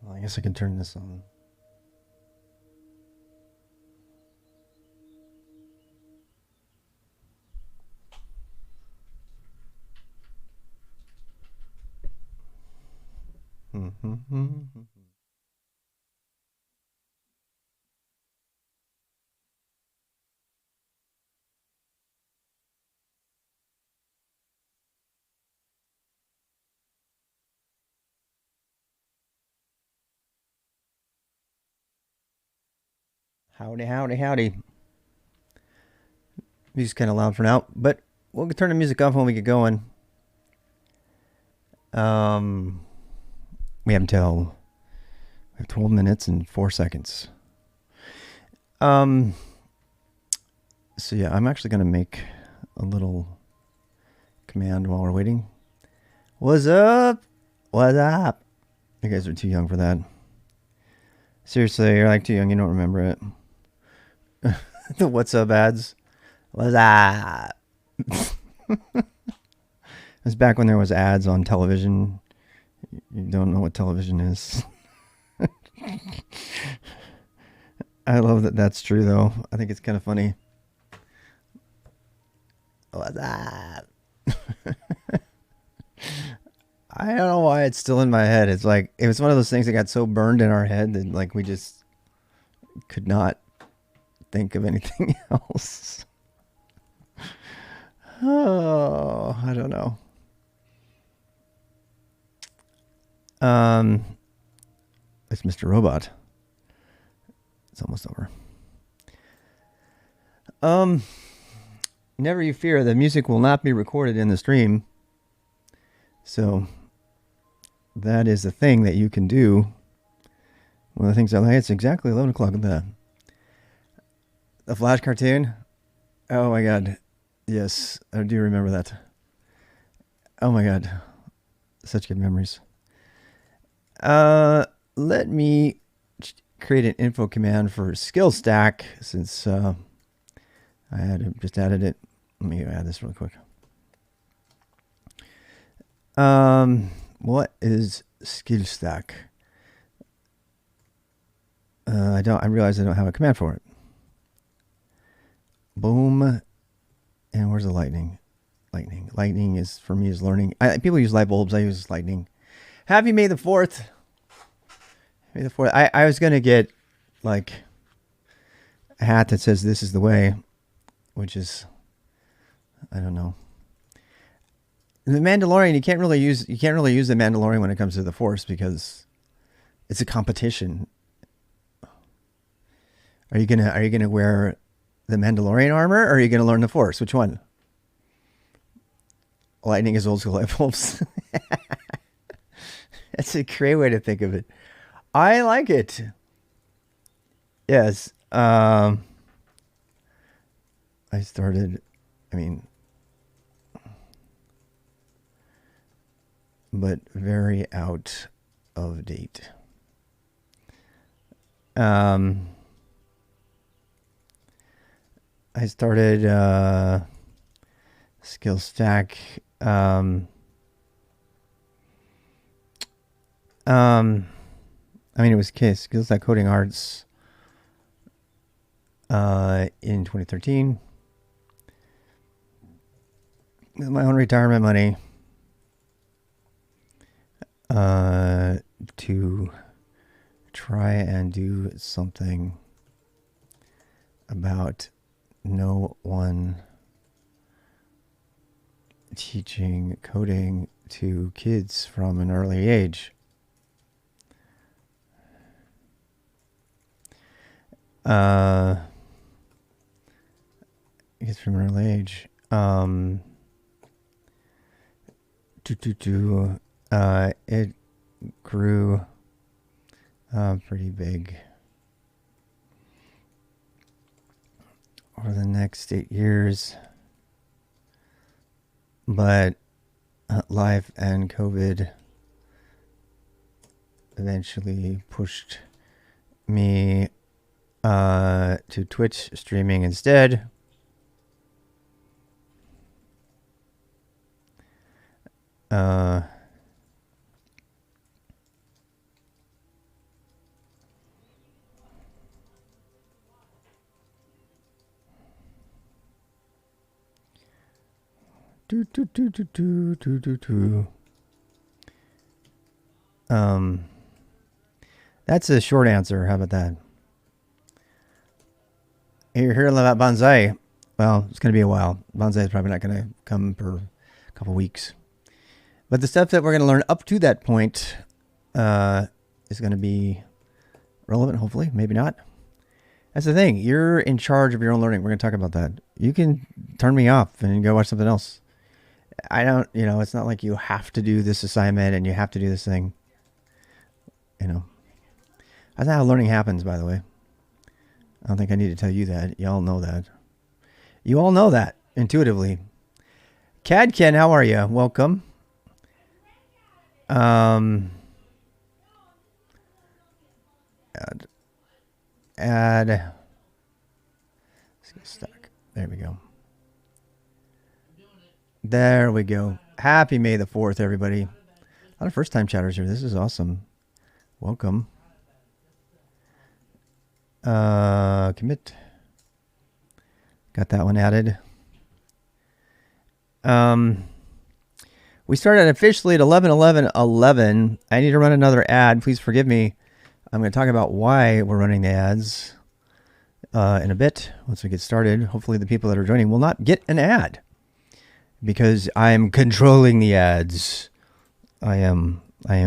Well, I guess I can turn this on. Howdy, howdy, howdy. Music's kind of loud for now, but we'll turn the music off when we get going. We have until 12 minutes and 4 seconds. So yeah, I'm actually going to make a little command while we're waiting. What's up? What's up? You guys are too young for that. Seriously, you're like too young. You don't remember it. The what's up ads. What's up? It's back when there was ads on television. You don't know what television is. I love that that's true, though. I think it's kind of funny. What's up? I don't know why it's still in my head. It's like, it was one of those things that got so burned in our head that like we just could not think of anything else. Oh, I don't know. It's Mr. Robot. It's almost over. Never you fear, the music will not be recorded in the stream. So that is the thing that you can do. One of the things I like, it's exactly 11 o'clock at the Flash cartoon. Oh my God. Yes, I do remember that. Oh my God. Such good memories. Let me create an info command for SKILSTAK since I had just added it. Let me add this really quick. What is SKILSTAK? I realize I don't have a command for it. Boom. And where's the lightning? Lightning is, for me, is learning. People use light bulbs. I use lightning. Happy May the 4th. May the 4th. I was going to get like a hat that says "This is the way," which is, I don't know. The Mandalorian, you can't really use the Mandalorian when it comes to the Force because it's a competition. Are you gonna wear the Mandalorian armor, or are you gonna learn the Force? Which one? Lightning is old school light bulbs. That's a great way to think of it. I like it. Yes. I started. I mean, but very out of date. I started SKILSTAK. I mean, it was SKILSTAK Coding Arts in 2013 with my own retirement money to try and do something about no one teaching coding to kids from an early age. I guess from an early age. It grew pretty big over the next 8 years. But life and COVID eventually pushed me to Twitch streaming instead. Do, do, do, do, do, do, do, do. That's a short answer. How about that? You're hearing about bonsai. Well, it's going to be a while. Bonsai is probably not going to come for a couple weeks. But the stuff that we're going to learn up to that point is going to be relevant, hopefully. Maybe not. That's the thing. You're in charge of your own learning. We're going to talk about that. You can turn me off and go watch something else. I don't, it's not like you have to do this assignment and you have to do this thing. That's not how learning happens, by the way. I don't think I need to tell you that. Y'all know that. You all know that intuitively. Cadken, how are you? Welcome. Add. SKILSTAK. There we go. There we go. Happy May the 4th, everybody. A lot of first-time chatters here. This is awesome. Welcome. Commit. Got that one added. We started officially at 11:11:11. I need to run another ad. Please forgive me. I'm going to talk about why we're running the ads in a bit once we get started. Hopefully the people that are joining will not get an ad because I'm controlling the ads. I am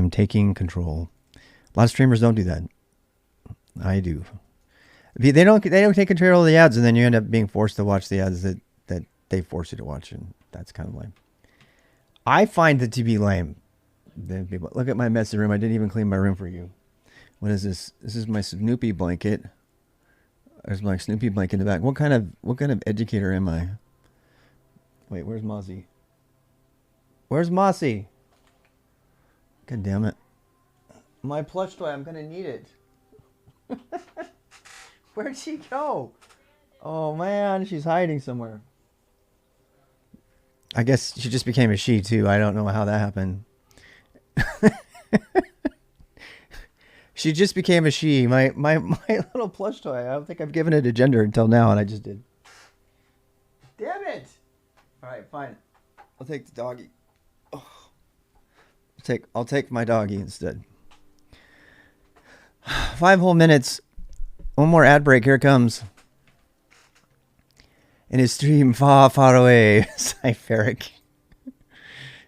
taking control. A lot of streamers don't do that. I do. They don't take control of the ads, and then you end up being forced to watch the ads that they force you to watch, and that's kind of lame. I find it to be lame. Look at my messy room. I didn't even clean my room for you. What is this? This is my Snoopy blanket. There's my Snoopy blanket in the back. What kind of educator am I? Wait, where's Mozzie? Where's Mossy? God damn it. My plush toy, I'm gonna need it. Where'd she go? Oh man, she's hiding somewhere. I guess she just became a she too. I don't know how that happened. She just became a she. My little plush toy. I don't think I've given it a gender until now, and I just did. Damn it! All right, fine. I'll take the doggy. Oh. I'll take my doggy instead. 5 whole minutes. One more ad break. Here it comes. In his stream, far, far away. Cypheric.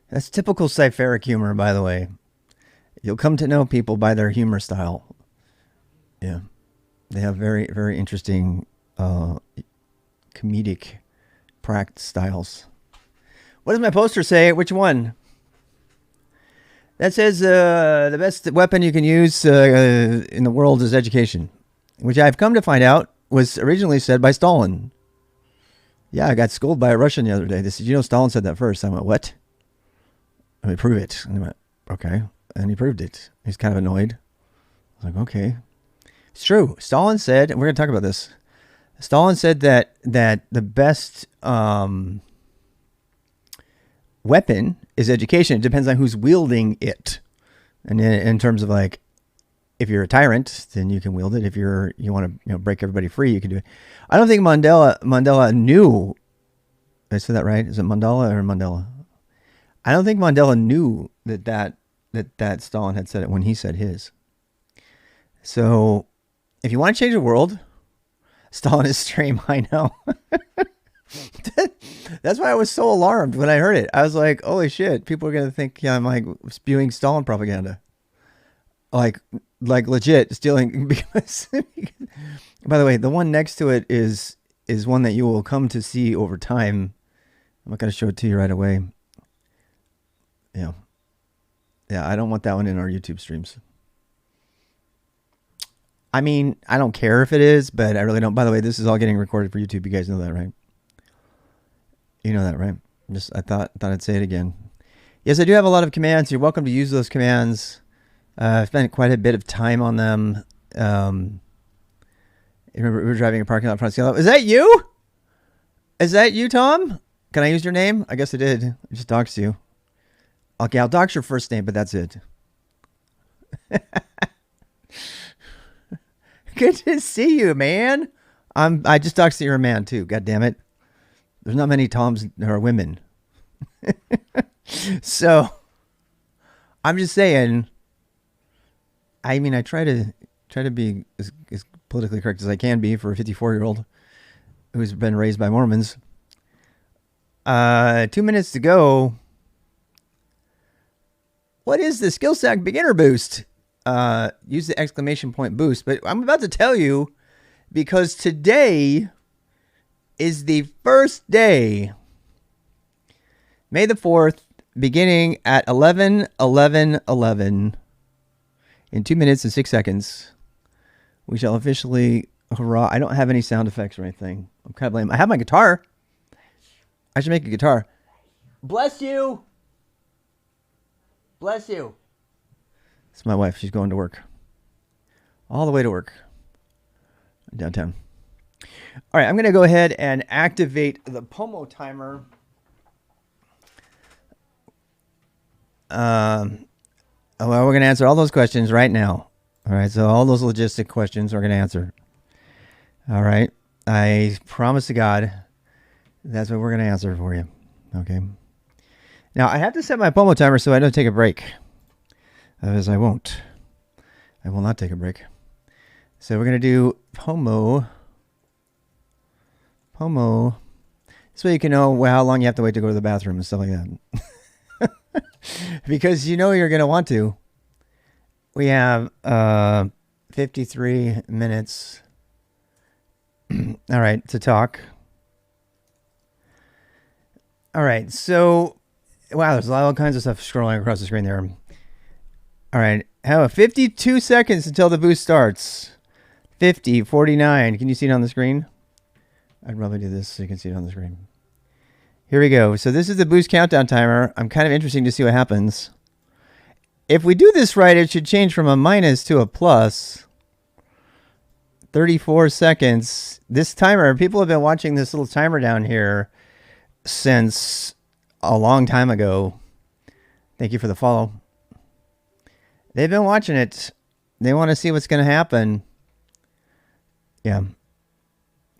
That's typical Cypheric humor, by the way. You'll come to know people by their humor style. Yeah. They have very, very interesting comedic practice styles. What does my poster say? Which one? That says the best weapon you can use in the world is education, which I've come to find out was originally said by Stalin. Yeah, I got scolded by a Russian the other day. They said, Stalin said that first. I went, what? I mean, prove it. And he went, okay. And he proved it. He's kind of annoyed. I was like, okay. It's true. Stalin said, and we're going to talk about this. Stalin said that the best weapon is education. It depends on who's wielding it. And in terms of like, if you're a tyrant, then you can wield it. If you want to break everybody free, you can do it. I don't think Mandela knew. Did I say that right? Is it Mandela or Mandela? I don't think Mandela knew that Stalin had said it when he said his. So, if you want to change the world, Stalin is stream. I know. That's why I was so alarmed when I heard it. I was like, holy shit, people are going to think I'm like spewing Stalin propaganda. Like legit stealing. Because by the way, the one next to it is one that you will come to see over time. I'm not going to show it to you right away. Yeah. Yeah, I don't want that one in our YouTube streams. I mean, I don't care if it is, but I really don't. By the way, this is all getting recorded for YouTube. You guys know that, right? You know that, right? I thought I'd say it again. Yes, I do have a lot of commands. You're welcome to use those commands. I've spent quite a bit of time on them. Remember, we were driving a parking lot in front of Scale. Is that you? Is that you, Tom? Can I use your name? I guess I did. I just doxed you. Okay, I'll dox your first name, but that's it. Good to see you, man. I just doxed that you're a man too. God damn it. There's not many Toms or women. So I'm just saying. I mean, I try to be as politically correct as I can be for a 54-year-old who's been raised by Mormons. 2 minutes to go. What is the SKILSTAK beginner boost? Use the exclamation point boost. But I'm about to tell you because today is the first day, May the 4th, beginning at 11:11:11. In 2 minutes and 6 seconds, we shall officially hurrah. I don't have any sound effects or anything. I'm kind of lame. I have my guitar. I should make a guitar. Bless you. Bless you. It's my wife. She's going to work. All the way to work. Downtown. All right. I'm going to go ahead and activate the Pomo timer. Well, we're going to answer all those questions right now. All right. So all those logistic questions we're going to answer. All right. I promise to God, that's what we're going to answer for you. Okay. Now, I have to set my Pomo timer so I don't take a break. Otherwise, I won't. I will not take a break. So we're going to do Pomo. This way you can know how long you have to wait to go to the bathroom and stuff like that. Because you know you're going to want to. We have 53 minutes. All right, to talk. All right, so, wow, there's all kinds of stuff scrolling across the screen there. All right, have 52 seconds until the boost starts. 50, 49. Can you see it on the screen? I'd probably do this so you can see it on the screen. Here we go. So this is the boost countdown timer. I'm kind of interested to see what happens. If we do this right, it should change from a minus to a plus. 34 seconds. This timer, people have been watching this little timer down here since a long time ago. Thank you for the follow. They've been watching it. They want to see what's going to happen. Yeah.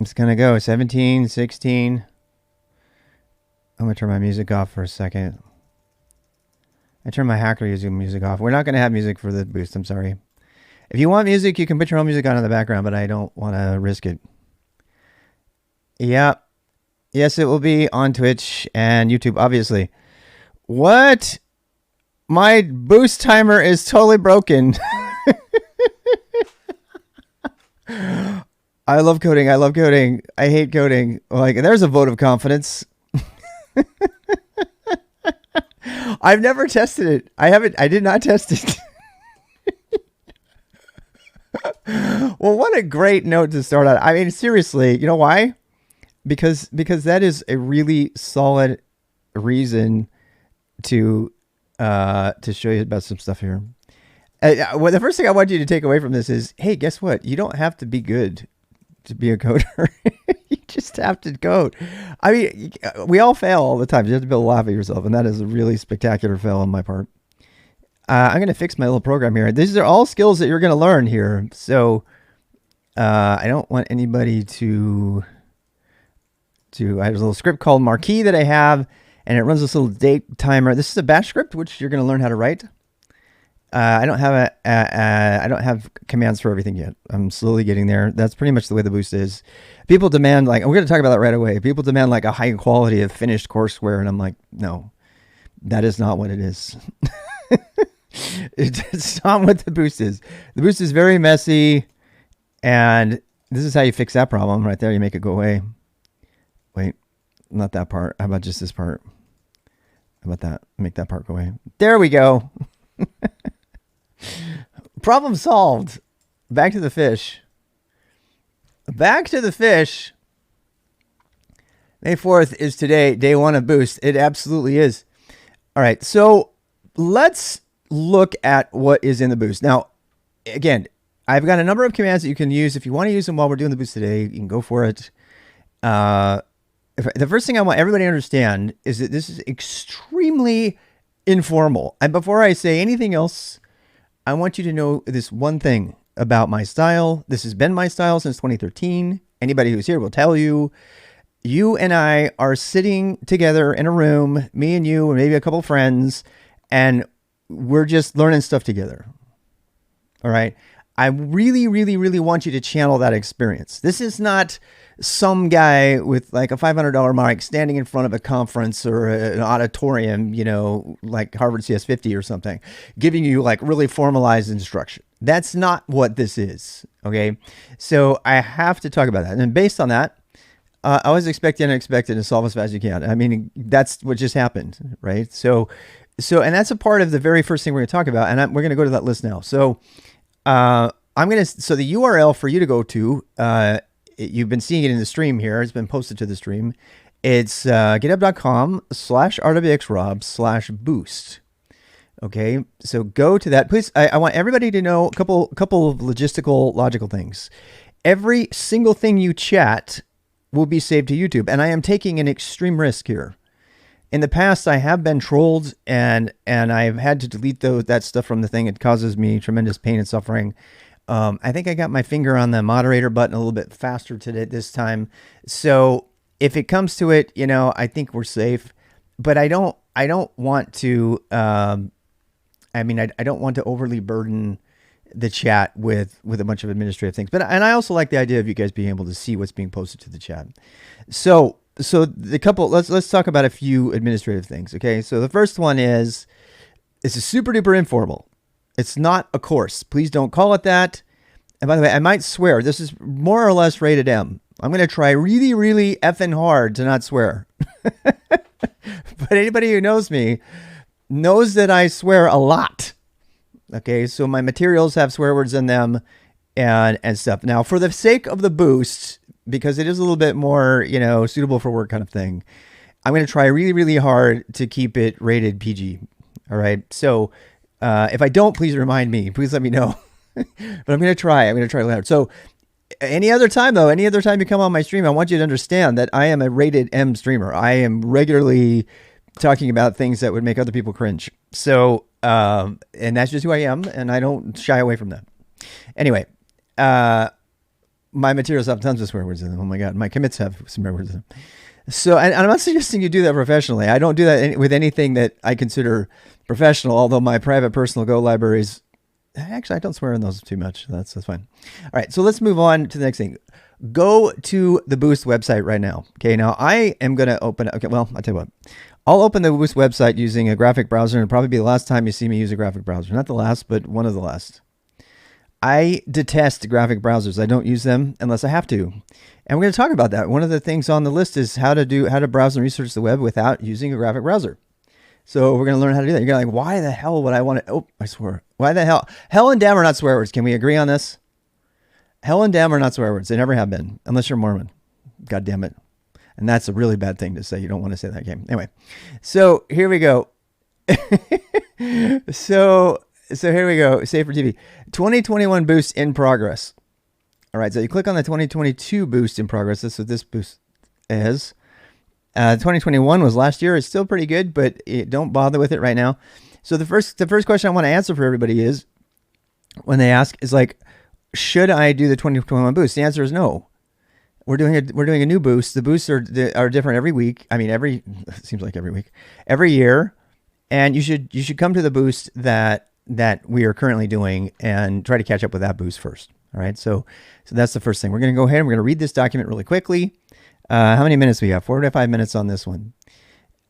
It's going to go 17, 16. I'm going to turn my music off for a second. I turned my hacker using music off. We're not going to have music for the boost. I'm sorry. If you want music, you can put your own music on in the background, but I don't want to risk it. Yeah. Yes, it will be on Twitch and YouTube, obviously. What? My boost timer is totally broken. I love coding. I love coding. I hate coding. Like, there's a vote of confidence. I've never tested it. I did not test it. Well, what a great note to start on. I mean, seriously, you know why? Because that is a really solid reason to show you about some stuff here. Well, the first thing I want you to take away from this is, hey, guess what? You don't have to be good to be a coder. You just have to code. I mean, we all fail all the time. You have to be able to laugh at yourself, and that is a really spectacular fail on my part. I'm going to fix my little program here. These are all skills that you're going to learn here. So I don't want anybody to I have a little script called Marquee that I have, and it runs this little date timer. This is a bash script, which you're going to learn how to write. I don't have commands for everything yet. I'm slowly getting there. That's pretty much the way the boost is. People demand, like, we're going to talk about that right away. People demand like a high quality of finished courseware, and I'm like, no, that is not what it is. It's not what the boost is. The boost is very messy, and this is how you fix that problem right there. You make it go away. Wait, not that part. How about just this part? How about that? Make that part go away. There we go. Problem solved. Back to the fish. Back to the fish. May 4th is today, day 1 of Boost. It absolutely is. All right, so let's look at what is in the Boost. Now, again, I've got a number of commands that you can use. If you want to use them while we're doing the Boost today, you can go for it. The first thing I want everybody to understand is that this is extremely informal. And before I say anything else, I want you to know this one thing about my style. This has been my style since 2013. Anybody who's here will tell you you and I are sitting together in a room, me and you, and maybe a couple of friends, and we're just learning stuff together. All right. I really, really, really want you to channel that experience. This is not some guy with like a $500 mic standing in front of a conference or an auditorium, you know, like Harvard CS50 or something, giving you like really formalized instruction. That's not what this is. Okay. So I have to talk about that. And based on that, I was expecting unexpected and solve as fast as you can. I mean, that's what just happened, right? So, and that's a part of the very first thing we're going to talk about. And we're going to go to that list now. So, so the URL for you to go to, you've been seeing it in the stream here. It's been posted to the stream. It's github.com/rwxrob/boost. Okay. So go to that. Please, I want everybody to know a couple of logical things. Every single thing you chat will be saved to YouTube. And I am taking an extreme risk here. In the past, I have been trolled and I've had to delete that stuff from the thing. It causes me tremendous pain and suffering. I think I got my finger on the moderator button a little bit faster today this time. So if it comes to it, you know, I think we're safe, but I don't want to, I don't want to overly burden the chat with a bunch of administrative things, and I also like the idea of you guys being able to see what's being posted to the chat. So the couple, let's talk about a few administrative things. Okay. So the first one is, this is super duper informal. It's not a course. Please don't call it that. And by the way, I might swear, this is more or less rated M. I'm going to try really, really effing hard to not swear. But anybody who knows me knows that I swear a lot. Okay, so my materials have swear words in them and stuff. Now, for the sake of the boost, because it is a little bit more, you know, suitable for work kind of thing, I'm going to try really, really hard to keep it rated PG. All right. So if I don't, please remind me. Please let me know. But I'm going to try. I'm going to try loud. So any other time you come on my stream, I want you to understand that I am a rated M streamer. I am regularly talking about things that would make other people cringe. So, and that's just who I am, and I don't shy away from that. Anyway, my materials have tons of swear words in them. Oh my God, my commits have some swear words in them. So, and I'm not suggesting you do that professionally. I don't do that with anything that I consider professional, although my private personal Go libraries, actually, I don't swear in those too much. That's fine. All right, so let's move on to the next thing. Go to the Boost website right now. Okay, now I am going to open, okay, well, I'll tell you what. I'll open the Boost website using a graphic browser, and it'll probably be the last time you see me use a graphic browser. Not the last, but one of the last. I detest graphic browsers. I don't use them unless I have to. And we're going to talk about that. One of the things on the list is how to browse and research the web without using a graphic browser. So we're going to learn how to do that. You're going to like, why the hell would I want to, oh, I swear. Why the hell? Hell and damn are not swear words. Can we agree on this? Hell and damn are not swear words. They never have been, unless you're Mormon. God damn it. And that's a really bad thing to say. You don't want to say that game. Anyway, so here we go. So here we go. Save for TV. 2021 boost in progress. All right. So you click on the 2022 boost in progress. That's what this boost is. 2021 was last year. It's still pretty good, but don't bother with it right now. So the first question I want to answer for everybody is, when they ask, is like, should I do the 2021 boost? The answer is no. We're doing a new boost. The boosts are different every week. I mean, it seems like every week, every year, and you should come to the boost that we are currently doing and try to catch up with that boost first. All right. So that's the first thing. We're going to go ahead and we're going to read this document really quickly. How many minutes we have? 4 to 5 minutes on this one.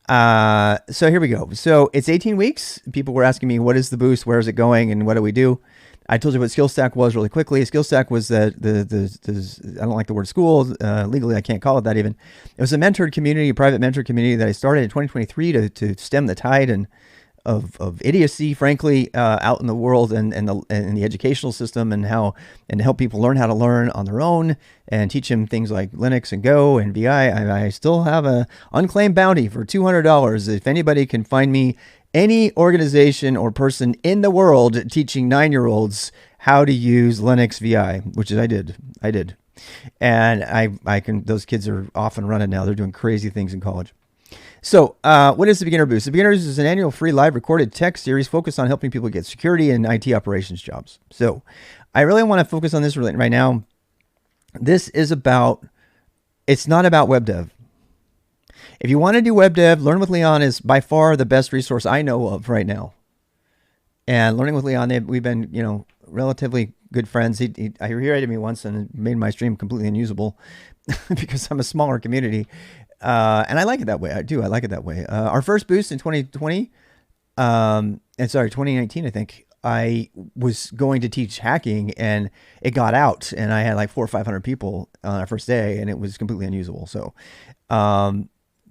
So here we go. So it's 18 weeks. People were asking me, what is the boost? Where is it going? And what do we do? I told you what SKILSTAK was really quickly. SKILSTAK was I don't like the word school. Legally, I can't call it that even. It was a mentored community, a private mentored community that I started in 2023 to stem the tide of idiocy, frankly, out in the world and the educational system, and to help people learn how to learn on their own and teach them things like Linux and Go and VI. I still have a unclaimed bounty for $200. If anybody can find me any organization or person in the world teaching 9-year-olds how to use Linux VI, which is I did. And I can, those kids are off and running now. They're doing crazy things in college. So what is the Beginner Boost? The Beginner Boost is an annual free live recorded text series focused on helping people get security and IT operations jobs. So I really want to focus on this right now. This is about, it's not about web dev. If you want to do web dev, Learn with Leon is by far the best resource I know of right now. And Learning with Leon, we've been, relatively good friends. He rated me once and made my stream completely unusable because I'm a smaller community. And I like it that way. I do. I like it that way. Our first boost in 2020, 2019, I think, I was going to teach hacking and it got out and I had like 400 or 500 people on our first day and it was completely unusable. So,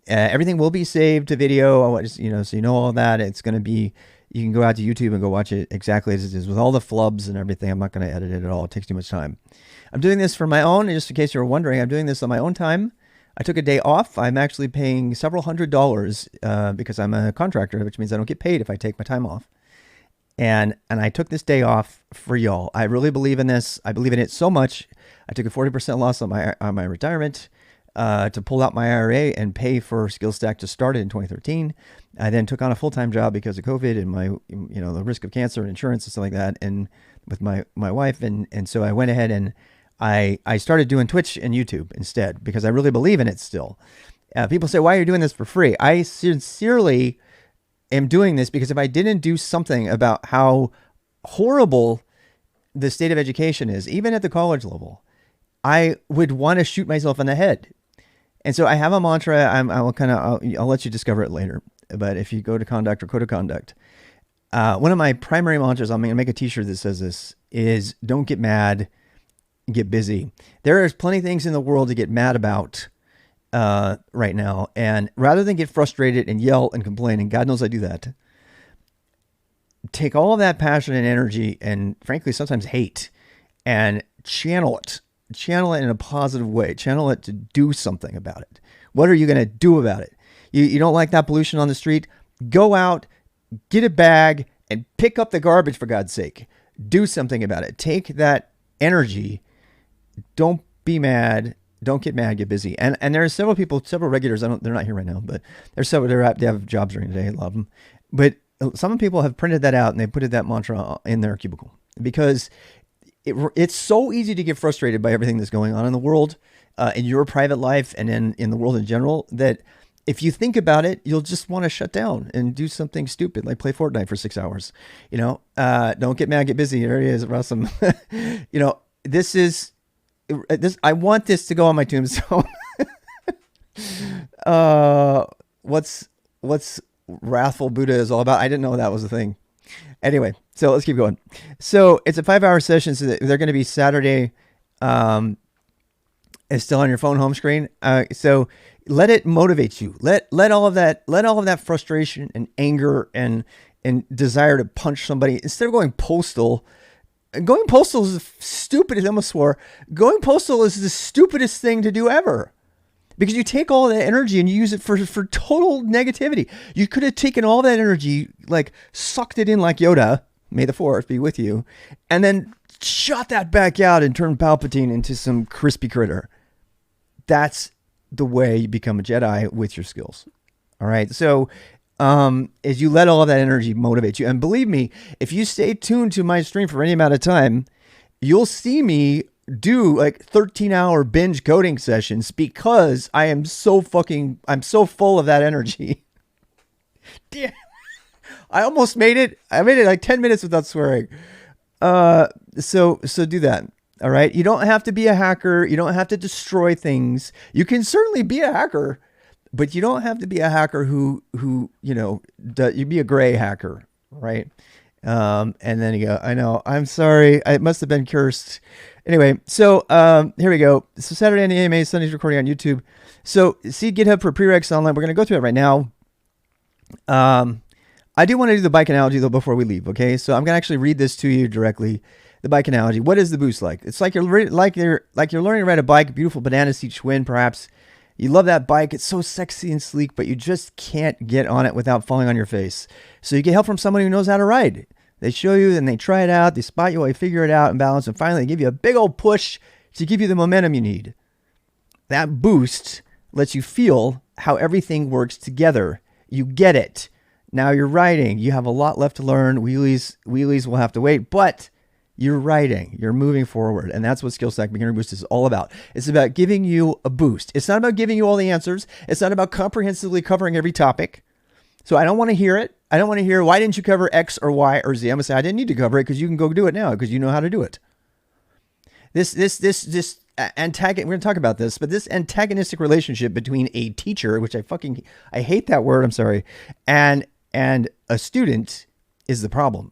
everything will be saved to video, so all that. It's going to be, you can go out to YouTube and go watch it exactly as it is with all the flubs and everything. I'm not going to edit it at all. It takes too much time. I'm doing this for my own, just in case you're wondering, I'm doing this on my own time. I took a day off. I'm actually paying several $100s because I'm a contractor, which means I don't get paid if I take my time off. And I took this day off for y'all. I really believe in this. I believe in it so much. I took a 40% loss on my retirement to pull out my IRA and pay for SKILSTAK to start it in 2013. I then took on a full-time job because of COVID and my, the risk of cancer and insurance and stuff like that, and with my wife. And so I went ahead and I started doing Twitch and YouTube instead because I really believe in it still. People say, why are you doing this for free? I sincerely am doing this because if I didn't do something about how horrible the state of education is, even at the college level, I would want to shoot myself in the head. And so I have a mantra. I'll let you discover it later. But if you go to Conduct or Code of Conduct, one of my primary mantras, I'm going to make a t-shirt that says this, is don't get mad, get busy. There is plenty of things in the world to get mad about right now. And rather than get frustrated and yell and complain, and God knows I do that, take all of that passion and energy and frankly, sometimes hate, and channel it in a positive way. Channel it to do something about it. What are you going to do about it? You don't like that pollution on the street? Go out, get a bag, and pick up the garbage, for God's sake. Do something about it. Take that energy. Don't be mad. Don't get mad, get busy. And there are several people, several regulars, they're not here right now, but there's several, they have jobs during the day, a lot of them. But some people have printed that out and they put that mantra in their cubicle because it's so easy to get frustrated by everything that's going on in the world, in your private life and in the world in general, that if you think about it, you'll just want to shut down and do something stupid, like play Fortnite for 6 hours. Don't get mad, get busy. There he is, Russell. This. I want this to go on my tombstone. What's wrathful Buddha is all about? I didn't know that was a thing. Anyway, so let's keep going. So it's a 5-hour session. So they're going to be Saturday. It's still on your phone home screen. So let it motivate you. Let all of that frustration and anger and desire to punch somebody, instead of going postal. Going postal is the stupidest. I almost swore. Going postal is the stupidest thing to do ever, because you take all that energy and you use it for total negativity. You could have taken all that energy, like sucked it in like Yoda, may the Fourth be with you, and then shot that back out and turned Palpatine into some crispy critter. That's the way you become a Jedi with your skills. All right. So, is you let all of that energy motivate you. And believe me, if you stay tuned to my stream for any amount of time, you'll see me do like 13-hour binge coding sessions because I'm so full of that energy. Damn. I almost made it. I made it like 10 minutes without swearing. So do that. All right. You don't have to be a hacker. You don't have to destroy things. You can certainly be a hacker, but you don't have to be a hacker who you be a gray hacker, right? And then you go, I know, I'm sorry, it must have been cursed. Anyway, so here we go. So Saturday on the AMA, Sunday's recording on YouTube. So see GitHub for prereqs online. We're going to go through it right now. I do want to do the bike analogy though before we leave. Okay, so I'm going to actually read this to you directly. The bike analogy. What is the boost like? It's like you're learning to ride a bike. Beautiful banana seat Schwinn, perhaps. You love that bike. It's so sexy and sleek, but you just can't get on it without falling on your face. So you get help from someone who knows how to ride. They show you, then they try it out. They spot you while you figure it out and balance. And finally, they give you a big old push to give you the momentum you need. That boost lets you feel how everything works together. You get it. Now you're riding. You have a lot left to learn. Wheelies will have to wait, but You're writing. You're moving forward. And that's what SKILSTAK Beginner Boost is all about. It's about giving you a boost. It's not about giving you all the answers. It's not about comprehensively covering every topic. So I don't want to hear it. I don't want to hear, why didn't you cover X or Y or Z? I'm going to say, I didn't need to cover it because you can go do it now because you know how to do it. This we're going to talk about this, but this antagonistic relationship between a teacher, which I hate that word, I'm sorry, and a student is the problem.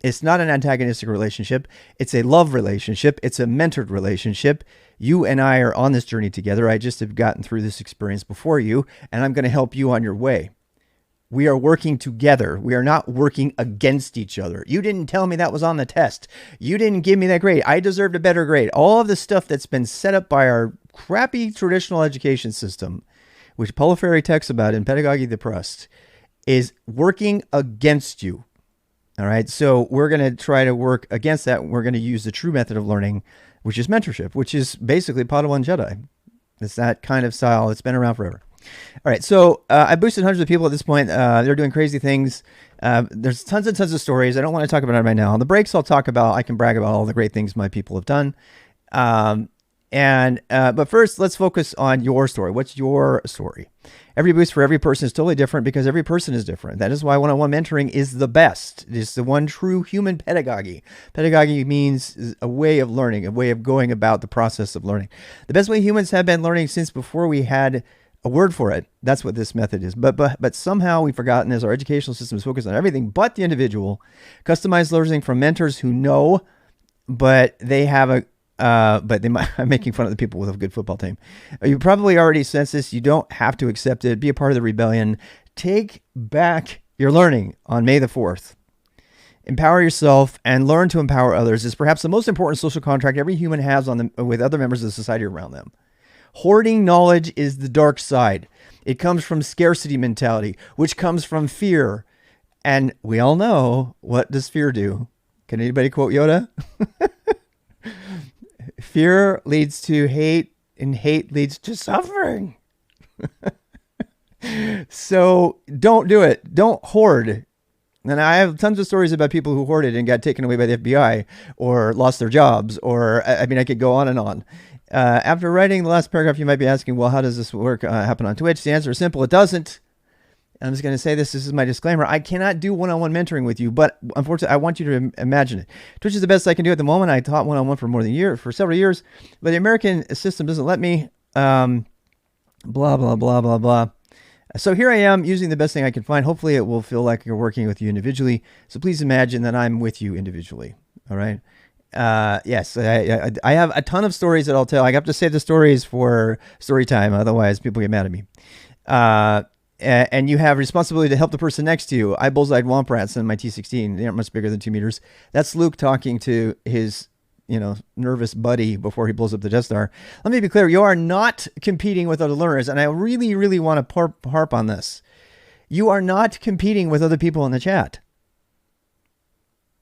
It's not an antagonistic relationship. It's a love relationship. It's a mentored relationship. You and I are on this journey together. I just have gotten through this experience before you, and I'm going to help you on your way. We are working together. We are not working against each other. You didn't tell me that was on the test. You didn't give me that grade. I deserved a better grade. All of the stuff that's been set up by our crappy traditional education system, which Paulo Friere talks about in Pedagogy of the Oppressed, is working against you. All right. So we're going to try to work against that. We're going to use the true method of learning, which is mentorship, which is basically Padawan Jedi. It's that kind of style. It's been around forever. All right, so I boosted hundreds of people at this point. They're doing crazy things. There's tons and tons of stories. I don't want to talk about it right now. On the breaks, I can brag about all the great things my people have done. But first, let's focus on your story. What's your story? Every boost for every person is totally different because every person is different. That is why one-on-one mentoring is the best. It is the one true human pedagogy. Pedagogy means a way of learning, a way of going about the process of learning. The best way humans have been learning since before we had a word for it. That's what this method is. But somehow we've forgotten as our educational system is focused on everything but the individual. Customized learning from mentors who know, but they have I'm making fun of the people with a good football team. You probably already sense this. You don't have to accept it. Be a part of the rebellion. Take back your learning on May the 4th. Empower yourself and learn to empower others is perhaps the most important social contract every human has with other members of the society around them. Hoarding knowledge is the dark side. It comes from scarcity mentality, which comes from fear. And we all know, what does fear do? Can anybody quote Yoda? Fear leads to hate, and hate leads to suffering. So don't do it. Don't hoard. And I have tons of stories about people who hoarded and got taken away by the FBI or lost their jobs, or I could go on and on. After writing the last paragraph, you might be asking, well, how does this work happen on Twitch? The answer is simple. It doesn't. I'm just going to say this. This is my disclaimer. I cannot do one-on-one mentoring with you, but unfortunately, I want you to imagine it. Twitch is the best I can do at the moment. I taught one-on-one for several years, but the American system doesn't let me. Blah, blah, blah, blah, blah. So here I am using the best thing I can find. Hopefully, it will feel like you're working with you individually. So please imagine that I'm with you individually. All right. Yes, I have a ton of stories that I'll tell. I have to save the stories for story time. Otherwise, people get mad at me. And you have responsibility to help the person next to you. I bullseyed Womp Rats in my T16. They aren't much bigger than 2 meters. That's Luke talking to his, nervous buddy before he blows up the Death Star. Let me be clear. You are not competing with other learners. And I really, really want to harp on this. You are not competing with other people in the chat.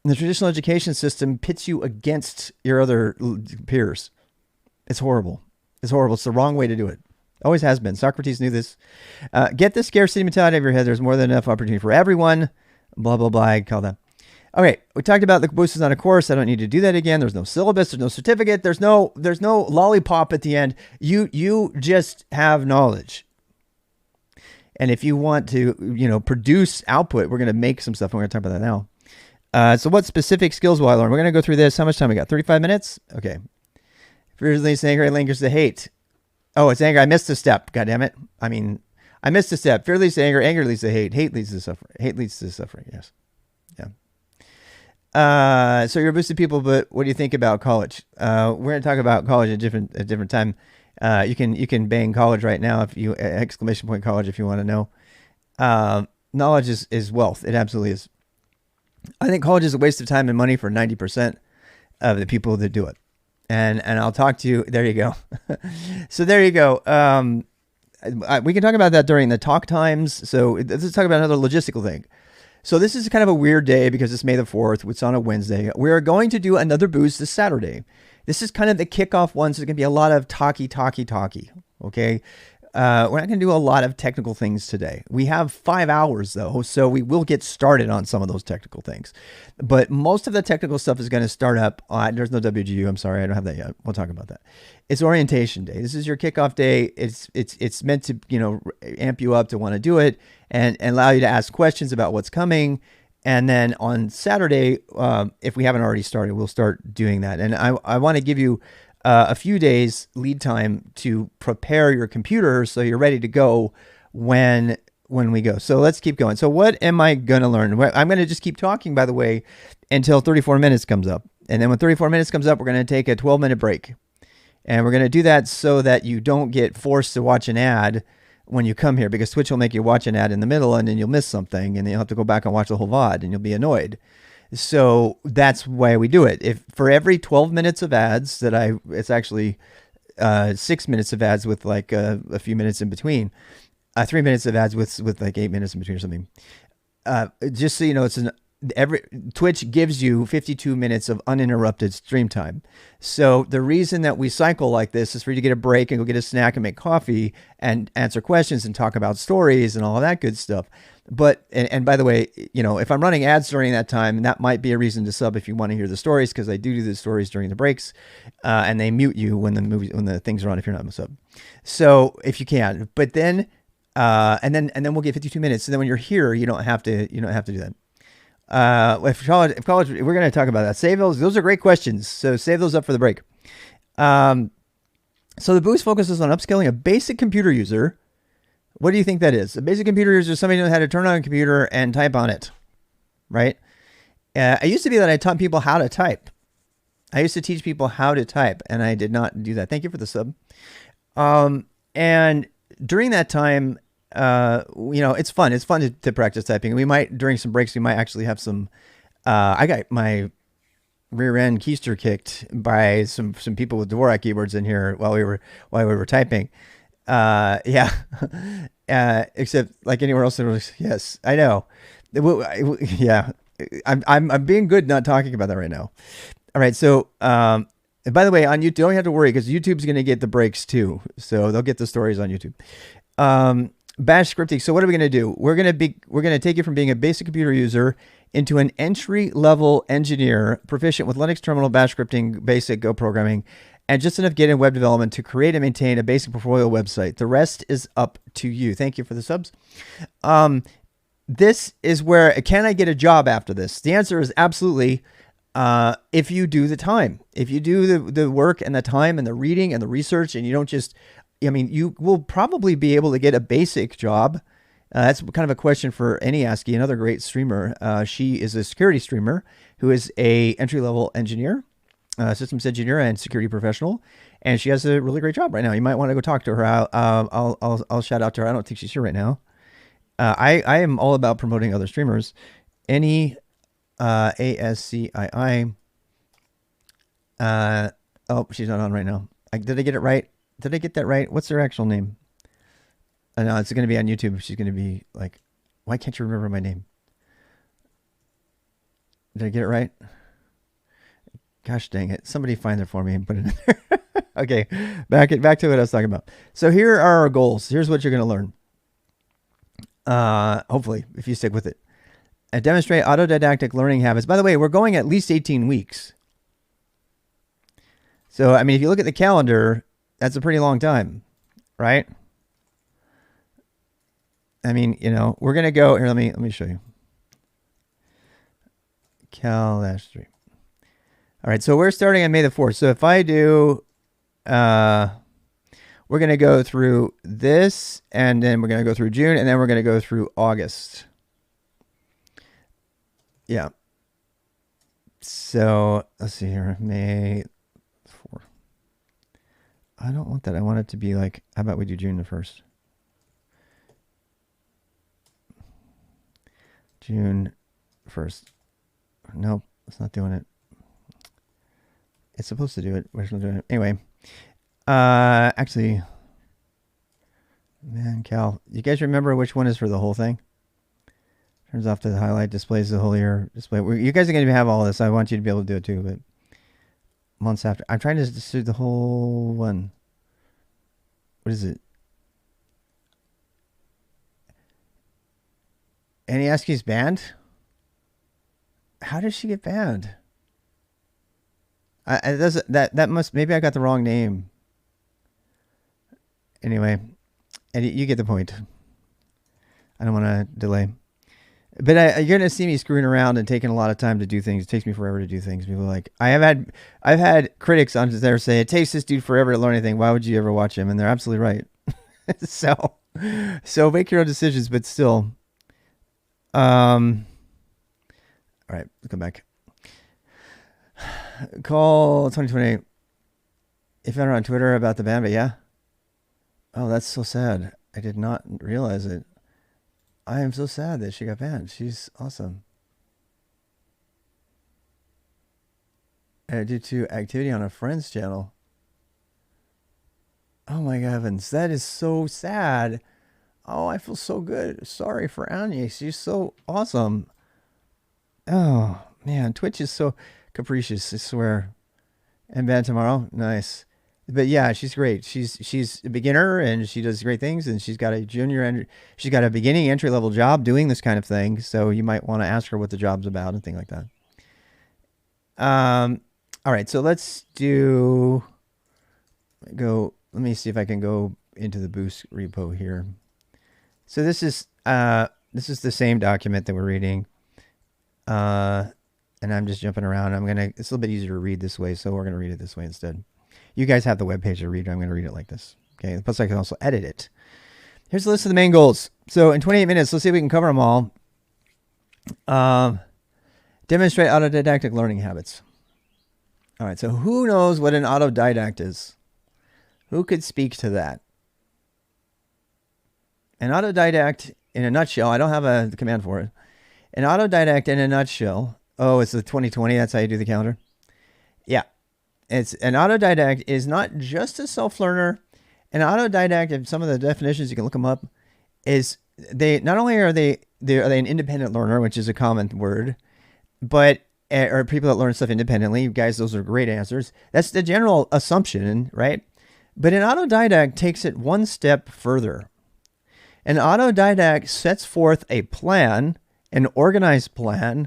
The traditional education system pits you against your other peers. It's horrible. It's horrible. It's the wrong way to do it. Always has been. Socrates knew this. Get the scarcity mentality out of your head. There's more than enough opportunity for everyone. Blah, blah, blah. I call that. Okay. We talked about the boost is not a course. I don't need to do that again. There's no syllabus. There's no certificate. There's no lollipop at the end. You just have knowledge. And if you want to, produce output, we're going to make some stuff. And we're going to talk about that now. So what specific skills will I learn? We're going to go through this. How much time we got? 35 minutes? Okay. Fear leads to anger, lingers to hate. Oh, it's anger. I missed a step. God damn it. I missed a step. Fear leads to anger leads to hate. Hate leads to suffering. Hate leads to suffering. Yes. Yeah. So you're boosted people, but what do you think about college? We're going to talk about college at a different time. You can bang college right now if you exclamation point college if you want to know. Knowledge is wealth. It absolutely is. I think college is a waste of time and money for 90% of the people that do it. And I'll talk to you. There you go. So there you go. We can talk about that during the talk times. So let's talk about another logistical thing. So this is kind of a weird day because it's May the 4th. It's on a Wednesday. We're going to do another boost this Saturday. This is kind of the kickoff one. So it's going to be a lot of talky. Okay. we're not going to do a lot of technical things today. We have 5 hours though, so we will get started on some of those technical things. But most of the technical stuff is going to start up. There's no WGU. I'm sorry, I don't have that yet. We'll talk about that. It's orientation day. This is your kickoff day. It's meant to amp you up to want to do it and allow you to ask questions about what's coming. And then on Saturday, if we haven't already started, we'll start doing that. And I want to give you a few days lead time to prepare your computer so you're ready to go when we go. So let's keep going. So what am I going to learn? I'm going to just keep talking, by the way, until 34 minutes comes up. And then when 34 minutes comes up, we're going to take a 12-minute break. And we're going to do that so that you don't get forced to watch an ad when you come here, because Twitch will make you watch an ad in the middle and then you'll miss something and then you'll have to go back and watch the whole VOD and you'll be annoyed. So that's why we do it. If for every 12 minutes of ads it's actually 6 minutes of ads with like a few minutes in between, 3 minutes of ads with like 8 minutes in between or something. Just so you know, Twitch gives you 52 minutes of uninterrupted stream time. So the reason that we cycle like this is for you to get a break and go get a snack and make coffee and answer questions and talk about stories and all of that good stuff. But, and by the way, if I'm running ads during that time, that might be a reason to sub if you want to hear the stories, because I do the stories during the breaks, and they mute you when the things are on if you're not a sub. So if you can, but then, and then we'll get 52 minutes. So then when you're here, you don't have to do that. If college, we're going to talk about that. Save those. Those are great questions. So save those up for the break. So the boost focuses on upskilling a basic computer user. What do you think that is? A basic computer user is somebody who knows how to turn on a computer and type on it, right? It used to be that I taught people how to type. I used to teach people how to type, and I did not do that. Thank you for the sub. And during that time, it's fun. It's fun to practice typing. We might, during some breaks, we might actually have some, I got my rear end keister kicked by some people with Dvorak keyboards in here while we were typing. Except like anywhere else, yes, I know. Yeah, I'm being good not talking about that right now. All right, so and by the way, on YouTube, don't have to worry because YouTube's going to get the breaks too, so they'll get the stories on YouTube. Bash scripting. So what are we going to do? We're going to take you from being a basic computer user into an entry-level engineer proficient with Linux terminal, Bash scripting, basic Go programming, and just enough get in web development to create and maintain a basic portfolio website. The rest is up to you. Thank you for the subs. This is where, can I get a job after this? The answer is absolutely, if you do the time. If you do the work and the time and the reading and the research, and you don't just, you will probably be able to get a basic job. That's kind of a question for any ASCII, another great streamer. She is a security streamer who is a entry-level engineer. Systems engineer and security professional, and she has a really great job right now. You might want to go talk to her. I'll shout out to her. I don't think she's here right now. I am all about promoting other streamers. ASCII. Oh, she's not on right now. Did I get it right? Did I get that right? What's her actual name? No, it's going to be on YouTube. She's going to be like, why can't you remember my name? Did I get it right? Gosh dang it. Somebody find it for me and put it in there. Okay, back to what I was talking about. So here are our goals. Here's what you're going to learn. Hopefully, if you stick with it. Demonstrate autodidactic learning habits. By the way, we're going at least 18 weeks. So, if you look at the calendar, that's a pretty long time, right? We're going to go here. Let me show you. Cal-3. All right, so we're starting on May the 4th. So if I do, we're going to go through this, and then we're going to go through June, and then we're going to go through August. Yeah. So let's see here, May 4th. I don't want that. I want it to be like, how about we do June the 1st? June 1st. Nope, it's not doing it. It's supposed to do it. We're not doing it. Anyway, actually, man, Cal, you guys remember which one is for the whole thing? Turns off the highlight, displays the whole year display. You guys are going to have all this. I want you to be able to do it too, but months after. I'm trying to do the whole one. What is it? And he asks he's banned. How does she get banned? That must, maybe I got the wrong name. Anyway, and you get the point. I don't want to delay. But you're gonna see me screwing around and taking a lot of time to do things. It takes me forever to do things. People are like, I've had critics on there say it takes this dude forever to learn anything. Why would you ever watch him? And they're absolutely right. so make your own decisions. But still, all right, let's come back. Call 2028. You found her on Twitter about the ban, but yeah. Oh, that's so sad. I did not realize it. I am so sad that she got banned. She's awesome. Due to activity on a friend's channel. Oh my heavens, that is so sad. Oh, I feel so good. Sorry for Anya. She's so awesome. Oh man, Twitch is so capricious, I swear. And banned tomorrow? Nice. But yeah, she's great. She's a beginner and she does great things, and she's got a she's got a beginning entry level job doing this kind of thing. So you might want to ask her what the job's about and things like that. All right, so let's let me see if I can go into the Boost repo here. So this is the same document that we're reading. And I'm just jumping around. It's a little bit easier to read this way, so we're gonna read it this way instead. You guys have the webpage to read. I'm going to read it like this. Okay. Plus, I can also edit it. Here's the list of the main goals. So in 28 minutes, let's see if we can cover them all. Demonstrate autodidactic learning habits. All right. So who knows what an autodidact is? Who could speak to that? An autodidact in a nutshell. I don't have the command for it. An autodidact in a nutshell. Oh, it's the 2020. That's how you do the calendar. Yeah. It's an autodidact is not just a self-learner. An autodidact, and some of the definitions, you can look them up, is they not only are they an independent learner, which is a common word, but or people that learn stuff independently. You guys, those are great answers. That's the general assumption, right? But an autodidact takes it one step further. An autodidact sets forth a plan, an organized plan,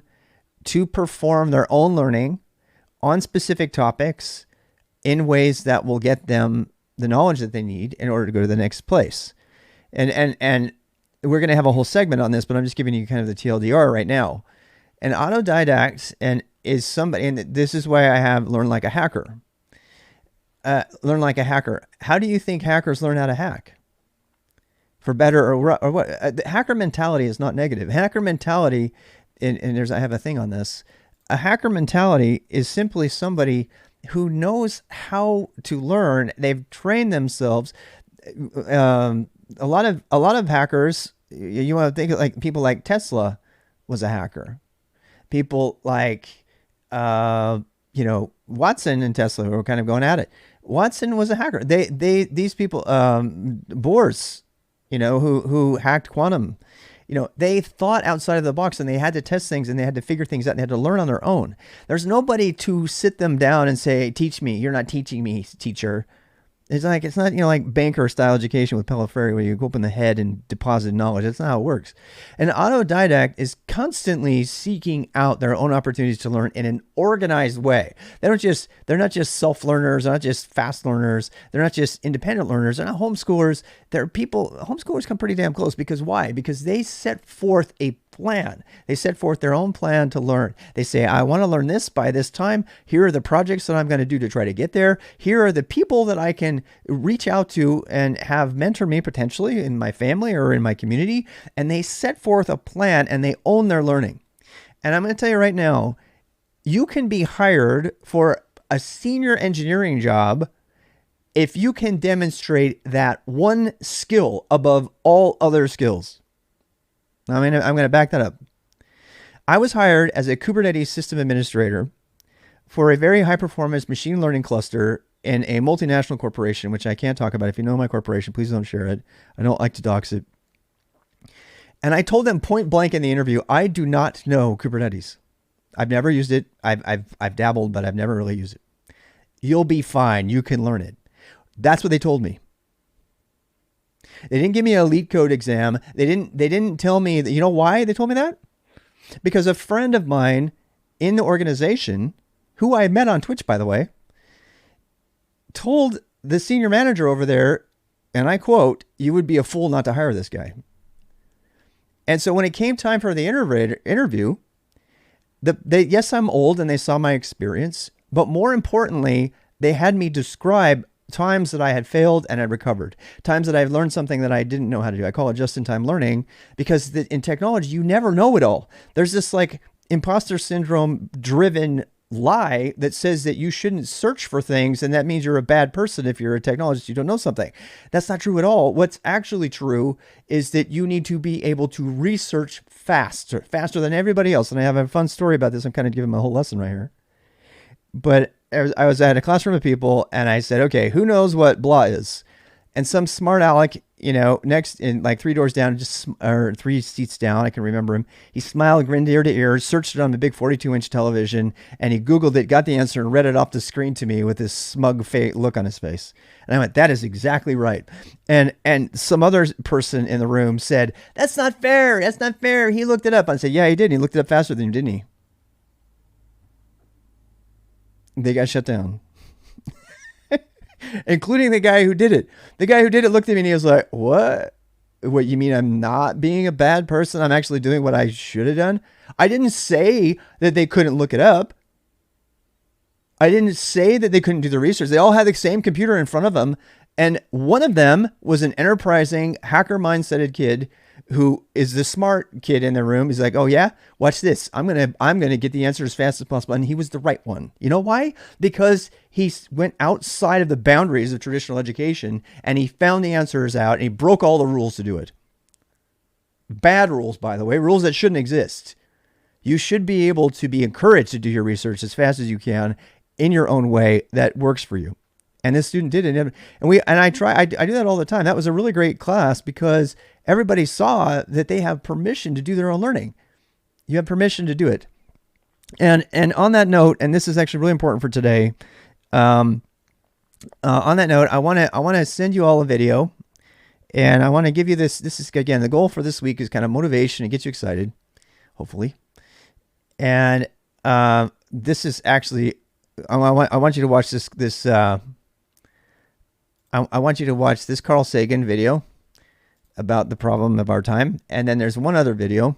to perform their own learning on specific topics in ways that will get them the knowledge that they need in order to go to the next place. And we're going to have a whole segment on this, but I'm just giving you kind of the TLDR right now. An autodidact is somebody, and this is why I have learn like a hacker. Learn like a hacker. How do you think hackers learn how to hack? For better or what? The hacker mentality is not negative. Hacker mentality, and I have a thing on this. A hacker mentality is simply somebody who knows how to learn. They've trained themselves. A lot of hackers, you want to think like people like Tesla was a hacker. People like, Watson and Tesla were kind of going at it. Watson was a hacker. These people, Bohr, who hacked quantum. They thought outside of the box, and they had to test things, and they had to figure things out, and they had to learn on their own. There's nobody to sit them down and say, teach me. You're not teaching me, teacher. It's not, like banker style education with Paulo Friere, where you go up in the head and deposit knowledge. That's not how it works. An autodidact is constantly seeking out their own opportunities to learn in an organized way. They're not just self-learners. They're not just fast learners. They're not just independent learners. They're not homeschoolers. Homeschoolers come pretty damn close. Because why? Because they set forth a plan. They set forth their own plan to learn. They say, I want to learn this by this time. Here are the projects that I'm going to do to try to get there. Here are the people that I can reach out to and have mentor me potentially in my family or in my community. And they set forth a plan, and they own their learning. And I'm going to tell you right now, you can be hired for a senior engineering job if you can demonstrate that one skill above all other skills. I'm going to back that up. I was hired as a Kubernetes system administrator for a very high performance machine learning cluster in a multinational corporation, which I can't talk about. If you know my corporation, please don't share it. I don't like to dox it. And I told them point blank in the interview, I do not know Kubernetes. I've never used it. I've dabbled, but I've never really used it. You'll be fine. You can learn it. That's what they told me. They didn't give me an elite code exam. They didn't tell me that. You know why they told me that? Because a friend of mine in the organization, who I met on Twitch, by the way, told the senior manager over there, and I quote, "You would be a fool not to hire this guy." And so when it came time for the interview, yes, I'm old and they saw my experience, but more importantly, they had me describe times that I had failed and had recovered, times that I've learned something that I didn't know how to do. I call it just-in-time learning, because in technology, you never know it all. There's this like imposter syndrome driven lie that says that you shouldn't search for things, and that means you're a bad person if you're a technologist, you don't know something. That's not true at all. What's actually true is that you need to be able to research faster than everybody else. And I have a fun story about this. I'm kind of giving my whole lesson right here. But I was at a classroom of people, and I said, okay, who knows what blah is? And some smart aleck, next in like 3 doors down, or 3 seats down, I can remember him. He smiled, grinned ear to ear, searched it on the big 42-inch television, and he Googled it, got the answer, and read it off the screen to me with this smug look on his face. And I went, that is exactly right. And some other person in the room said, that's not fair. That's not fair. He looked it up. I said, yeah, he did. He looked it up faster than you, didn't he? They got shut down. Including the guy who did it. The guy who did it looked at me and he was like, what? What, you mean I'm not being a bad person? I'm actually doing what I should have done? I didn't say that they couldn't look it up. I didn't say that they couldn't do the research. They all had the same computer in front of them. And one of them was an enterprising, hacker mindseted kid who is the smart kid in the room. He's like, oh yeah, watch this. I'm gonna get the answer as fast as possible. And he was the right one. You know why? Because he went outside of the boundaries of traditional education and he found the answers out and he broke all the rules to do it. Bad rules, by the way, rules that shouldn't exist. You should be able to be encouraged to do your research as fast as you can in your own way that works for you. And this student did it. And I do that all the time. That was a really great class because everybody saw that they have permission to do their own learning. You have permission to do it. And on that note, and this is actually really important for today. On that note, I want to send you all a video, and I want to give you this. This is, again, the goal for this week is kind of motivation and get you excited, hopefully. And this is actually, I want you to watch this. I want you to watch this Carl Sagan video about the problem of our time. And then there's one other video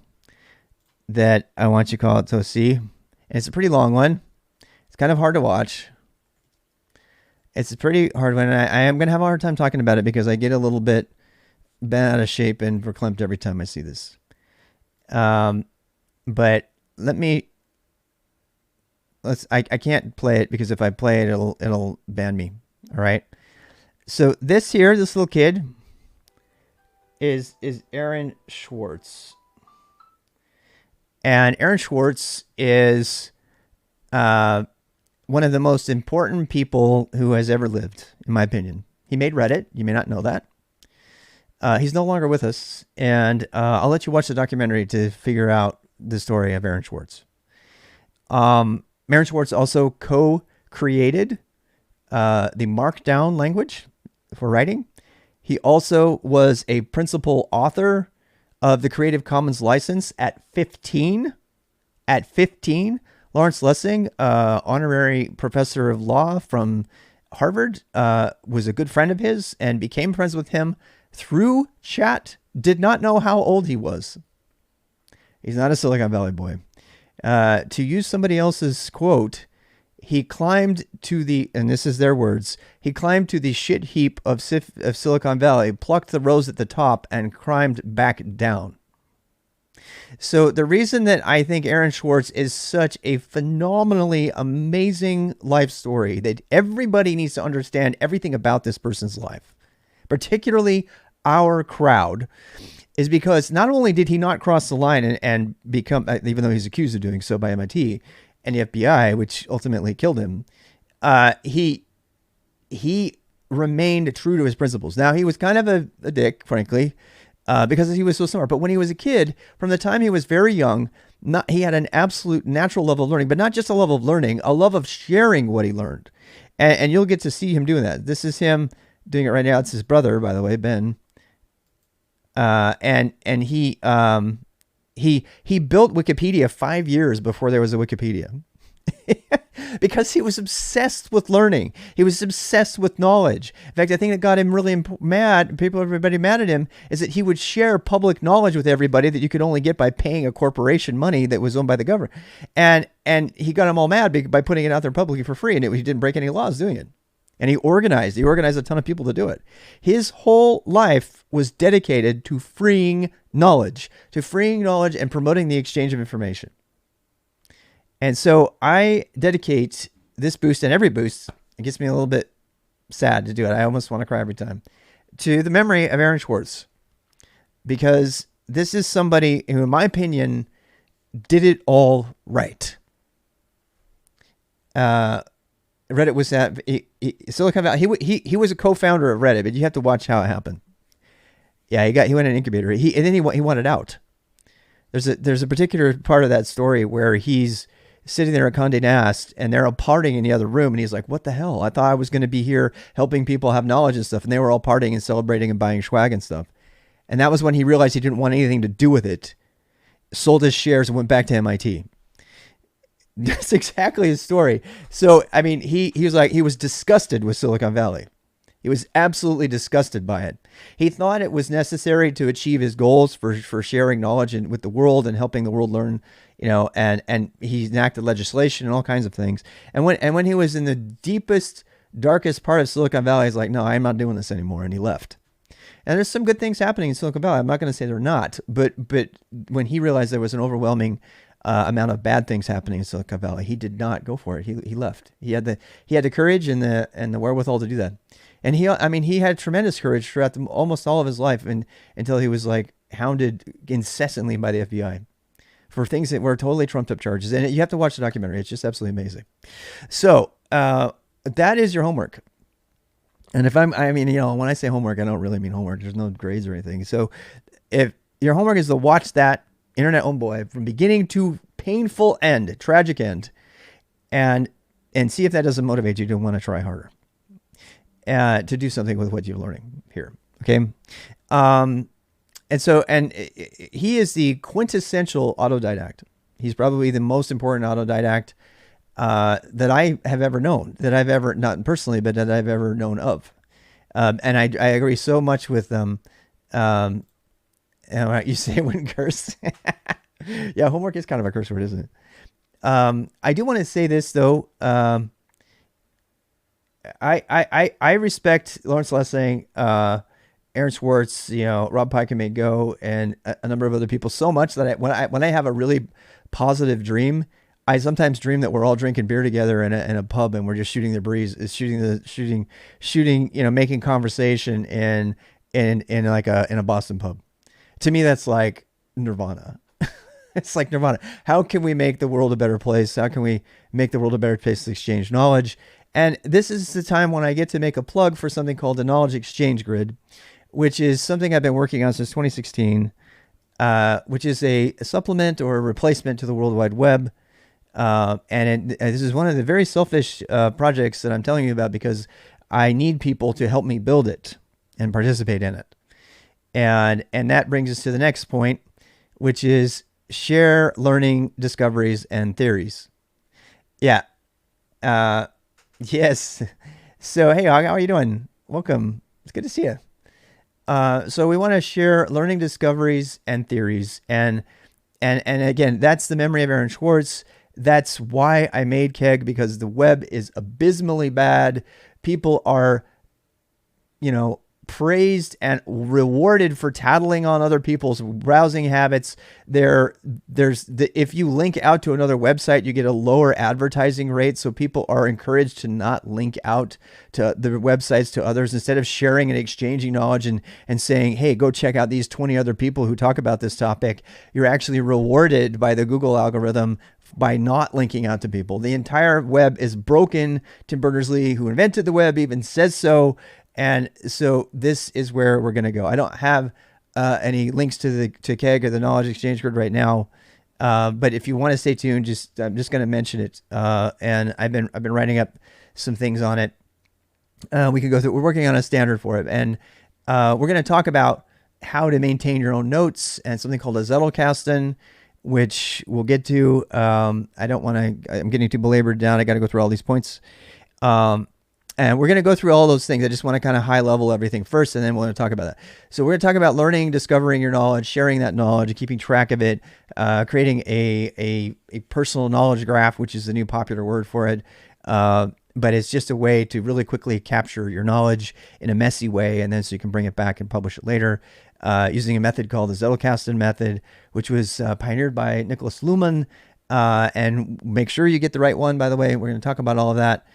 that I want you to see. And it's a pretty long one. It's kind of hard to watch. It's a pretty hard one. And I am going to have a hard time talking about it because I get a little bit bent out of shape and verklempt every time I see this. But I can't play it because if I play it, it'll ban me. All right. So this little kid is Aaron Swartz. And Aaron Swartz is one of the most important people who has ever lived, in my opinion. He made Reddit. You may not know that. He's no longer with us. And I'll let you watch the documentary to figure out the story of Aaron Swartz. Aaron Swartz also co-created the Markdown language for writing. He also was a principal author of the Creative Commons license at 15. At 15, Lawrence Lessig, honorary professor of law from Harvard, was a good friend of his and became friends with him through chat. Did not know how old he was. He's not a Silicon Valley boy. To use somebody else's quote, he climbed to and this is their words, he climbed to the shit heap of Silicon Valley, plucked the rose at the top, and climbed back down. So the reason that I think Aaron Swartz is such a phenomenally amazing life story, that everybody needs to understand everything about this person's life, particularly our crowd, is because not only did he not cross the line and become, even though he's accused of doing so by MIT and the FBI, which ultimately killed him, he remained true to his principles. Now, he was kind of a dick, frankly, because he was so smart. But when he was a kid, from the time he was very young, he had an absolute natural level of learning, but not just a level of learning, a love of sharing what he learned. And you'll get to see him doing that. This is him doing it right now. It's his brother, by the way, Ben. And he built Wikipedia 5 years before there was a Wikipedia. Because he was obsessed with learning. He was obsessed with knowledge. In fact, the thing that got him really mad, everybody mad at him, is that he would share public knowledge with everybody that you could only get by paying a corporation money that was owned by the government. And he got them all mad by putting it out there publicly for free, and he didn't break any laws doing it. And he organized a ton of people to do it. His whole life was dedicated to freeing knowledge and promoting the exchange of information. And so I dedicate this boost and every boost, it gets me a little bit sad to do it. I almost want to cry every time, to the memory of Aaron Swartz, because this is somebody who, in my opinion, did it all right. Reddit was at Silicon Valley. He was a co-founder of Reddit, but you have to watch how it happened. Yeah, he went in an incubator. And then he wanted out. There's a particular part of that story where he's sitting there at Condé Nast and they're all partying in the other room, and he's like, "What the hell? I thought I was going to be here helping people have knowledge and stuff," and they were all partying and celebrating and buying swag and stuff. And that was when he realized he didn't want anything to do with it. Sold his shares and went back to MIT. That's exactly his story. So, I mean, he was disgusted with Silicon Valley. He was absolutely disgusted by it. He thought it was necessary to achieve his goals for sharing knowledge with the world and helping the world learn, and he enacted legislation and all kinds of things. And when he was in the deepest, darkest part of Silicon Valley, he's like, "No, I'm not doing this anymore," and he left. And there's some good things happening in Silicon Valley. I'm not going to say they're not, but when he realized there was an overwhelming amount of bad things happening in Silicon Valley, he did not go for it. He left. He had the courage and the wherewithal to do that. And he had tremendous courage throughout almost all of his life, until he was like hounded incessantly by the FBI for things that were totally trumped up charges. And you have to watch the documentary. It's just absolutely amazing. So that is your homework. And when I say homework, I don't really mean homework. There's no grades or anything. So if your homework is to watch that Internet Homeboy from beginning to painful end, tragic end, and see if that doesn't motivate you to want to try harder, to do something with what you're learning here. Okay. And he is the quintessential autodidact. He's probably the most important autodidact that I have ever known, not personally, but that I've ever known of. And I agree so much with them. You say it wouldn't curse. Yeah, homework is kind of a curse word, isn't it? I do want to say this though. I respect Lawrence Lessing, Aaron Swartz, Rob Pike and May Go, and a number of other people so much that when I have a really positive dream, I sometimes dream that we're all drinking beer together in a pub and we're just shooting the breeze, shooting, making conversation in a Boston pub. To me, that's like nirvana. It's like nirvana. How can we make the world a better place? How can we make the world a better place to exchange knowledge? And this is the time when I get to make a plug for something called the Knowledge Exchange Grid, which is something I've been working on since 2016, which is a supplement or a replacement to the World Wide Web. This is one of the very selfish projects that I'm telling you about because I need people to help me build it and participate in it. And that brings us to the next point, which is share learning discoveries and theories. Yeah. Yes. So, hey, how are you doing? Welcome. It's good to see you. So we want to share learning discoveries and theories. And again, that's the memory of Aaron Swartz. That's why I made Keg, because the web is abysmally bad. People are, praised and rewarded for tattling on other people's browsing habits. If you link out to another website, you get a lower advertising rate. So people are encouraged to not link out to the websites to others. Instead of sharing and exchanging knowledge and saying, "Hey, go check out these 20 other people who talk about this topic," you're actually rewarded by the Google algorithm by not linking out to people. The entire web is broken. Tim Berners-Lee, who invented the web, even says so. And so this is where we're going to go. I don't have any links to Keg or the Knowledge Exchange Grid right now, but if you want to stay tuned, I'm just going to mention it. And I've been writing up some things on it. We can go through. We're working on a standard for it, and we're going to talk about how to maintain your own notes and something called a Zettelkasten, which we'll get to. I don't want to, I'm getting too belabored down. I got to go through all these points. And we're going to go through all those things. I just want to kind of high level everything first, and then we're going to talk about that. So we're going to talk about learning, discovering your knowledge, sharing that knowledge, keeping track of it, creating a personal knowledge graph, which is the new popular word for it. But it's just a way to really quickly capture your knowledge in a messy way, and then so you can bring it back and publish it later using a method called the Zettelkasten method, which was pioneered by Nicholas Luhmann. And make sure you get the right one, by the way. We're going to talk about all of that.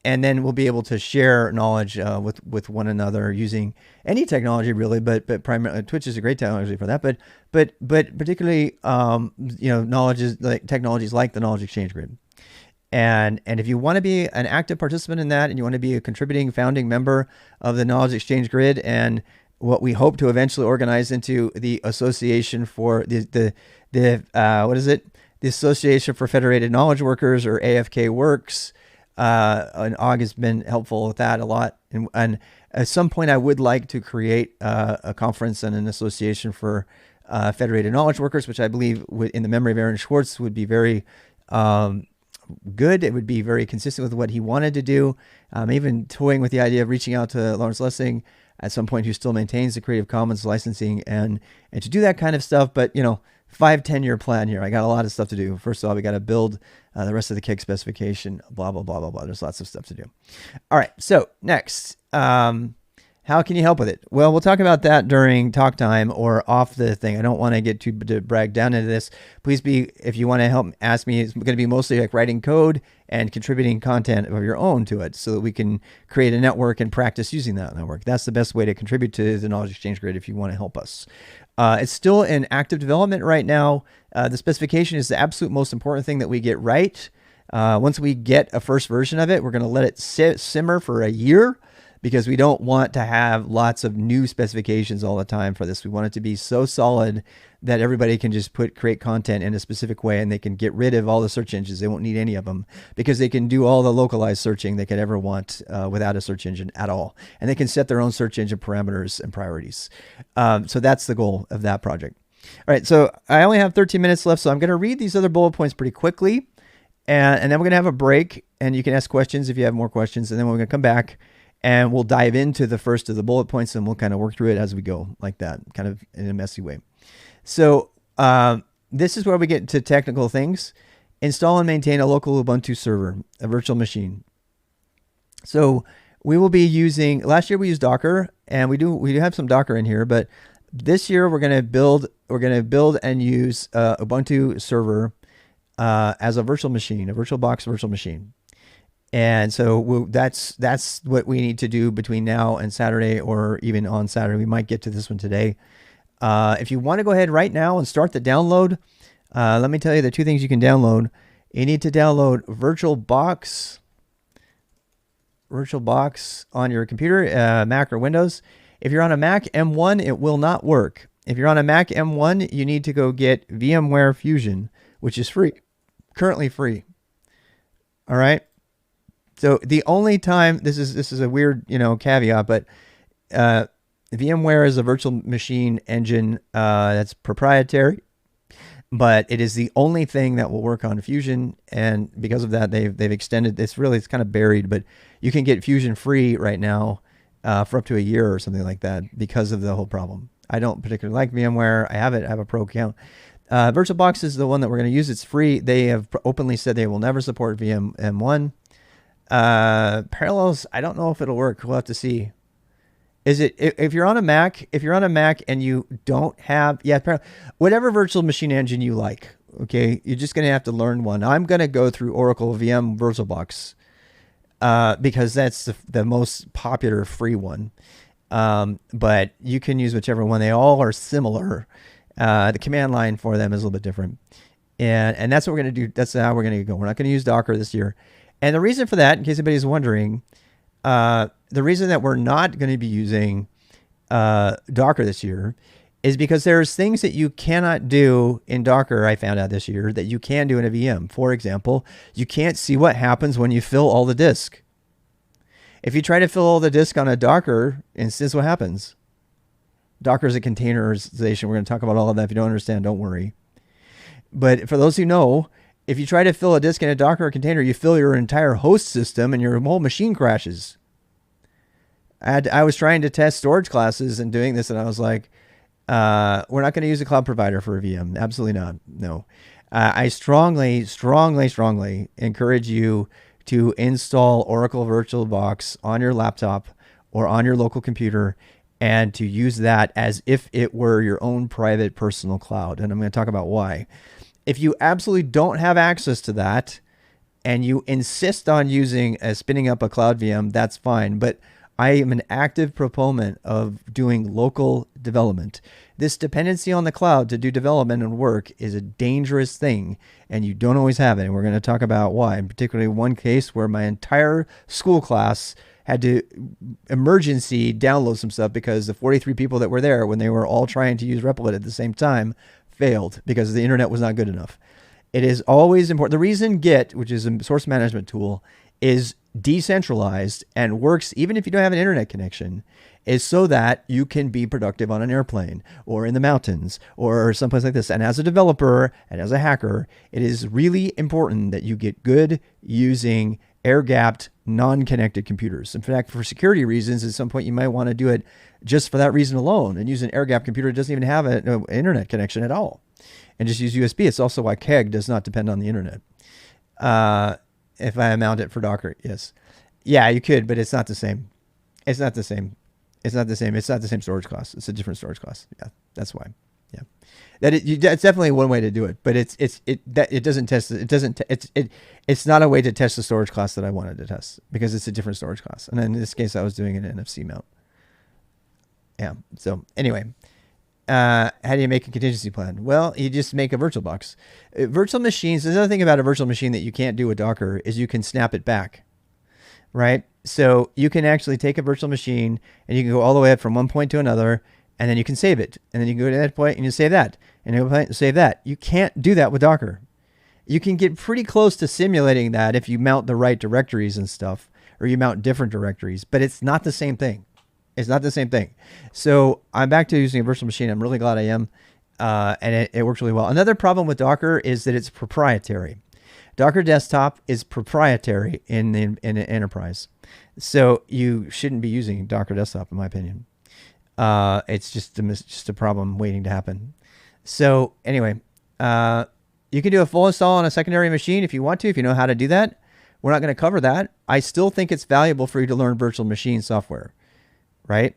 And then we'll be able to share knowledge with one another using any technology, really. But primarily, Twitch is a great technology for that. But particularly, knowledge is like technologies like the knowledge exchange grid. And if you want to be an active participant in that, and you want to be a contributing founding member of the knowledge exchange grid, and what we hope to eventually organize into the Association for the what is it? The Association for Federated Knowledge Workers, or AFK Works. And Og has been helpful with that a lot. And at some point, I would like to create a conference and an association for federated knowledge workers, which I believe in the memory of Aaron Swartz would be very good. It would be very consistent with what he wanted to do. Even toying with the idea of reaching out to Lawrence Lessig at some point, who still maintains the Creative Commons licensing, and to do that kind of stuff. But 5-10 year plan here. I got a lot of stuff to do. First of all, we got to build the rest of the KEG specification, blah, blah, blah, blah, blah. There's lots of stuff to do. All right. So next, how can you help with it? Well, we'll talk about that during talk time or off the thing. I don't want to get too bragged down into this. Please if you want to help ask me, it's going to be mostly like writing code and contributing content of your own to it, so that we can create a network and practice using that network. That's the best way to contribute to the Knowledge Exchange Grid if you want to help us. It's still in active development right now. The specification is the absolute most important thing that we get right. Once we get a first version of it, we're going to let it simmer for a year, because we don't want to have lots of new specifications all the time for this. We want it to be so solid that everybody can just create content in a specific way, and they can get rid of all the search engines. They won't need any of them, because they can do all the localized searching they could ever want without a search engine at all. And they can set their own search engine parameters and priorities. So that's the goal of that project. All right, so I only have 13 minutes left, so I'm going to read these other bullet points pretty quickly, and then we're going to have a break, and you can ask questions if you have more questions, and then we're going to come back and we'll dive into the first of the bullet points, and we'll kind of work through it as we go, like that, kind of in a messy way. So this is where we get to technical things. Install and maintain a local Ubuntu server, a virtual machine. So we will be using, last year we used Docker, and we do have some Docker in here, but this year we're going to build and use Ubuntu server as a virtual machine, a VirtualBox virtual machine. And so that's what we need to do between now and Saturday, or even on Saturday. We might get to this one today. If you want to go ahead right now and start the download, let me tell you the two things you can download. You need to download VirtualBox on your computer, Mac or Windows. If you're on a Mac M1, it will not work. If you're on a Mac M1, you need to go get VMware Fusion, which is free, currently free. All right. So the only time, this is a weird, caveat, but VMware is a virtual machine engine that's proprietary, but it is the only thing that will work on Fusion, and because of that, they've extended this. Really, it's kind of buried, but you can get Fusion free right now for up to a year or something like that, because of the whole problem. I don't particularly like VMware. I have a pro account. VirtualBox is the one that we're going to use. It's free. They have openly said they will never support VM1. Parallels, I don't know if it'll work. We'll have to see. Is it, if you're on a Mac and you don't have, whatever virtual machine engine you like, okay, you're just going to have to learn one. I'm going to go through Oracle VM VirtualBox, because that's the most popular free one. But you can use whichever one. They all are similar. The command line for them is a little bit different. And that's what we're going to do. That's how we're going to go. We're not going to use Docker this year. And the reason for that, in case anybody's wondering, the reason that we're not going to be using Docker this year is because there's things that you cannot do in Docker, I found out this year, that you can do in a VM. For example, you can't see what happens when you fill all the disk. If you try to fill all the disk on a Docker instance, what happens? Docker is a containerization. We're going to talk about all of that. If you don't understand, don't worry. But for those who know, if you try to fill a disk in a Docker container, you fill your entire host system and your whole machine crashes. I was trying to test storage classes and doing this, and I was like, we're not going to use a cloud provider for a VM. Absolutely not. No. I strongly encourage you to install Oracle VirtualBox on your laptop or on your local computer and to use that as if it were your own private personal cloud. And I'm going to talk about why. If you absolutely don't have access to that and you insist on spinning up a cloud VM, that's fine. But I am an active proponent of doing local development. This dependency on the cloud to do development and work is a dangerous thing, and you don't always have it. And we're going to talk about why, in particularly one case where my entire school class had to emergency download some stuff because the 43 people that were there when they were all trying to use Replit at the same time failed because the internet was not good enough. It is always important. The reason Git, which is a source management tool, is decentralized and works even if you don't have an internet connection is so that you can be productive on an airplane or in the mountains or someplace like this. And as a developer and as a hacker, it is really important that you get good using air-gapped, non-connected computers. In fact, for security reasons, at some point you might want to do it just for that reason alone and use an air-gapped computer that doesn't even have an internet connection at all and just use USB. It's also why KEG does not depend on the internet. If I mount it for Docker, yes. Yeah, you could, but it's not the same. It's not the same. It's not the same. It's not the same storage class. It's a different storage class. Yeah, that's why. Yeah, that's definitely one way to do it, but it doesn't test. It's not a way to test the storage class that I wanted to test because it's a different storage class. And in this case, I was doing an NFC mount. Yeah. So anyway, how do you make a contingency plan? Well, you just make a VirtualBox. Virtual machines. There's another thing about a virtual machine that you can't do with Docker is you can snap it back, right? So you can actually take a virtual machine and you can go all the way up from one point to another, and then you can save it, and then you can go to that point and you save that, and you save that. You can't do that with Docker. You can get pretty close to simulating that if you mount the right directories and stuff, or you mount different directories, but it's not the same thing. It's not the same thing. So I'm back to using a virtual machine. I'm really glad I am. And it works really well. Another problem with Docker is that it's proprietary. Docker Desktop is proprietary in an enterprise. So you shouldn't be using Docker Desktop, in my opinion. It's just a problem waiting to happen. So anyway, you can do a full install on a secondary machine if you want to, if you know how to do that. We're not going to cover that. I still think it's valuable for you to learn virtual machine software. Right?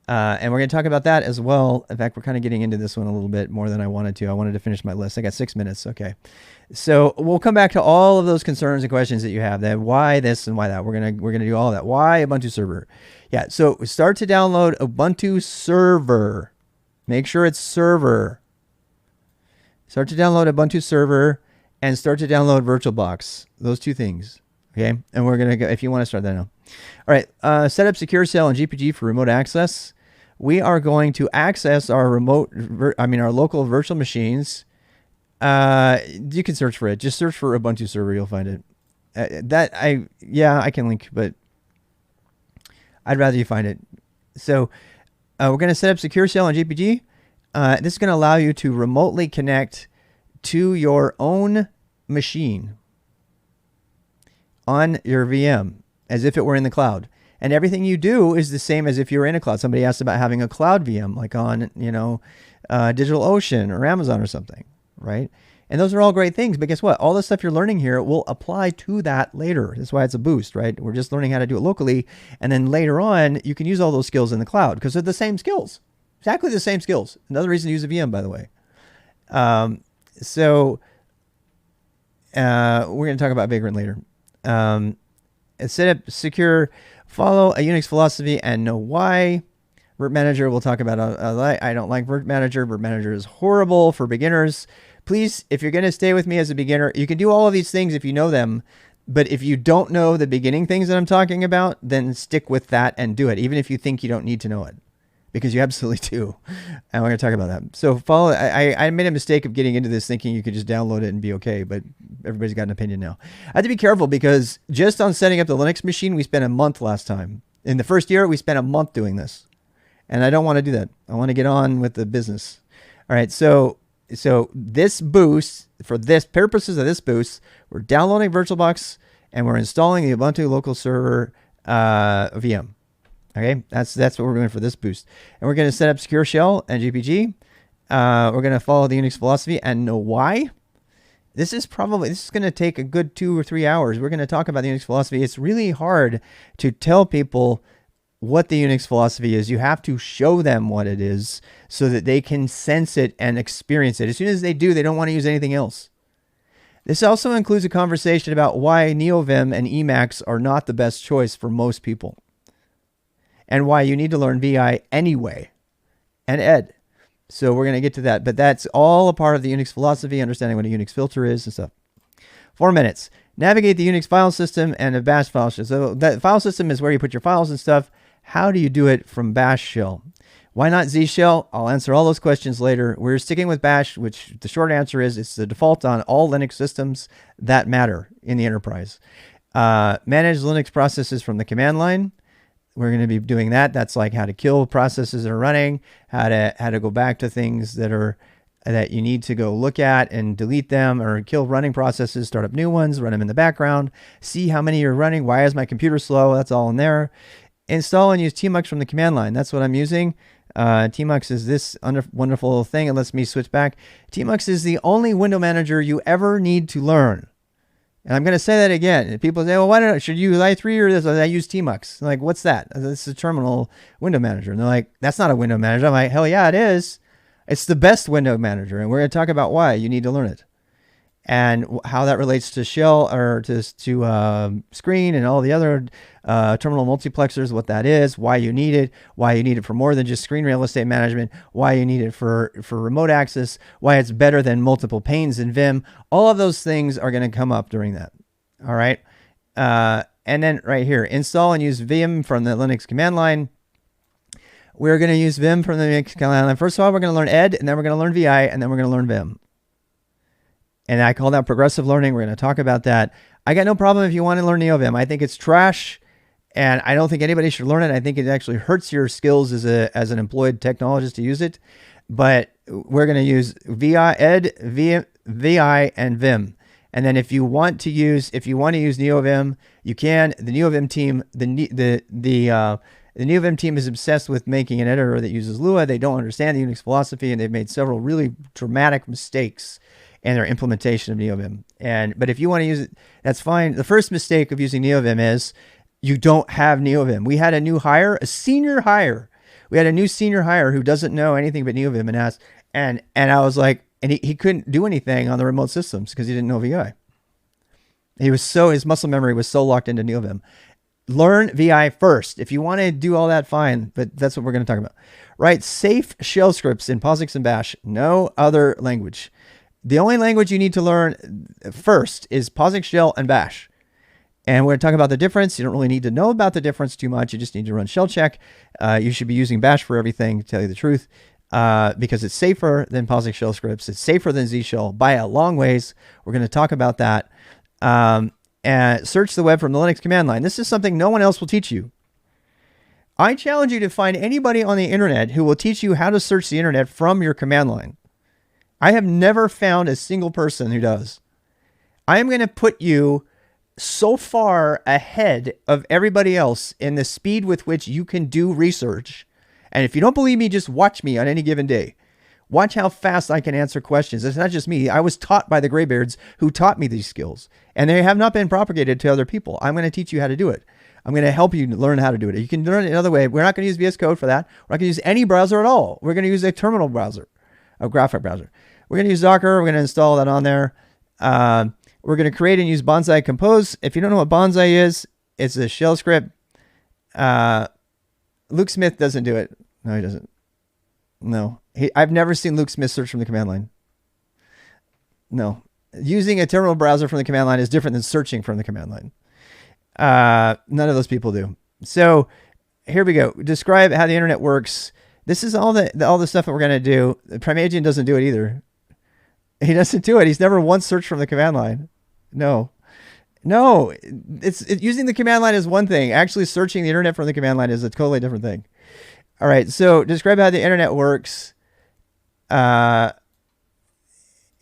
And we're going to talk about that as well. In fact, we're kind of getting into this one a little bit more than I wanted to. I wanted to finish my list. I got 6 minutes. Okay. So we'll come back to all of those concerns and questions that you have. That why this and why that. We're gonna do all of that. Why Ubuntu server? Yeah. So start to download Ubuntu server. Make sure it's server. Start to download Ubuntu server and start to download VirtualBox. Those two things. Okay. And we're gonna go if you want to start that now. All right, set up Secure Cell and GPG for remote access. We are going to access our our local virtual machines. You can search for it. Just search for Ubuntu server. You'll find it. I can link, but I'd rather you find it. So we're going to set up Secure Cell and GPG. This is going to allow you to remotely connect to your own machine on your VM, as if it were in the cloud. And everything you do is the same as if you were in a cloud. Somebody asked about having a cloud VM, like on, DigitalOcean or Amazon or something, right? And those are all great things. But guess what? All the stuff you're learning here will apply to that later. That's why it's a boost, right? We're just learning how to do it locally. And then later on, you can use all those skills in the cloud because they're the same skills. Exactly the same skills. Another reason to use a VM, by the way. We're going to talk about Vagrant later. Set up secure, follow a Unix philosophy and know why. Virt Manager, we'll talk about. I don't like Virt Manager. Virt Manager is horrible for beginners. Please, if you're going to stay with me as a beginner, you can do all of these things if you know them. But if you don't know the beginning things that I'm talking about, then stick with that and do it, even if you think you don't need to know it. Because you absolutely do. And we're going to talk about that. So follow. I made a mistake of getting into this thinking you could just download it and be okay, but everybody's got an opinion now. I have to be careful because just on setting up the Linux machine, we spent a month last time. In the first year, we spent a month doing this. And I don't want to do that. I want to get on with the business. All right. So this boost, for this purposes of this boost, we're downloading VirtualBox and we're installing the Ubuntu local server VM. Okay. That's what we're doing for this boost. And we're going to set up secure shell and GPG. We're going to follow the Unix philosophy and know why. This is going to take a good 2 or 3 hours. We're going to talk about the Unix philosophy. It's really hard to tell people what the Unix philosophy is. You have to show them what it is so that they can sense it and experience it. As soon as they do, they don't want to use anything else. This also includes a conversation about why NeoVim and Emacs are not the best choice for most people, and why you need to learn VI anyway, and ed. So we're going to get to that, but that's all a part of the Unix philosophy, understanding what a Unix filter is and stuff. 4 minutes. Navigate the Unix file system and a bash file system. So that file system is where you put your files and stuff. How do you do it from bash shell? Why not Z shell? I'll answer all those questions later. We're sticking with bash, which the short answer is it's the default on all Linux systems that matter in the enterprise. Manage Linux processes from the command line. We're going to be doing that. That's like how to kill processes that are running, how to go back to things that you need to go look at and delete them, or kill running processes, start up new ones, run them in the background, see how many you're running. Why is my computer slow? That's all in there. Install and use tmux from the command line. That's what I'm using. Tmux is this wonderful thing. It lets me switch back. Tmux is the only window manager you ever need to learn. And I'm going to say that again. People say, well, why should you use i3 or this? I use tmux. I'm like, what's that? This is a terminal window manager. And they're like, that's not a window manager. I'm like, hell yeah, it is. It's the best window manager. And we're going to talk about why you need to learn it, and how that relates to shell or to screen and all the other terminal multiplexers, what that is, why you need it for more than just screen real estate management, why you need it for remote access, why it's better than multiple panes in Vim. All of those things are going to come up during that. All right. And then right here, install and use Vim from the Linux command line. We're going to use Vim from the Linux command line. First of all, we're going to learn ed, and then we're going to learn VI, and then we're going to learn Vim. And I call that progressive learning. We're going to talk about that. I got no problem if you want to learn NeoVim. I think it's trash, and I don't think anybody should learn it. I think it actually hurts your skills as an employed technologist to use it. But we're going to use VI, ed, VI, and Vim. And then if you want to use NeoVim, you can. The NeoVim team, the NeoVim team is obsessed with making an editor that uses Lua. They don't understand the Unix philosophy, and they've made several really dramatic mistakes in their implementation of NeoVim. But if you want to use it, that's fine. The first mistake of using NeoVim is you don't have NeoVim. We had a new hire, a senior hire. We had a new senior hire who doesn't know anything but NeoVim, and asked, and I was like, and he couldn't do anything on the remote systems because he didn't know VI. His muscle memory was so locked into NeoVim. Learn VI first. If you want to do all that, fine, but that's what we're going to talk about. Write safe shell scripts in POSIX and Bash. No other language. The only language you need to learn first is POSIX shell and Bash. And we're going to talk about the difference. You don't really need to know about the difference too much. You just need to run shell check. You should be using Bash for everything, to tell you the truth, because it's safer than POSIX shell scripts. It's safer than Z shell by a long ways. We're going to talk about that. And search the web from the Linux command line. This is something no one else will teach you. I challenge you to find anybody on the internet who will teach you how to search the internet from your command line. I have never found a single person who does. I am going to put you so far ahead of everybody else in the speed with which you can do research. And if you don't believe me, just watch me on any given day. Watch how fast I can answer questions. It's not just me. I was taught by the graybeards who taught me these skills, and they have not been propagated to other people. I'm going to teach you how to do it. I'm going to help you learn how to do it. You can learn it another way. We're not going to use VS Code for that. We're not going to use any browser at all. We're going to use a terminal browser, a graphic browser. We're going to use Docker. We're going to install that on there. We're going to create and use Bonsai Compose. If you don't know what Bonsai is, it's a shell script. Luke Smith doesn't do it. No, he doesn't. No. I've never seen Luke Smith search from the command line. No. Using a terminal browser from the command line is different than searching from the command line. None of those people do. So here we go. Describe how the internet works. This is all the stuff that we're going to do. Primagian doesn't do it either. He doesn't do it. He's never once searched from the command line. No. Using the command line is one thing. Actually searching the internet from the command line is a totally different thing. All right. So describe how the internet works. Uh,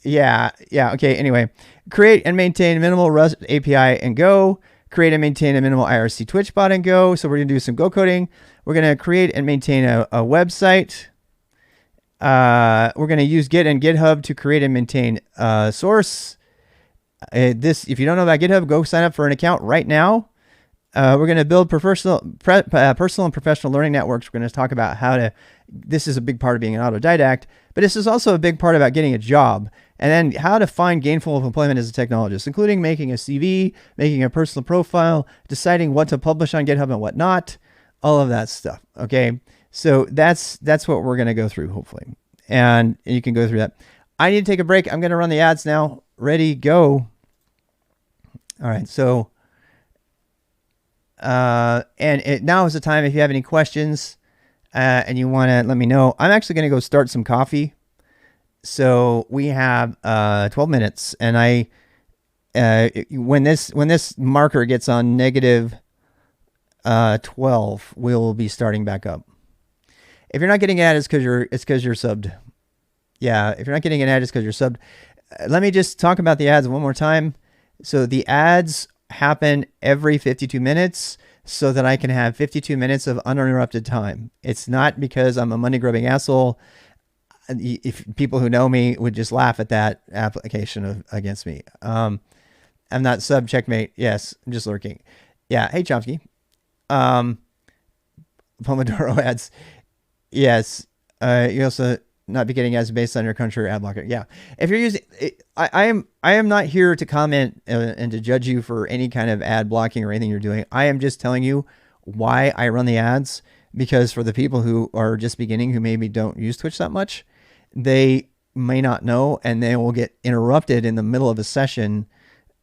yeah. Okay. Anyway, create and maintain minimal Rust API in Go. Create and maintain a minimal IRC Twitch bot in Go. So we're going to do some Go coding. We're going to create and maintain a website. We're going to use Git and GitHub to create and maintain a source. If you don't know about GitHub, go sign up for an account right now. We're going to build personal and professional learning networks. We're going to talk about how to, this is a big part of being an autodidact, but this is also a big part about getting a job, and then how to find gainful employment as a technologist, including making a CV, making a personal profile, deciding what to publish on GitHub and what not, all of that stuff. Okay. So that's what we're going to go through, hopefully. And you can go through that. I need to take a break. I'm going to run the ads now. Ready, go. All right. So, now is the time if you have any questions and you want to let me know. I'm actually going to go start some coffee. So we have 12 minutes, and when this marker gets on negative 12, we'll be starting back up. If you're not getting ads, it's because you're subbed. Yeah, if you're not getting an ad, it's because you're subbed. Let me just talk about the ads one more time. So the ads happen every 52 minutes so that I can have 52 minutes of uninterrupted time. It's not because I'm a money grubbing asshole. If people who know me would just laugh at that application against me. I'm not sub checkmate. Yes, I'm just lurking. Yeah. Hey, Chomsky. Pomodoro ads. Yes. You also not be getting ads based on your country or ad blocker. Yeah. If you're using, I am not here to comment and to judge you for any kind of ad blocking or anything you're doing. I am just telling you why I run the ads, because for the people who are just beginning, who maybe don't use Twitch that much, they may not know, and they will get interrupted in the middle of a session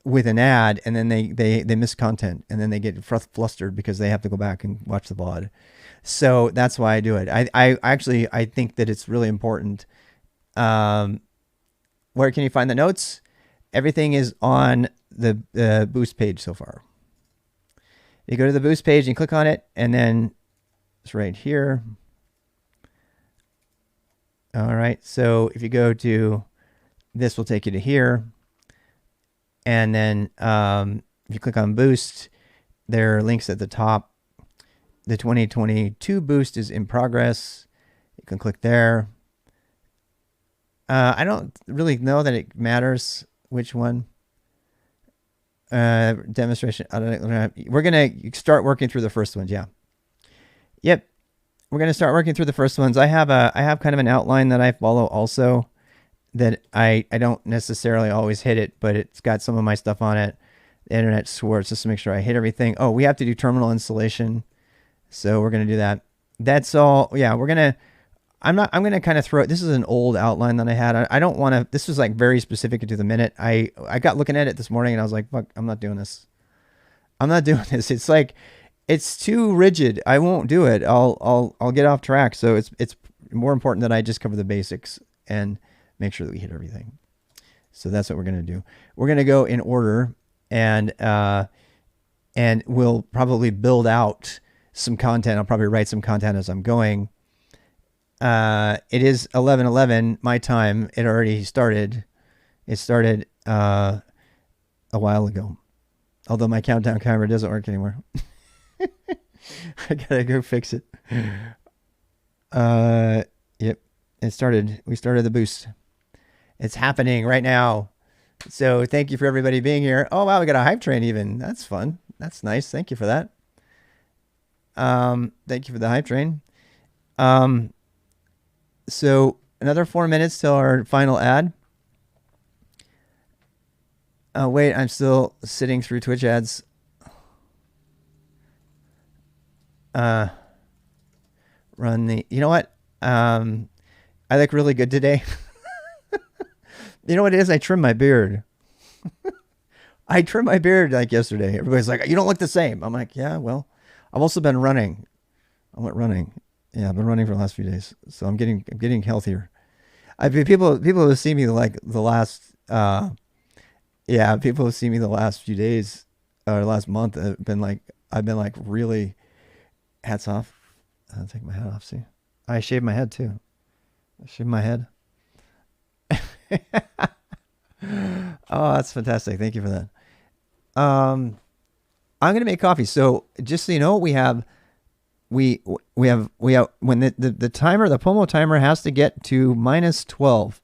with an ad, and then they miss content, and then they get flustered because they have to go back and watch the VOD. So that's why I do it. I think that it's really important. Where can you find the notes? Everything is on the Boost page so far. You go to the Boost page and click on it, and then it's right here. All right. So if you go to this, will take you to here. And then if you click on Boost, there are links at the top. The 2022 Boost is in progress. You can click there. I don't really know that it matters which one. Demonstration. We're going to start working through the first ones. Yeah. Yep. We're going to start working through the first ones. I have kind of an outline that I follow also, that I don't necessarily always hit it, but it's got some of my stuff on it. The internet Schwartz, just to make sure I hit everything. Oh, we have to do terminal installation. So we're going to do that. That's all. Yeah, I'm going to kind of throw it. This is an old outline that I had. I don't want to, this was like very specific to the minute. I got looking at it this morning and I was like, fuck, I'm not doing this. I'm not doing this. It's like, it's too rigid. I won't do it. I'll get off track. So it's more important that I just cover the basics and make sure that we hit everything. So that's what we're going to do. We're going to go in order, and we'll probably build out some content. I'll probably write some content as I'm going. It is 11:11 my time. It already started. It started a while ago. Although my countdown camera doesn't work anymore. I gotta go fix it. Yep. It started. We started the boost. It's happening right now. So thank you for everybody being here. Oh wow, we got a hype train even. That's fun. That's nice. Thank you for that. Thank you for the hype train. So another 4 minutes till our final ad. Oh wait, I'm still sitting through Twitch ads. Run the, you know what? I look really good today. You know what it is? I trimmed my beard. I trimmed my beard like yesterday. Everybody's like, you don't look the same. I'm like, yeah, well, I've also been running. I went running. Yeah, I've been running for the last few days. So I'm getting healthier. People who see me like the last, people who see me the last few days or last month have been like, I've been like really, hats off. I'll take my hat off. See. I shaved my head too. I shaved my head. Oh, that's fantastic. Thank you for that. I'm gonna make coffee. So just so you know, we have when the timer, the Pomo timer has to get to -12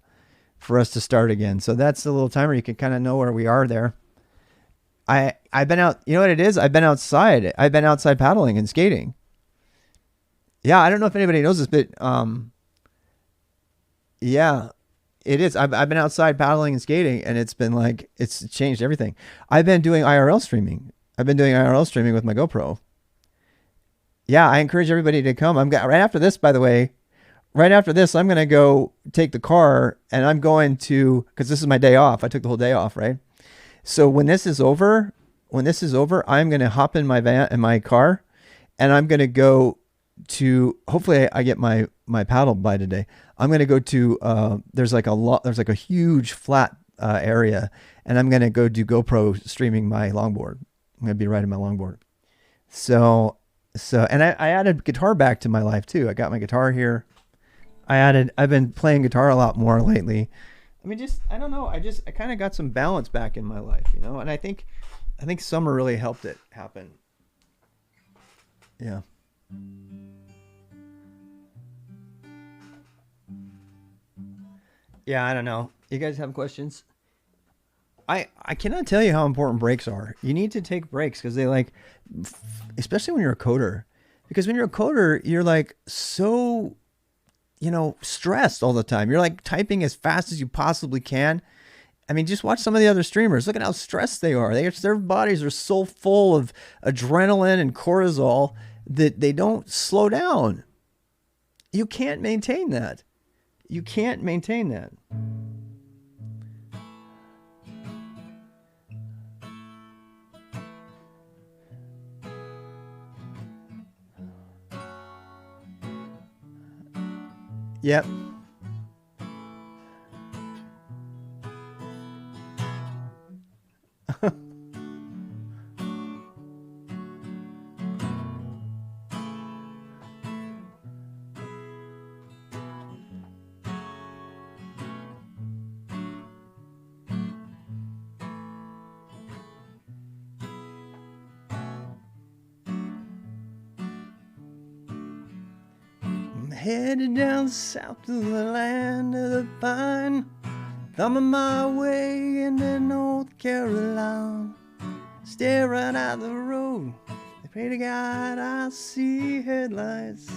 for us to start again. So that's the little timer. You can kind of know where we are there. I've been out. You know what it is? I've been outside. I've been outside paddling and skating. Yeah, I don't know if anybody knows this, but yeah, it is. I've been outside paddling and skating, and it's been like it's changed everything. I've been doing IRL streaming. I've been doing IRL streaming with my GoPro. Yeah, I encourage everybody to come. Right after this, by the way. Right after this, I'm gonna go take the car, and I'm going to because this is my day off. I took the whole day off, right? So when this is over, I'm gonna hop in my car, and I'm gonna go to. Hopefully, I get my paddle by today. I'm gonna go to. There's like a huge flat area, and I'm gonna go do GoPro streaming my longboard. I'm gonna be riding my longboard. So and I added guitar back to my life too. I got my guitar here. I've been playing guitar a lot more lately. I mean, I don't know. I kind of got some balance back in my life, you know, and I think summer really helped it happen. Yeah. Yeah, I don't know. You guys have questions? I cannot tell you how important breaks are. You need to take breaks because especially when you're a coder, because when you're a coder, you're like so, stressed all the time. You're like typing as fast as you possibly can. I mean, just watch some of the other streamers. Look at how stressed they are. Their bodies are so full of adrenaline and cortisol that they don't slow down. You can't maintain that. You can't maintain that. Yep. Headed down south to the land of the pine, thumbing my way into North Carolina. Stare right out the road, I pray to God I see headlights.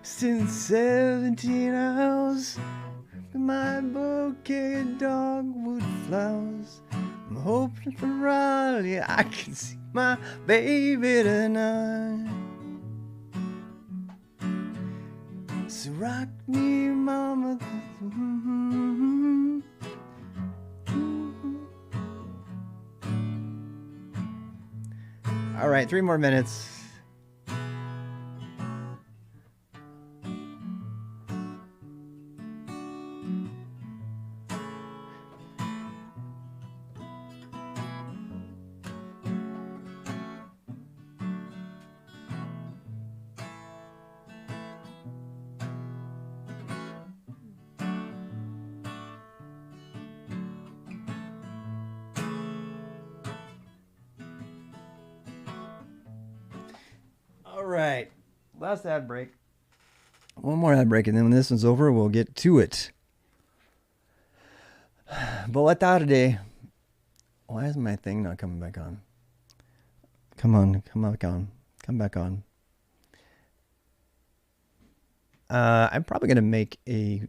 Since 17 hours, my bouquet of dogwood flowers. I'm hoping for Raleigh, I can see my baby tonight. So rock me, mama. All right, 3 more minutes. All right, last ad break. One more ad break, and then when this one's over, we'll get to it. Boa tarde. Why is my thing not coming back on? Come back on. Come back on. I'm probably gonna make a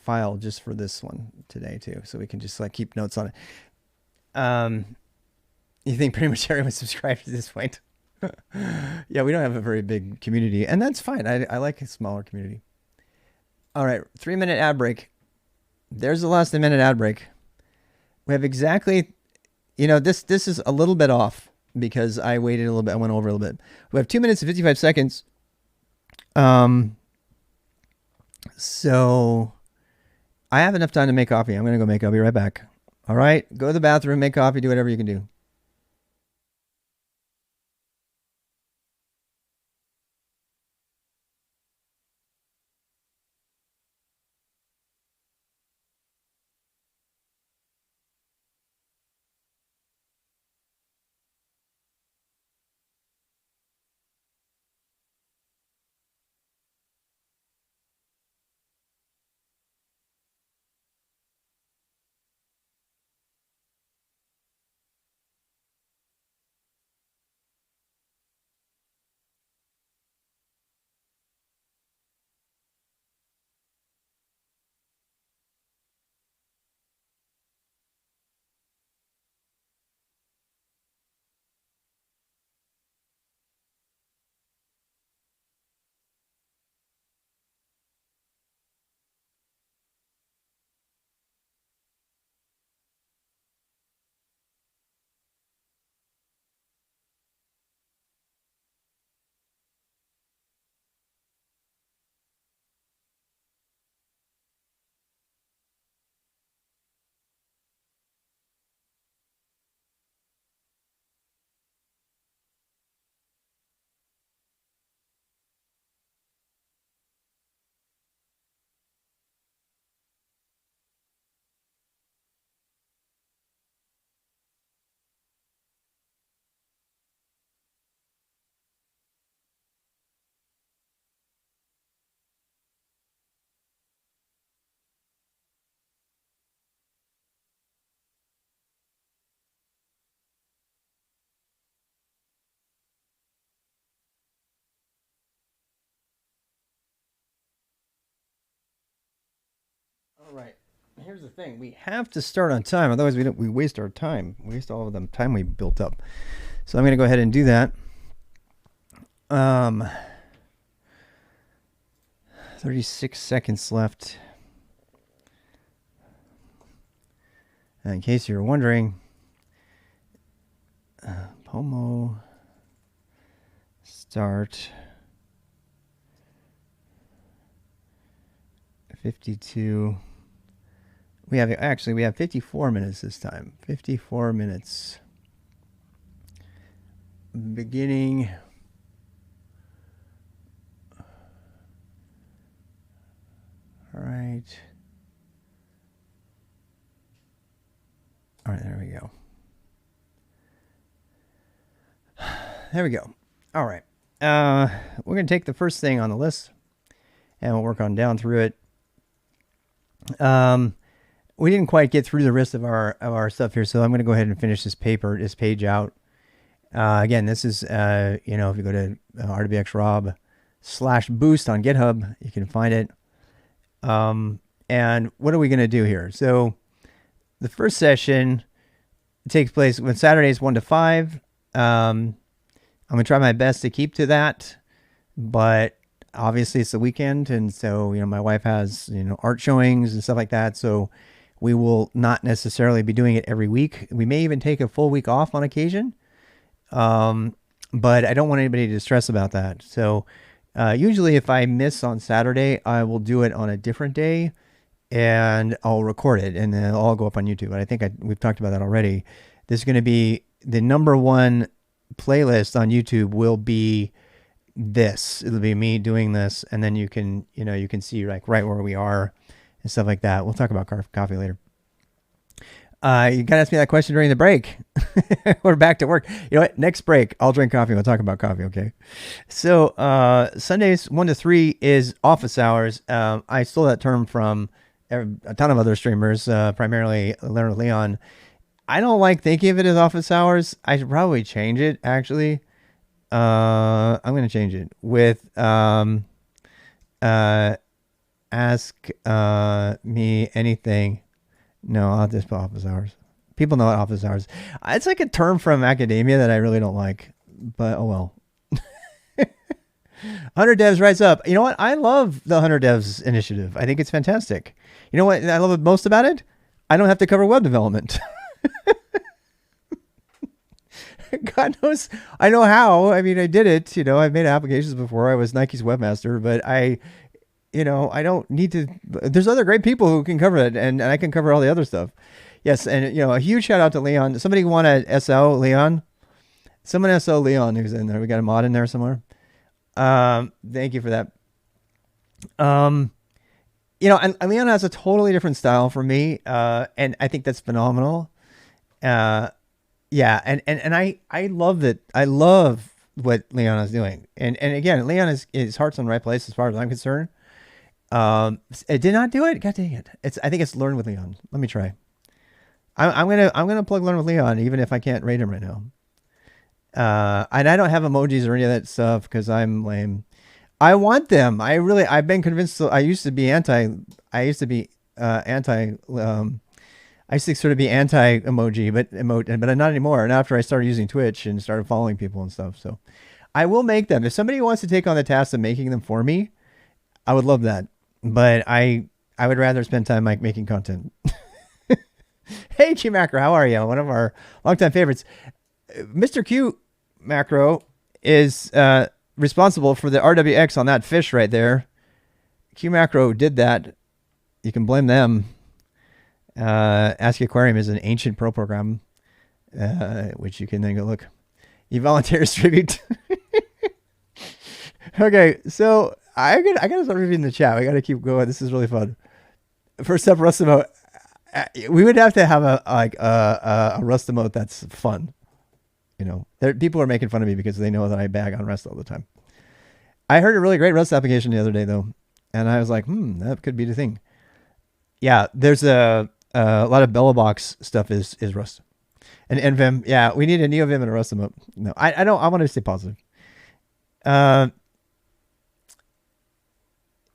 file just for this one today too, so we can just keep notes on it. You think pretty much everyone subscribed to this point? Yeah, we don't have a very big community, and that's fine. I like a smaller community. All right, 3-minute ad break. There's the last minute ad break. We have exactly, this is a little bit off because I waited a little bit. I went over a little bit. We have 2 minutes and 55 seconds. So I have enough time to make coffee. I'm going to go make. I'll be right back. All right, go to the bathroom, make coffee, do whatever you can do. All right. Here's the thing: we have to start on time, otherwise we waste our time. We waste all of the time we built up. So I'm going to go ahead and do that. 36 seconds left. And in case you're wondering, Pomo start 52. We have 54 minutes this time. 54 minutes. Beginning. All right. All right, there we go. There we go. All right. We're going to take the first thing on the list and we'll work on down through it. We didn't quite get through the rest of our stuff here, so I'm going to go ahead and finish this page out. Again, this is, if you go to rwxrob/boost on GitHub, you can find it. And what are we going to do here? So the first session takes place when Saturdays 1 to 5. I'm going to try my best to keep to that, but obviously it's the weekend. And so, my wife has, art showings and stuff like that. So we will not necessarily be doing it every week. We may even take a full week off on occasion. But I don't want anybody to stress about that. So, usually if I miss on Saturday, I will do it on a different day and I'll record it and then it'll all go up on YouTube. But I think we've talked about that already. This is going to be the #1 playlist on YouTube will be this. It'll be me doing this. And then you can see like right where we are and stuff like that. We'll talk about coffee later. You gotta ask me that question during the break. We're back to work. You know what? Next break, I'll drink coffee. We'll talk about coffee, okay? So Sundays 1 to 3 is office hours. I stole that term from a ton of other streamers, primarily Leonard Leon. I don't like thinking of it as office hours. I should probably change it, actually. I'm going to change it with ask me anything. No, I'll just put office hours. People know what office hours. It's like a term from academia that I really don't like, but oh well. 100 Devs Rise Up. You know what? I love the 100 Devs initiative. I think it's fantastic. You know what I love most about it? I don't have to cover web development. God knows I know how. I mean, I did it. I've made applications before. I was Nike's webmaster, but I don't need to. There's other great people who can cover it, and I can cover all the other stuff. Yes, and a huge shout out to Leon. Somebody want to SO Leon? Someone SO Leon who's in there. We got a mod in there somewhere. Thank you for that. And Leon has a totally different style from me, and I think that's phenomenal. Yeah, and I love that. I love what Leon is doing, and again, Leon his heart's on the right place as far as I'm concerned. It did not do it. God dang it! I think it's Learn with Leon. Let me try. I'm gonna plug Learn with Leon, even if I can't rate him right now. And I don't have emojis or any of that stuff because I'm lame. I want them. I've been convinced. I used to be anti. I used to sort of be anti-emoji, but I'm not anymore. And after I started using Twitch and started following people and stuff, so I will make them. If somebody wants to take on the task of making them for me, I would love that. But I would rather spend time making content. Hey, Q Macro, how are you? One of our longtime favorites. Mr. Q Macro is responsible for the RWX on that fish right there. Q Macro did that. You can blame them. Ask Aquarium is an ancient Perl program, which you can then go look. You volunteers tribute. Okay, so I gotta start reading the chat. We gotta keep going. This is really fun. First up, Rust emote. We would have to have a Rust emote that's fun. People are making fun of me because they know that I bag on Rust all the time. I heard a really great Rust application the other day though, and I was like, that could be the thing. Yeah, there's a lot of Bellabox stuff is Rust. And NVim, yeah, we need a NeoVim and a Rust emote. No, I don't. I want to stay positive.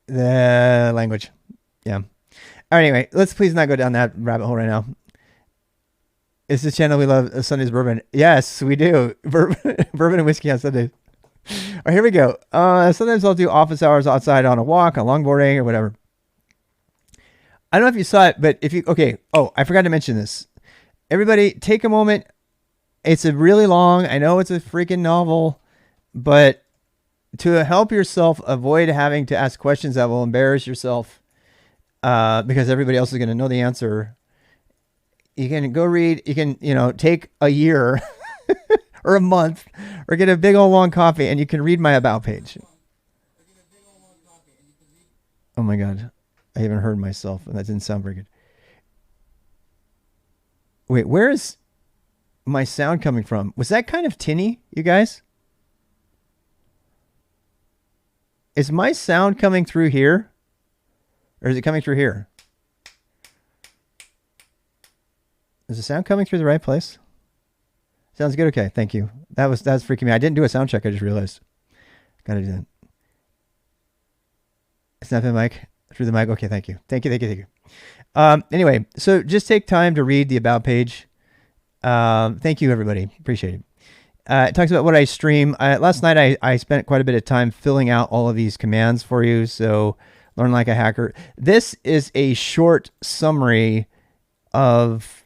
The language, yeah. Anyway, let's please not go down that rabbit hole right now. It's the channel we love, Sunday's Bourbon. Yes, we do. Bourbon and whiskey on Sundays. All right, here we go. Sometimes I'll do office hours outside on a walk, on longboarding, or whatever. I don't know if you saw it, but if you, okay. Oh, I forgot to mention this. Everybody take a moment. It's a really long, I know it's a freaking novel, but to help yourself avoid having to ask questions that will embarrass yourself, because everybody else is going to know the answer, you can go read, you can, take a year or a month or get a big old long coffee and you can read my about page. Oh my God. I even heard myself and that didn't sound very good. Wait, where is my sound coming from? Was that kind of tinny, you guys? Is my sound coming through here? Or is it coming through here? Is the sound coming through the right place? Sounds good. Okay, thank you. That's freaking me. I didn't do a sound check. I just realized. Gotta do that. Snap the mic through the mic. Okay, thank you. Thank you. Anyway, so just take time to read the about page. Thank you, everybody. Appreciate it. It talks about what I stream. Last night, I spent quite a bit of time filling out all of these commands for you. So learn like a hacker. This is a short summary of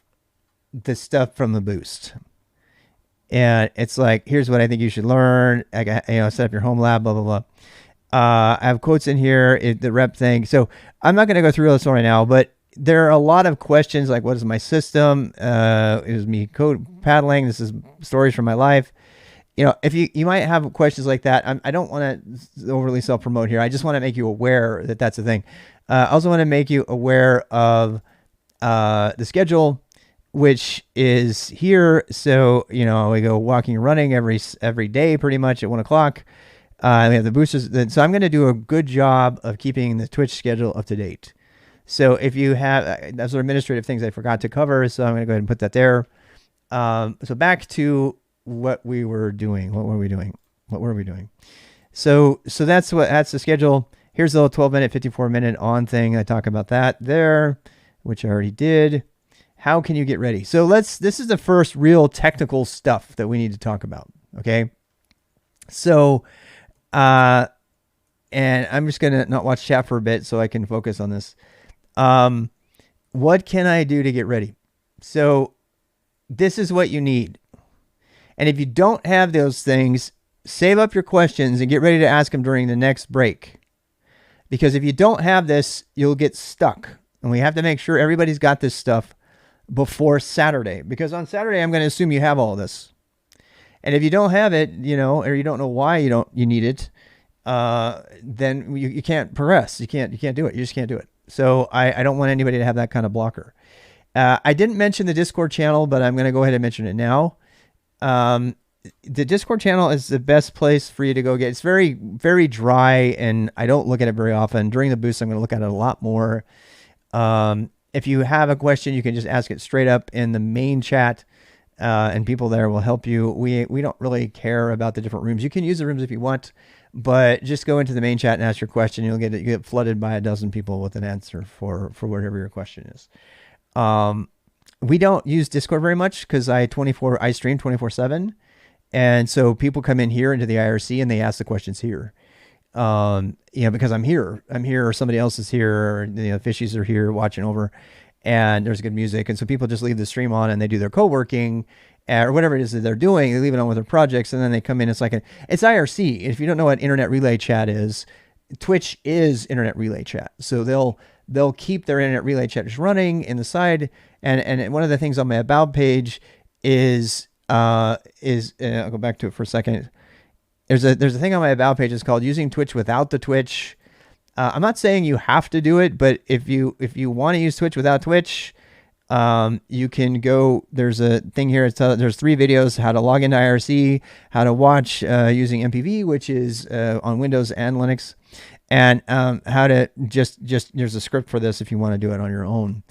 the stuff from the boost. And it's like, here's what I think you should learn. Set up your home lab, blah, blah, blah. I have quotes in here, the rep thing. So I'm not going to go through this right now, but there are a lot of questions like, what is my system? It was me code paddling. This is stories from my life. If you might have questions like that. I don't want to overly self-promote here. I just want to make you aware that that's a thing. I also want to make you aware of the schedule, which is here. So, we go walking and running every day pretty much at 1 o'clock. We have the boosters. So I'm going to do a good job of keeping the Twitch schedule up to date. So if you have, those are administrative things I forgot to cover. So I'm going to go ahead and put that there. So back to what we were doing. What were we doing? So that's the schedule. Here's the 12-minute, 54-minute on thing. I talk about that there, which I already did. How can you get ready? So this is the first real technical stuff that we need to talk about. Okay. So, and I'm just going to not watch chat for a bit so I can focus on this. What can I do to get ready? So this is what you need. And if you don't have those things, save up your questions and get ready to ask them during the next break. Because if you don't have this, you'll get stuck. And we have to make sure everybody's got this stuff before Saturday, because on Saturday, I'm going to assume you have all of this. And if you don't have it, or you don't know why you need it, then you can't progress. You can't do it. You just can't do it. So I don't want anybody to have that kind of blocker. I didn't mention the Discord channel, but I'm going to go ahead and mention it now. The Discord channel is the best place for you to go get. It's very, very dry, and I don't look at it very often. During the boost, I'm going to look at it a lot more. If you have a question, you can just ask it straight up in the main chat, and people there will help you. We don't really care about the different rooms. You can use the rooms if you want, but just go into the main chat and ask your question. You get flooded by a dozen people with an answer for whatever your question is. We don't use Discord very much because I stream 24/7, and so people come in here into the IRC and they ask the questions here. Because I'm here, or somebody else is here, or fishies are here watching over, and there's good music. And so people just leave the stream on and they do their co-working or whatever it is that they're doing. They leave it on with their projects, and then they come in. It's IRC. If you don't know what internet relay chat is, Twitch is internet relay chat. So they'll keep their internet relay chat just running in the side. And one of the things on my about page is I'll go back to it for a second. There's a thing on my about page. It's called using Twitch without the Twitch. I'm not saying you have to do it, but if you want to use Twitch without Twitch, you can go. There's a thing here. There's 3 videos: how to log into IRC, how to watch using MPV, which is on Windows and Linux, and how to just there's a script for this if you want to do it on your own.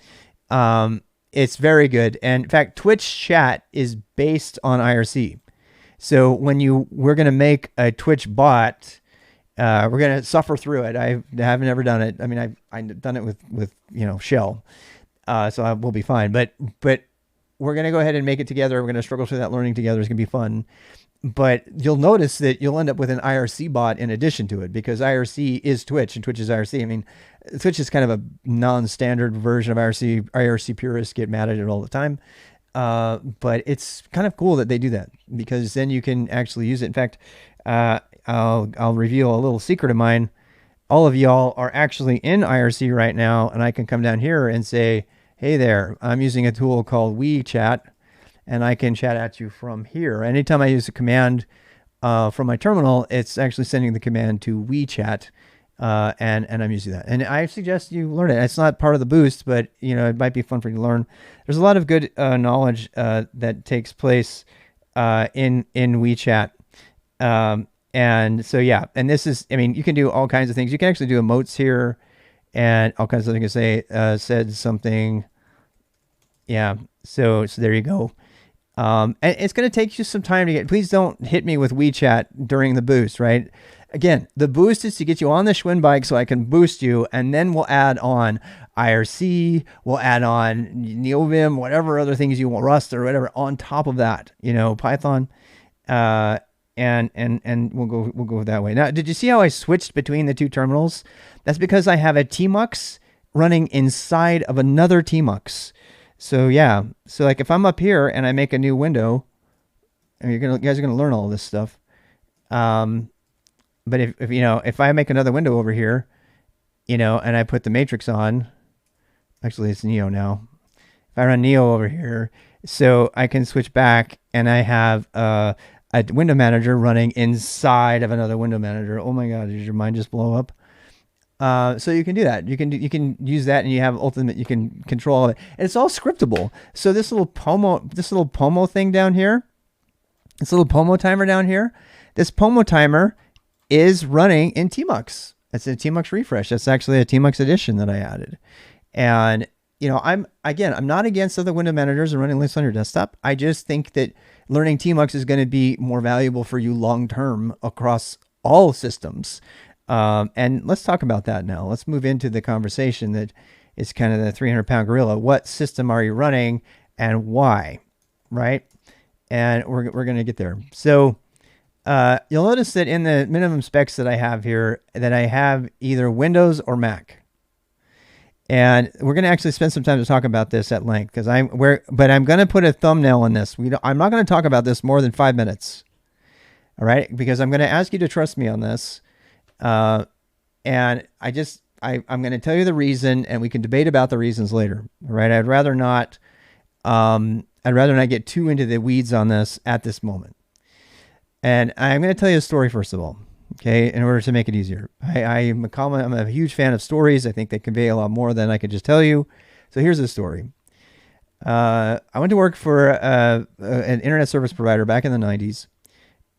It's very good, and in fact, Twitch chat is based on IRC. So we're going to make a Twitch bot We're gonna suffer through it. I have never done it. I mean, I've done it with shell, so I will be fine. But we're gonna go ahead and make it together. We're gonna struggle through that learning together. It's gonna be fun. But you'll notice that you'll end up with an IRC bot in addition to it, because IRC is Twitch and Twitch is IRC. I mean, Twitch is kind of a non-standard version of IRC. IRC purists get mad at it all the time. But it's kind of cool that they do that, because then you can actually use it. In fact, I'll reveal a little secret of mine. All of y'all are actually in IRC right now, and I can come down here and say, hey there, I'm using a tool called WeChat, and I can chat at you from here. Anytime I use a command from my terminal, it's actually sending the command to WeChat, and I'm using that. And I suggest you learn it. It's not part of the boost, but it might be fun for you to learn. There's a lot of good knowledge that takes place in WeChat. And so, yeah, and this is, I mean, you can do all kinds of things. You can actually do emotes here and all kinds of things. Say, said something. Yeah. So there you go. And it's going to take you some time to get, please don't hit me with WeChat during the boost, right? Again, the boost is to get you on the Schwinn bike so I can boost you, and then we'll add on IRC, we'll add on NeoVim, whatever other things you want, Rust or whatever on top of that, Python, and we'll go that way. Now, did you see how I switched between the two terminals? That's because I have a tmux running inside of another tmux. So yeah, so like if I'm up here and I make a new window, and you guys are gonna learn all this stuff. But if I make another window over here, and I put the matrix on, actually it's Neo now. If I run Neo over here, so I can switch back, and I have a window manager running inside of another window manager. Oh my God, did your mind just blow up? So you can do that. You can use that, and you have ultimate. You can control it, and it's all scriptable. So this little Pomo thing down here, this little Pomo timer down here, this Pomo timer is running in tmux. It's a tmux refresh. That's actually a tmux edition that I added. And I'm not against other window managers and running Linux on your desktop. I just think that learning tmux is going to be more valuable for you long term across all systems. And let's talk about that now. Let's move into the conversation that is kind of the 300-pound gorilla. What system are you running and why, right? And we're going to get there. So you'll notice that in the minimum specs that I have here, that I have either Windows or Mac. And we're going to actually spend some time to talk about this at length, but I'm going to put a thumbnail on this. I'm not going to talk about this more than 5 minutes. All right? Because I'm going to ask you to trust me on this. And I'm going to tell you the reason, and we can debate about the reasons later. All right. I'd rather not get too into the weeds on this at this moment. And I'm going to tell you a story first of all. Okay. In order to make it easier, I'm a huge fan of stories. I think they convey a lot more than I could just tell you. So here's the story. I went to work for, an internet service provider back in the 90s,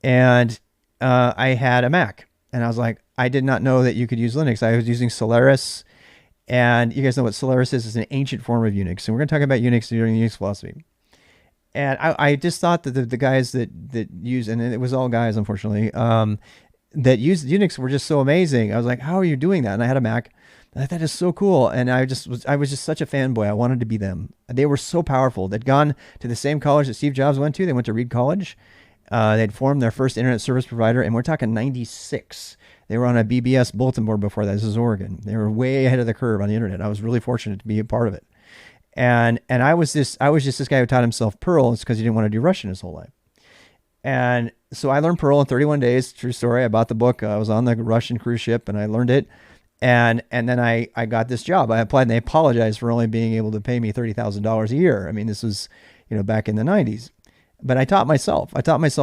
and, I had a Mac. And I was like, I did not know that you could use Linux. I was using Solaris, and you guys know what Solaris is. It's an ancient form of Unix. And we're going to talk about Unix during the Unix philosophy. And I just thought that the guys that use, and it was all guys, unfortunately, that used Unix were just so amazing. I was like, how are you doing that? And I had a Mac. And I thought it's so cool. And I was just such a fanboy. I wanted to be them. They were so powerful. They'd gone to the same college that Steve Jobs went to. They went to Reed College. They'd formed their first internet service provider, and we're talking 96. They were on a BBS bulletin board before that. This is Oregon. They were way ahead of the curve on the internet. I was really fortunate to be a part of it. And I was just this guy who taught himself Perl. It's because he didn't want to do Russian his whole life. And so I learned Perl in 31 days. True story. I bought the book. I was on the Russian cruise ship, and I learned it. And then I got this job. I applied, and they apologized for only being able to pay me $30,000 a year. I mean, this was, back in the 90s. But I taught myself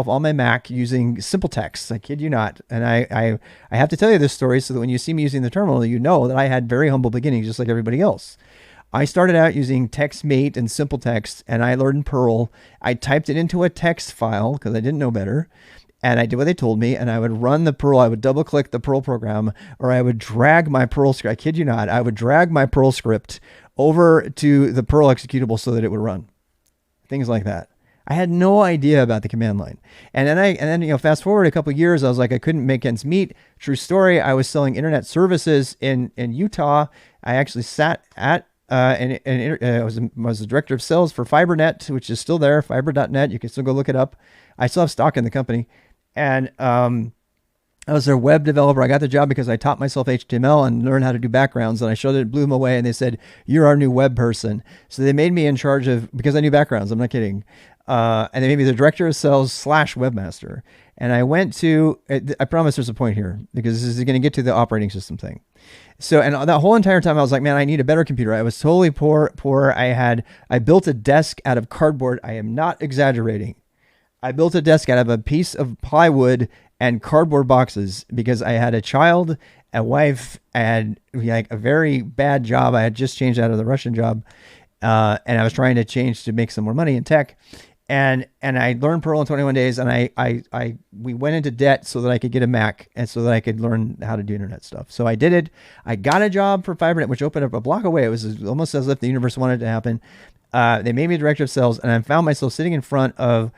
on my Mac using simple text. I kid you not. And I have to tell you this story so that when you see me using the terminal, you know that I had very humble beginnings, just like everybody else. I started out using TextMate and simple text, and I learned Perl. I typed it into a text file because I didn't know better. And I did what they told me, and I would run the Perl. I would double click the Perl program, or I would drag my Perl script. I kid you not. I would drag my Perl script over to the Perl executable so that it would run. Things like that. I had no idea about the command line. And then you know, fast forward a couple of years, I was like, I couldn't make ends meet. True story. I was selling internet services in Utah. I actually sat at I was the director of sales for FiberNet, which is still there, fiber.net. You can still go look it up. I still have stock in the company. And I was their web developer. I got the job because I taught myself HTML and learned how to do backgrounds. And I showed it, blew them away. And they said, you're our new web person. So they made me in charge of, because I knew backgrounds, I'm not kidding. And they made me the director of sales / webmaster. And I went to, I promise there's a point here because this is going to get to the operating system thing. So, and that whole entire time I was like, man, I need a better computer. I was totally poor. I built a desk out of cardboard. I am not exaggerating. I built a desk out of a piece of plywood and cardboard boxes because I had a child, a wife, and like a very bad job. I had just changed out of the Russian job. And I was trying to change to make some more money in tech. And I learned Perl in 21 days, and we went into debt so that I could get a Mac and so that I could learn how to do internet stuff. So I did it. I got a job for FiberNet, which opened up a block away. It was almost as if the universe wanted it to happen. They made me a director of sales, and I found myself sitting in front of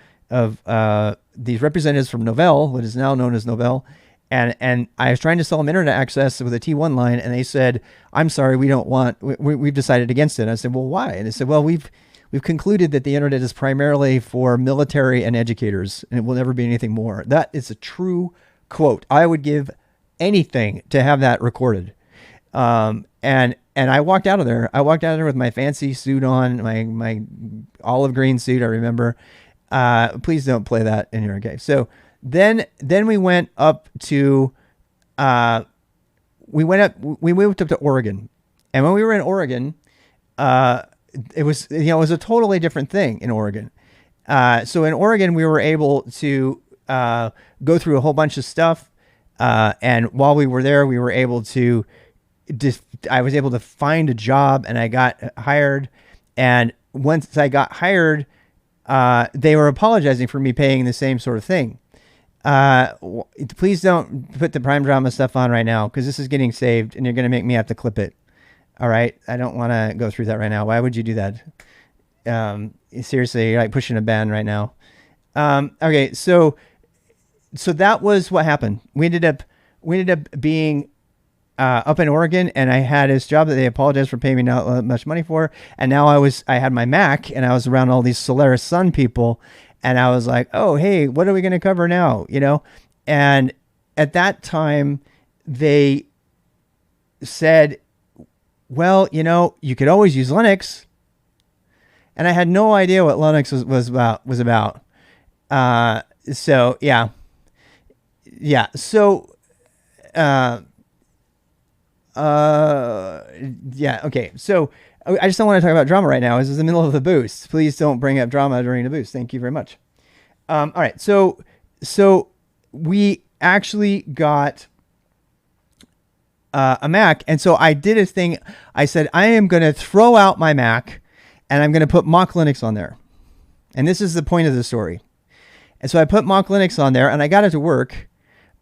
these representatives from Novell, what is now known as Novell. And I was trying to sell them internet access with a T1 line, and they said, I'm sorry, we've decided against it. And I said, well, why? And they said, well, we've concluded that the internet is primarily for military and educators, and it will never be anything more. That is a true quote. I would give anything to have that recorded. And I walked out of there. I walked out of there with my fancy suit on, my olive green suit, I remember. Please don't play that in here. Okay. So then we went up to, we moved up to Oregon. And when we were in Oregon, it was a totally different thing in Oregon. So in Oregon, we were able to go through a whole bunch of stuff. And while we were there, we were able to I was able to find a job, and I got hired. And once I got hired, they were apologizing for me paying the same sort of thing. Please don't put the Prime Drama stuff on right now, because this is getting saved, and you're going to make me have to clip it. All right. I don't want to go through that right now. Why would you do that? Seriously, you're like pushing a ban right now. Okay. So that was what happened. We ended up being, up in Oregon, and I had this job that they apologized for paying me not much money for. And now I had my Mac, and I was around all these Solaris Sun people, and I was like, oh, hey, what are we going to cover now? And at that time they said, well, you could always use Linux. And I had no idea what Linux was about. So yeah. So, yeah. Okay. So I just don't want to talk about drama right now. This is the middle of the boost. Please don't bring up drama during the boost. Thank you very much. All right. So we actually got a Mac. And so I did a thing. I said, I am going to throw out my Mac, and I'm going to put Mock Linux on there. And this is the point of the story. And so I put Mock Linux on there, and I got it to work,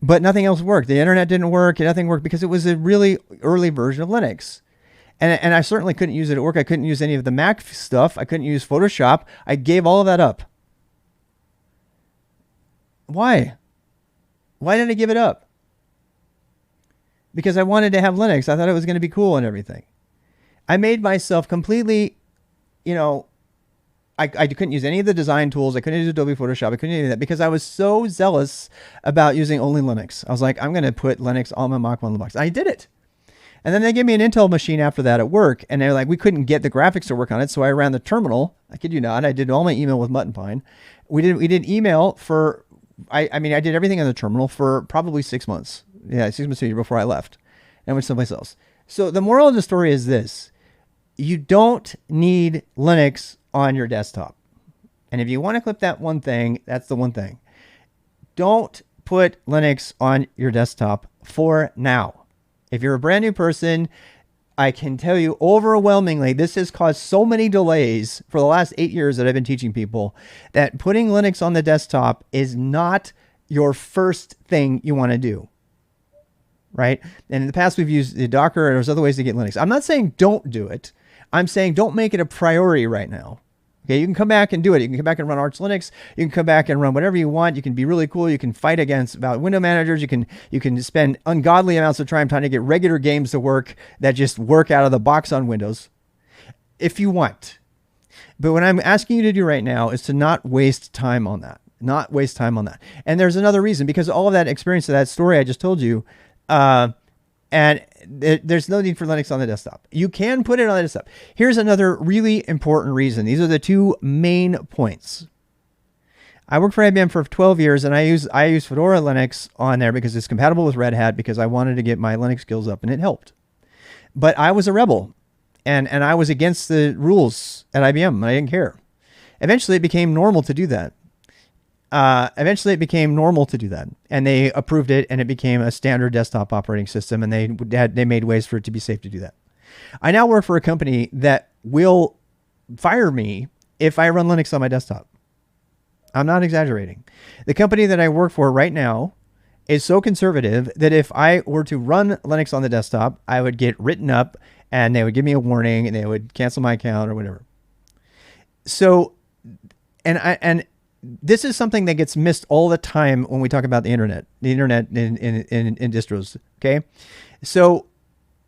but nothing else worked. The internet didn't work, and nothing worked because it was a really early version of Linux. And I certainly couldn't use it at work. I couldn't use any of the Mac stuff. I couldn't use Photoshop. I gave all of that up. Why? Why did I give it up? Because I wanted to have Linux. I thought it was going to be cool and everything. I made myself completely, I couldn't use any of the design tools. I couldn't use Adobe Photoshop. I couldn't do any of that because I was so zealous about using only Linux. I was like, I'm going to put Linux on my Mach 1 box. I did it. And then they gave me an Intel machine after that at work. And they're like, we couldn't get the graphics to work on it. So I ran the terminal. I kid you not. I did all my email with Mutton Pine. We did email for, I did everything on the terminal for probably 6 months. Yeah, 6 months before I left and went someplace else. So the moral of the story is this. You don't need Linux on your desktop. And if you want to clip that one thing, that's the one thing. Don't put Linux on your desktop for now. If you're a brand new person, I can tell you overwhelmingly, this has caused so many delays for the last 8 years that I've been teaching people that putting Linux on the desktop is not your first thing you want to do. Right? And in the past, we've used the Docker, and there's other ways to get Linux. I'm not saying don't do it. I'm saying don't make it a priority right now. Okay, you can come back and do it. You can come back and run Arch Linux. You can come back and run whatever you want. You can be really cool. You can fight against about window managers. You can spend ungodly amounts of time trying to get regular games to work that just work out of the box on Windows, if you want. But what I'm asking you to do right now is to not waste time on that. Not waste time on that. And there's another reason, because all of that experience of that story I just told you, and there's no need for Linux on the desktop. You can put it on the desktop. Here's another really important reason. These are the two main points. I worked for IBM for 12 years, and I use Fedora Linux on there because it's compatible with Red Hat, because I wanted to get my Linux skills up, and it helped. But I was a rebel, and I was against the rules at IBM, and I didn't care. Eventually, it became normal to do that. And they approved it, and it became a standard desktop operating system, and they made ways for it to be safe to do that. I now work for a company that will fire me if I run Linux on my desktop. I'm not exaggerating. The company that I work for right now is so conservative that if I were to run Linux on the desktop, I would get written up, and they would give me a warning, and they would cancel my account or whatever. So, and this is something that gets missed all the time when we talk about the internet in distros. Okay. So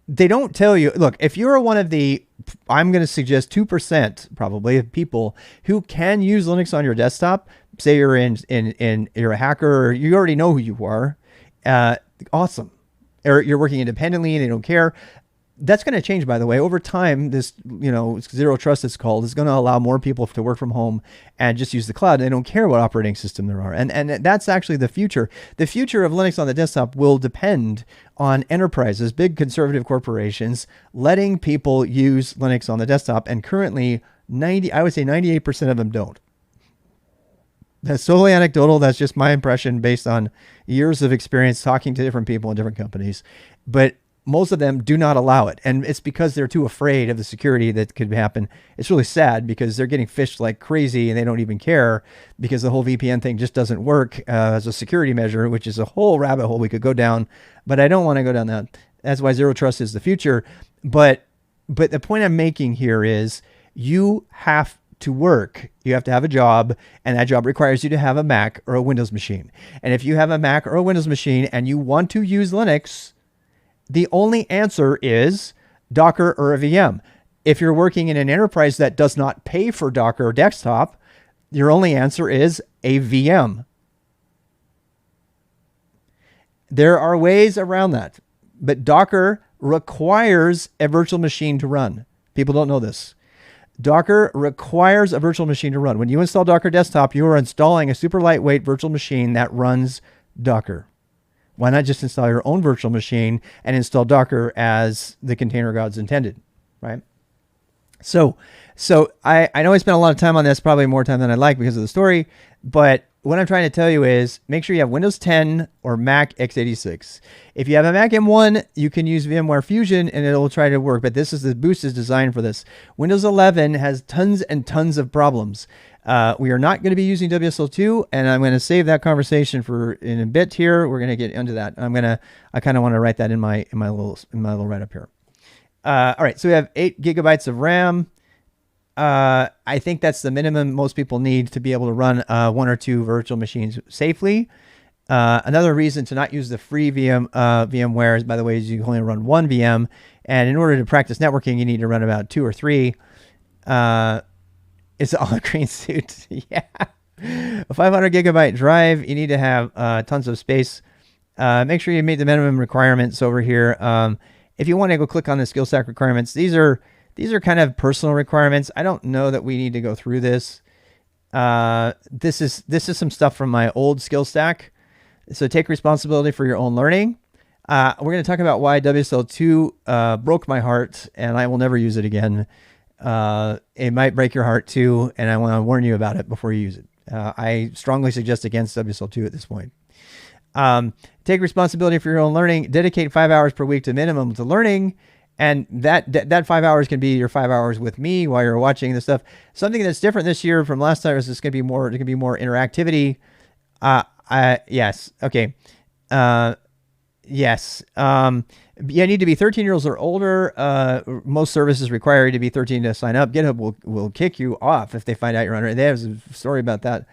they don't tell you, look, if you're one of the, I'm going to suggest 2% probably of people who can use Linux on your desktop, say you're you're a hacker, or you already know who you are. Awesome. Or you're working independently and they don't care. That's going to change, by the way. Over time, this, zero trust, it's called, is going to allow more people to work from home and just use the cloud. They don't care what operating system there are. And that's actually the future. The future of Linux on the desktop will depend on enterprises, big conservative corporations, letting people use Linux on the desktop. And currently, I would say 98% of them don't. That's solely anecdotal. That's just my impression based on years of experience talking to different people in different companies. But most of them do not allow it. And it's because they're too afraid of the security that could happen. It's really sad because they're getting phished like crazy and they don't even care, because the whole VPN thing just doesn't work as a security measure, which is a whole rabbit hole we could go down. But I don't want to go down that. That's why zero trust is the future. But the point I'm making here is you have to work. You have to have a job, and that job requires you to have a Mac or a Windows machine. And if you have a Mac or a Windows machine and you want to use Linux, the only answer is Docker or a VM. If you're working in an enterprise that does not pay for Docker or desktop, your only answer is a VM. There are ways around that, but Docker requires a virtual machine to run. People don't know this. Docker requires a virtual machine to run. When you install Docker Desktop, you are installing a super lightweight virtual machine that runs Docker. Why not just install your own virtual machine and install Docker as the container gods intended, right? So I know I spent a lot of time on this, probably more time than I'd like because of the story, but what I'm trying to tell you is make sure you have Windows 10 or Mac x86. If you have a Mac M1, you can use VMware Fusion and it will try to work, but the boost is designed for this. Windows 11 has tons and tons of problems. We are not going to be using WSL2, and I'm going to save that conversation for in a bit here. We're going to get into that. I kind of want to write that in my little write up here. All right. So we have 8 gigabytes of RAM. I think that's the minimum most people need to be able to run 1 or 2 virtual machines safely. Another reason to not use the free VMware is, by the way, is you only run 1 VM. And in order to practice networking, you need to run about 2 or 3. It's all a green suit. Yeah. A 500 gigabyte drive. You need to have tons of space. Make sure you meet the minimum requirements over here. If you want to go click on the SKILSTAK requirements, these are kind of personal requirements. I don't know that we need to go through this. This is some stuff from my old SKILSTAK. So take responsibility for your own learning. We're going to talk about why WSL2 broke my heart, and I will never use it again. It might break your heart too, and I want to warn you about it before you use it. I strongly suggest against WSL2 at this point. Take responsibility for your own learning. Dedicate 5 hours per week to minimum to learning, and that 5 hours can be your 5 hours with me while you're watching this stuff. Something that's different this year from last time is there's going to be more. There can be more interactivity. Yes. Okay. Yes. You need to be 13 years or older. Most services require you to be 13 to sign up. GitHub will kick you off if they find out you're under. They have a story about that.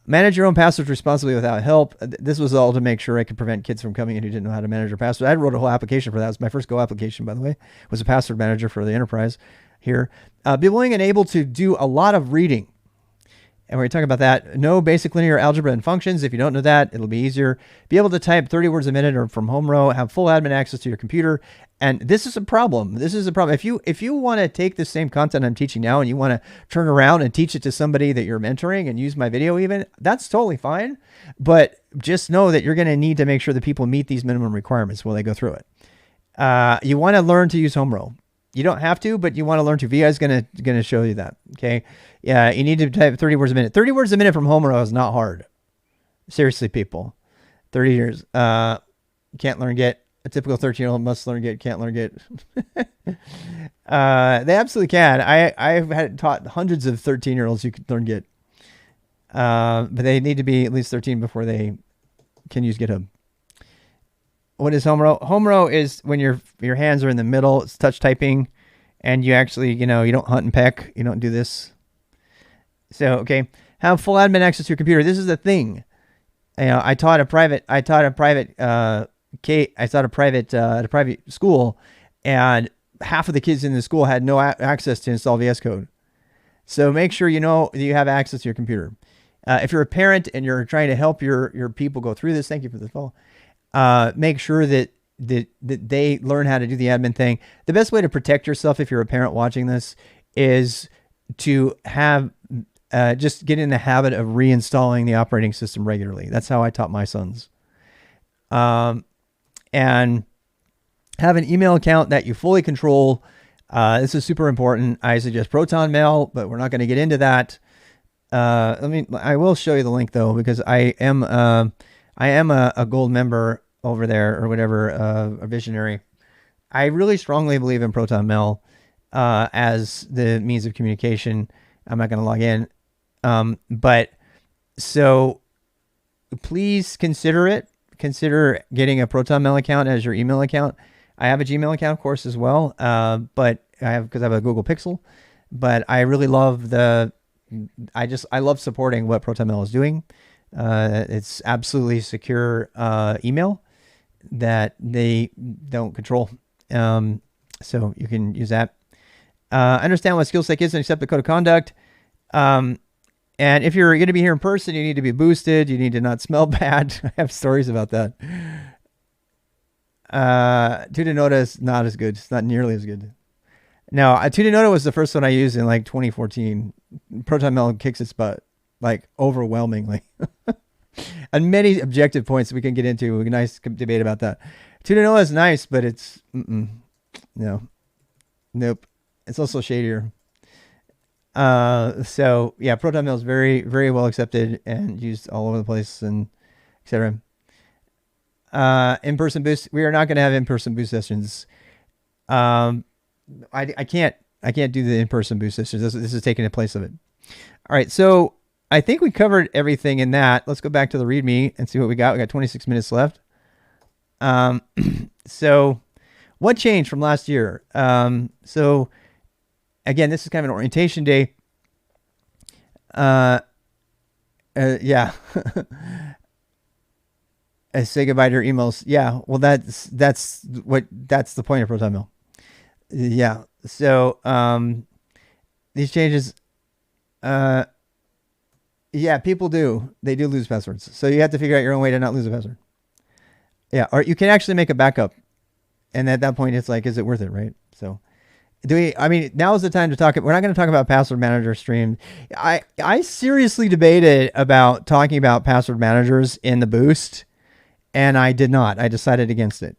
Manage your own passwords responsibly without help. This was all to make sure I could prevent kids from coming in who didn't know how to manage their passwords. I wrote a whole application for that. It was my first Go application, by the way. Was a password manager for the enterprise here. Be willing and able to do a lot of reading. And we're talking about that. Know basic linear algebra and functions. If you don't know that, it'll be easier. Be able to type 30 words a minute or from home row. Have full admin access to your computer. And this is a problem. This is a problem. If you want to take the same content I'm teaching now and you want to turn around and teach it to somebody that you're mentoring and use my video even, that's totally fine. But just know that you're going to need to make sure that people meet these minimum requirements while they go through it. You want to learn to use home row. You don't have to, but you want to learn to. VI is going to show you that. Okay. Yeah. You need to type 30 words a minute. 30 words a minute from home row is not hard. Seriously, people. 30 years. Can't learn Git. A typical 13-year-old must learn Git. Can't learn Git. They absolutely can. I've had taught hundreds of 13-year-olds who can learn Git. But they need to be at least 13 before they can use GitHub. What is home row? Home row is when your hands are in the middle. It's touch typing, and you actually, you don't hunt and peck. You don't do this. So, okay, have full admin access to your computer. This is the thing. I taught a private at a private school, and half of the kids in the school had no access to install VS Code. So make sure you know that you have access to your computer. If you're a parent and you're trying to help your people go through this, thank you for the follow. Make sure that they learn how to do the admin thing. The best way to protect yourself if you're a parent watching this is to have just get in the habit of reinstalling the operating system regularly. That's how I taught my sons. And have an email account that you fully control. This is super important. I suggest Proton Mail, but we're not going to get into that. I will show you the link though, because I am a gold member over there or whatever, a visionary. I really strongly believe in Proton Mail as the means of communication. I'm not going to log in. But so please consider it. Consider getting a Proton Mail account as your email account. I have a Gmail account, of course, as well. But because I have a Google Pixel, but I really love I love supporting what Proton Mail is doing. It's absolutely secure email that they don't control. So you can use that. Understand what SKILSTAK is and accept the code of conduct. And if you're going to be here in person, you need to be boosted. You need to not smell bad. I have stories about that. Tutanota is not as good. It's not nearly as good. No, Tutanota was the first one I used in like 2014. Proton Mail kicks its butt, like overwhelmingly. And many objective points we can get into. A nice debate about that. Tutanota is nice, but it's no, nope. It's also shadier. So yeah, Proton Mail is very, very well accepted and used all over the place, and etc. In-person boost. We are not going to have in-person boost sessions. I can't do the in-person boost sessions. This is taking the place of it. All right. So I think we covered everything in that. Let's go back to the README and see what we got. We got 26 minutes left. So what changed from last year? So again, this is kind of an orientation day. Yeah. Say goodbye to your emails. Yeah. Well, that's the point of Proton Mail. Yeah. So, these changes, yeah, people they do lose passwords. So you have to figure out your own way to not lose a password. Yeah. Or you can actually make a backup. And at that point, it's like, is it worth it? Right. So now is the time to talk. We're not going to talk about password manager stream. I seriously debated about talking about password managers in the boost, and I did not. I decided against it.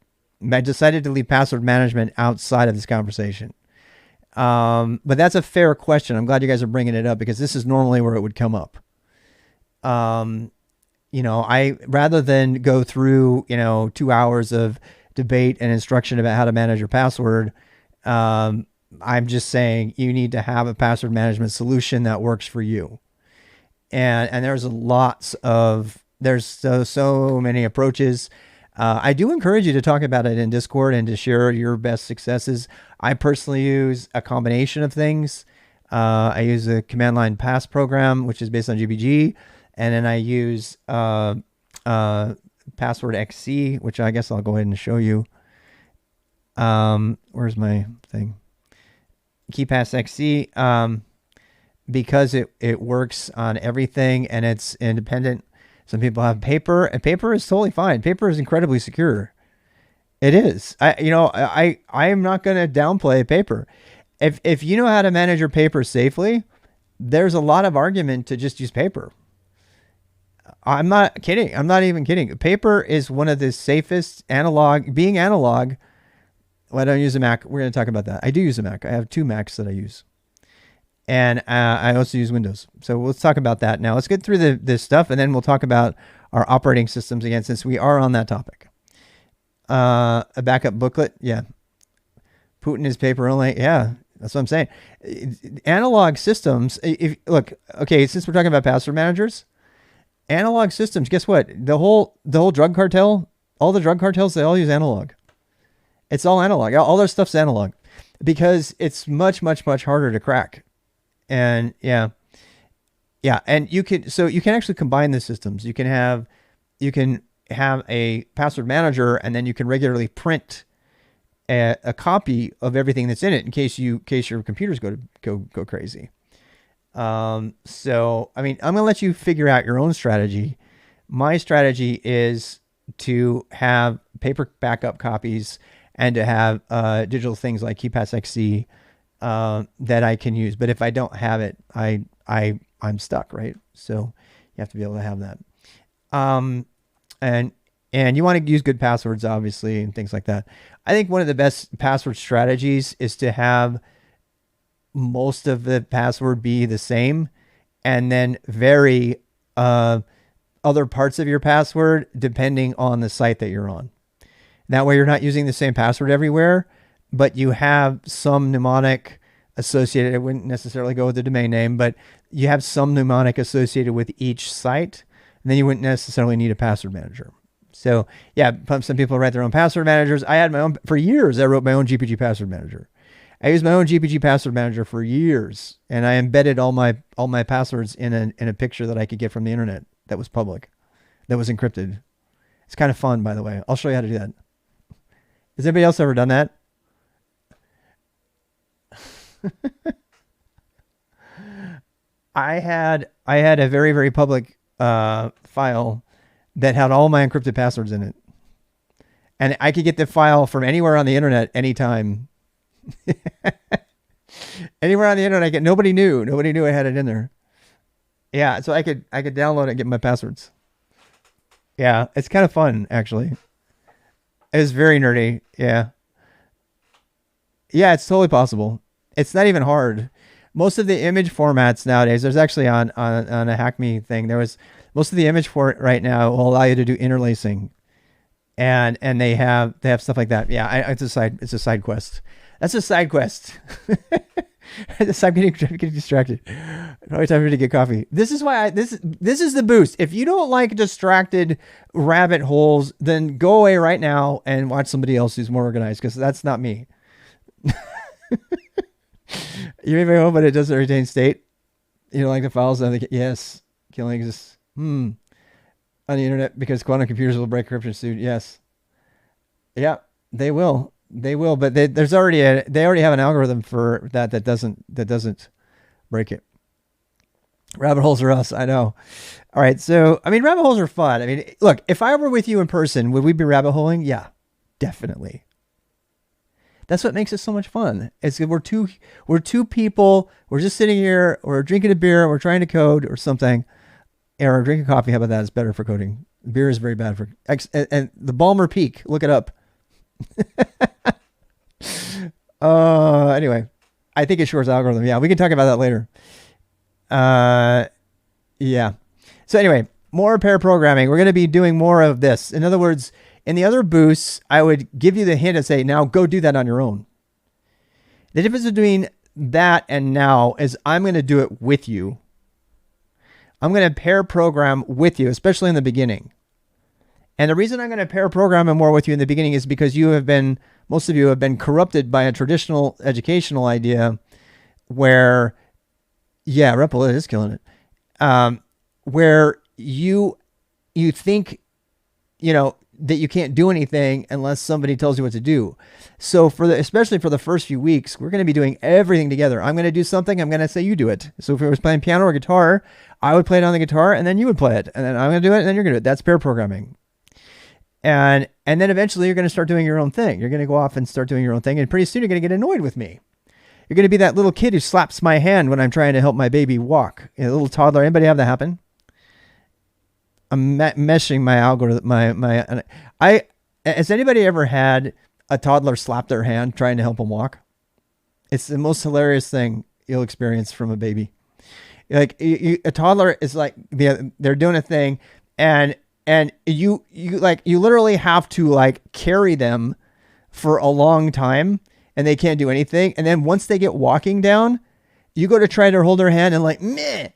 I decided to leave password management outside of this conversation. But that's a fair question. I'm glad you guys are bringing it up, because this is normally where it would come up. I rather than go through 2 hours of debate and instruction about how to manage your password, I'm just saying you need to have a password management solution that works for you. And there's so many approaches. I do encourage you to talk about it in Discord and to share your best successes. I personally use a combination of things. I use a command line pass program, which is based on GPG. And then I use password XC, which I guess I'll go ahead and show you. Where's my thing? KeyPass XC, because it works on everything and it's independent. Some people have paper, and paper is totally fine. Paper is incredibly secure. It is. I am not going to downplay paper. If you know how to manage your paper safely, there's a lot of argument to just use paper. I'm not kidding. I'm not even kidding. Paper is one of the safest analog. Being analog, well, I don't use a Mac. We're going to talk about that. I do use a Mac. I have 2 Macs that I use. And I also use Windows. So let's talk about that now. Let's get through this stuff, and then we'll talk about our operating systems again, since we are on that topic. A backup booklet. Yeah. Putin is paper only. Yeah, that's what I'm saying. Analog systems. Look, okay, since we're talking about password managers, analog systems, guess what? The whole drug cartel, all the drug cartels, they all use analog. It's all analog. All their stuff's analog because it's much, much, much harder to crack. And yeah. And you can actually combine the systems. You can have a password manager, and then you can regularly print a copy of everything that's in it in case your computers go crazy. So, I mean, I'm going to let you figure out your own strategy. My strategy is to have paper backup copies and to have digital things like KeyPass XC that I can use. But if I don't have it, I'm stuck, right? So you have to be able to have that. And you want to use good passwords, obviously, and things like that. I think one of the best password strategies is to have most of the password be the same, and then vary other parts of your password depending on the site that you're on. That way you're not using the same password everywhere, but you have some mnemonic associated. It wouldn't necessarily go with the domain name, but you have some mnemonic associated with each site, and then you wouldn't necessarily need a password manager. So yeah, some people write their own password managers. I had my own for years. I wrote my own GPG password manager. I used my own GPG password manager for years, and I embedded all my passwords in a picture that I could get from the internet that was public, that was encrypted. It's kind of fun, by the way. I'll show you how to do that. Has anybody else ever done that? I had a very, very public file that had all my encrypted passwords in it, and I could get the file from anywhere on the internet anytime. Anywhere on the internet, nobody knew I had it in there. Yeah, so I could download it and get my passwords. Yeah, it's kind of fun, actually. It's very nerdy. Yeah, it's totally possible. It's not even hard. Most of the image formats nowadays, there's actually on a Hack Me thing, there was most of the image for it right now will allow you to do interlacing, and they have stuff like that. Yeah, it's a side quest. That's a side quest. I'm getting distracted. Probably time for me to get coffee. This is why this is the boost. If you don't like distracted rabbit holes, then go away right now and watch somebody else who's more organized, because that's not me. You may be home, but it doesn't retain state. You don't like the files? I think yes, killing exists on the internet because quantum computers will break encryption soon. Yes, yeah, they will. They will, but they already have an algorithm for that doesn't break it. Rabbit holes are us, I know. All right, so I mean, rabbit holes are fun. I mean, look, if I were with you in person, would we be rabbit holing? Yeah, definitely. That's what makes it so much fun. It's we're two people. We're just sitting here. We're drinking a beer. We're trying to code or something, or drinking coffee. How about that? It's better for coding. Beer is very bad for and the Balmer Peak. Look it up. Anyway, I think it's Schwartz algorithm. Yeah, we can talk about that later. Yeah. So anyway, more pair programming. We're going to be doing more of this. In other words, in the other boosts, I would give you the hint and say, now go do that on your own. The difference between that and now is I'm going to do it with you. I'm going to pair program with you, especially in the beginning. And the reason I'm going to pair program more with you in the beginning is because most of you have been corrupted by a traditional educational idea where, yeah, Ripple is killing it, where you think, that you can't do anything unless somebody tells you what to do. So especially for the first few weeks, we're going to be doing everything together. I'm going to do something. I'm going to say, you do it. So if I was playing piano or guitar, I would play it on the guitar and then you would play it. And then I'm going to do it and then you're going to do it. That's pair programming. And then eventually you're going to start doing your own thing. You're going to go off and start doing your own thing. And pretty soon you're going to get annoyed with me. You're going to be that little kid who slaps my hand when I'm trying to help my baby walk. A little toddler. Anybody have that happen? I'm meshing my algorithm. Has anybody ever had a toddler slap their hand trying to help them walk? It's the most hilarious thing you'll experience from a baby. Like a toddler is like they're doing a thing, and you literally have to like carry them for a long time, and they can't do anything. And then once they get walking down, you go to try to hold their hand and like meh.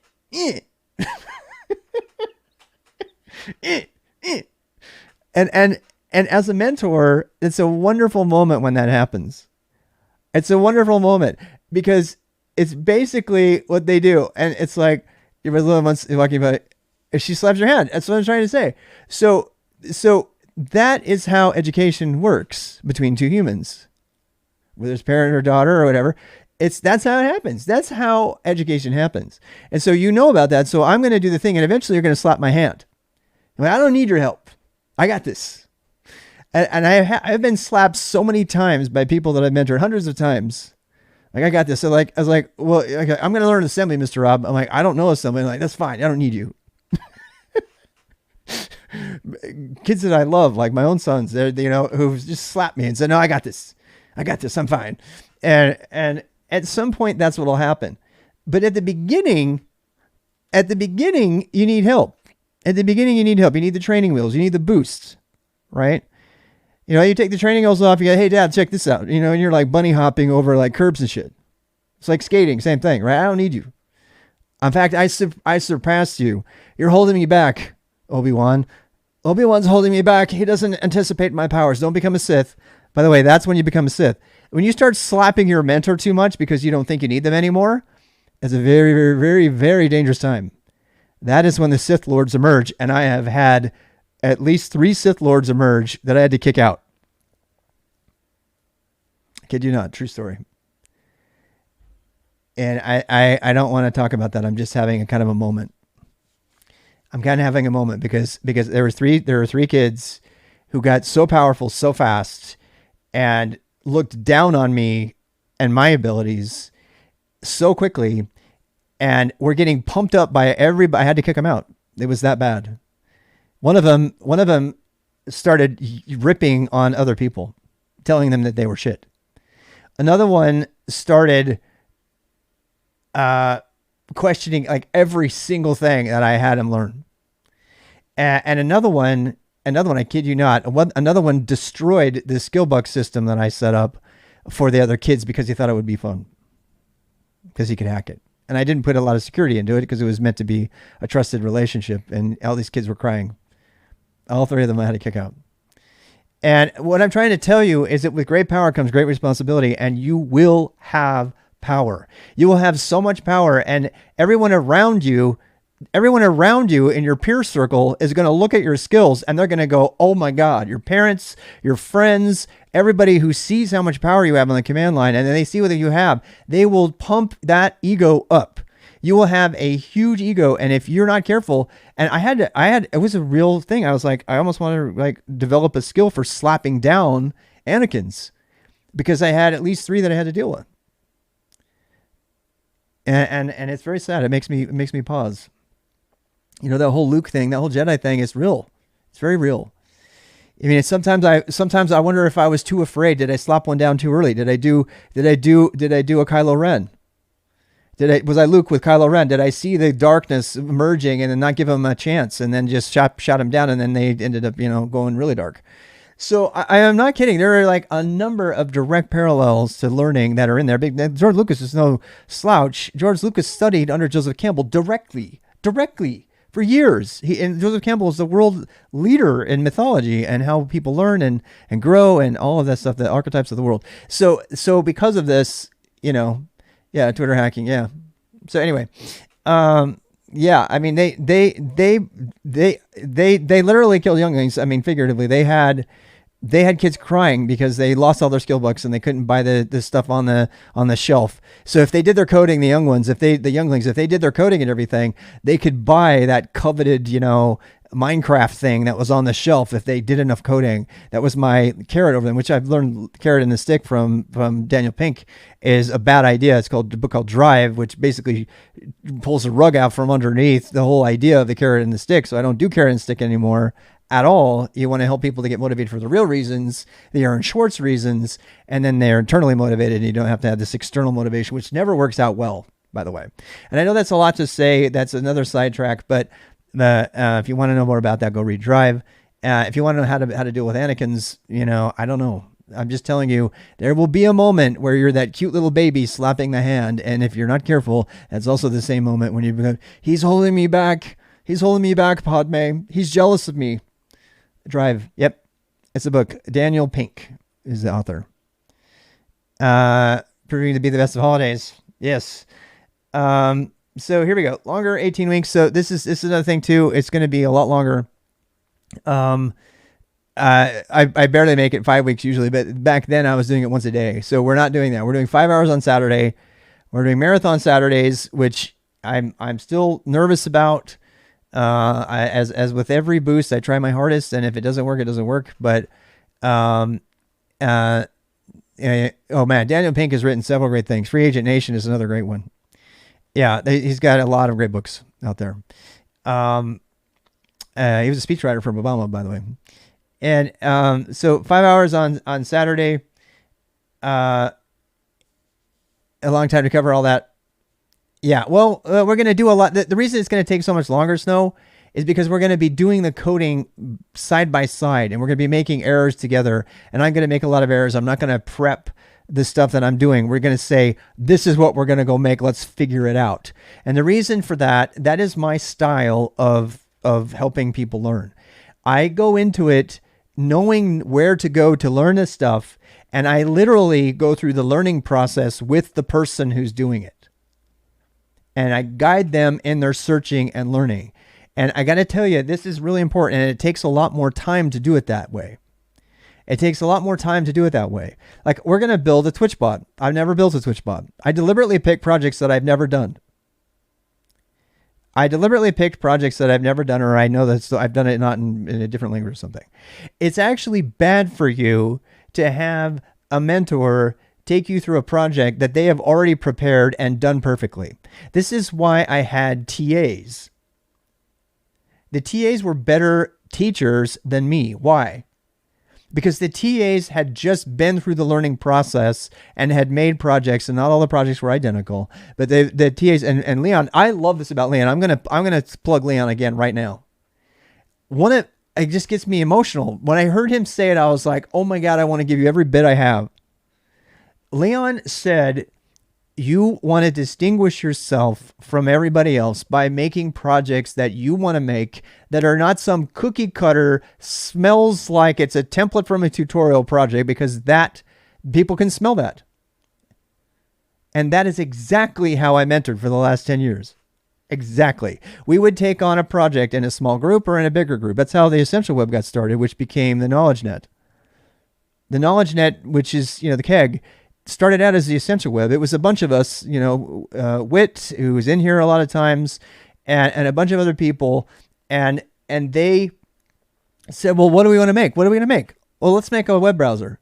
And as a mentor, it's a wonderful moment when that happens. It's a wonderful moment because it's basically what they do. And it's like, your little one's walking by, she slaps her hand. That's what I'm trying to say. So that is how education works between two humans, whether it's parent or daughter or whatever. That's how it happens. That's how education happens. And so you know about that. So I'm going to do the thing and eventually you're going to slap my hand. I don't need your help. I got this. And I've been slapped so many times by people that I've mentored, hundreds of times. Like, I got this. So I was like, well, okay, I'm going to learn assembly, Mr. Rob. I'm like, I don't know assembly. I'm like, that's fine. I don't need you. Kids that I love, like my own sons, who've just slapped me and said, no, I got this. I'm fine. And at some point that's what'll happen. But at the beginning, you need help. At the beginning, you need help. You need the training wheels. You need the boosts, right? You take the training wheels off. You go, hey, Dad, check this out. And you're like bunny hopping over like curbs and shit. It's like skating, same thing, right? I don't need you. In fact, I surpassed you. You're holding me back, Obi-Wan. Obi-Wan's holding me back. He doesn't anticipate my powers. Don't become a Sith. By the way, that's when you become a Sith. When you start slapping your mentor too much because you don't think you need them anymore, it's a very, very, very, very dangerous time. That is when the Sith Lords emerge, and I have had at least 3 Sith Lords emerge that I had to kick out. I kid you not, true story. And I don't want to talk about that. I'm just having a kind of a moment. I'm kind of having a moment because there were 3 kids who got so powerful so fast and looked down on me and my abilities so quickly. And we're getting pumped up by everybody. I had to kick them out. It was that bad. One of them started ripping on other people, telling them that they were shit. Another one started questioning like every single thing that I had him learn. And another one, I kid you not, another one destroyed the skill buck system that I set up for the other kids because he thought it would be fun, because he could hack it. And I didn't put a lot of security into it because it was meant to be a trusted relationship. And all these kids were crying. All 3 of them I had to kick out. And what I'm trying to tell you is that with great power comes great responsibility, and you will have power. You will have so much power, and everyone around you in your peer circle is going to look at your skills and they're going to go, oh my God, your parents, your friends, everybody who sees how much power you have on the command line, and then they see what you have, they will pump that ego up. You will have a huge ego. And if you're not careful, and it was a real thing. I was like, I almost want to like develop a skill for slapping down Anakins because I had at least 3 that I had to deal with. And it's very sad. It makes me pause. That whole Luke thing, that whole Jedi thing is real. It's very real. I mean, sometimes I wonder if I was too afraid. Did I slap one down too early? Did I do a Kylo Ren? Was I Luke with Kylo Ren? Did I see the darkness emerging and then not give him a chance and then just shot him down, and then they ended up, going really dark? So I am not kidding. There are like a number of direct parallels to learning that are in there. George Lucas is no slouch. George Lucas studied under Joseph Campbell directly for years. And Joseph Campbell is the world leader in mythology and how people learn and grow and all of that stuff, the archetypes of the world. So because of this, Twitter hacking. Yeah. So anyway, yeah, I mean, they literally killed younglings. I mean, figuratively, they had kids crying because they lost all their skill books and they couldn't buy the stuff on the shelf. So if they did their coding, the younglings, if they did their coding and everything, they could buy that coveted, Minecraft thing that was on the shelf if they did enough coding. That was my carrot over them, which I've learned carrot and the stick from Daniel Pink is a bad idea. It's called a book called Drive, which basically pulls the rug out from underneath the whole idea of the carrot and the stick. So I don't do carrot and stick anymore at all. You want to help people to get motivated for the real reasons, the Aaron Swartz reasons, and then they're internally motivated and you don't have to have this external motivation, which never works out well, by the way. And I know that's a lot to say. That's another sidetrack, but if you want to know more about that, go read Drive. If you want to know how to deal with Anakin's, I don't know. I'm just telling you, there will be a moment where you're that cute little baby slapping the hand. And if you're not careful, that's also the same moment when you become, he's holding me back. He's holding me back, Padme. He's jealous of me. Drive. Yep. It's a book. Daniel Pink is the author. Proving to be the best of holidays. Yes. So here we go. Longer, 18 weeks. So this is another thing too. It's going to be a lot longer. I barely make it 5 weeks usually, but back then I was doing it once a day. So we're not doing that. We're doing 5 hours on Saturday. We're doing marathon Saturdays, which I'm still nervous about. As with every boost, I try my hardest, and if it doesn't work, it doesn't work. But oh man, Daniel Pink has written several great things. Free Agent Nation is another great one. Yeah, he's got a lot of great books out there. He was a speechwriter for Obama, by the way. And so 5 hours on Saturday. A long time to cover all that. Yeah, well, we're going to do a lot. The reason it's going to take so much longer, Snow, is because we're going to be doing the coding side by side, and we're going to be making errors together. And I'm going to make a lot of errors. I'm not going to prep the stuff that I'm doing. We're going to say, this is what we're going to go make. Let's figure it out. And the reason for that is my style of helping people learn. I go into it knowing where to go to learn this stuff. And I literally go through the learning process with the person who's doing it. And I guide them in their searching and learning. And I got to tell you, this is really important. And it takes a lot more time to do it that way. It takes a lot more time to do it that way. Like, we're going to build a Twitch bot. I've never built a Twitch bot. I deliberately pick projects that I've never done. Or I know that I've done it not in a different language or something. It's actually bad for you to have a mentor take you through a project that they have already prepared and done perfectly. This is why I had TAs. The TAs were better teachers than me. Why? Because the TAs had just been through the learning process and had made projects, and not all the projects were identical. But the TAs and Leon, I love this about Leon. I'm gonna plug Leon again right now. It just gets me emotional. When I heard him say it, I was like, oh my God, I want to give you every bit I have. Leon said, you want to distinguish yourself from everybody else by making projects that you want to make that are not some cookie cutter, smells like it's a template from a tutorial project, because that people can smell that. And that is exactly how I mentored for the last 10 years. Exactly. We would take on a project in a small group or in a bigger group. That's how the Essential Web got started, which became the Knowledge Net. The Knowledge Net, which is, the keg, started out as the Essential Web. It was a bunch of us, Wit, who was in here a lot of times, and a bunch of other people. And they said, well, what do we want to make? What are we going to make? Well, let's make a web browser.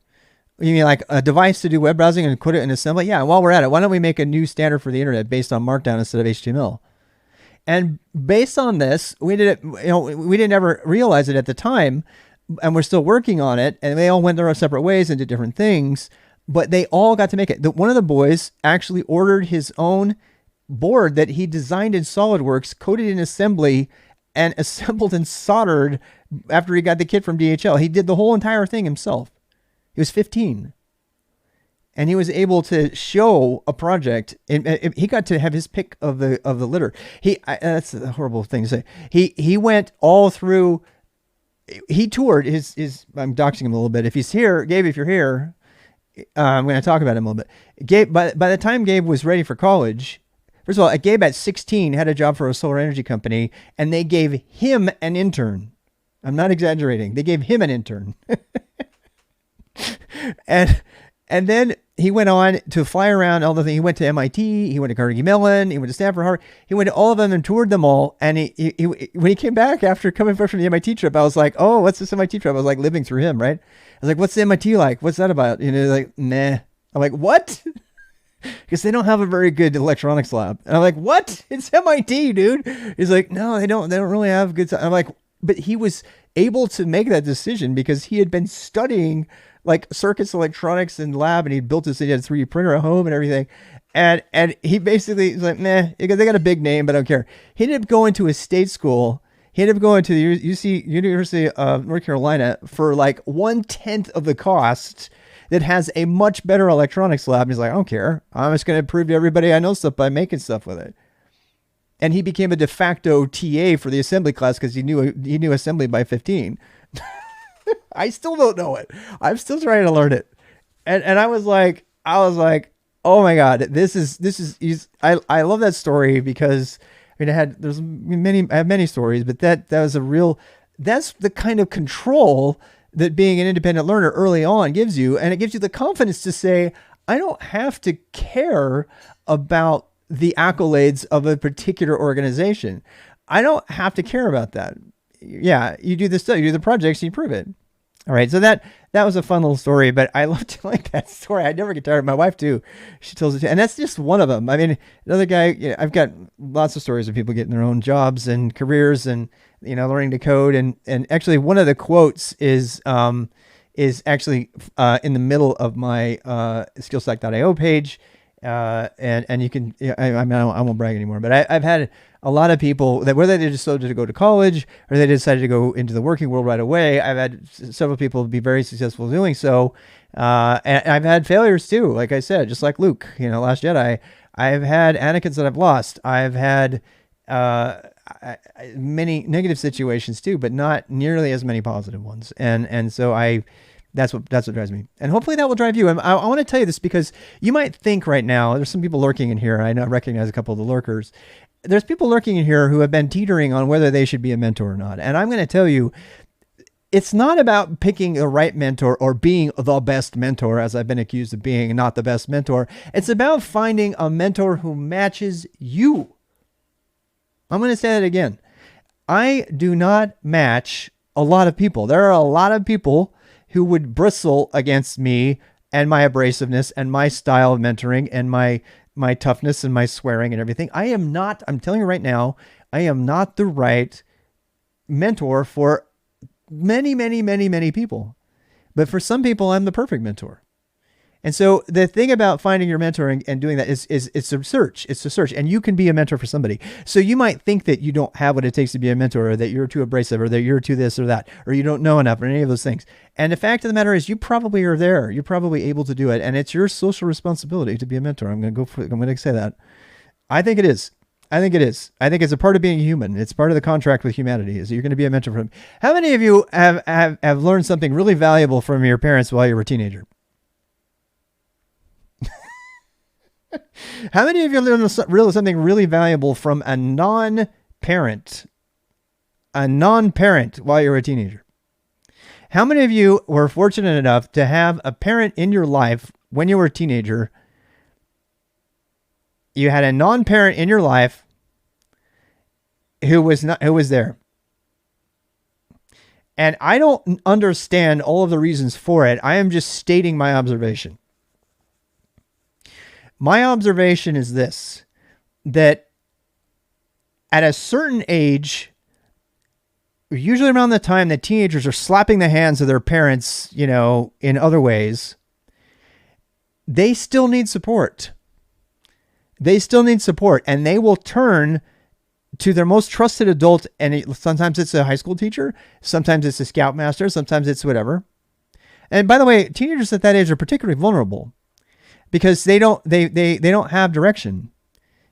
You mean like a device to do web browsing and put it in assembly? Yeah, while we're at it, why don't we make a new standard for the internet based on Markdown instead of HTML? And based on this, we did it, we didn't ever realize it at the time, and we're still working on it, and they all went their separate ways and did different things, but they all got to make it. One of the boys actually ordered his own board that he designed in SolidWorks, coded in assembly, and assembled and soldered after he got the kit from DHL. He did the whole entire thing himself. He was 15. and he was able to show a project, and he got to have his pick of the litter. That's a horrible thing to say. He went all through. He toured his. I'm doxing him a little bit. If he's here, Gabe, if you're here, I'm going to talk about him a little bit. Gabe, by the time Gabe was ready for college, first of all, Gabe at 16 had a job for a solar energy company, and they gave him an intern. I'm not exaggerating. They gave him an intern. And then he went on to fly around all the things. He went to MIT, he went to Carnegie Mellon, he went to Stanford, Harvard. He went to all of them and toured them all. And he when he came back after coming back from the MIT trip, I was like, oh, what's this MIT trip? I was like living through him, right? I was like, what's the MIT like? What's that about? Like, nah. I'm like, what? Because they don't have a very good electronics lab. And I'm like, what? It's MIT, dude. He's like, no, they don't really have good. I'm like, but he was able to make that decision because he had been studying like circuits, electronics in lab, and he built this. He had a 3D printer at home and everything. And he basically was like, nah, they got a big name, but I don't care. He ended up going to a state school. He ended up going to the University of North Carolina for like 1/10 of the cost, that has a much better electronics lab. And he's like, I don't care. I'm just going to prove to everybody I know stuff by making stuff with it. And he became a de facto TA for the assembly class because he knew assembly by 15. I still don't know it. I'm still trying to learn it. And I was like, oh my God, I love that story because I mean, I have many stories, but that was that's the kind of control that being an independent learner early on gives you. And it gives you the confidence to say, I don't have to care about the accolades of a particular organization. I don't have to care about that. Yeah, you do the stuff, you do the projects, you prove it. All right, so that was a fun little story, but I love to like that story. I never get tired. My wife too, she tells it too, and that's just one of them. I mean, another guy. I've got lots of stories of people getting their own jobs and careers, and learning to code. And actually, one of the quotes is actually in the middle of my SKILSTAK.io page. And you can, I won't brag anymore, but I've had a lot of people that whether they decided to go to college or they decided to go into the working world right away. I've had several people be very successful doing so. And I've had failures too. Like I said, just like Luke, Last Jedi, I've had Anakins that I've lost. I've had, many negative situations too, but not nearly as many positive ones. And so that's what drives me. And hopefully that will drive you. And I want to tell you this because you might think right now, there's some people lurking in here. I recognize a couple of the lurkers. There's people lurking in here who have been teetering on whether they should be a mentor or not. And I'm going to tell you, it's not about picking the right mentor or being the best mentor, as I've been accused of being not the best mentor. It's about finding a mentor who matches you. I'm going to say that again. I do not match a lot of people. There are a lot of people who would bristle against me and my abrasiveness and my style of mentoring and my toughness and my swearing and everything. I'm telling you right now, I am not the right mentor for many, many, many, many people. But for some people, I'm the perfect mentor. And so the thing about finding your mentor and doing that is it's a search. It's a search. And you can be a mentor for somebody. So you might think that you don't have what it takes to be a mentor, or that you're too abrasive, or that you're too this or that, or you don't know enough, or any of those things. And the fact of the matter is you probably are there. You're probably able to do it. And it's your social responsibility to be a mentor. I'm going to say that. I think it is. I think it's a part of being human. It's part of the contract with humanity is that you're going to be a mentor for them. How many of you have learned something really valuable from your parents while you were a teenager? How many of you learned something really valuable from a non-parent while you were a teenager? How many of you were fortunate enough to have a parent in your life when you were a teenager? You had a non-parent in your life who was there. And I don't understand all of the reasons for it. I am just stating my observation. My observation is this, that at a certain age, usually around the time that teenagers are slapping the hands of their parents, in other ways, they still need support. And they will turn to their most trusted adult. And sometimes it's a high school teacher. Sometimes it's a scoutmaster. Sometimes it's whatever. And by the way, teenagers at that age are particularly vulnerable. because they don't have direction.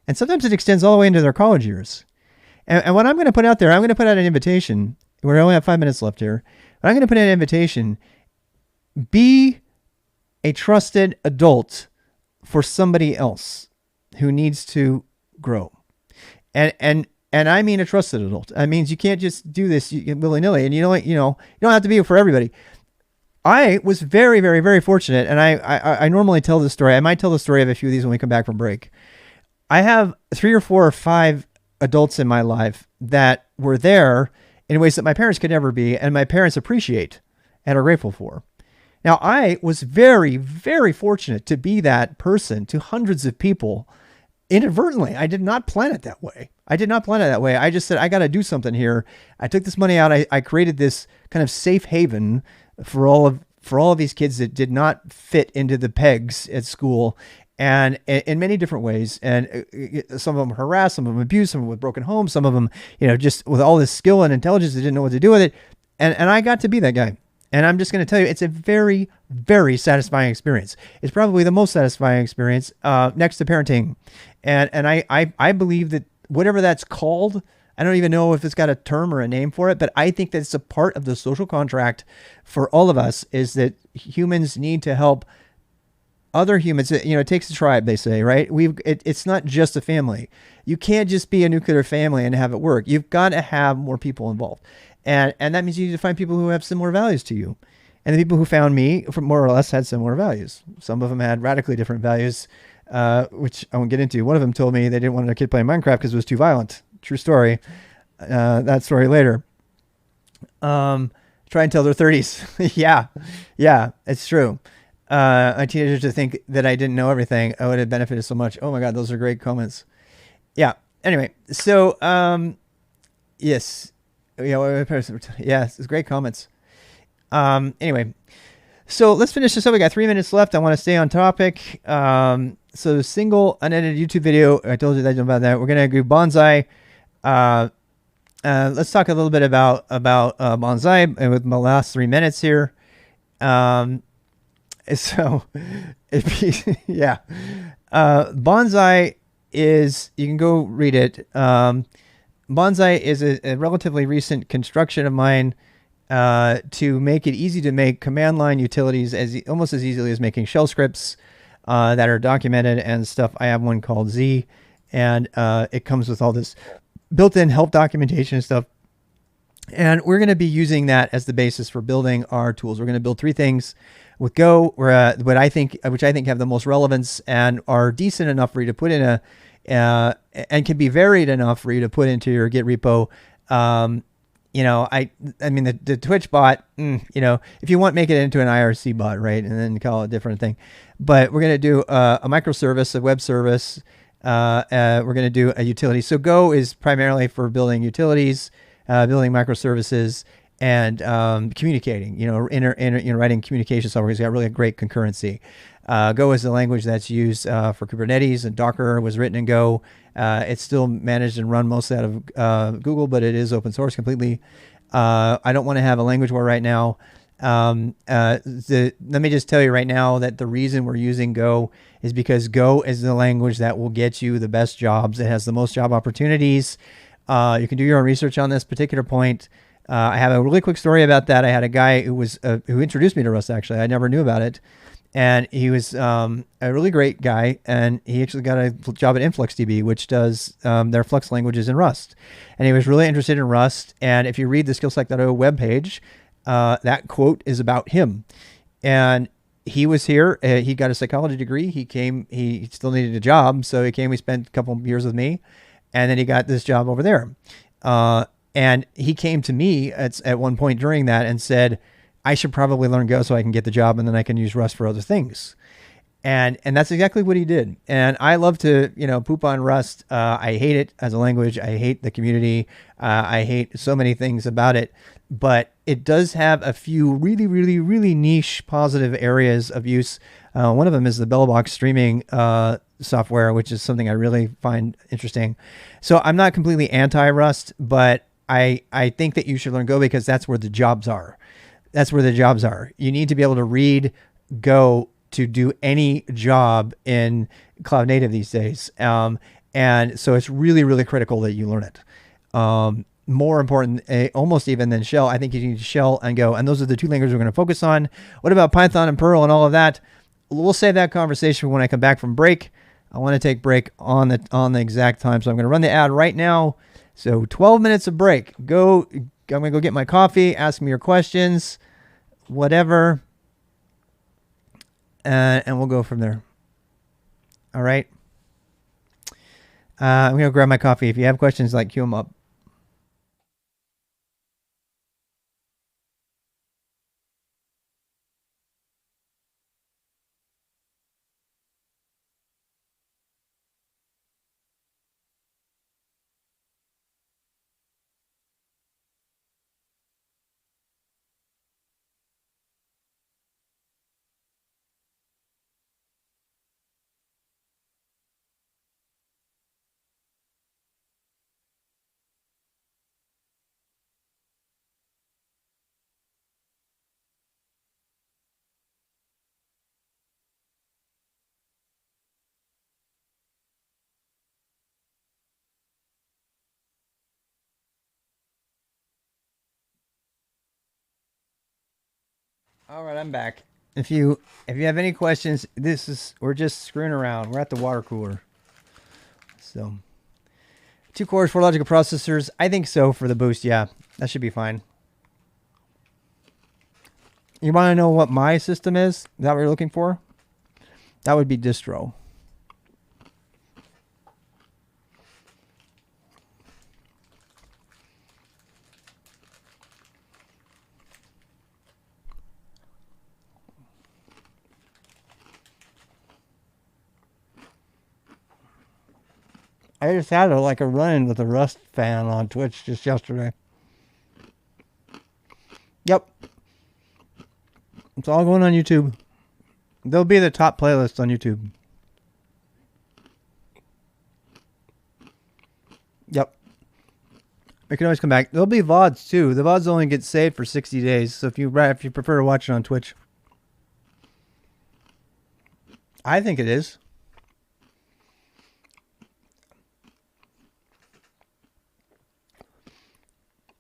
And sometimes it extends all the way into their college years. And what I'm going to put out there, I'm going to put out an invitation. We only have 5 minutes left here. But I'm going to put out an invitation. Be a trusted adult for somebody else who needs to grow. And I mean a trusted adult. That means you can't just do this willy-nilly. And you don't have to be for everybody. I was very, very, very fortunate. And I normally tell this story. I might tell the story of a few of these when we come back from break. I have 3 or 4 or 5 adults in my life that were there in ways that my parents could never be, and my parents appreciate and are grateful for. Now, I was very, very fortunate to be that person to hundreds of people inadvertently. I did not plan it that way. I just said, I got to do something here. I took this money out. I created this kind of safe haven for all of these kids that did not fit into the pegs at school, and in many different ways. And some of them harassed, some of them abused, some of them with broken homes, some of them, just with all this skill and intelligence, they didn't know what to do with it. And I got to be that guy. And I'm just going to tell you, it's a very, very satisfying experience. It's probably the most satisfying experience next to parenting. And I believe that whatever that's called, I don't even know if it's got a term or a name for it, but I think that it's a part of the social contract for all of us, is that humans need to help other humans. It takes a tribe, they say, right? It's not just a family. You can't just be a nuclear family and have it work. You've got to have more people involved. And that means you need to find people who have similar values to you. And the people who found me, more or less, had similar values. Some of them had radically different values, which I won't get into. One of them told me they didn't want their kid playing Minecraft because it was too violent. True story. That story later. Try until their 30s. Yeah, it's true. My teenagers to think that I didn't know everything. I would have benefited so much. Oh my God, those are great comments. Yeah. Anyway, so yes. Yes, it's great comments. Anyway, so let's finish this up. We got 3 minutes left. I want to stay on topic. So single unedited YouTube video. I told you that about that. We're gonna do bonsai. Let's talk a little bit about bonsai with my last 3 minutes here. So, bonsai is, you can go read it. Bonsai is a relatively recent construction of mine to make it easy to make command line utilities almost as easily as making shell scripts that are documented and stuff. I have one called Z, and it comes with all this built-in help documentation and stuff. And we're going to be using that as the basis for building our tools. We're going to build 3 things with Go, which I think have the most relevance and are decent enough for you to put in and can be varied enough for you to put into your Git repo. I mean, the Twitch bot, if you want, make it into an IRC bot, right? And then call it a different thing. But we're going to do a microservice, a web service. We're going to do a utility. So Go is primarily for building utilities, building microservices, and communicating, writing communication software. It's got really great concurrency. Go is the language that's used for Kubernetes, and Docker was written in Go. It's still managed and run mostly out of Google, but it is open source completely. I don't want to have a language war right now. Let me just tell you right now that the reason we're using Go is because Go is the language that will get you the best jobs. It has the most job opportunities. You can do your own research on this particular point. I have a really quick story about that. I had a guy who introduced me to Rust, actually. I never knew about it. And he was a really great guy, and he actually got a job at InfluxDB, which does their Flux languages in Rust. And he was really interested in Rust. And if you read the SKILSTAK.io webpage, that quote is about him. And he was here. He got a psychology degree. He came. He still needed a job, so he came. We spent a couple of years with me, and then he got this job over there. And he came to me at one point during that and said, I should probably learn Go so I can get the job, and then I can use Rust for other things. And that's exactly what he did. And I love to, poop on Rust. I hate it as a language. I hate the community. I hate so many things about it. But it does have a few really, really, really niche positive areas of use. One of them is the Bellbox streaming software, which is something I really find interesting. So I'm not completely anti-Rust, but I think that you should learn Go because that's where the jobs are. That's where the jobs are. You need to be able to read Go to do any job in cloud native these days. And so it's really, really critical that you learn it. More important, almost even than Shell. I think you need Shell and Go. And those are the two languages we're going to focus on. What about Python and Perl and all of that? We'll save that conversation when I come back from break. I want to take break on the exact time. So I'm going to run the ad right now. So 12 minutes of break. I'm going to go get my coffee, ask me your questions, whatever. And we'll go from there. All right. I'm going to grab my coffee. If you have questions, queue them up. All right, I'm back. If you have any questions, we're just screwing around. We're at the water cooler. So 2 cores, 4 logical processors. I think so for the boost. Yeah, that should be fine. You want to know what my system is? Is that what you're looking for? That would be distro. I just had a run-in with a Rust fan on Twitch just yesterday. Yep. It's all going on YouTube. They'll be the top playlist on YouTube. Yep. We can always come back. There'll be VODs too. The VODs only get saved for 60 days. So if you prefer to watch it on Twitch. I think it is.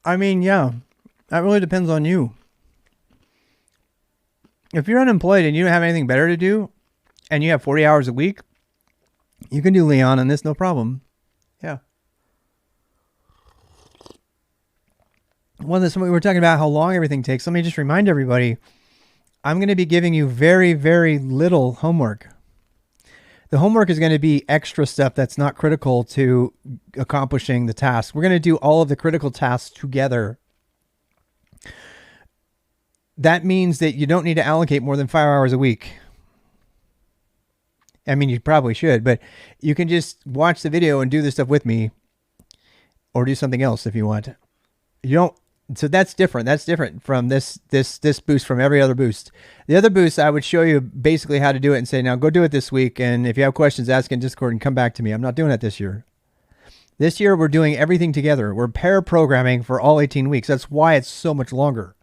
I mean, yeah, that really depends on you. If you're unemployed and you don't have anything better to do, and you have 40 hours a week, you can do Leon on this, no problem. Yeah. Well, we were talking about how long everything takes. Let me just remind everybody, I'm going to be giving you very, very little homework. The homework is going to be extra stuff that's not critical to accomplishing the task. We're going to do all of the critical tasks together. That means that you don't need to allocate more than 5 hours a week. I mean, you probably should, but you can just watch the video and do this stuff with me, or do something else if you want. You don't. So that's different. That's different from this boost from every other boost. The other boost, I would show you basically how to do it and say, now go do it this week. And if you have questions, ask in Discord and come back to me. I'm not doing it this year. This year, we're doing everything together. We're pair programming for all 18 weeks. That's why it's so much longer.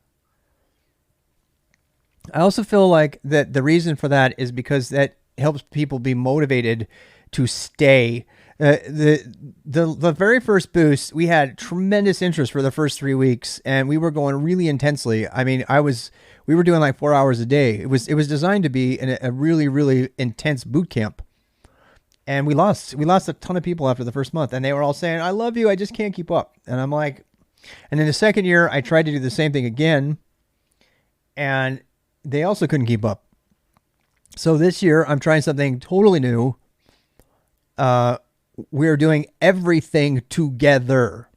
I also feel like that the reason for that is because that helps people be motivated to stay. The very first boost, we had tremendous interest for the first 3 weeks, and we were going really intensely. I mean, we were doing 4 hours a day. It was designed to be a really, really intense boot camp. And we lost a ton of people after the first month, and they were all saying, I love you, I just can't keep up. And I'm like, and in the second year, I tried to do the same thing again, and they also couldn't keep up. So this year, I'm trying something totally new. We're doing everything together.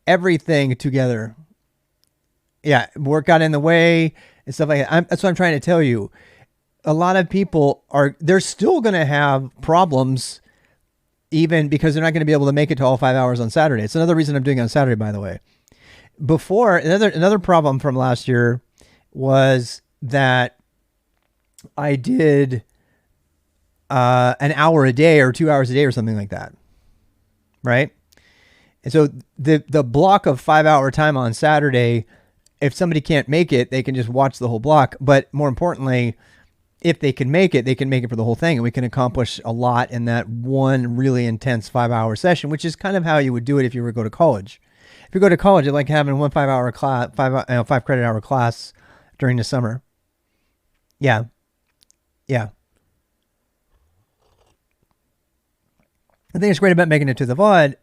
Everything together. Yeah, work got in the way and stuff like that. That's what I'm trying to tell you. A lot of people they're still going to have problems, even because they're not going to be able to make it to all 5 hours on Saturday. It's another reason I'm doing it on Saturday, by the way. Before, another problem from last year was that I did an hour a day or 2 hours a day or something like that. Right? And so the block of 5 hour time on Saturday, if somebody can't make it, they can just watch the whole block. But more importantly, if they can make it, they can make it for the whole thing, and we can accomplish a lot in that one really intense 5-hour session, which is kind of how you would do it if you were to go to college. If you go to college, it's like having one 5-hour class, 5 credit hour class during the summer. Yeah. Yeah. I think it's great about making it to the VOD.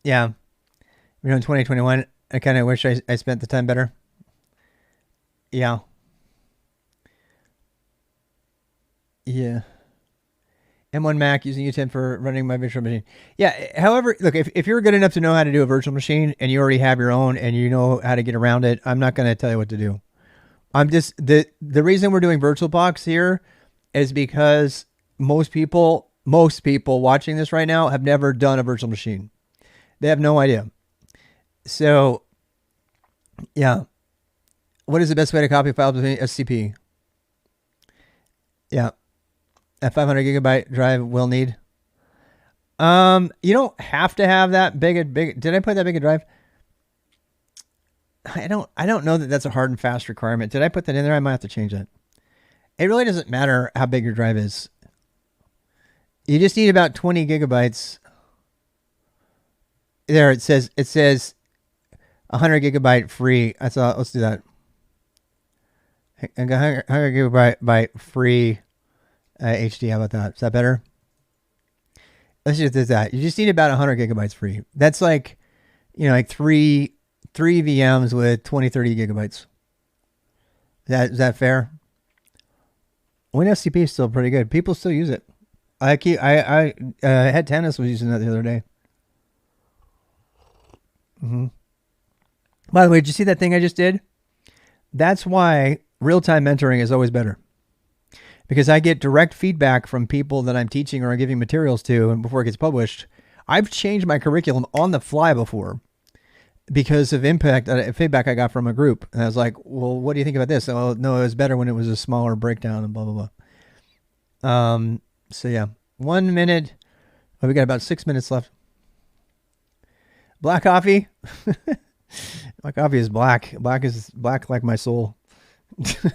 Yeah. You know, in 2021, I kind of wish I spent the time better. Yeah. Yeah. M1 Mac using U10 for running my virtual machine. Yeah. However, look, if you're good enough to know how to do a virtual machine and you already have your own and you know how to get around it, I'm not going to tell you what to do. I'm just, the reason we're doing VirtualBox here is because most people watching this right now have never done a virtual machine. They have no idea. So, yeah. What is the best way to copy files between SCP? Yeah. A 500 gigabyte drive will need. You don't have to have that big. Did I put that big a drive? I don't know that that's a hard and fast requirement. Did I put that in there? I might have to change that. It really doesn't matter how big your drive is. You just need about 20 gigabytes. There it says 100 gigabyte free. I thought, let's do that. 100 gigabyte free HD. How about that? Is that better? Let's just do that. You just need about 100 gigabytes free. That's like, you know, like three VMs with 20-30 gigabytes. Is that fair? WinSCP is still pretty good. People still use it. I had tennis was using that the other day. Mm-hmm. By the way, did you see that thing I just did? That's why real-time mentoring is always better. Because I get direct feedback from people that I'm teaching or I'm giving materials to, and before it gets published. I've changed my curriculum on the fly before because of feedback I got from a group. And I was like, well, what do you think about this? Oh, no, it was better when it was a smaller breakdown and blah, blah, blah. So yeah, 1 minute. Oh, we got about 6 minutes left. Black coffee. My coffee is black. Black is black like my soul. The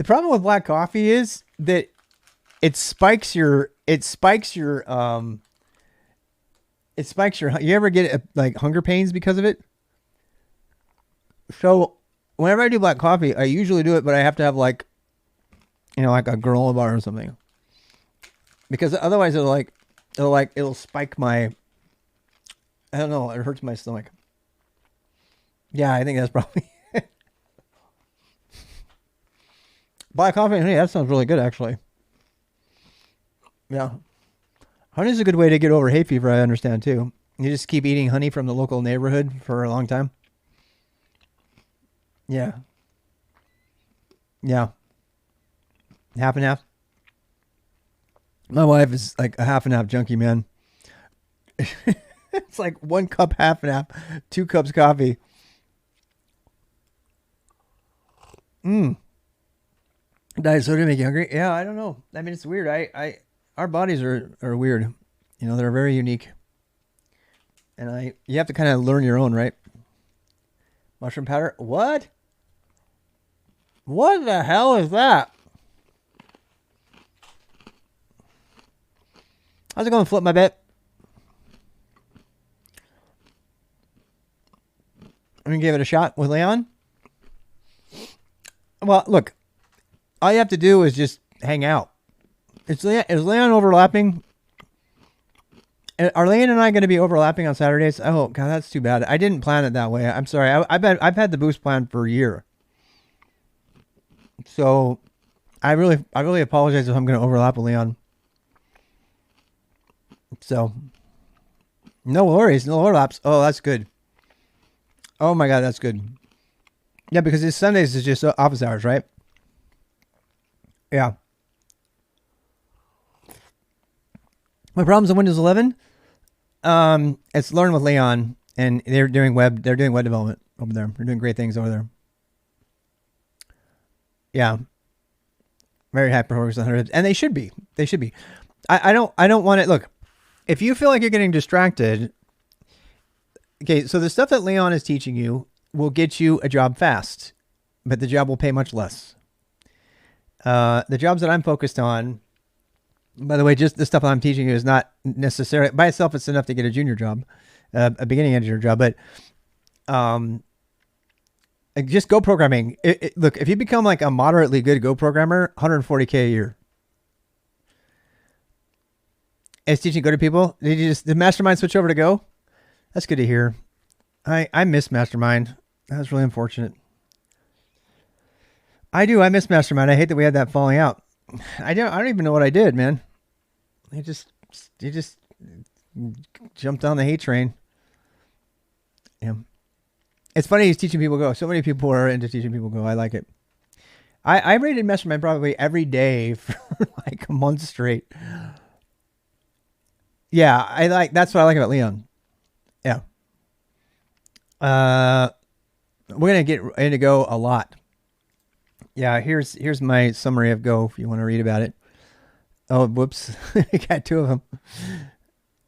problem with black coffee is that it spikes your, you ever get like hunger pains because of it? So whenever I do black coffee, I usually do it, but I have to have like, you know, like a granola bar or something. Because otherwise it'll spike my, I don't know, it hurts my stomach. Yeah, I think that's probably it. Black coffee and honey, that sounds really good actually. Yeah. Honey is a good way to get over hay fever, I understand too. You just keep eating honey from the local neighborhood for a long time. Yeah. Yeah. Half and half. My wife is like a half and half junkie, man. It's like 1 cup, half and half, 2 cups coffee. Diet soda make you hungry? Yeah, I don't know. I mean, it's weird. Our bodies are weird. You know, they're very unique. And you have to kind of learn your own, right? Mushroom powder? What? What the hell is that? How's it going, Flip my bet? I'm going to give it a shot with Leon. Well, look, all you have to do is just hang out. Is Leon overlapping? Are Leon and I going to be overlapping on Saturdays? Oh, God, that's too bad. I didn't plan it that way. I'm sorry. I've had the boost plan for a year. So I really apologize if I'm going to overlap with Leon. So no worries. No overlaps. Oh, that's good. Oh, my God, that's good. Yeah, because this Sundays is just office hours, right? Yeah. My problem's on Windows 11. It's Learn with Leon, and they're doing web development over there. They're doing great things over there. Yeah. Very high performance 100, and they should be. They should be. I don't want it. Look, if you feel like you're getting distracted, okay, so the stuff that Leon is teaching you will get you a job fast, but the job will pay much less. The jobs that I'm focused on, by the way, just the stuff I'm teaching you is not necessarily by itself. It's enough to get a junior job, a beginning engineer job. But just Go programming. Look, if you become like a moderately good Go programmer, $140K a year. As teaching Go to people, did Mastermind switch over to Go? That's good to hear. I miss Mastermind. That was really unfortunate. I do. I miss Mastermind. I hate that we had that falling out. I don't even know what I did, man. You just jumped on the hate train. Yeah. It's funny he's teaching people Go. So many people are into teaching people Go. I like it. I rated Mastermind probably every day for like a month straight. Yeah, that's what I like about Leon. Yeah. We're gonna get into Go a lot. Yeah, here's my summary of Go if you want to read about it. Oh, whoops. I got two of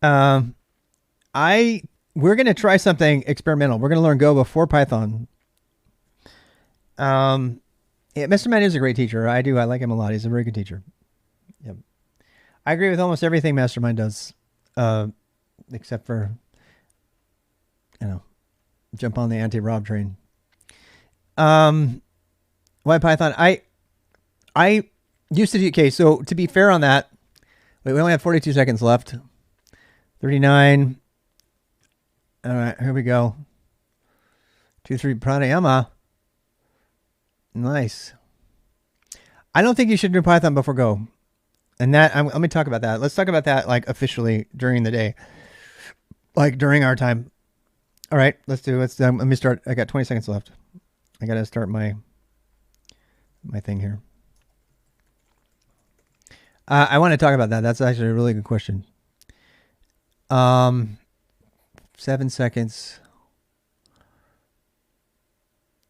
them. We're going to try something experimental. We're going to learn Go before Python. Yeah, Mr. Man is a great teacher. I like him a lot. He's a very good teacher. Yep. I agree with almost everything Mastermind does, except for, jump on the anti-Rob train. Why Python? I used to do, okay, so to be fair on that, wait, we only have 42 seconds left. 39. All right, here we go. 2-3 pranayama. Nice. I don't think you should do Python before Go. And that, let me talk about that. Let's talk about that like officially during the day. Like during our time. All right, let me start. I got 20 seconds left. I got to start my thing here. I want to talk about that. That's actually a really good question. 7 seconds.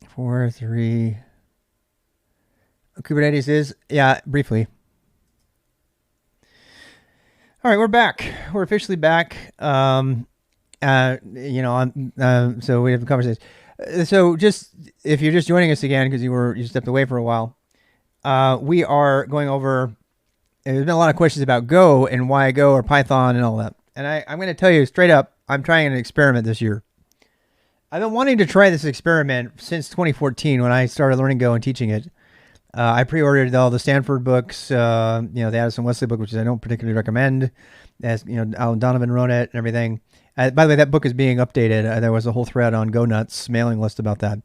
4, 3. Kubernetes is, yeah, briefly. All right, we're back. We're officially back. So we have a conversation. So just, if you're just joining us again, because you stepped away for a while, we are going over, there's been a lot of questions about Go and why Go or Python and all that. And I'm going to tell you straight up, I'm trying an experiment this year. I've been wanting to try this experiment since 2014 when I started learning Go and teaching it. I pre-ordered all the Stanford books, the Addison Wesley book, which I don't particularly recommend. As Alan Donovan wrote it and everything. By the way, that book is being updated. There was a whole thread on Go Nuts mailing list about that.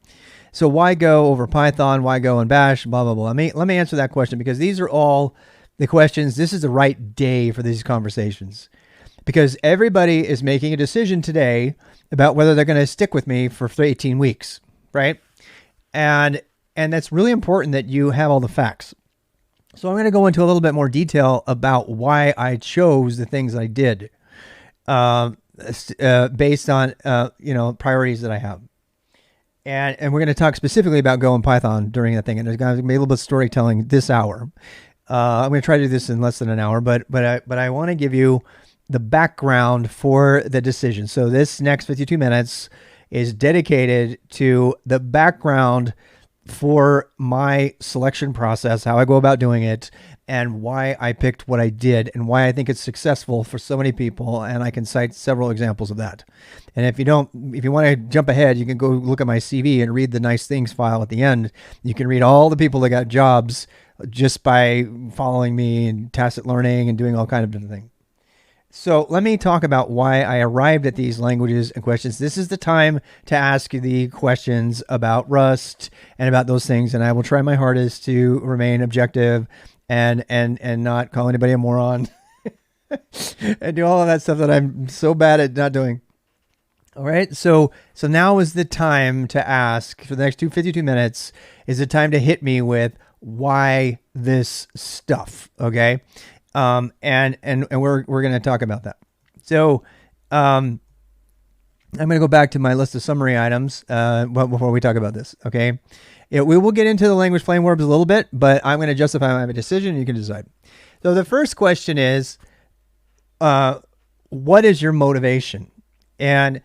So why Go over Python? Why Go and Bash? Blah, blah, blah. Let me answer that question because these are all the questions. This is the right day for these conversations because everybody is making a decision today about whether they're going to stick with me for 18 weeks, right? And that's really important that you have all the facts. So I'm going to go into a little bit more detail about why I chose the things I did based on, priorities that I have. And we're going to talk specifically about Go and Python during that thing. And there's going to be a little bit of storytelling this hour. I'm going to try to do this in less than an hour, but I want to give you the background for the decision. So this next 52 minutes is dedicated to the background for my selection process, how I go about doing it, and why I picked what I did, and why I think it's successful for so many people. And I can cite several examples of that. And if you want to jump ahead, you can go look at my CV and read the nice things file at the end. You can read all the people that got jobs just by following me and tacit learning and doing all kinds of different things. So let me talk about why I arrived at these languages and questions. This is the time to ask the questions about Rust and about those things. And I will try my hardest to remain objective and not call anybody a moron and do all of that stuff that I'm so bad at not doing. All right. So now is the time to ask for the next 52 minutes is the time to hit me with why this stuff. Okay. And we're going to talk about that. So, I'm going to go back to my list of summary items, before we talk about this. Okay. We will get into the language flame verbs a little bit, but I'm going to justify my decision. You can decide. So the first question is, what is your motivation? And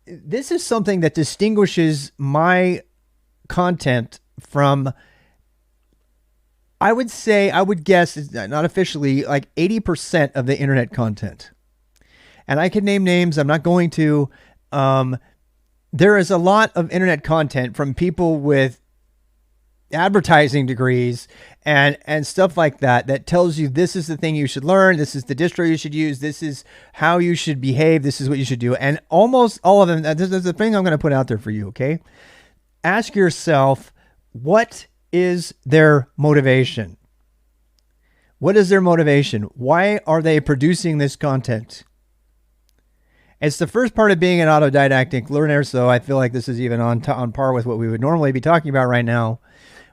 this is something that distinguishes my content from I would say, I would guess, not officially, like 80% of the internet content. And I can name names. I'm not going to. There is a lot of internet content from people with advertising degrees and stuff like that that tells you this is the thing you should learn, this is the distro you should use, this is how you should behave, this is what you should do. And almost all of them, this is the thing I'm going to put out there for you, okay? Ask yourself, what is their motivation? What is their motivation? Why are they producing this content? It's the first part of being an autodidactic learner, so I feel like this is even on par with what we would normally be talking about right now.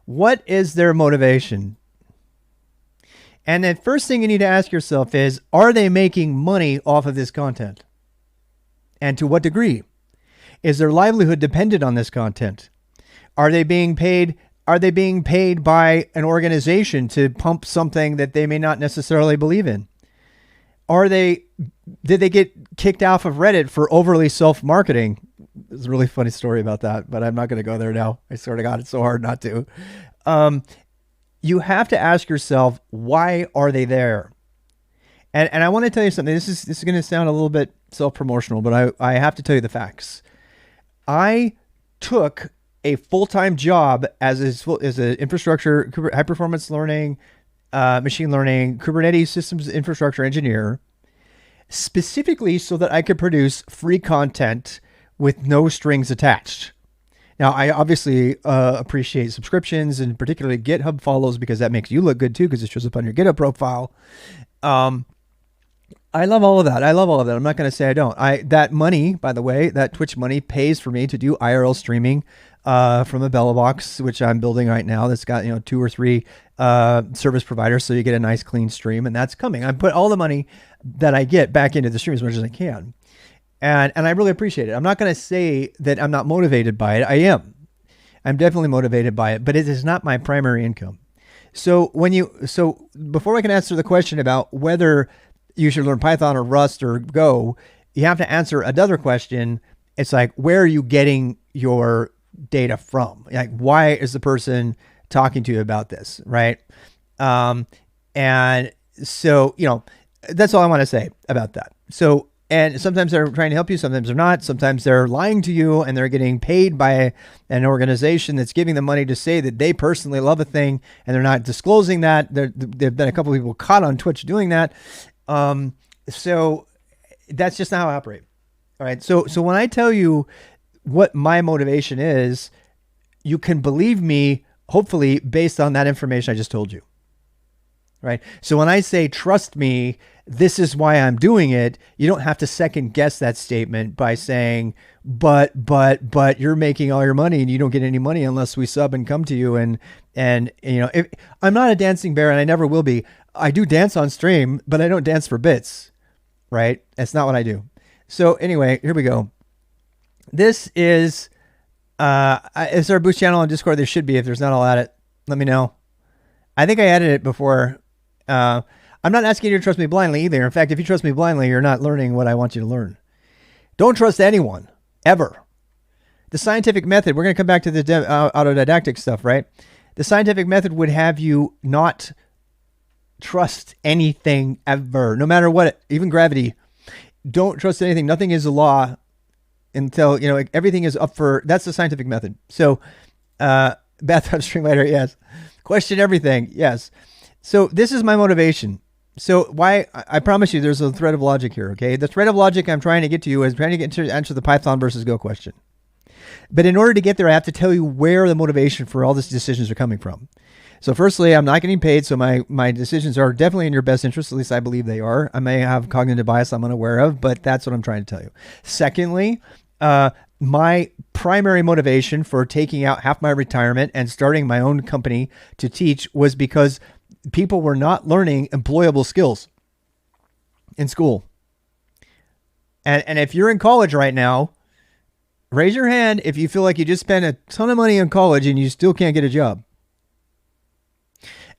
What is their motivation? And the first thing you need to ask yourself is, are they making money off of this content? And to what degree? Is their livelihood dependent on this content? Are they being paid? Are they being paid by an organization to pump something that they may not necessarily believe in? Did they get kicked off of Reddit for overly self-marketing? There's a really funny story about that, but I'm not going to go there now. I sort of got it so hard not to. You have to ask yourself, why are they there? And I want to tell you something. This is going to sound a little bit self-promotional, but I have to tell you the facts. I took a full-time job as an infrastructure, high-performance learning, machine learning, Kubernetes systems infrastructure engineer, specifically so that I could produce free content with no strings attached. Now, I obviously appreciate subscriptions and particularly GitHub follows because that makes you look good too because it shows up on your GitHub profile. I love all of that. I'm not going to say I don't. That money, by the way, that Twitch money pays for me to do IRL streaming from a Bella box, which I'm building right now. That's got 2 or 3 service providers, so you get a nice clean stream, and that's coming. I put all the money that I get back into the stream as much as I can, and I really appreciate it. I'm not going to say that I'm not motivated by it. I am. I'm definitely motivated by it, but it is not my primary income. So before I can answer the question about whether you should learn Python or Rust or Go, you have to answer another question. It's like, where are you getting your data from? Like, why is the person talking to you about this, right? And so, that's all I want to say about that. So, and sometimes they're trying to help you, sometimes they're not. Sometimes they're lying to you and they're getting paid by an organization that's giving them money to say that they personally love a thing, and they're not disclosing that. There've been a couple of people caught on Twitch doing that. So that's just not how I operate. All right. So when I tell you what my motivation is, you can believe me, hopefully, based on that information I just told you. Right. So when I say, trust me, this is why I'm doing it, you don't have to second guess that statement by saying, but you're making all your money and you don't get any money unless we sub and come to you. And if, I'm not a dancing bear and I never will be. I do dance on stream, but I don't dance for bits. Right. That's not what I do. So anyway, here we go. This is there a boost channel on Discord? There should be. If there's not, I'll add it. Let me know. I think I added it before. I'm not asking you to trust me blindly either. In fact, if you trust me blindly, you're not learning what I want you to learn. Don't trust anyone, ever. The scientific method, we're going to come back to the autodidactic stuff, right? The scientific method would have you not trust anything ever, no matter what, even gravity. Don't trust anything. Nothing is a law until, everything is up for, that's the scientific method. So, bathtub stream later, yes. Question everything, yes. So this is my motivation. So why, I promise you there's a thread of logic here, okay? The thread of logic I'm trying to get to you is trying to get to answer the Python versus Go question. But in order to get there, I have to tell you where the motivation for all these decisions are coming from. So firstly, I'm not getting paid, so my decisions are definitely in your best interest. At least I believe they are. I may have cognitive bias I'm unaware of, but that's what I'm trying to tell you. Secondly, my primary motivation for taking out half my retirement and starting my own company to teach was because people were not learning employable skills in school. And if you're in college right now, raise your hand if you feel like you just spent a ton of money in college and you still can't get a job.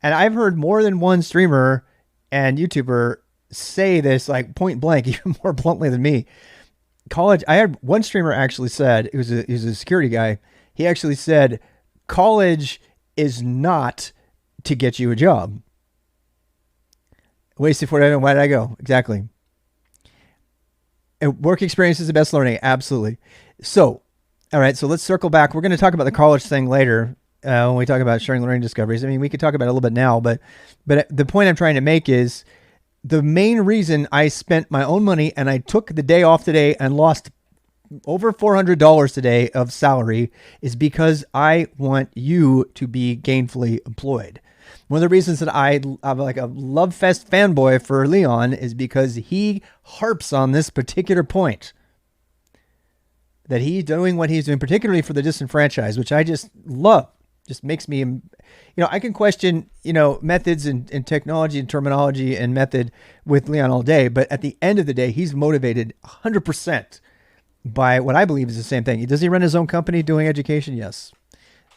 And I've heard more than one streamer and YouTuber say this like point blank, even more bluntly than me. College, I had one streamer actually said, he was a security guy. He actually said, college is not to get you a job. Wasted 40, why did I go? Exactly. And work experience is the best learning. Absolutely. So, all right, so let's circle back. We're going to talk about the college thing later when we talk about sharing learning discoveries. I mean, we could talk about it a little bit now, but the point I'm trying to make is the main reason I spent my own money and I took the day off today and lost over $400 today of salary is because I want you to be gainfully employed. One of the reasons that I'm like a love fest fanboy for Leon is because he harps on this particular point that he's doing what he's doing, particularly for the disenfranchised, which I just love. Just makes me, I can question, methods and technology and terminology and method with Leon all day. But at the end of the day, he's motivated 100% by what I believe is the same thing. Does he run his own company doing education? Yes.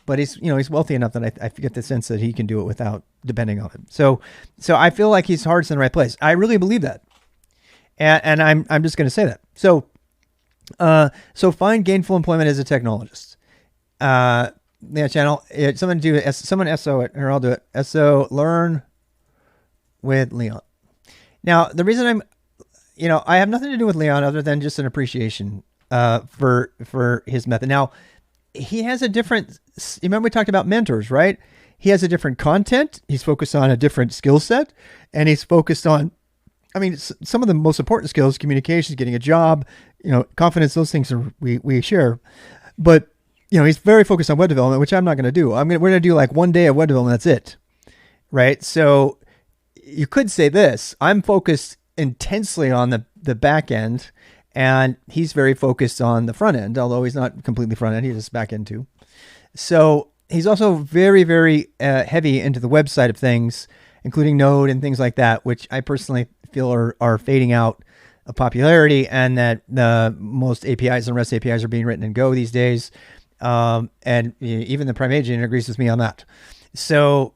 But he's wealthy enough that I get the sense that he can do it without depending on it. So I feel like his heart's in the right place. I really believe that. And I'm just going to say that. So find gainful employment as a technologist. Channel. Someone SO it, or I'll do it. SO learn with Leon. Now, the reason I have nothing to do with Leon other than just an appreciation for his method. Now, he has a different, remember we talked about mentors, right? He has a different content. He's focused on a different skill set, and he's focused on, some of the most important skills, communications, getting a job, confidence, those things we share. But, he's very focused on web development, which I'm not going to do. We're going to do like one day of web development. That's it. Right. So you could say this, I'm focused intensely on the back end, and he's very focused on the front end, although he's not completely front end. He's just back end too. So he's also very, very heavy into the website of things, including Node and things like that, which I personally feel are fading out of popularity, and that most APIs and REST APIs are being written in Go these days. And even the Prime agent agrees with me on that. So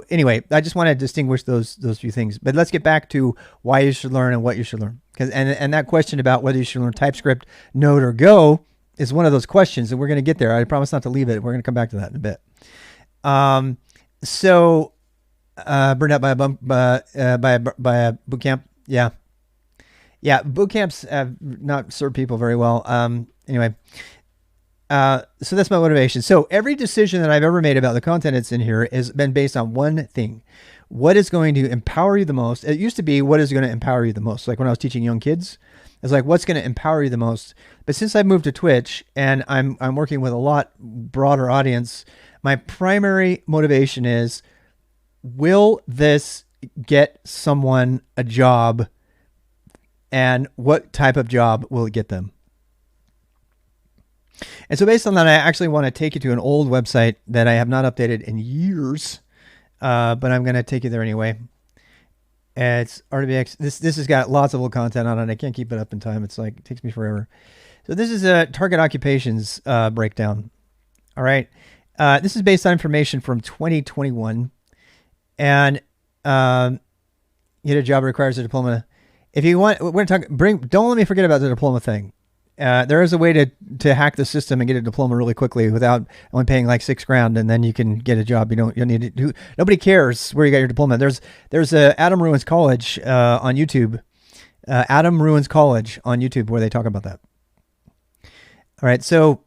anyway, I just want to distinguish those few things, but let's get back to why you should learn and what you should learn. And that question about whether you should learn TypeScript, Node, or Go is one of those questions, and we're going to get there. I promise not to leave it. We're going to come back to that in a bit. Burned out by a boot camp. Yeah. Boot camps have not served people very well. Anyway. So that's my motivation. So every decision that I've ever made about the content that's in here has been based on one thing. What is going to empower you the most? It used to be, what is going to empower you the most? Like when I was teaching young kids, it's like, what's going to empower you the most? But since I've moved to Twitch and I'm working with a lot broader audience, my primary motivation is, will this get someone a job, and what type of job will it get them? And so based on that, I actually want to take you to an old website that I have not updated in years, but I'm going to take you there anyway. It's RWX. This has got lots of old content on it. I can't keep it up in time. It's like, it takes me forever. So this is a target occupations breakdown. All right. This is based on information from 2021. And get a job requires a diploma. If you want, we're going to talk, don't let me forget about the diploma thing. There is a way to hack the system and get a diploma really quickly without only paying like $6,000, and then you can get a job. You don't need to do. Nobody cares where you got your diploma. There's a Adam Ruins College on YouTube. Adam Ruins College on YouTube, where they talk about that. All right, so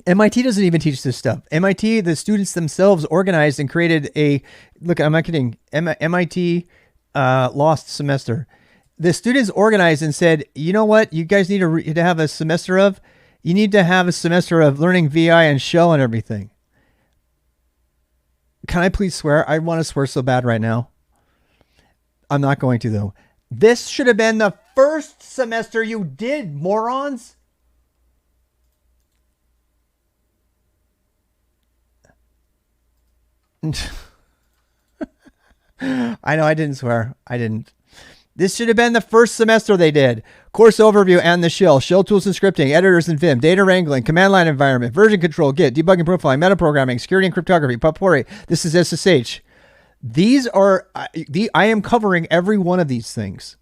MIT doesn't even teach this stuff. MIT, the students themselves organized and created look, I'm not kidding. MIT lost semester. The students organized and said, you know what, you guys need to have a semester of? You need to have a semester of learning VI and shell and everything. Can I please swear? I want to swear so bad right now. I'm not going to, though. This should have been the first semester you did, morons. I know I didn't swear. I didn't. This should have been the first semester they did. Course overview and the shell tools and scripting, editors and Vim, data wrangling, command line environment, version control, Git, debugging, profiling, metaprogramming, security and cryptography, potpourri. This is SSH. These are, I am covering every one of these things.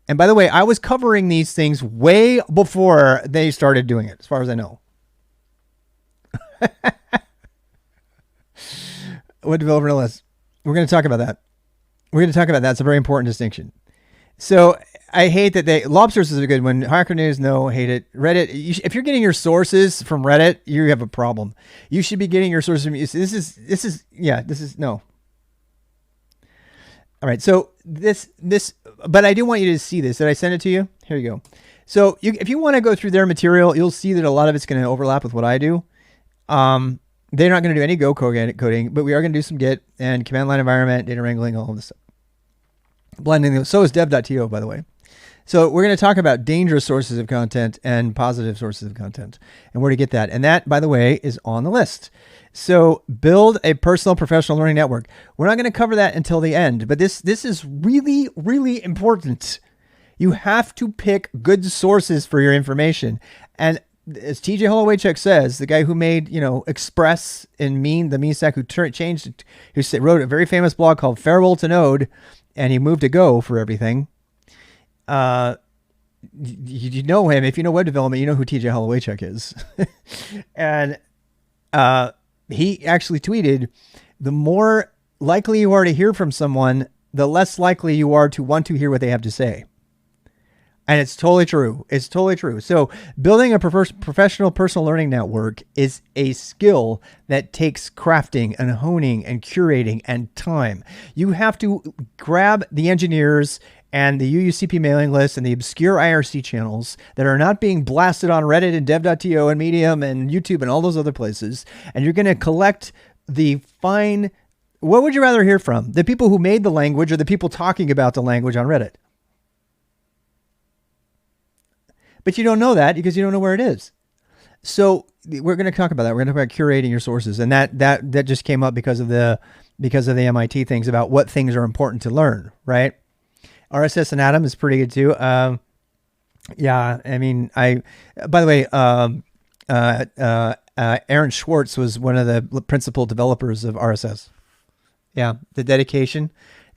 And by the way, I was covering these things way before they started doing it, as far as I know. Web developer list. We're going to talk about that. It's a very important distinction. So I hate that lobsters is a good one. Hacker News, no, hate it. Reddit, if you're getting your sources from Reddit, you have a problem. You should be getting your sources from, this is, no. All right, so this, but I do want you to see this. Did I send it to you? Here you go. So if you want to go through their material, you'll see that a lot of it's going to overlap with what I do. They're not going to do any Go coding, but we are going to do some Git and command line environment, data wrangling, all of this stuff. Blending. So is dev.to, by the way. So we're going to talk about dangerous sources of content and positive sources of content and where to get that. And that, by the way, is on the list. So build a personal professional learning network. We're not going to cover that until the end, but this is really, really important. You have to pick good sources for your information. And as TJ Holowaychuk says, the guy who made, Express and the mean stack, who wrote a very famous blog called Farewell to Node, and he moved to Go for everything. You know him. If you know web development, you know who TJ Holowaychuk is. And he actually tweeted, the more likely you are to hear from someone, the less likely you are to want to hear what they have to say. And it's totally true. It's totally true. So building a professional personal learning network is a skill that takes crafting and honing and curating and time. You have to grab the engineers and the UUCP mailing list and the obscure IRC channels that are not being blasted on Reddit and dev.to and Medium and YouTube and all those other places. And you're going to collect the fine. What would you rather hear from? The people who made the language or the people talking about the language on Reddit? But you don't know that because you don't know where it is. So we're going to talk about that. We're going to talk about curating your sources. And that just came up because of the MIT things about what things are important to learn, right? RSS and Atom is pretty good too. Yeah, I mean, by the way, Aaron Swartz was one of the principal developers of RSS. Yeah, the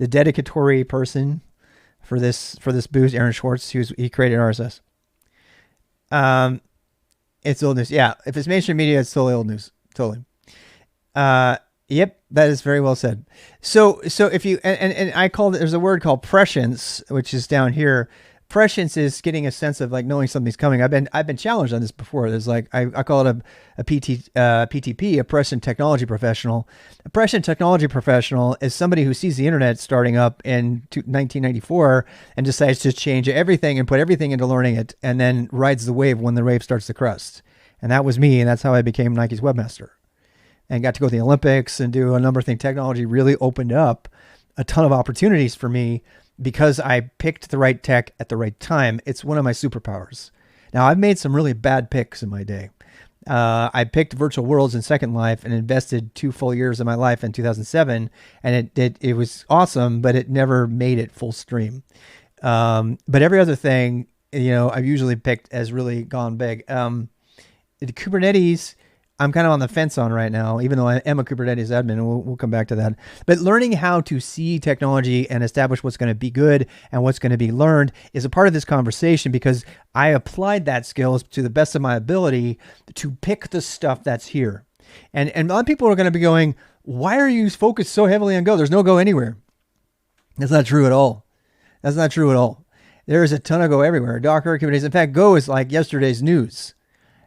dedicatory person for this boost, Aaron Swartz, he created RSS. It's old news. Yeah. If it's mainstream media, it's totally old news. Totally. Yep. That is very well said. So if you, and I call it, there's a word called prescience, which is down here. Prescience is getting a sense of like knowing something's coming. I've been challenged on this before. There's like, I call it a PTP, a prescient technology professional. A prescient technology professional is somebody who sees the internet starting up in 1994 and decides to change everything and put everything into learning it, and then rides the wave when the wave starts to crest. And that was me. And that's how I became Nike's webmaster and got to go to the Olympics and do a number of things. Technology really opened up a ton of opportunities for me because I picked the right tech at the right time. It's one of my superpowers. Now, I've made some really bad picks in my day. I picked virtual worlds in Second Life and invested 2 full years of my life in 2007. And it was awesome, but it never made it full stream. But every other thing, I've usually picked as really gone big. The Kubernetes, I'm kind of on the fence on right now, even though I am a Kubernetes admin, and we'll come back to that. But learning how to see technology and establish what's going to be good and what's going to be learned is a part of this conversation, because I applied that skills to the best of my ability to pick the stuff that's here. And a lot of people are going to be going, why are you focused so heavily on Go? There's no Go anywhere. That's not true at all. That's not true at all. There is a ton of Go everywhere. Docker, Kubernetes. In fact, Go is like yesterday's news.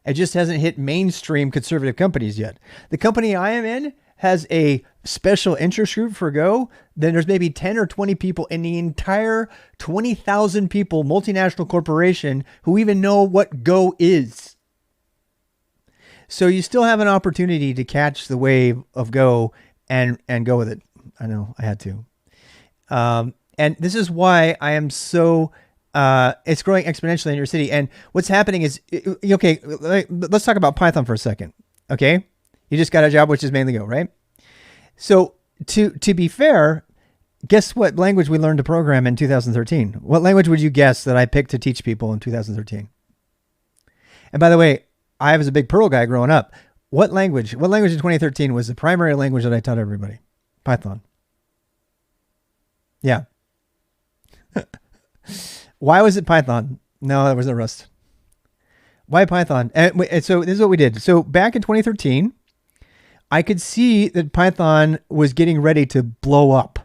It just hasn't hit mainstream conservative companies yet. The company I am in has a special interest group for Go. Then there's maybe 10 or 20 people in the entire 20,000 people multinational corporation who even know what Go is. So you still have an opportunity to catch the wave of Go and go with it. I know I had to. And this is why I am so... it's growing exponentially in your city. And what's happening is, okay, let's talk about Python for a second. Okay. You just got a job, which is mainly Go, right? So to be fair, guess what language we learned to program in 2013? What language would you guess that I picked to teach people in 2013? And by the way, I was a big Perl guy growing up. What language in 2013 was the primary language that I taught everybody? Python. Yeah. Why was it Python? No, that wasn't Rust. Why Python? And so this is what we did. So back in 2013, I could see that Python was getting ready to blow up.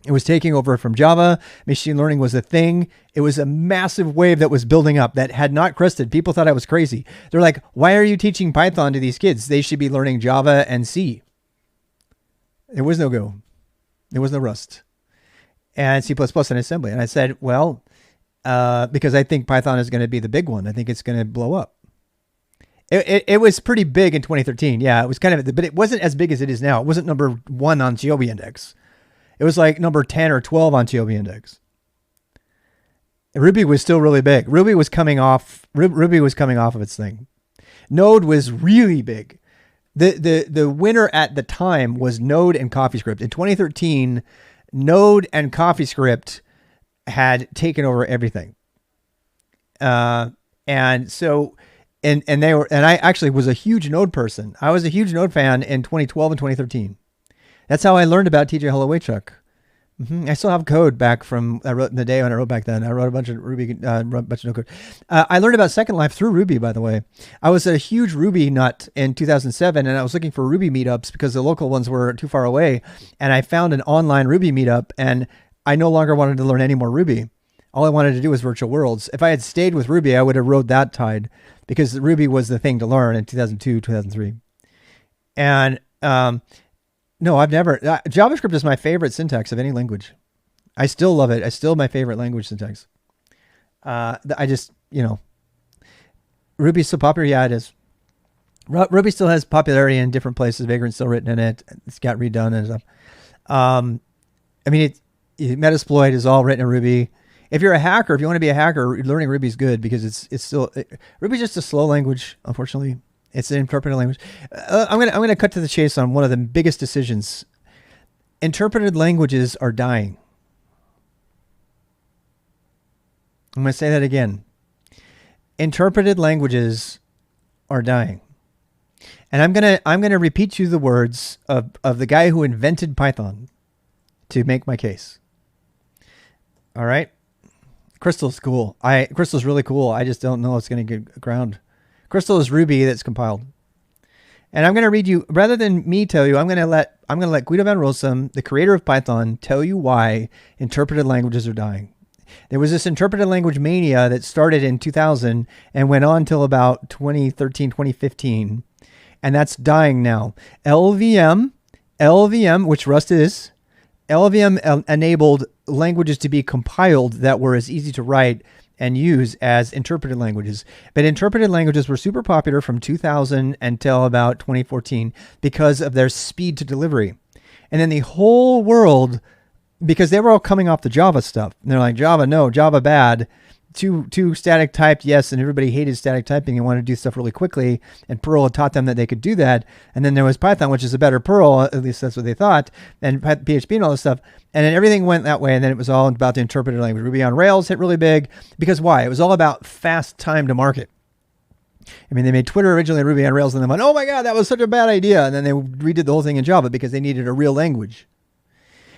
It was taking over from Java. Machine learning was a thing. It was a massive wave that was building up that had not crested. People thought I was crazy. They're like, why are you teaching Python to these kids? They should be learning Java and C. There was no Go. There was no Rust. And C++ and assembly. And I said, well, because I think Python is going to be the big one. I think it's going to blow up. It was pretty big in 2013. Yeah, it was kind of, but it wasn't as big as it is now. It wasn't number 1 on TOB index. It was like number 10 or 12 on TOB index. Ruby was still really big. Ruby was coming off of its thing. Node was really big. The winner at the time was Node and CoffeeScript. In 2013, Node and CoffeeScript had taken over everything. And so and I actually was a huge Node person. I was a huge Node fan in 2012 and 2013. That's how I learned about TJ Holowaychuk. I still have code back from I wrote in the day when I wrote back then. I wrote a bunch of Ruby, wrote a bunch of no code. I learned about Second Life through Ruby, by the way. I was a huge Ruby nut in 2007, and I was looking for Ruby meetups because the local ones were too far away. And I found an online Ruby meetup, and I no longer wanted to learn any more Ruby. All I wanted to do was virtual worlds. If I had stayed with Ruby, I would have rode that tide because Ruby was the thing to learn in 2002, 2003. And no, I've never. JavaScript is my favorite syntax of any language. I still love it. It's still my favorite language syntax. I just, Ruby's so popular. Yeah, it is. Ruby still has popularity in different places. Vagrant's still written in it. It's got redone and stuff. I mean, Metasploit is all written in Ruby. If you're a hacker, if you want to be a hacker, learning Ruby is good because it's still Ruby's just a slow language, unfortunately. It's an interpreted language. I'm gonna cut to the chase on one of the biggest decisions. Interpreted languages are dying. I'm gonna say that again. Interpreted languages are dying. And I'm gonna repeat you the words of the guy who invented Python to make my case. All right. Crystal's cool. Crystal's really cool. I just don't know it's gonna get ground. Crystal is Ruby that's compiled. And I'm going to read you, rather than me tell you, I'm going to let Guido van Rossum, the creator of Python, tell you why interpreted languages are dying. There was this interpreted language mania that started in 2000 and went on till about 2013, 2015. And that's dying now. LVM, which Rust is, LVM enabled languages to be compiled that were as easy to write and use as interpreted languages. But interpreted languages were super popular from 2000 until about 2014 because of their speed to delivery. And then the whole world, because they were all coming off the Java stuff. And they're like, Java, no, Java bad. Too static typed, yes, and everybody hated static typing and wanted to do stuff really quickly. And Perl had taught them that they could do that. And then there was Python, which is a better Perl, at least that's what they thought, and PHP and all this stuff. And then everything went that way. And then it was all about the interpreted language. Ruby on Rails hit really big because why? It was all about fast time to market. I mean, they made Twitter originally Ruby on Rails, and then went, oh my God, that was such a bad idea. And then they redid the whole thing in Java because they needed a real language.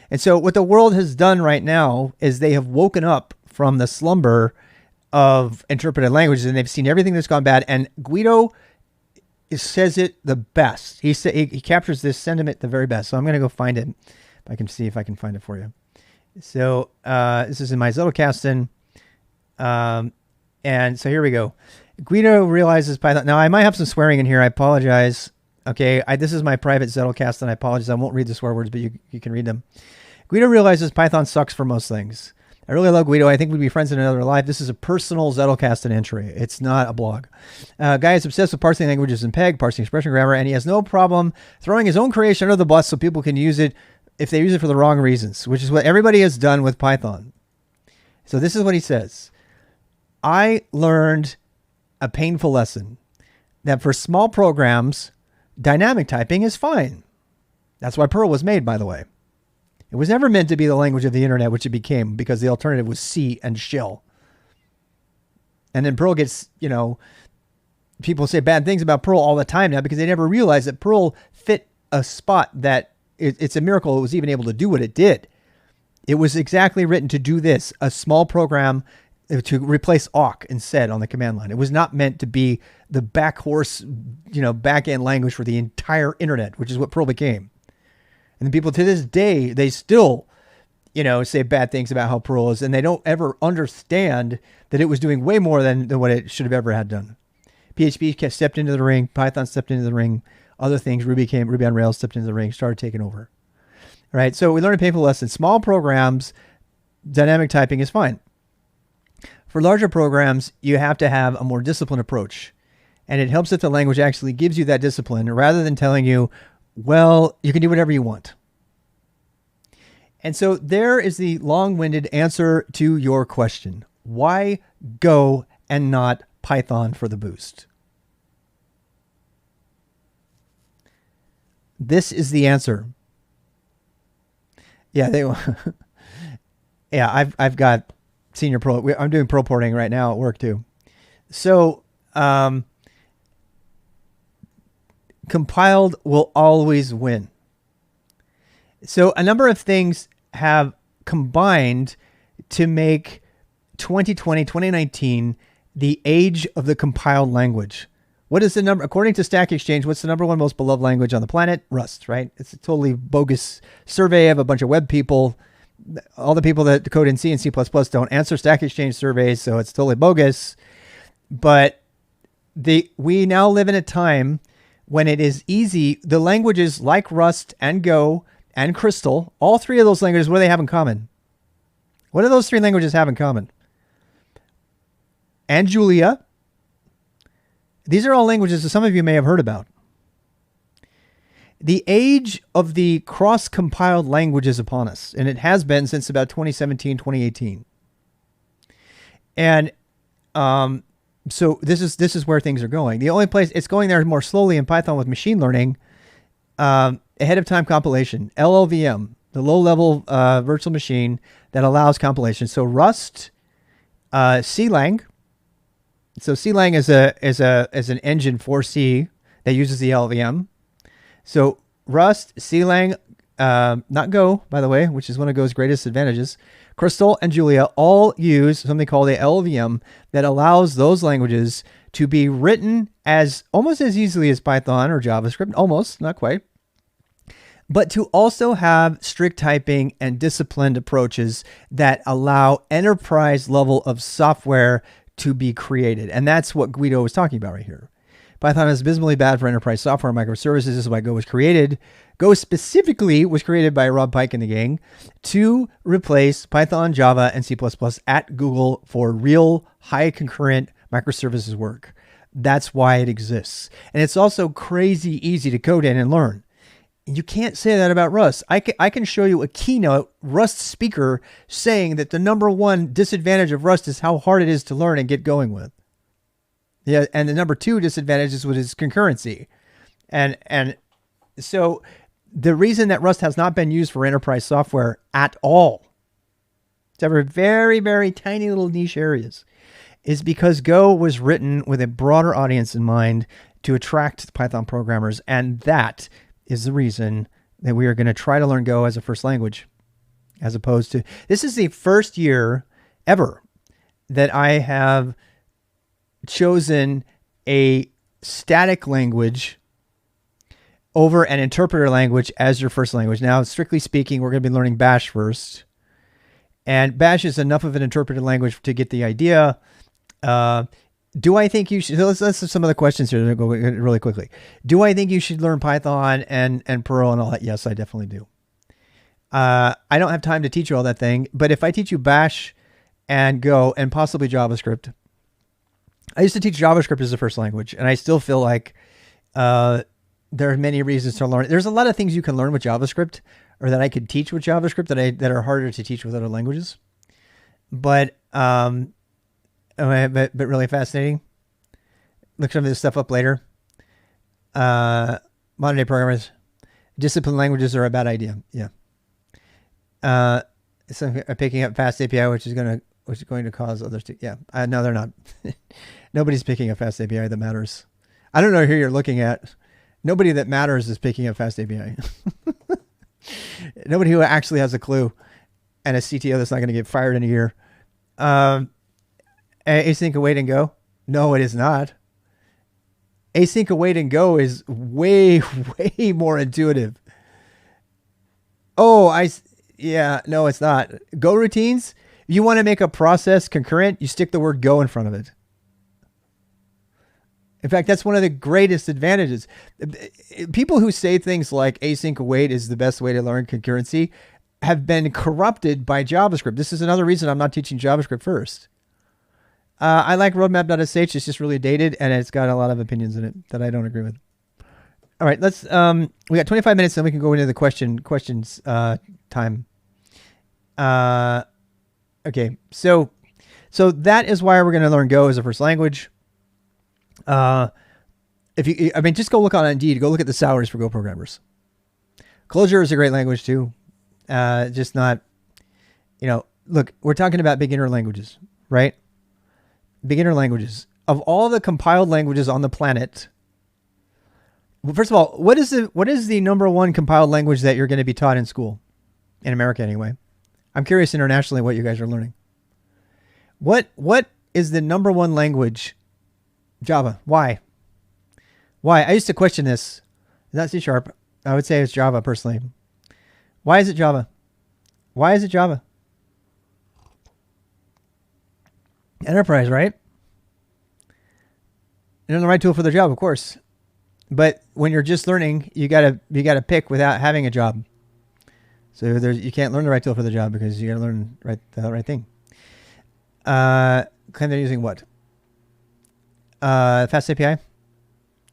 And so what the world has done right now is they have woken up from the slumber of interpreted languages, and they've seen everything that's gone bad. And Guido says it the best. He captures this sentiment the very best. So I'm going to go find it. If I can see if I can find it for you. So this is in my Zettelkasten. And so here we go. Guido realizes Python. Now I might have some swearing in here. I apologize. Okay. This is my private Zettelkasten. I apologize. I won't read the swear words, but you can read them. Guido realizes Python sucks for most things. I really love Guido. I think we'd be friends in another life. This is a personal Zettelkasten entry. It's not a blog. Guy is obsessed with parsing languages in PEG, parsing expression grammar, and he has no problem throwing his own creation under the bus so people can use it if they use it for the wrong reasons, which is what everybody has done with Python. So this is what he says. I learned a painful lesson that for small programs, dynamic typing is fine. That's why Perl was made, by the way. It was never meant to be the language of the internet, which it became because the alternative was C and shell. And then Perl gets, people say bad things about Perl all the time now because they never realized that Perl fit a spot that it's a miracle it was even able to do what it did. It was exactly written to do this, a small program to replace awk instead on the command line. It was not meant to be the backhorse, back end language for the entire internet, which is what Perl became. And the people to this day, they still, say bad things about how Perl is, and they don't ever understand that it was doing way more than what it should have ever had done. PHP stepped into the ring. Python stepped into the ring. Other things, Ruby on Rails stepped into the ring, started taking over. All right, so we learned a painful lesson. Small programs, dynamic typing is fine. For larger programs, you have to have a more disciplined approach. And it helps if the language actually gives you that discipline rather than telling you, well, you can do whatever you want. And so there is the long-winded answer to your question. Why Go and not Python for the boost? This is the answer. Yeah, I've got senior pro. I'm doing pro porting right now at work too. So, compiled will always win. So a number of things have combined to make 2019 the age of the compiled language. What is the number? According to Stack Exchange, what's the number one most beloved language on the planet? Rust, right? It's a totally bogus survey of a bunch of web people. All the people that code in C and C++ don't answer Stack Exchange surveys, so it's totally bogus. But we now live in a time when it is easy. The languages like Rust and Go and Crystal, all three of those languages, what do they have in common? What do those three languages have in common? And Julia. These are all languages that some of you may have heard about. The age of the cross-compiled language is upon us, and it has been since about 2017, 2018. And so this is where things are going. The only place it's going there more slowly in Python with machine learning, ahead of time compilation, LLVM, the low-level virtual machine that allows compilation. So Rust, CLang. So CLang is an engine for C that uses the LLVM. So Rust, CLang, not Go, by the way, which is one of Go's greatest advantages. Crystal and Julia all use something called the LLVM that allows those languages to be written as almost as easily as Python or JavaScript, almost, not quite, but to also have strict typing and disciplined approaches that allow enterprise level of software to be created. And that's what Guido was talking about right here. Python is abysmally bad for enterprise software and microservices. This is why Go was created. Go specifically was created by Rob Pike and the gang to replace Python, Java, and C++ at Google for real high concurrent microservices work. That's why it exists. And it's also crazy easy to code in and learn. You can't say that about Rust. I can show you a keynote Rust speaker saying that the number one disadvantage of Rust is how hard it is to learn and get going with. Yeah, and the number two disadvantage is with its concurrency. And so the reason that Rust has not been used for enterprise software at all, except for very, very tiny little niche areas, is because Go was written with a broader audience in mind to attract Python programmers. And that is the reason that we are going to try to learn Go as a first language, as opposed to, this is the first year ever that I have chosen a static language over an interpreter language as your first language. Now, strictly speaking, we're going to be learning Bash first. And Bash is enough of an interpreted language to get the idea. Do I think you should, let's some of the questions here, go really quickly. Do I think you should learn Python and Perl and all that? Yes, I definitely do. I don't have time to teach you all that thing, but if I teach you Bash and Go and possibly JavaScript, I used to teach JavaScript as the first language, and I still feel like there are many reasons to learn. There's a lot of things you can learn with JavaScript, or that I could teach with JavaScript that are harder to teach with other languages. But really fascinating. Look some of this stuff up later. Modern day programmers, disciplined languages are a bad idea. Yeah. So picking up fast API, which is going to cause others to, yeah. No, they're not. Nobody's picking up fast API that matters. I don't know who you're looking at. Nobody that matters is picking up fast API. Nobody who actually has a clue, and a CTO that's not going to get fired in a year. Async, await, and go? No, it is not. Async, await, and go is way, way more intuitive. Oh, yeah, no, it's not. Go routines, you want to make a process concurrent, you stick the word go in front of it. In fact, that's one of the greatest advantages. People who say things like async await is the best way to learn concurrency have been corrupted by JavaScript. This is another reason I'm not teaching JavaScript first. I like roadmap.sh. It's just really dated, and it's got a lot of opinions in it that I don't agree with. All right, let's. We got 25 minutes, and we can go into the questions time. Okay, so that is why we're going to learn Go as a first language. Just go look on Indeed. Go look at the salaries for Go programmers. Clojure is a great language too. Just not, look, we're talking about beginner languages, right? Beginner languages. Of all the compiled languages on the planet, well, first of all, what is the number one compiled language that you're going to be taught in school? In America anyway. I'm curious internationally what you guys are learning. What is the number one language? Java. Why? I used to question this. Is that C#? I would say it's Java personally. Why is it Java? Enterprise, right? You're the right tool for the job, of course. But when you're just learning, you gotta pick without having a job. So you can't learn the right tool for the job because you gotta learn the right thing. Claim they're using what? Fast API?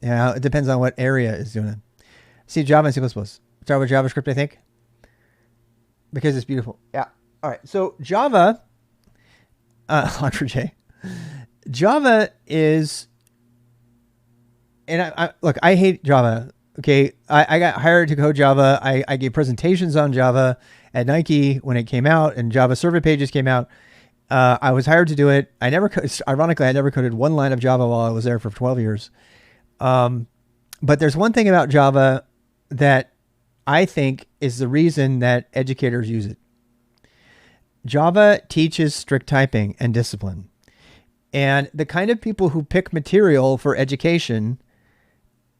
Yeah, it depends on what area is doing it. See, Java and C++. Start with JavaScript, I think. Because it's beautiful. Yeah. All right. So Java, Andre J. Java is, and I hate Java. Okay. I got hired to code Java. I gave presentations on Java at Nike when it came out, and Java server pages came out. I was hired to do it. Ironically, I never coded one line of Java while I was there for 12 years. But there's one thing about Java that I think is the reason that educators use it. Java teaches strict typing and discipline. And the kind of people who pick material for education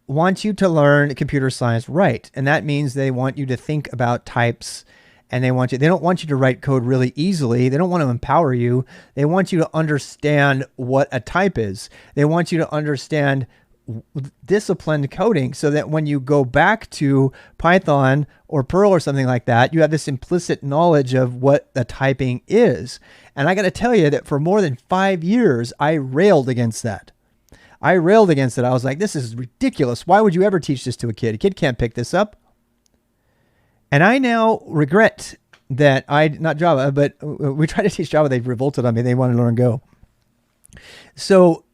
want you to learn computer science right. And that means they want you to think about types, and they don't want you to write code really easily. They don't want to empower you. They want you to understand what a type is. They want you to understand disciplined coding so that when you go back to Python or Perl or something like that, you have this implicit knowledge of what the typing is. And I got to tell you that for more than 5 years, I railed against that. I was like, this is ridiculous. Why would you ever teach this to a kid? A kid can't pick this up. And I now regret that not Java, but we tried to teach Java. They revolted on me. They wanted to learn Go. So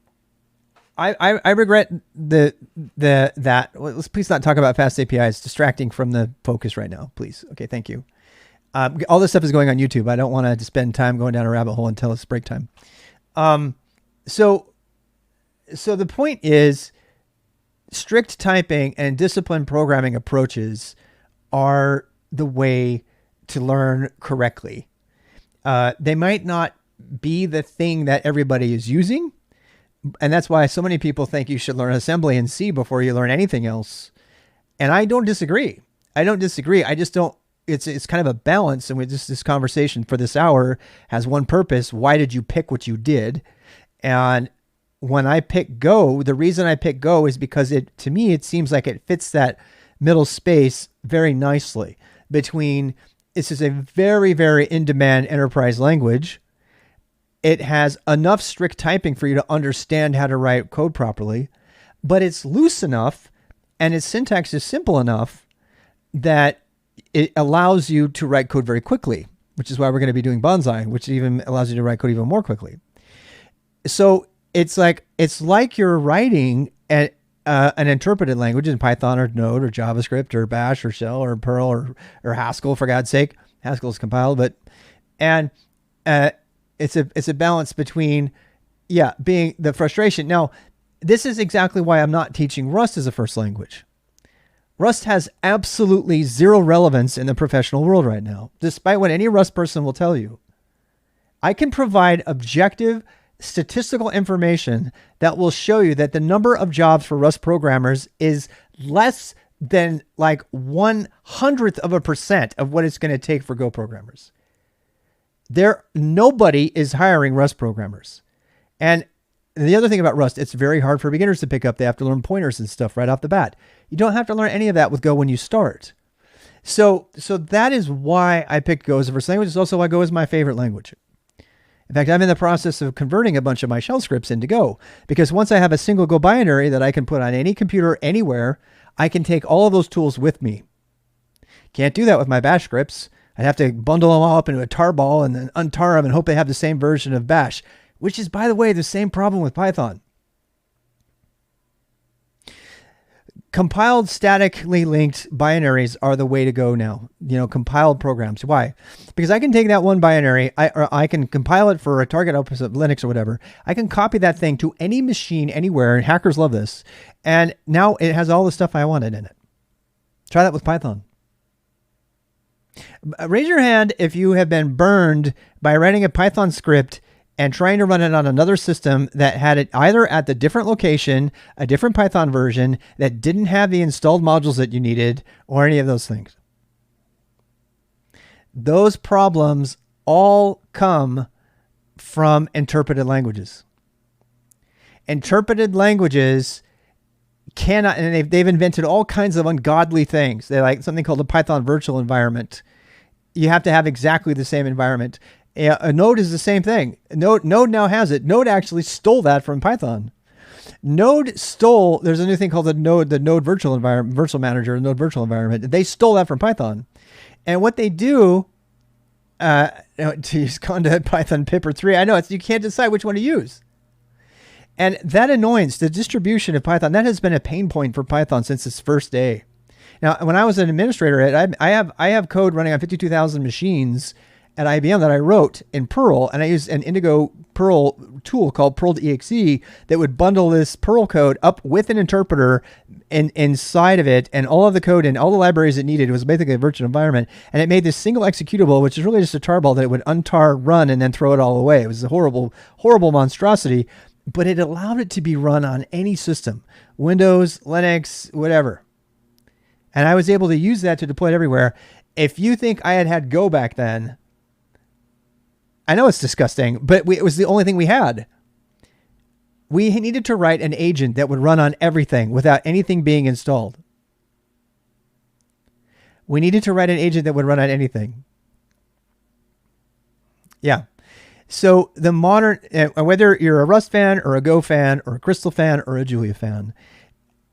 I regret that. Let's please not talk about fast API. It's distracting from the focus right now. Please. Okay. Thank you. All this stuff is going on YouTube. I don't want to spend time going down a rabbit hole until it's break time. So the point is, strict typing and disciplined programming approaches are the way to learn correctly. They might not be the thing that everybody is using. And that's why so many people think you should learn assembly and C before you learn anything else. And I don't disagree. I just don't, it's kind of a balance. And this conversation for this hour has one purpose. Why did you pick what you did? And when I pick Go, the reason I pick Go is because to me, it seems like it fits that middle space very nicely between, this is a very, very in-demand enterprise language. It has enough strict typing for you to understand how to write code properly, but it's loose enough and its syntax is simple enough that it allows you to write code very quickly, which is why we're going to be doing Bonsai, which even allows you to write code even more quickly. So it's like you're writing an interpreted language in Python or Node or JavaScript or Bash or Shell or Perl or Haskell, for God's sake. Haskell is compiled, it's a balance between, being the frustration. Now, this is exactly why I'm not teaching Rust as a first language. Rust has absolutely zero relevance in the professional world right now, despite what any Rust person will tell you. I can provide objective, statistical information that will show you that the number of jobs for Rust programmers is less than like 1/100% of what it's going to take for Go programmers. Nobody is hiring Rust programmers. And the other thing about Rust, it's very hard for beginners to pick up. They have to learn pointers and stuff right off the bat. You don't have to learn any of that with Go when you start. So that is why I picked Go as the first language. It's also why Go is my favorite language. In fact, I'm in the process of converting a bunch of my shell scripts into Go, because once I have a single Go binary that I can put on any computer anywhere, I can take all of those tools with me. Can't do that with my bash scripts. I'd have to bundle them all up into a tarball and then untar them and hope they have the same version of bash, which is, by the way, the same problem with Python. Compiled statically linked binaries are the way to go now. Compiled programs. Why? Because I can take that one binary, I can compile it for a target output of Linux or whatever. I can copy that thing to any machine anywhere, and hackers love this. And now it has all the stuff I wanted in it. Try that with Python. Raise your hand if you have been burned by writing a Python script and trying to run it on another system that had it either at the different location, a different Python version that didn't have the installed modules that you needed, or any of those things. Those problems all come from interpreted languages. Interpreted languages cannot, and they've invented all kinds of ungodly things. They like something called a Python virtual environment. You have to have exactly the same environment. A Node is the same thing. Node now has it. Node actually stole that from Python. There's a new thing called the Node virtual environment, virtual manager, Node virtual environment. They stole that from Python. And what they do, to use conda Python pip or 3, I know you can't decide which one to use. And that annoyance, the distribution of Python, that has been a pain point for Python since its first day. Now, when I was an administrator, I have code running on 52,000 machines at IBM that I wrote in Perl, and I used an Indigo Perl tool called Perl.exe that would bundle this Perl code up with an interpreter inside of it, and all of the code and all the libraries it needed. It was basically a virtual environment, and it made this single executable, which is really just a tarball that it would untar, run, and then throw it all away. It was a horrible, horrible monstrosity, but it allowed it to be run on any system, Windows, Linux, whatever. And I was able to use that to deploy it everywhere. If you think I had Go back then, I know it's disgusting, but it was the only thing we had. We needed to write an agent that would run on everything without anything being installed. We needed to write an agent that would run on anything. Yeah. So the modern, whether you're a Rust fan or a Go fan or a Crystal fan or a Julia fan,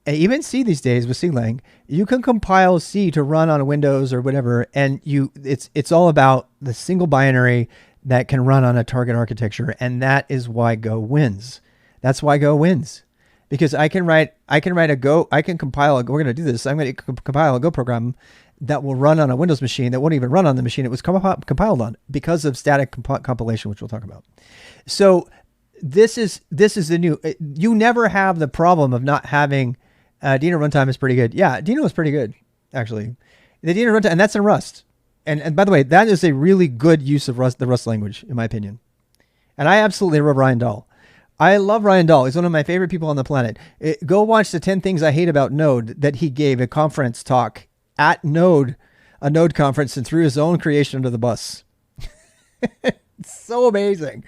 even C these days with CLang, you can compile C to run on Windows or whatever, and it's all about the single binary that can run on a target architecture, and that is why Go wins. That's why Go wins, because I can compile. We're going to do this. I'm going to compile a Go program that will run on a Windows machine that won't even run on the machine it was compiled on, because of static compilation, which we'll talk about. So this is the new. You never have the problem of not having. Dino runtime is pretty good. Yeah, Dino is pretty good, actually. The Dino runtime, and that's in Rust. And by the way, that is a really good use of Rust, the Rust language, in my opinion. And I absolutely love Ryan Dahl. I love Ryan Dahl. He's one of my favorite people on the planet. Go watch the 10 Things I Hate About Node that he gave a conference talk at Node, a Node conference, and threw his own creation under the bus. It's so amazing.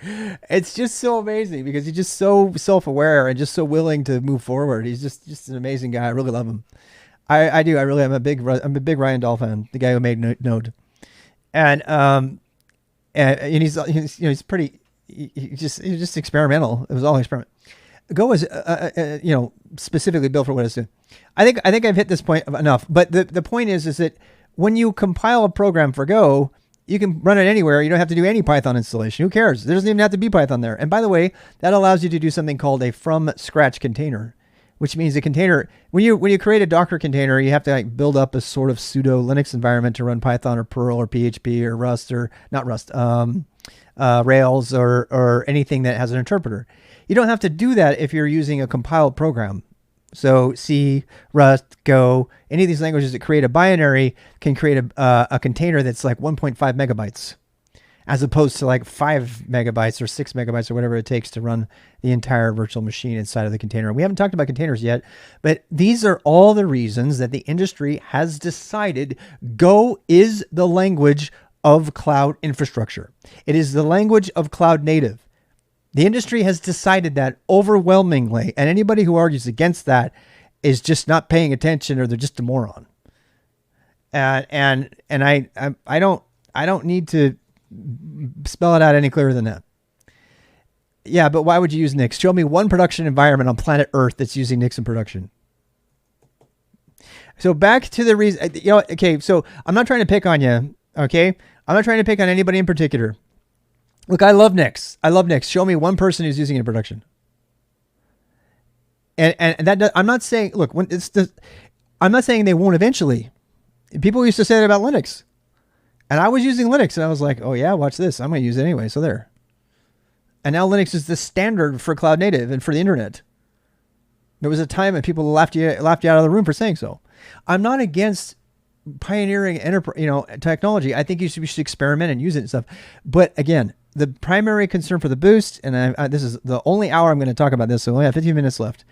It's just so amazing because he's just so self-aware and just so willing to move forward. He's just an amazing guy. I really love him. I do. I'm a big Ryan Dahl fan, the guy who made Node. And he's pretty, he's just experimental. It was all experiment. Go is, specifically built for what it's doing. I think I've hit this point enough, but the point is that when you compile a program for Go, you can run it anywhere. You don't have to do any Python installation. Who cares? There doesn't even have to be Python there. And by the way, that allows you to do something called a from scratch container, which means a container, when you create a Docker container, you have to build up a sort of pseudo Linux environment to run Python or Perl or PHP or Rust or not Rust, Rails or anything that has an interpreter. You don't have to do that if you're using a compiled program. So C, Rust, Go, any of these languages that create a binary can create a container that's like 1.5 megabytes. as opposed to like 5 megabytes or 6 megabytes or whatever it takes to run the entire virtual machine inside of the container. We haven't talked about containers yet, but these are all the reasons that the industry has decided Go is the language of cloud infrastructure. It is the language of cloud native. The industry has decided that overwhelmingly, and anybody who argues against that is just not paying attention, or they're just a moron. And I don't need to spell it out any clearer than that. Yeah, but why would you use Nix? Show me one production environment on planet Earth that's using Nix in production. So back to the reason, okay, so I'm not trying to pick on you, okay? I'm not trying to pick on anybody in particular. Look, I love Nix. Show me one person who's using it in production. And that, I'm not saying, look, I'm not saying they won't eventually. People used to say that about Linux. And I was using Linux, and I was like, oh yeah, watch this. I'm going to use it anyway. So there. And now Linux is the standard for cloud native and for the internet. There was a time when people laughed you out of the room for saying so. I'm not against pioneering technology. I think we should experiment and use it and stuff. But again, the primary concern for the boost, and this is the only hour I'm going to talk about this, so we only have 15 minutes left,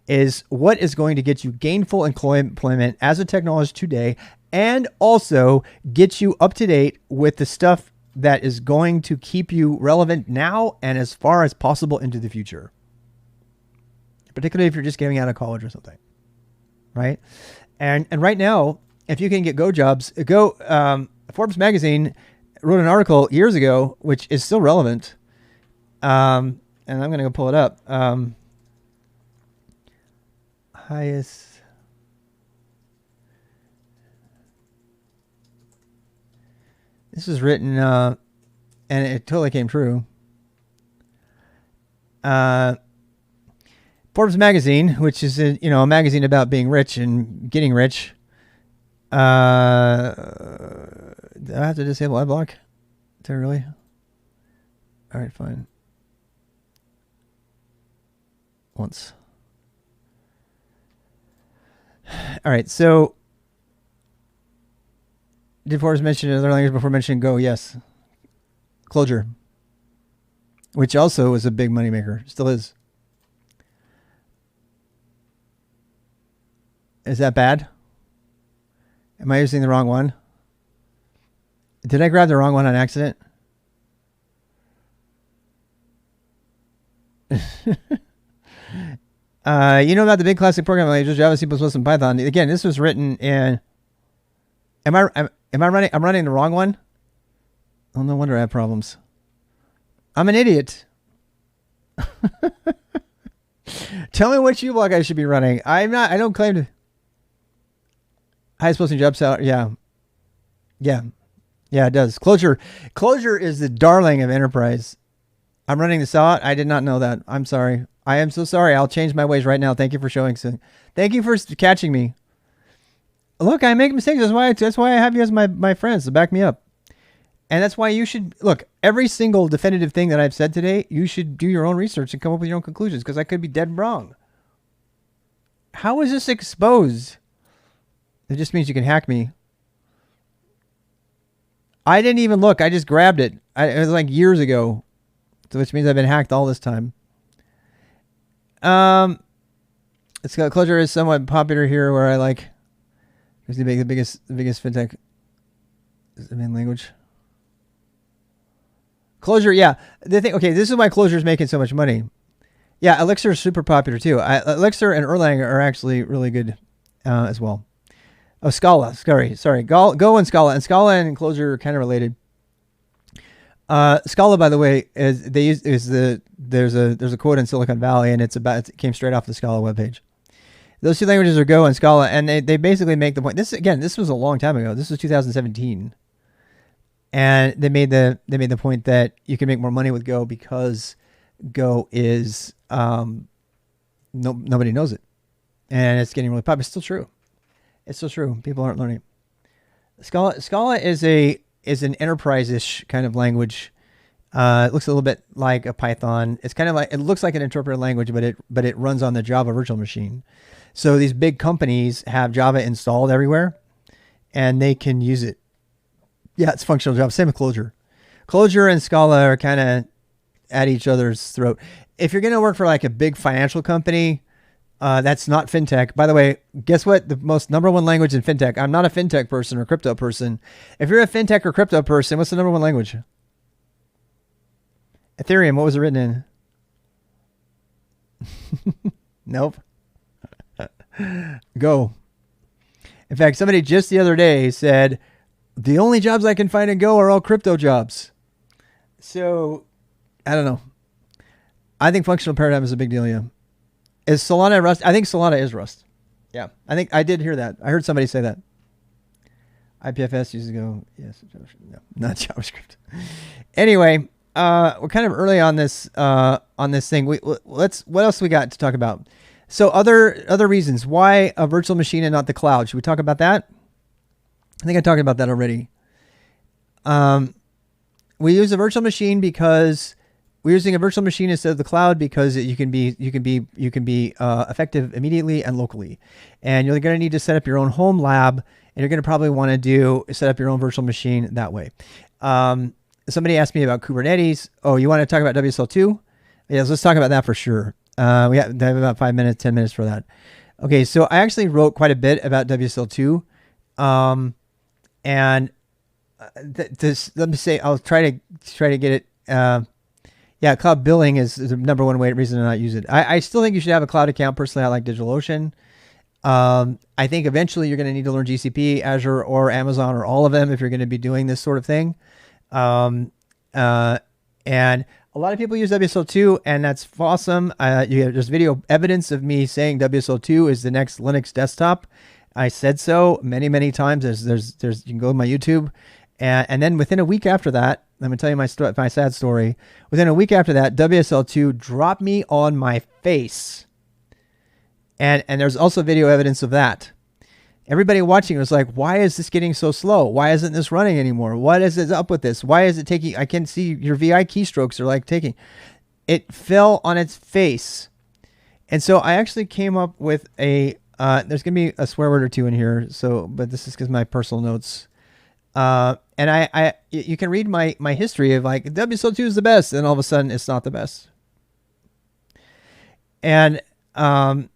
is what is going to get you gainful employment as a technologist today, and also get you up to date with the stuff that is going to keep you relevant now and as far as possible into the future. Particularly if you're just getting out of college or something, right? And right now, if you can get Go jobs, Forbes magazine wrote an article years ago, which is still relevant. And I'm going to go pull it up. Highest. This was written, and it totally came true. Forbes magazine, which is a magazine about being rich and getting rich. Do I have to disable iBlock? Do I really? All right, fine. Once. All right, so did Forbes mention another language before mentioning Go? Yes. Clojure, which also was a big moneymaker, still is. Is that bad? Am I using the wrong one? Did I grab the wrong one on accident? About the big classic programming languages, Java, C++, and Python. Again, this was written in. Am I running? I'm running the wrong one. Oh, no wonder I have problems. I'm an idiot. Tell me which uBlock I should be running. I'm not. I don't claim to. Highest posting job salary. Yeah, it does. Clojure is the darling of enterprise. I'm running this out. I did not know that. I'm sorry. I am so sorry. I'll change my ways right now. Thank you for showing. Thank you for catching me. Look, I make mistakes. That's why I have you as my friends to back me up. And that's why you should look, every single definitive thing that I've said today, you should do your own research and come up with your own conclusions, because I could be dead wrong. How is this exposed? It just means you can hack me. I didn't even look. I just grabbed it. It was like years ago. So which means I've been hacked all this time. It's got Clojure is somewhat popular here where I like because the biggest fintech is the main language. Clojure, yeah. This is why Clojure is making so much money. Yeah, Elixir is super popular too. Elixir and Erlang are actually really good as well. Oh, Scala. Sorry. Go and Scala. And Scala and Clojure are kind of related. Scala, by the way, there's a quote in Silicon Valley, and it came straight off the Scala webpage. Those two languages are Go and Scala, and they basically make the point. This was a long time ago. This was 2017, and they made the point that you can make more money with Go because Go is nobody knows it, and it's getting really popular. It's still true. It's still true. People aren't learning it. Scala is an enterprise-ish kind of language. It looks a little bit like a Python. It's kind of like, it looks like an interpreted language, but it runs on the Java virtual machine. So these big companies have Java installed everywhere, and they can use it. Yeah, it's functional Java. Same with Clojure. Clojure and Scala are kind of at each other's throat. If you're going to work for like a big financial company, that's not fintech. By the way, guess what? The most number one language in fintech. I'm not a fintech person or crypto person. If you're a fintech or crypto person, what's the number one language? Ethereum. What was it written in? Nope. Go. In fact, somebody just the other day said, the only jobs I can find in Go are all crypto jobs. So, I don't know. I think functional paradigm is a big deal, yeah. Is Solana Rust? I think Solana is Rust. Yeah, I think I did hear that. I heard somebody say that. IPFS uses Go. Yes, no, not JavaScript. Anyway, we're kind of early on this thing. What else we got to talk about? So other reasons why a virtual machine and not the cloud. Should we talk about that? I think I talked about that already. We use a virtual machine because we're using a virtual machine instead of the cloud because you can be effective immediately and locally. And you're going to need to set up your own home lab, and you're going to probably want to set up your own virtual machine that way. Somebody asked me about Kubernetes. Oh, you want to talk about WSL2? Yes, let's talk about that for sure. We have about 5 minutes, 10 minutes for that. Okay, so I actually wrote quite a bit about WSL2. And let me say, I'll try to get it. Yeah, cloud billing is the number one reason to not use it. I still think you should have a cloud account. Personally, I like DigitalOcean. I think eventually you're going to need to learn GCP, Azure, or Amazon, or all of them if you're going to be doing this sort of thing. And a lot of people use WSL2, and that's awesome. There's video evidence of me saying WSL2 is the next Linux desktop. I said so many, many times. There's you can go to my YouTube, and then within a week after that, I'm gonna tell you my sad story. Within a week after that, WSL2 dropped me on my face, and there's also video evidence of that. Everybody watching was like, "Why is this getting so slow? Why isn't this running anymore? What is it up with this? Why is it taking? I can see your VI keystrokes are like taking." It fell on its face, and so I actually came up with a. There's gonna be a swear word or two in here, but this is because my personal notes. And you can read my history of like WSL2 is the best, and all of a sudden it's not the best. And I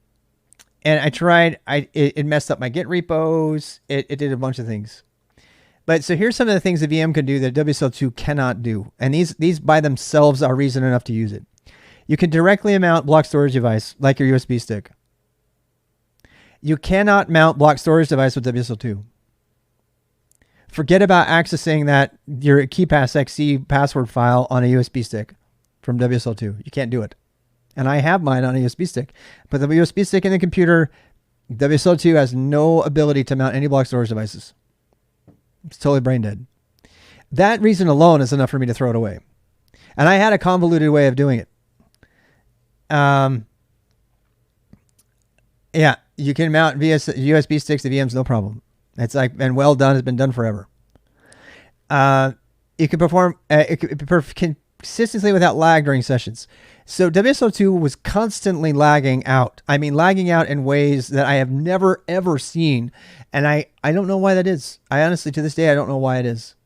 tried. It messed up my Git repos. It did a bunch of things. But so here's some of the things the VM can do that WSL2 cannot do, and these by themselves are reason enough to use it. You can directly mount block storage device like your USB stick. You cannot mount block storage device with WSL2. Forget about accessing your KeePassXC password file on a USB stick from WSL2. You can't do it. And I have mine on a USB stick. But the USB stick in the computer, WSL2 has no ability to mount any block storage devices. It's totally brain dead. That reason alone is enough for me to throw it away. And I had a convoluted way of doing it. Yeah, you can mount USB sticks to VMs, no problem. It's like, and well done, has been done forever. You can perform consistently without lag during sessions. So WSL2 was constantly lagging out. I mean, lagging out in ways that I have never, ever seen. And I don't know why that is. I honestly, to this day, I don't know why it is.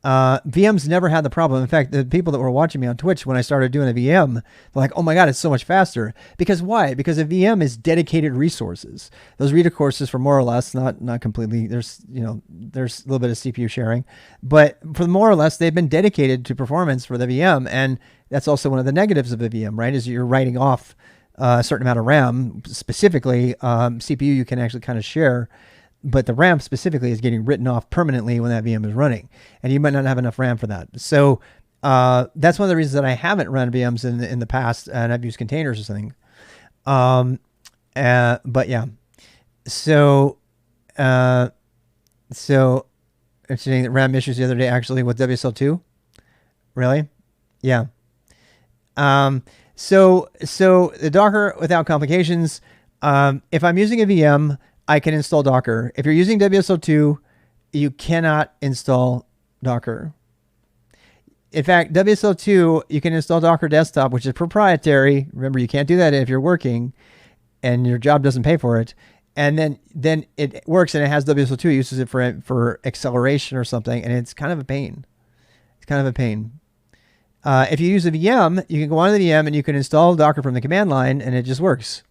VMs never had the problem. In fact, the people that were watching me on Twitch when I started doing a VM, they're like, oh my God, it's so much faster. Because why? Because a VM is dedicated resources. Those reader courses for more or less, not completely, there's a little bit of CPU sharing, but for more or less, they've been dedicated to performance for the VM. And that's also one of the negatives of a VM, right? Is you're writing off a certain amount of RAM. Specifically, CPU you can actually kind of share. But the RAM specifically is getting written off permanently when that VM is running. And you might not have enough RAM for that. So that's one of the reasons that I haven't run VMs in the past, and I've used containers or something. But yeah. So interesting that RAM issues the other day actually with WSL2. Really? Yeah. So the Docker without complications, if I'm using a VM, I can install Docker. If you're using WSL2, you cannot install Docker. In fact, WSL2, you can install Docker Desktop, which is proprietary. Remember, you can't do that if you're working and your job doesn't pay for it. And then it works and it has WSL2, it uses it for acceleration or something, and it's kind of a pain. kind of a pain. If you use a VM, you can go onto the VM and you can install Docker from the command line, and it just works.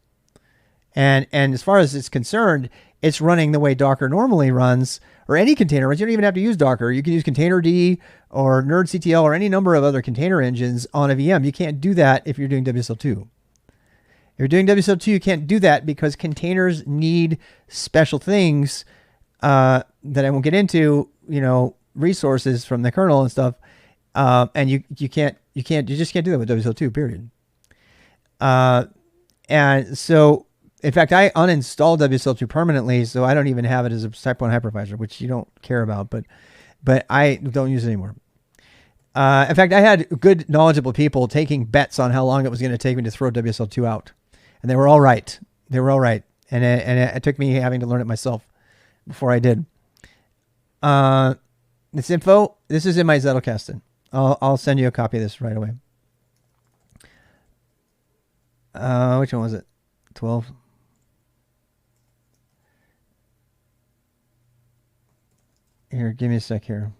And as far as it's concerned, it's running the way Docker normally runs, or any container runs. You don't even have to use Docker. You can use Containerd or nerdctl or any number of other container engines on a VM. You can't do that if you're doing WSL2. If you're doing WSL2, you can't do that because containers need special things that I won't get into, resources from the kernel and stuff. And you just can't do that with WSL2, period. And so, in fact, I uninstalled WSL2 permanently, so I don't even have it as a Type 1 hypervisor, which you don't care about, but I don't use it anymore. In fact, I had good, knowledgeable people taking bets on how long it was going to take me to throw WSL2 out. And they were all right. And it took me having to learn it myself before I did. This info, this is in my Zettelkasten. I'll send you a copy of this right away. Which one was it? 12. Here, give me a sec here.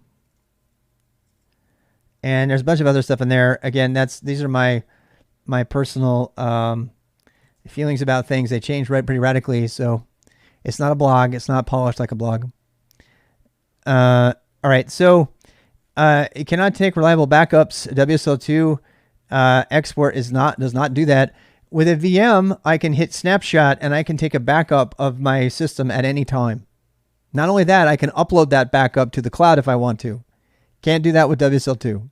And there's a bunch of other stuff in there. Again, these are my personal feelings about things. They change pretty radically, so it's not a blog. It's not polished like a blog. All right, so it cannot take reliable backups. WSL2 export does not do that. With a VM, I can hit snapshot and I can take a backup of my system at any time. Not only that, I can upload that backup to the cloud if I want to. Can't do that with WSL2.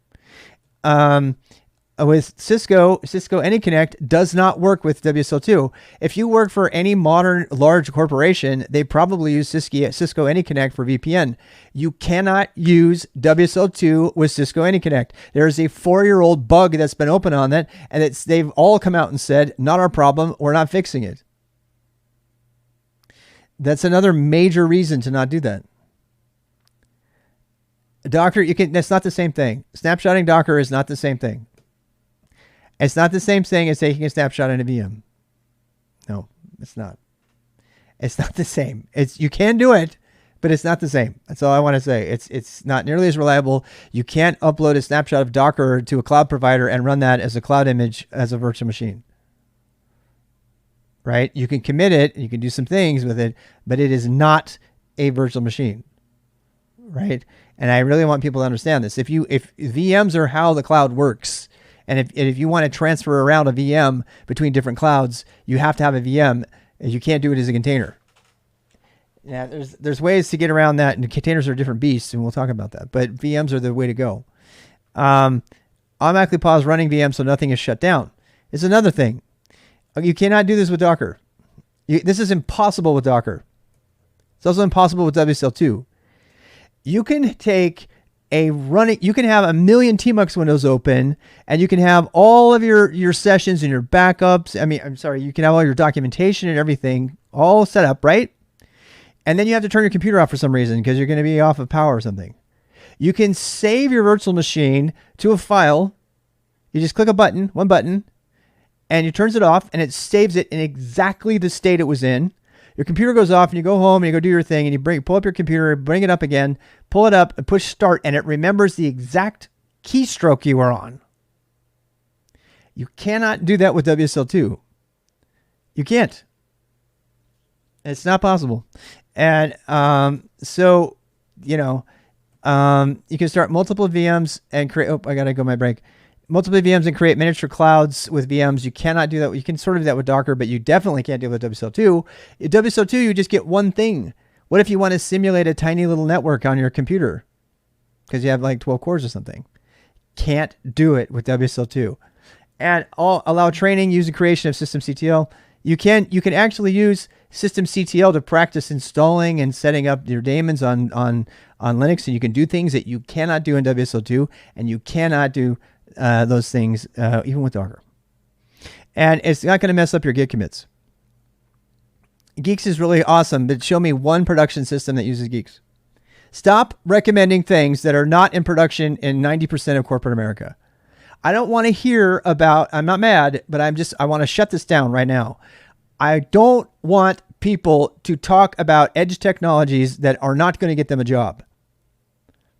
With Cisco AnyConnect does not work with WSL2. If you work for any modern large corporation, they probably use Cisco AnyConnect for VPN. You cannot use WSL2 with Cisco AnyConnect. There is a 4-year-old bug that's been open on that, and they've all come out and said, not our problem, we're not fixing it. That's another major reason to not do that. Docker, that's not the same thing. Snapshotting Docker is not the same thing. It's not the same thing as taking a snapshot in a VM. No, it's not. It's not the same. You can do it, but it's not the same. That's all I want to say. It's not nearly as reliable. You can't upload a snapshot of Docker to a cloud provider and run that as a cloud image as a virtual machine. Right? You can commit it, you can do some things with it, but it is not a virtual machine. Right? And I really want people to understand this. If VMs are how the cloud works, and if you want to transfer around a VM between different clouds, you have to have a VM. You can't do it as a container. Yeah, there's ways to get around that, and containers are different beasts, and we'll talk about that. But VMs are the way to go. Automatically pause running VM so nothing is shut down. It's another thing. You cannot do this with Docker. This is impossible with Docker. It's also impossible with WSL2. You can you can have a million tmux windows open, and you can have all of your sessions and your backups. You can have all your documentation and everything all set up, right? And then you have to turn your computer off for some reason because you're going to be off of power or something. You can save your virtual machine to a file. You just click one button, and it turns it off, and it saves it in exactly the state it was in. Your computer goes off, and you go home and you go do your thing, and you pull up your computer, bring it up again, pull it up, and push start, and it remembers the exact keystroke you were on. You cannot do that with WSL2. You can't. It's not possible. And you can start multiple VMs and create. Oh, I gotta go my break. Multiple VMs and create miniature clouds with VMs. You cannot do that. You can sort of do that with Docker, but you definitely can't do it with WSL2. In WSL2, you just get one thing. What if you want to simulate a tiny little network on your computer because you have like 12 cores or something? Can't do it with WSL2. And allow training using creation of systemctl. You can actually use systemctl to practice installing and setting up your daemons on Linux, and you can do things that you cannot do in WSL2, and you cannot do those things even with Docker. And it's not going to mess up your Git commits. Geeks is really awesome, but show me one production system that uses Geeks. Stop recommending things that are not in production in 90% of corporate America. I don't want to hear about, I'm not mad, but I want to shut this down right now. I don't want people to talk about edge technologies that are not going to get them a job.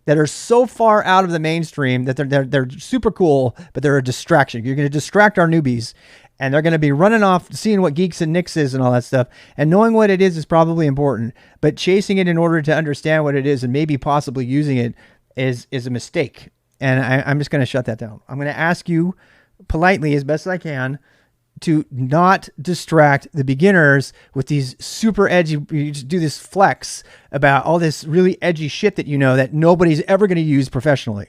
that are so far out of the mainstream that they're super cool, but they're a distraction. You're going to distract our newbies, and they're going to be running off, seeing what geeks and nicks is and all that stuff. And knowing what it is probably important, but chasing it in order to understand what it is and maybe possibly using it is a mistake. And I'm just going to shut that down. I'm going to ask you politely, as best as I can, to not distract the beginners with these super edgy, you just do this flex about all this really edgy shit that you know that nobody's ever going to use professionally.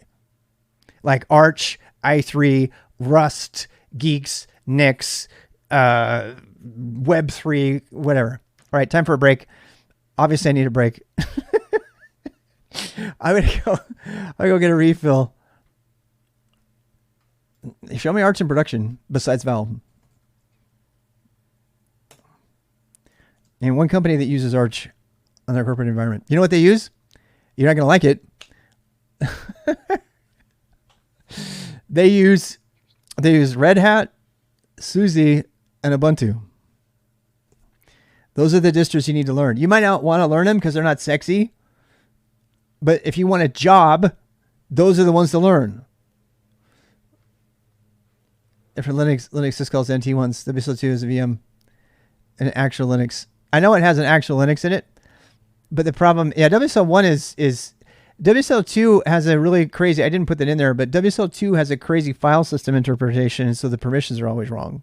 Like Arch, i3, Rust, Geeks, Nix, Web3, whatever. All right, time for a break. Obviously I need a break. I'm gonna go get a refill. Show me Arch in production besides Valve. And one company that uses Arch on their corporate environment. You know what they use? You're not going to like it. They use Red Hat, SUSE, and Ubuntu. Those are the distros you need to learn. You might not want to learn them because they're not sexy. But if you want a job, those are the ones to learn. And for Linux syscalls NT ones, WSL2 is a VM, and actual Linux. I know it has an actual Linux in it, but the problem, WSL1 is WSL2 has a really crazy, I didn't put that in there, but WSL2 has a crazy file system interpretation, so the permissions are always wrong.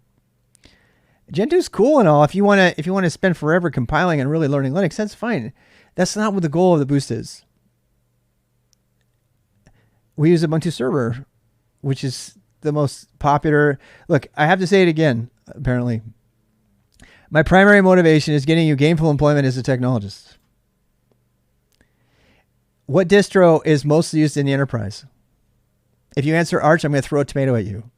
Gentoo is cool and all. If you want to spend forever compiling and really learning Linux, that's fine. That's not what the goal of the boost is. We use Ubuntu Server, which is the most popular. Look, I have to say it again, apparently. My primary motivation is getting you gainful employment as a technologist. What distro is mostly used in the enterprise? If you answer Arch, I'm going to throw a tomato at you.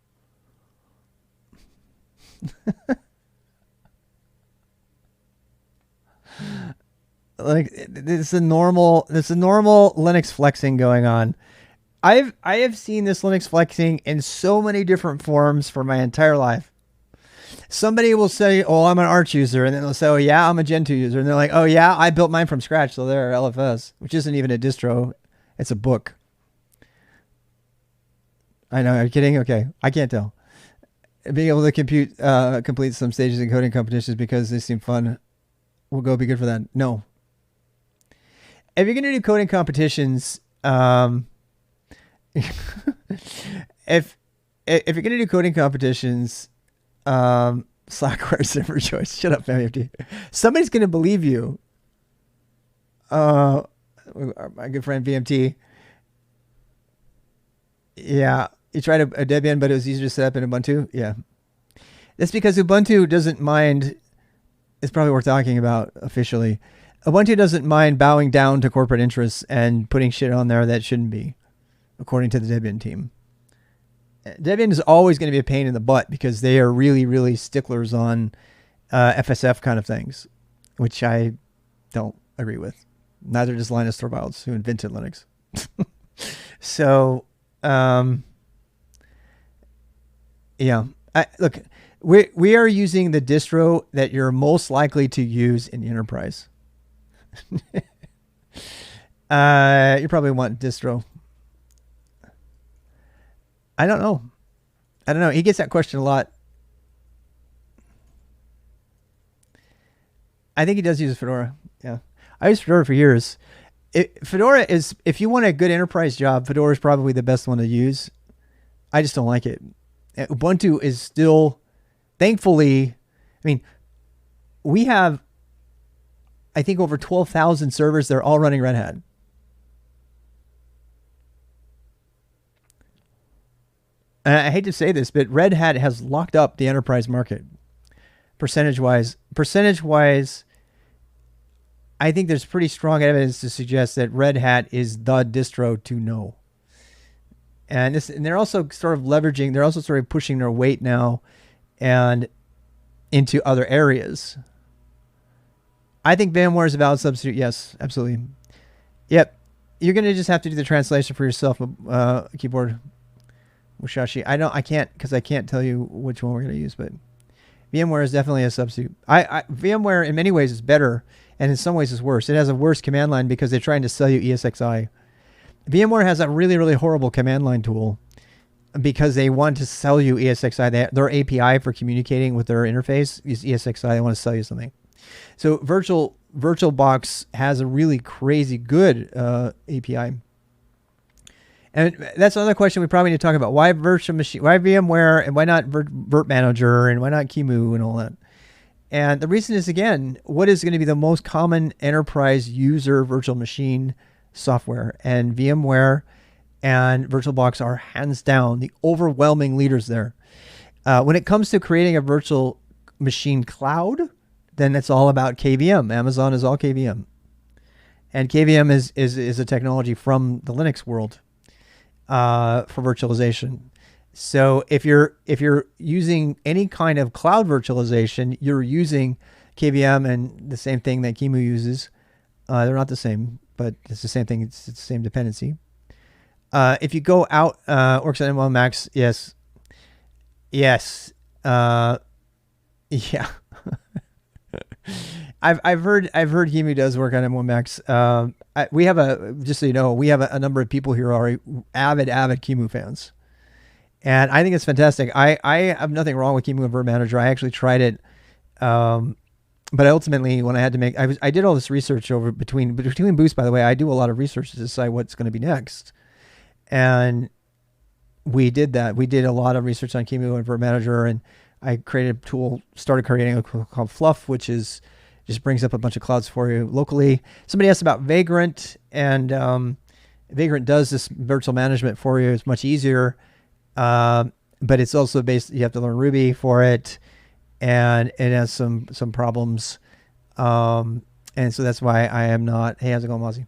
Like it's a normal Linux flexing going on. I have seen this Linux flexing in so many different forms for my entire life. Somebody will say, "Oh, I'm an Arch user," and then they'll say, "Oh, yeah, I'm a Gentoo user," and they're like, "Oh, yeah, I built mine from scratch." So they're LFS, which isn't even a distro; it's a book. I know. Are you kidding? Okay, I can't tell. Being able to complete some stages in coding competitions because they seem fun will go be good for that. No. If you're gonna do coding competitions, if you're gonna do coding competitions. Slackware server choice. Shut up, FamFT. Somebody's going to believe you. My good friend VMT. Yeah. You tried a Debian, but it was easier to set up in Ubuntu. Yeah. That's because Ubuntu doesn't mind. It's probably worth talking about officially. Ubuntu doesn't mind bowing down to corporate interests and putting shit on there that shouldn't be, according to the Debian team. Debian is always going to be a pain in the butt because they are really, really sticklers on FSF kind of things, which I don't agree with. Neither does Linus Torvalds, who invented Linux. So, yeah. Look, we are using the distro that you're most likely to use in the enterprise. You probably want distro. I don't know. He gets that question a lot. I think he does use Fedora. Yeah. I used Fedora for years. Fedora is, if you want a good enterprise job, Fedora is probably the best one to use. I just don't like it. Ubuntu is still, thankfully, I mean, we have, I think, over 12,000 servers. They're all running Red Hat. And I hate to say this, but Red Hat has locked up the enterprise market. Percentage-wise, I think there's pretty strong evidence to suggest that Red Hat is the distro to know. And they're also sort of leveraging, they're also sort of pushing their weight now and into other areas. I think VMware is a valid substitute. Yes, absolutely. Yep. You're going to just have to do the translation for yourself, keyboard. Mushashi. I can't, because I can't tell you which one we're going to use, but VMware is definitely a substitute. VMware in many ways is better, and in some ways is worse. It has a worse command line because they're trying to sell you ESXi. VMware has a really, really horrible command line tool because they want to sell you ESXi. Their API for communicating with their interface is ESXi. They want to sell you something. So VirtualBox has a really crazy good API. And that's another question we probably need to talk about. Why virtual machine? Why VMware? And why not Virt Manager? And why not QEMU and all that? And the reason is, again, what is going to be the most common enterprise user virtual machine software? And VMware and VirtualBox are hands down the overwhelming leaders there. When it comes to creating a virtual machine cloud, then it's all about KVM. Amazon is all KVM. And KVM is a technology from the Linux world for virtualization. So if you're using any kind of cloud virtualization, you're using KVM and the same thing that QEMU uses. They're not the same, but it's the same thing. It's the same dependency. If you go out, works on M1 Max, yes. Yeah. I've heard QEMU does work on M1 Max. We have just so you know, we have a number of people here who are avid QEMU fans. And I think it's fantastic. I have nothing wrong with QEMU and Virt Manager. I actually tried it. But ultimately, when I had to make, I did all this research over between boosts, by the way. I do a lot of research to decide what's going to be next. And we did that. We did a lot of research on QEMU and Virt Manager, and I created a tool, started creating a tool called Fluff, which is just brings up a bunch of clouds for you locally. Somebody asked about Vagrant, and Vagrant does this virtual management for you. It's much easier. But it's also based, you have to learn Ruby for it, and it has some problems. And so that's why I am not, hey, how's it going, Mozzie?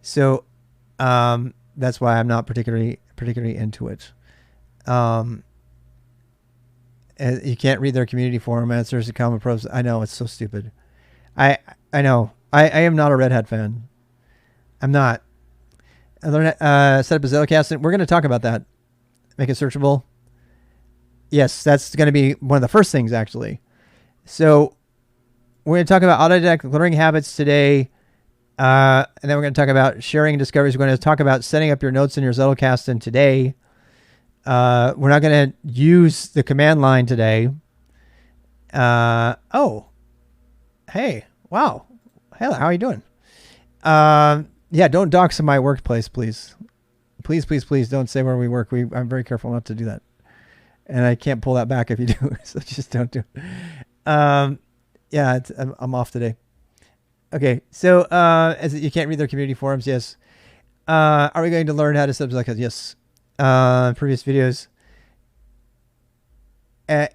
So, that's why I'm not particularly into it. You can't read their community forum answers to common pros. I know, it's so stupid. I know. I am not a Red Hat fan. I'm not. I learned, set up a Zettelkasten, and we're going to talk about that. Make it searchable. Yes, that's going to be one of the first things, actually. So we're going to talk about autodidact learning habits today. And then we're going to talk about sharing and discoveries. We're going to talk about setting up your notes in your Zettelkasten today. We're not going to use the command line today. Oh, hey, wow. Hello, how are you doing? Yeah, don't dox in my workplace, please. Please don't say where we work. I'm very careful not to do that. And I can't pull that back if you do. So just don't do it. Yeah, I'm off today. Okay, so as you can't read their community forums, yes. Are we going to learn how to set up Zettelkasten? Yes. Previous videos. It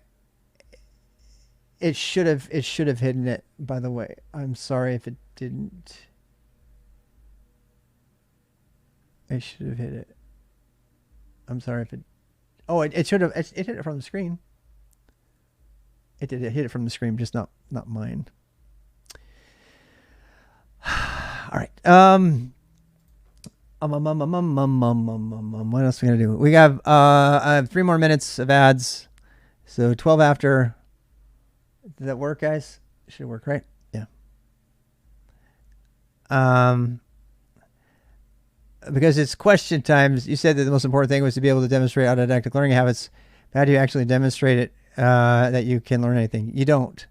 should have hidden it, by the way. I'm sorry if it didn't. I should have hit it. I'm sorry if it. Oh, it should have. It hit it from the screen. It did. It hit it from the screen, just not mine. All right. What else are we gonna do? We have I have 3 more minutes of ads, so 12 after. Did that work, guys? It should work, right? Yeah. Because it's question times. You said that the most important thing was to be able to demonstrate autodidactic learning habits. How do you actually demonstrate it that you can learn anything? You don't.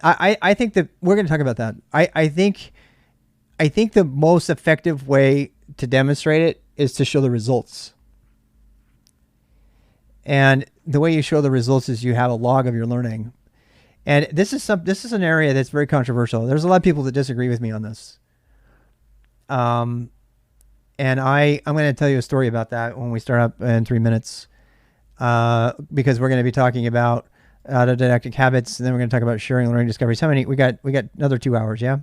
I think that we're going to talk about that. I think the most effective way to demonstrate it is to show the results. And the way you show the results is you have a log of your learning. And this is an area that's very controversial. There's a lot of people that disagree with me on this. And I'm going to tell you a story about that when we start up in 3 minutes, because we're going to be talking about autodidactic habits, and then we're going to talk about sharing learning discoveries. How many? We got another 2 hours, yeah?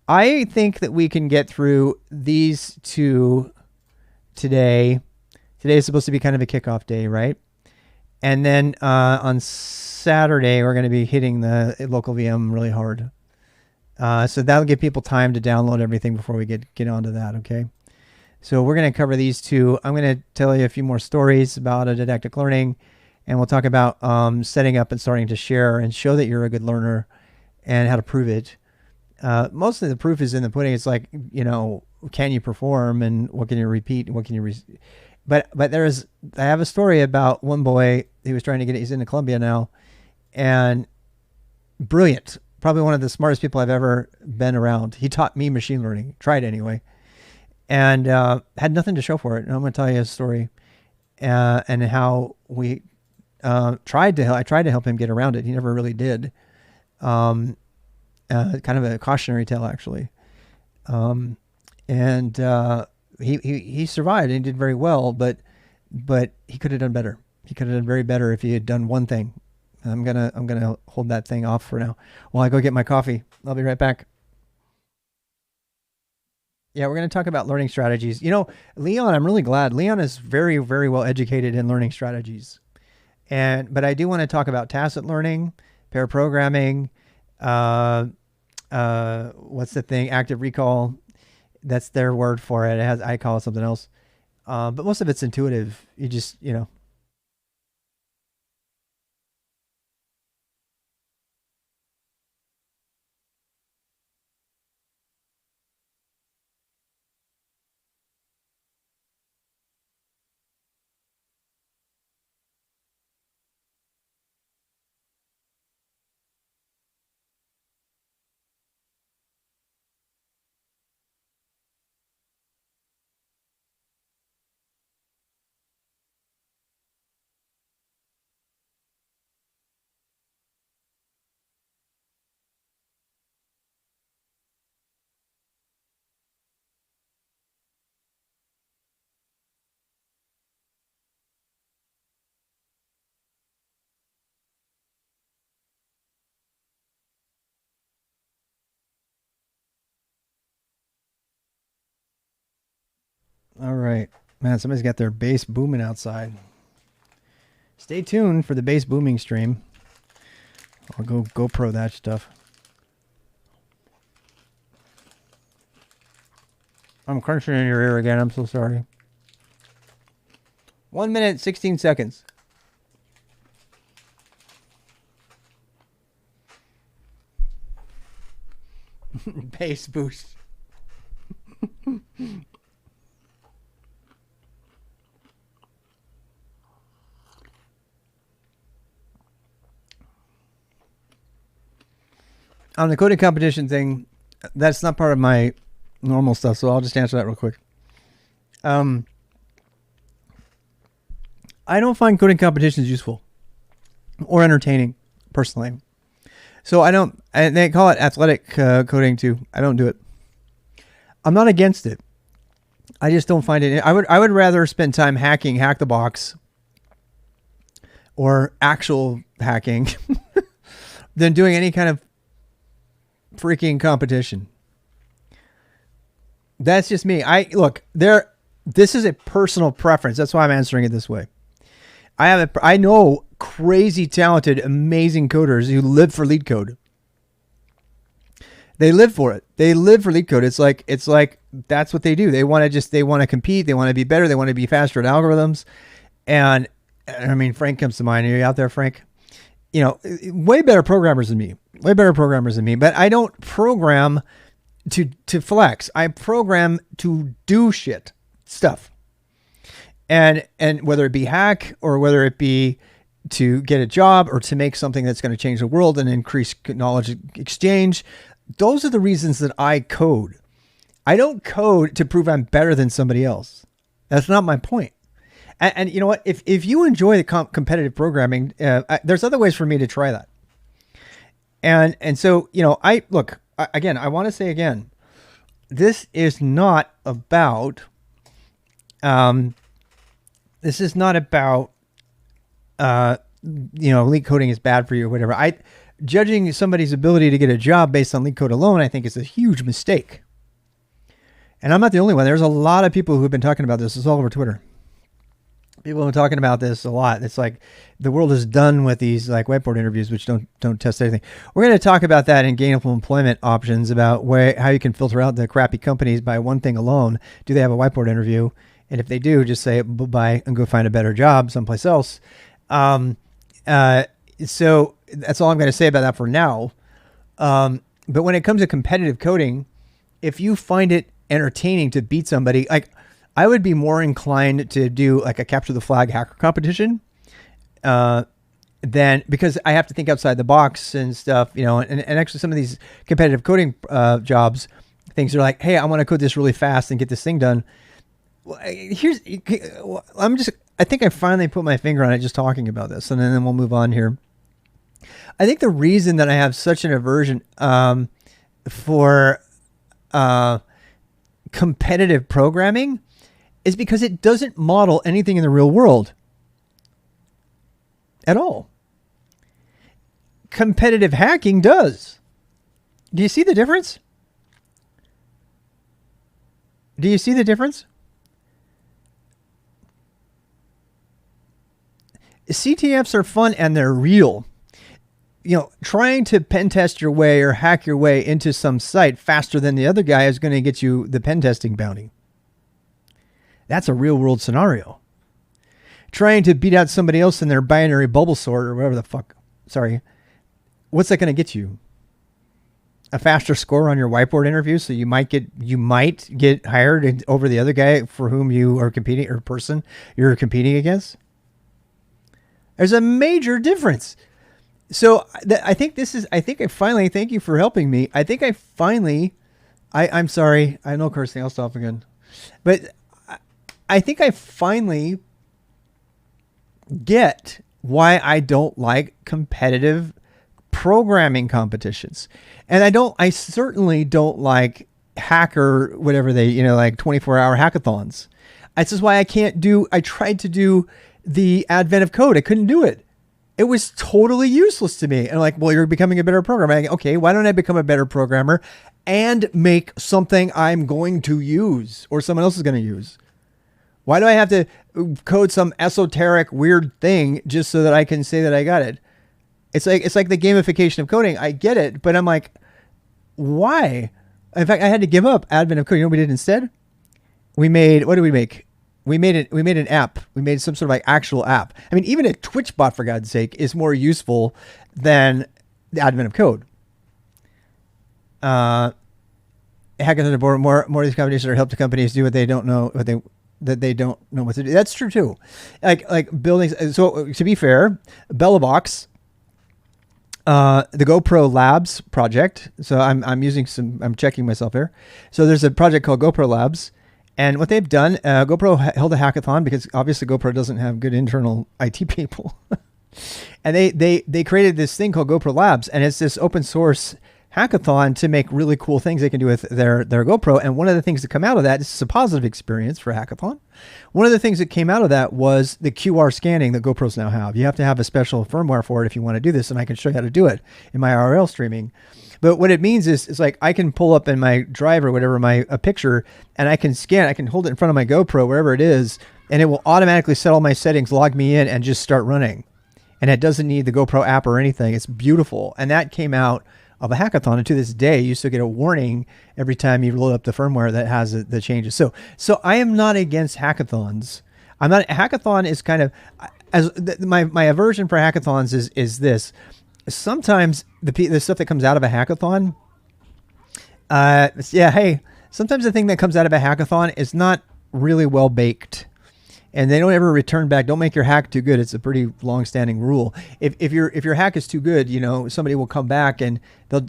I think that we can get through these 2 today. Today is supposed to be kind of a kickoff day, right? And then on Saturday, we're going to be hitting the local VM really hard. So that'll give people time to download everything before we get onto that, okay? So we're going to cover these 2. I'm going to tell you a few more stories about autodidactic learning, and we'll talk about setting up and starting to share and show that you're a good learner and how to prove it. Mostly the proof is in the pudding. It's like, you know, can you perform and what can you repeat and what can you but I have a story about one boy who was trying to he's in Columbia now, and brilliant, probably one of the smartest people I've ever been around. He taught me machine learning, tried anyway, and had nothing to show for it. And I'm going to tell you a story and how we I tried to help him get around it. He never really did. Kind of a cautionary tale, actually. He survived and he did very well, but he could have done better. He could have done very better if he had done one thing. I'm gonna hold that thing off for now while I go get my coffee. I'll be right back. Yeah, we're going to talk about learning strategies. You know, Leon, I'm really glad. Leon is very, very well educated in learning strategies. But I do want to talk about tacit learning, pair programming, what's the thing? Active recall. That's their word for it. I call it something else. But most of it's intuitive. You just, all right. Man, somebody's got their bass booming outside. Stay tuned for the bass booming stream. I'll go GoPro that stuff. I'm crunching in your ear again. I'm so sorry. 1 minute, 16 seconds. Bass boost. On the coding competition thing, that's not part of my normal stuff, so I'll just answer that real quick. I don't find coding competitions useful or entertaining, personally. So and they call it athletic coding too. I don't do it. I'm not against it. I just don't find it. I would rather spend time hacking Hack the Box or actual hacking than doing any kind of freaking competition. That's just me. This is a personal preference. That's why I'm answering it this way. I know crazy talented, amazing coders who live for lead code. They live for it. They live for lead code. It's like that's what they do. They want to compete. They want to be better. They want to be faster at algorithms. And I mean, Frank comes to mind. Are you out there, Frank? Way better programmers than me. But I don't program to flex. I program to do stuff. And whether it be hack or whether it be to get a job or to make something that's going to change the world and increase knowledge exchange, those are the reasons that I code. I don't code to prove I'm better than somebody else. That's not my point. And you know what? If you enjoy the competitive programming, there's other ways for me to try that. And so, I want to say again, this is not about, leak coding is bad for you or whatever. Judging somebody's ability to get a job based on leak code alone, I think is a huge mistake. And I'm not the only one. There's a lot of people who have been talking about this. It's all over Twitter. People have been talking about this a lot. It's like the world is done with these like whiteboard interviews, which don't test anything. We're going to talk about that in gainful employment options, about how you can filter out the crappy companies by one thing alone. Do they have a whiteboard interview? And if they do, just say bye and go find a better job someplace else. So that's all I'm going to say about that for now. But when it comes to competitive coding, if you find it entertaining to beat somebody. Like, I would be more inclined to do like a capture the flag hacker competition, than, because I have to think outside the box and stuff, you know, and actually some of these competitive coding jobs, things are like, hey, I want to code this really fast and get this thing done. I think I finally put my finger on it just talking about this, and then we'll move on here. I think the reason that I have such an aversion for competitive programming is because it doesn't model anything in the real world at all. Competitive hacking does. Do you see the difference? Do you see the difference? CTFs are fun and they're real. You know, trying to pen test your way or hack your way into some site faster than the other guy is going to get you the pen testing bounty. That's a real world scenario. Trying to beat out somebody else in their binary bubble sort or whatever the fuck. Sorry. What's that going to get you? A faster score on your whiteboard interview, so you might get hired over the other guy for whom you are competing, or person you're competing against. There's a major difference. So I think I finally, thank you for helping me. I think I finally, I'm sorry, I know cursing, I'll stop again. But I think I finally get why I don't like competitive programming competitions. And I certainly don't like hacker, whatever they, you know, like 24-hour hackathons. This is why I tried to do the advent of code. I couldn't do it. It was totally useless to me. And like, well, you're becoming a better programmer. Okay, why don't I become a better programmer and make something I'm going to use or someone else is going to use? Why do I have to code some esoteric weird thing just so that I can say that I got it? It's like the gamification of coding. I get it, but I'm like, why? In fact, I had to give up advent of coding. You know what we did instead? What did we make? We made an app. We made some sort of like actual app. I mean, even a Twitch bot, for God's sake, is more useful than the advent of code. Hackathons are more of these companies that help the companies do what they don't know what to do. That's true too. Like buildings. So to be fair, Bellabox, the GoPro Labs project. So I'm checking myself here. So there's a project called GoPro Labs. And what they've done, GoPro held a hackathon because obviously GoPro doesn't have good internal IT people. And they created this thing called GoPro Labs, and it's this open source hackathon to make really cool things they can do with their GoPro. And one of the things that come out of that, this is a positive experience for a hackathon. One of the things that came out of that was the QR scanning that GoPros now have. You have to have a special firmware for it if you want to do this, and I can show you how to do it in my IRL streaming. But what it means is it's like I can pull up in my drive or whatever a picture, and I can scan. I can hold it in front of my GoPro wherever it is, and it will automatically set all my settings, log me in, and just start running. And it doesn't need the GoPro app or anything. It's beautiful. And that came out of a hackathon, and to this day, you still get a warning every time you load up the firmware that has the changes. So I am not against hackathons. Hackathon is kind of my aversion for hackathons is this. Sometimes the stuff that comes out of a hackathon, sometimes the thing that comes out of a hackathon is not really well baked, and they don't ever return back. Don't make your hack too good. It's a pretty long-standing rule. If your hack is too good, you know, somebody will come back and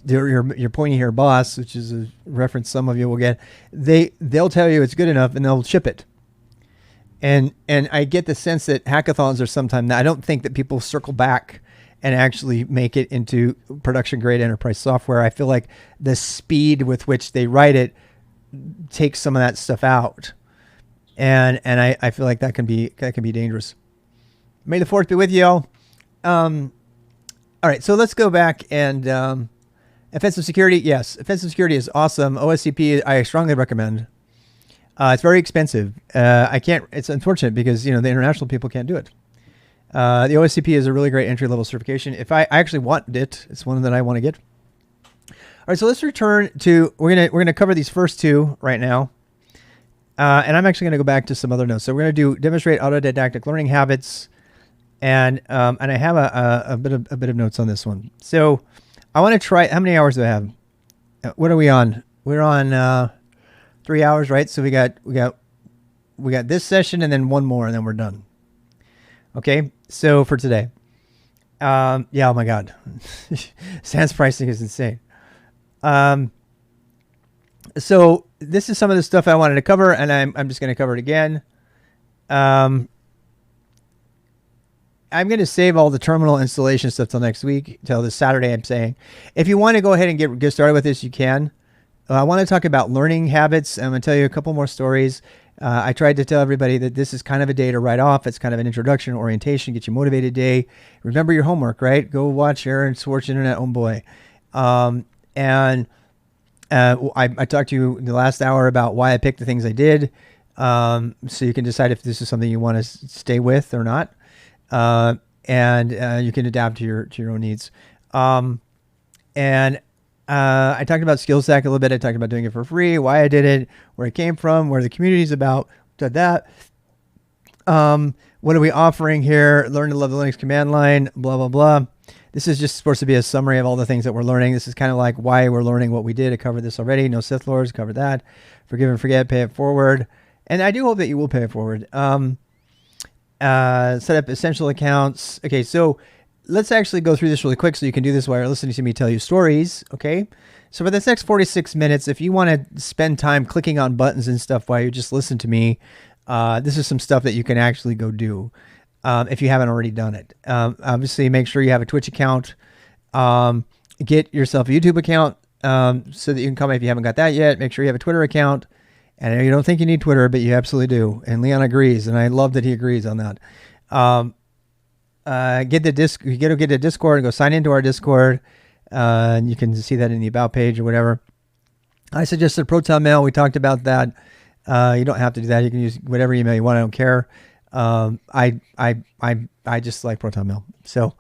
your pointy hair boss, which is a reference some of you will get, they'll tell you it's good enough and they'll ship it. And I get the sense that hackathons are sometimes, I don't think that people circle back and actually make it into production grade enterprise software. I feel like the speed with which they write it takes some of that stuff out. And I feel like that can be dangerous. May the fourth be with you all. All right, so let's go back and offensive security. Yes, offensive security is awesome. OSCP, I strongly recommend. It's very expensive. It's unfortunate because, you know, the international people can't do it. The OSCP is a really great entry-level certification. If I actually want it, it's one that I want to get. All right, so let's return to, we're gonna cover these first two right now, and I'm actually gonna go back to some other notes. So we're gonna demonstrate autodidactic learning habits, and I have a bit of notes on this one. So I want to try. How many hours do I have? What are we on? We're on 3 hours, right? So we got this session and then one more and then we're done. Okay. So for today, yeah, oh my God, sans pricing is insane. So this is some of the stuff I wanted to cover, and I'm just going to cover it again. I'm going to save all the terminal installation stuff till next week, till this Saturday. I'm saying, if you want to go ahead and get started with this, you can. I want to talk about learning habits. I'm going to tell you a couple more stories. I tried to tell everybody that this is kind of a day to write off. It's kind of an introduction, orientation, get you motivated day. Remember your homework, right? Go watch Aaron Swartz Internet, oh boy. I talked to you in the last hour about why I picked the things I did. So you can decide if this is something you want to stay with or not. And you can adapt to your own needs. I talked about SKILSTAK a little bit. I talked about doing it for free, why I did it, where it came from, where the community is about, did that. What are we offering here? Learn to love the Linux command line, blah, blah, blah. This is just supposed to be a summary of all the things that we're learning. This is kind of like why we're learning what we did. I covered this already. No Sith Lords, covered that. Forgive and forget, pay it forward. And I do hope that you will pay it forward. Set up essential accounts. Okay, so let's actually go through this really quick so you can do this while you're listening to me tell you stories, okay? So for this next 46 minutes, if you want to spend time clicking on buttons and stuff while you just listen to me, this is some stuff that you can actually go do if you haven't already done it. Obviously, make sure you have a Twitch account. Get yourself a YouTube account so that you can comment if you haven't got that yet. Make sure you have a Twitter account. And I know you don't think you need Twitter, but you absolutely do. And Leon agrees, and I love that he agrees on that. Get a Discord and go sign into our Discord. And you can see that in the About page or whatever. I suggested Proton Mail. We talked about that. You don't have to do that. You can use whatever email you want. I don't care. I just like Proton Mail. So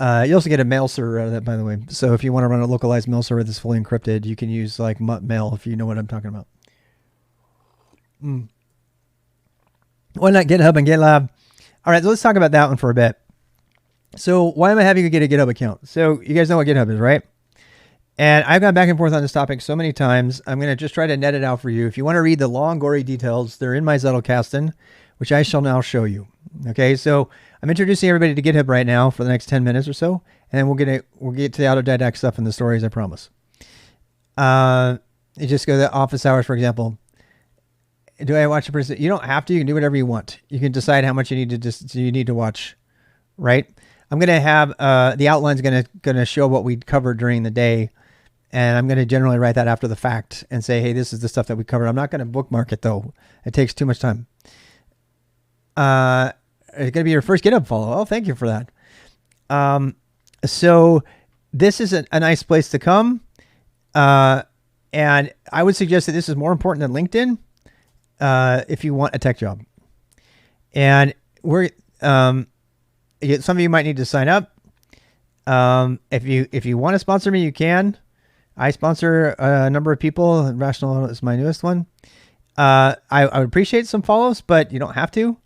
you also get a mail server out of that, by the way. So if you want to run a localized mail server that's fully encrypted, you can use like Mutt Mail if you know what I'm talking about. Why not GitHub and GitLab? All right, so let's talk about that one for a bit. So why am I having you get a GitHub account? So you guys know what GitHub is, right? And I've gone back and forth on this topic so many times. I'm going to just try to net it out for you. If you want to read the long, gory details, they're in my Zettelkasten, which I shall now show you. Okay, so I'm introducing everybody to GitHub right now for the next 10 minutes or so, and then we'll get to the autodidact stuff and the stories, I promise. You just go to the office hours, for example. Do I watch a person? You don't have to. You can do whatever you want. You can decide how much you need to watch, right? I'm gonna have the outline's gonna show what we covered during the day, and I'm gonna generally write that after the fact and say, hey, this is the stuff that we covered. I'm not gonna bookmark it though. It takes too much time. It's gonna be your first GitHub follow. Oh, thank you for that. So this is a nice place to come, and I would suggest that this is more important than LinkedIn. If you want a tech job, and some of you might need to sign up. If you want to sponsor me, you can. I sponsor a number of people. Rational is my newest one. I would appreciate some follows, but you don't have to.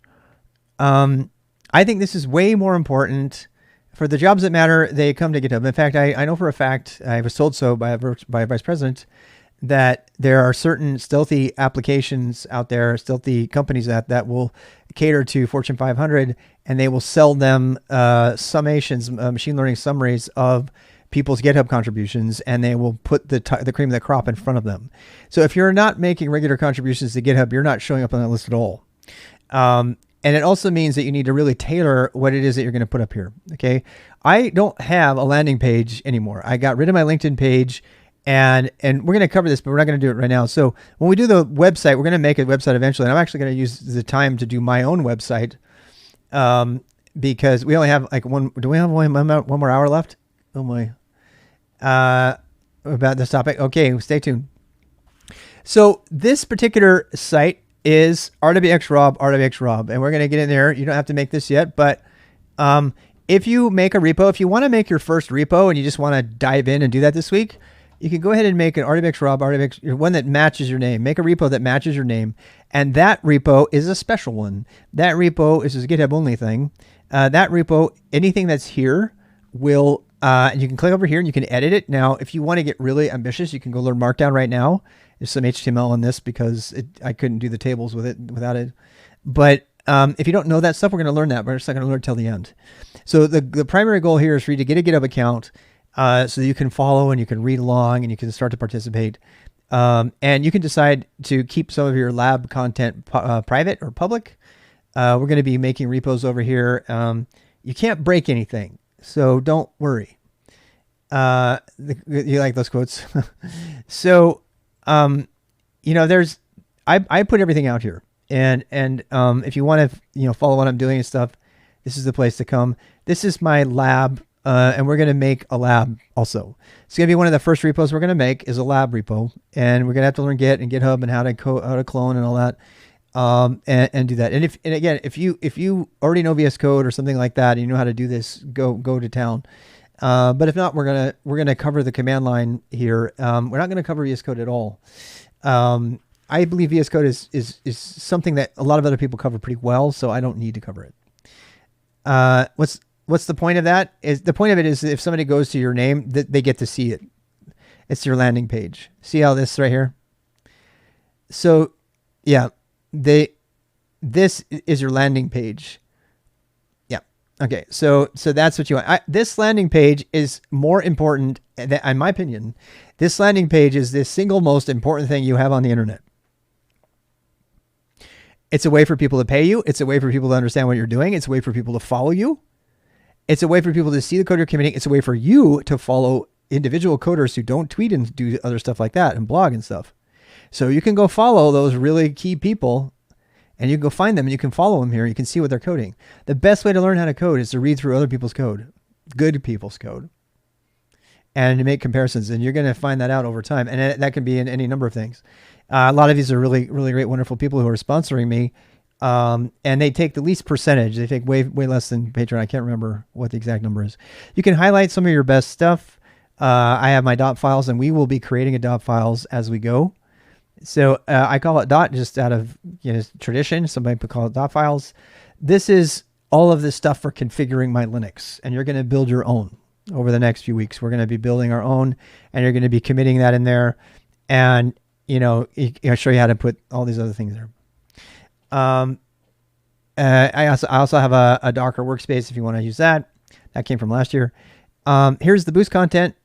I think this is way more important for the jobs that matter. They come to GitHub. In fact, I know for a fact, I was told so by a vice president, that there are certain stealthy applications out there, stealthy companies that will cater to Fortune 500, and they will sell them summations, machine learning summaries of people's GitHub contributions, and they will put the cream of the crop in front of them. So if you're not making regular contributions to GitHub, you're not showing up on that list at all. And it also means that you need to really tailor what it is that you're going to put up here. Okay. I don't have a landing page anymore. I got rid of my LinkedIn page. And we're going to cover this, but we're not going to do it right now. So when we do the website, we're going to make a website eventually. And I'm actually going to use the time to do my own website because we only have like one. Do we have one more hour left? Oh my. About this topic. Okay, stay tuned. So this particular site is RWXRob, and we're going to get in there. You don't have to make this yet, but if you make a repo, if you want to make your first repo and you just want to dive in and do that this week, you can go ahead and make an RWXRob, one that matches your name. Make a repo that matches your name. And that repo is a special one. That repo is a GitHub only thing. That repo, anything that's here will, and you can click over here and you can edit it. Now, if you want to get really ambitious, you can go learn Markdown right now There's some HTML in this because I couldn't do the tables with it without it. But if you don't know that stuff, we're going to learn that. But we're just not going to learn it till the end. So the primary goal here is for you to get a GitHub account so that you can follow and you can read along and you can start to participate. And you can decide to keep some of your lab content private or public. We're going to be making repos over here. You can't break anything, so don't worry. You like those quotes? So, I put everything out here, and if you want to, follow what I'm doing and stuff, this is the place to come. This is my lab, and we're going to make a lab also. It's going to be one of the first repos we're going to make is a lab repo, and we're going to have to learn Git and GitHub and how to clone and all that, and do that. And if you already know VS Code or something like that, and you know how to do this, go to town. But if not, we're gonna cover the command line here. We're not going to cover VS Code at all. I believe VS Code is something that a lot of other people cover pretty well, so I don't need to cover it. What's the point of that? The point of it is if somebody goes to your name, they get to see it. It's your landing page. See how this right here? So, yeah, this is your landing page. Yeah. Okay. So that's what you want. This landing page is more important, in my opinion. This landing page is the single most important thing you have on the internet. It's a way for people to pay you. It's a way for people to understand what you're doing. It's a way for people to follow you. It's a way for people to see the code you're committing. It's a way for you to follow individual coders who don't tweet and do other stuff like that and blog and stuff. So you can go follow those really key people and you can go find them and you can follow them here. You can see what they're coding. The best way to learn how to code is to read through other people's code, good people's code, and to make comparisons. And you're going to find that out over time. And that can be in any number of things. A lot of these are really, really great, wonderful people who are sponsoring me. And they take the least percentage. They take way less than Patreon. I can't remember what the exact number is. You can highlight some of your best stuff. I have my dot files, and we will be creating a dot files as we go. So I call it dot just out of tradition. Somebody could call it dot files. This is all of this stuff for configuring my Linux, and you're going to build your own over the next few weeks. We're going to be building our own, and you're going to be committing that in there, and I'll show you how to put all these other things there. I also have a Docker workspace if you want to use that. That came from last year. Here's the boost content.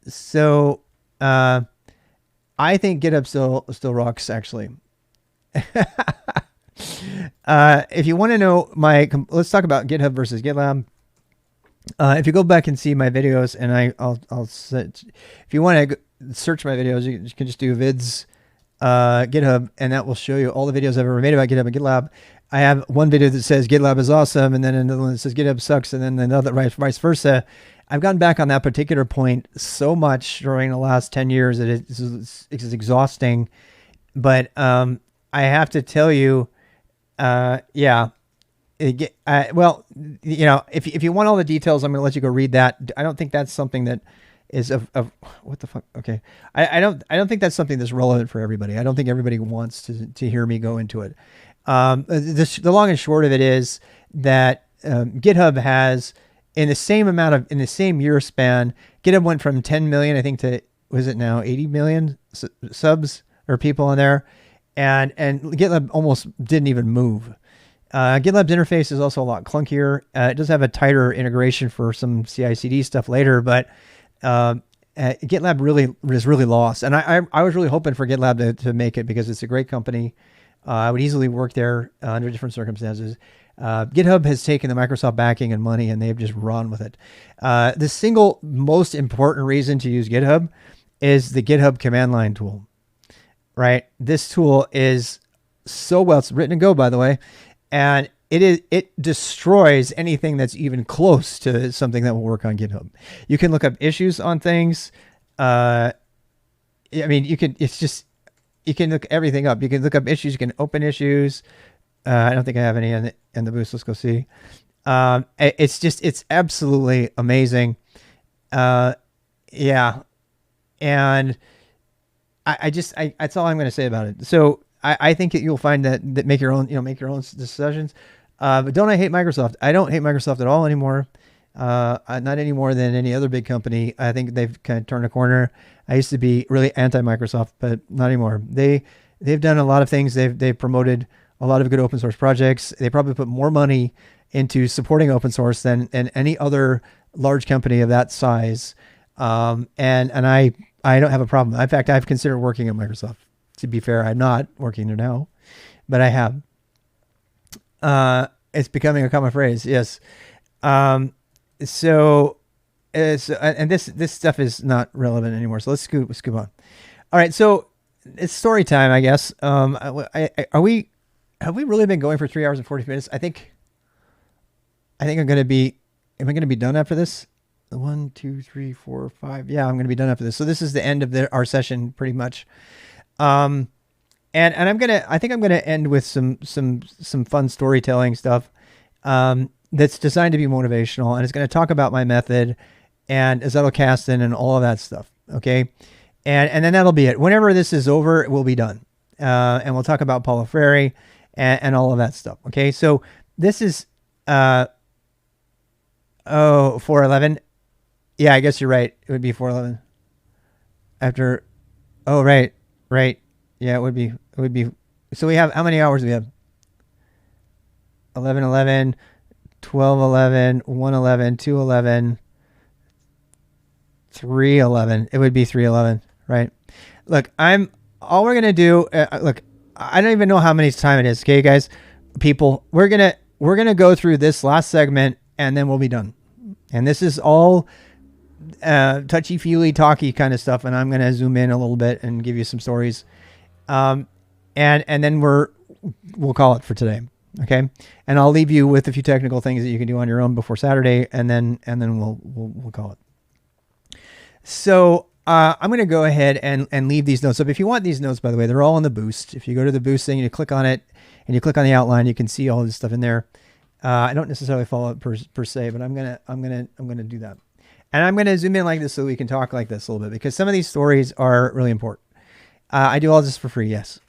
So I think GitHub still rocks, actually. If you want to know let's talk about GitHub versus GitLab. If you go back and see my videos, and I'll set, if you want to search my videos, you can just do vids GitHub, and that will show you all the videos I've ever made about GitHub and GitLab. I have one video that says GitLab is awesome, and then another one that says GitHub sucks, and then another vice versa. I've gone back on that particular point so much during the last 10 years that it's exhausting. But I have to tell you, if you want all the details, I'm going to let you go read that. I don't think that's something that is of what the fuck. Okay. I don't think that's something that's relevant for everybody. I don't think everybody wants to hear me go into it. The long and short of it is that GitHub has in the same year span, GitHub went from 10 million, I think, to, was it now 80 million subs or people on there. And GitLab almost didn't even move. GitLab's interface is also a lot clunkier. It does have a tighter integration for some CI/CD stuff later, but GitLab really is really lost. And I was really hoping for GitLab to make it because it's a great company. I would easily work there under different circumstances. GitHub has taken the Microsoft backing and money, and they've just run with it. The single most important reason to use GitHub is the GitHub command line tool, right? This tool is so well, it's written in Go, by the way, and it destroys anything that's even close to something that will work on GitHub. You can look up issues on things. You can look everything up. You can look up issues. You can open issues. I don't think I have any in the boost. Let's go see. It's absolutely amazing. Yeah. And that's all I'm going to say about it. So I think that you'll find that make your own decisions. But don't I hate Microsoft? I don't hate Microsoft at all anymore. Not any more than any other big company. I think they've kind of turned a corner. I used to be really anti-Microsoft, but not anymore. They've done a lot of things. They've promoted a lot of good open source projects. They probably put more money into supporting open source than any other large company of that size. And I don't have a problem. In fact, I've considered working at Microsoft. To be fair, I'm not working there now, but I have. It's becoming a common phrase. Yes. And this stuff is not relevant anymore. So let's scoop on. All right. So it's story time, I guess. Have we really been going for 3 hours and 40 minutes? I think am I going to be done after this? 1, 2, 3, 4, 5. Yeah, I'm going to be done after this. So this is the end of our session pretty much. And I think I'm going to end with some fun storytelling stuff, that's designed to be motivational, and it's going to talk about my method and Zettelkasten and all of that stuff. Okay. And then that'll be it. Whenever this is over, it will be done. And we'll talk about Paulo Freire and all of that stuff. Okay. So this is, 411. Yeah, I guess you're right. It would be 411 after. Oh, right. Yeah, it would be. So we have, how many hours do we have? 11, 11, 12, 11, 1, 11, 2, 11, 3, 11. It would be 311, right? Look, all we're going to do, look, I don't even know how many time it is. Okay, guys, people, we're going to go through this last segment and then we'll be done. And this is all touchy-feely, talky kind of stuff. And I'm going to zoom in a little bit and give you some stories. And then we'll call it for today. Okay. And I'll leave you with a few technical things that you can do on your own before Saturday. And then we'll call it. So, I'm going to go ahead and leave these notes up. If you want these notes, by the way, they're all in the Boost. If you go to the Boost thing, you click on it and you click on the outline, you can see all this stuff in there. I don't necessarily follow it per se, but I'm going to do that. And I'm going to zoom in like this so we can talk like this a little bit, because some of these stories are really important. I do all this for free. Yes.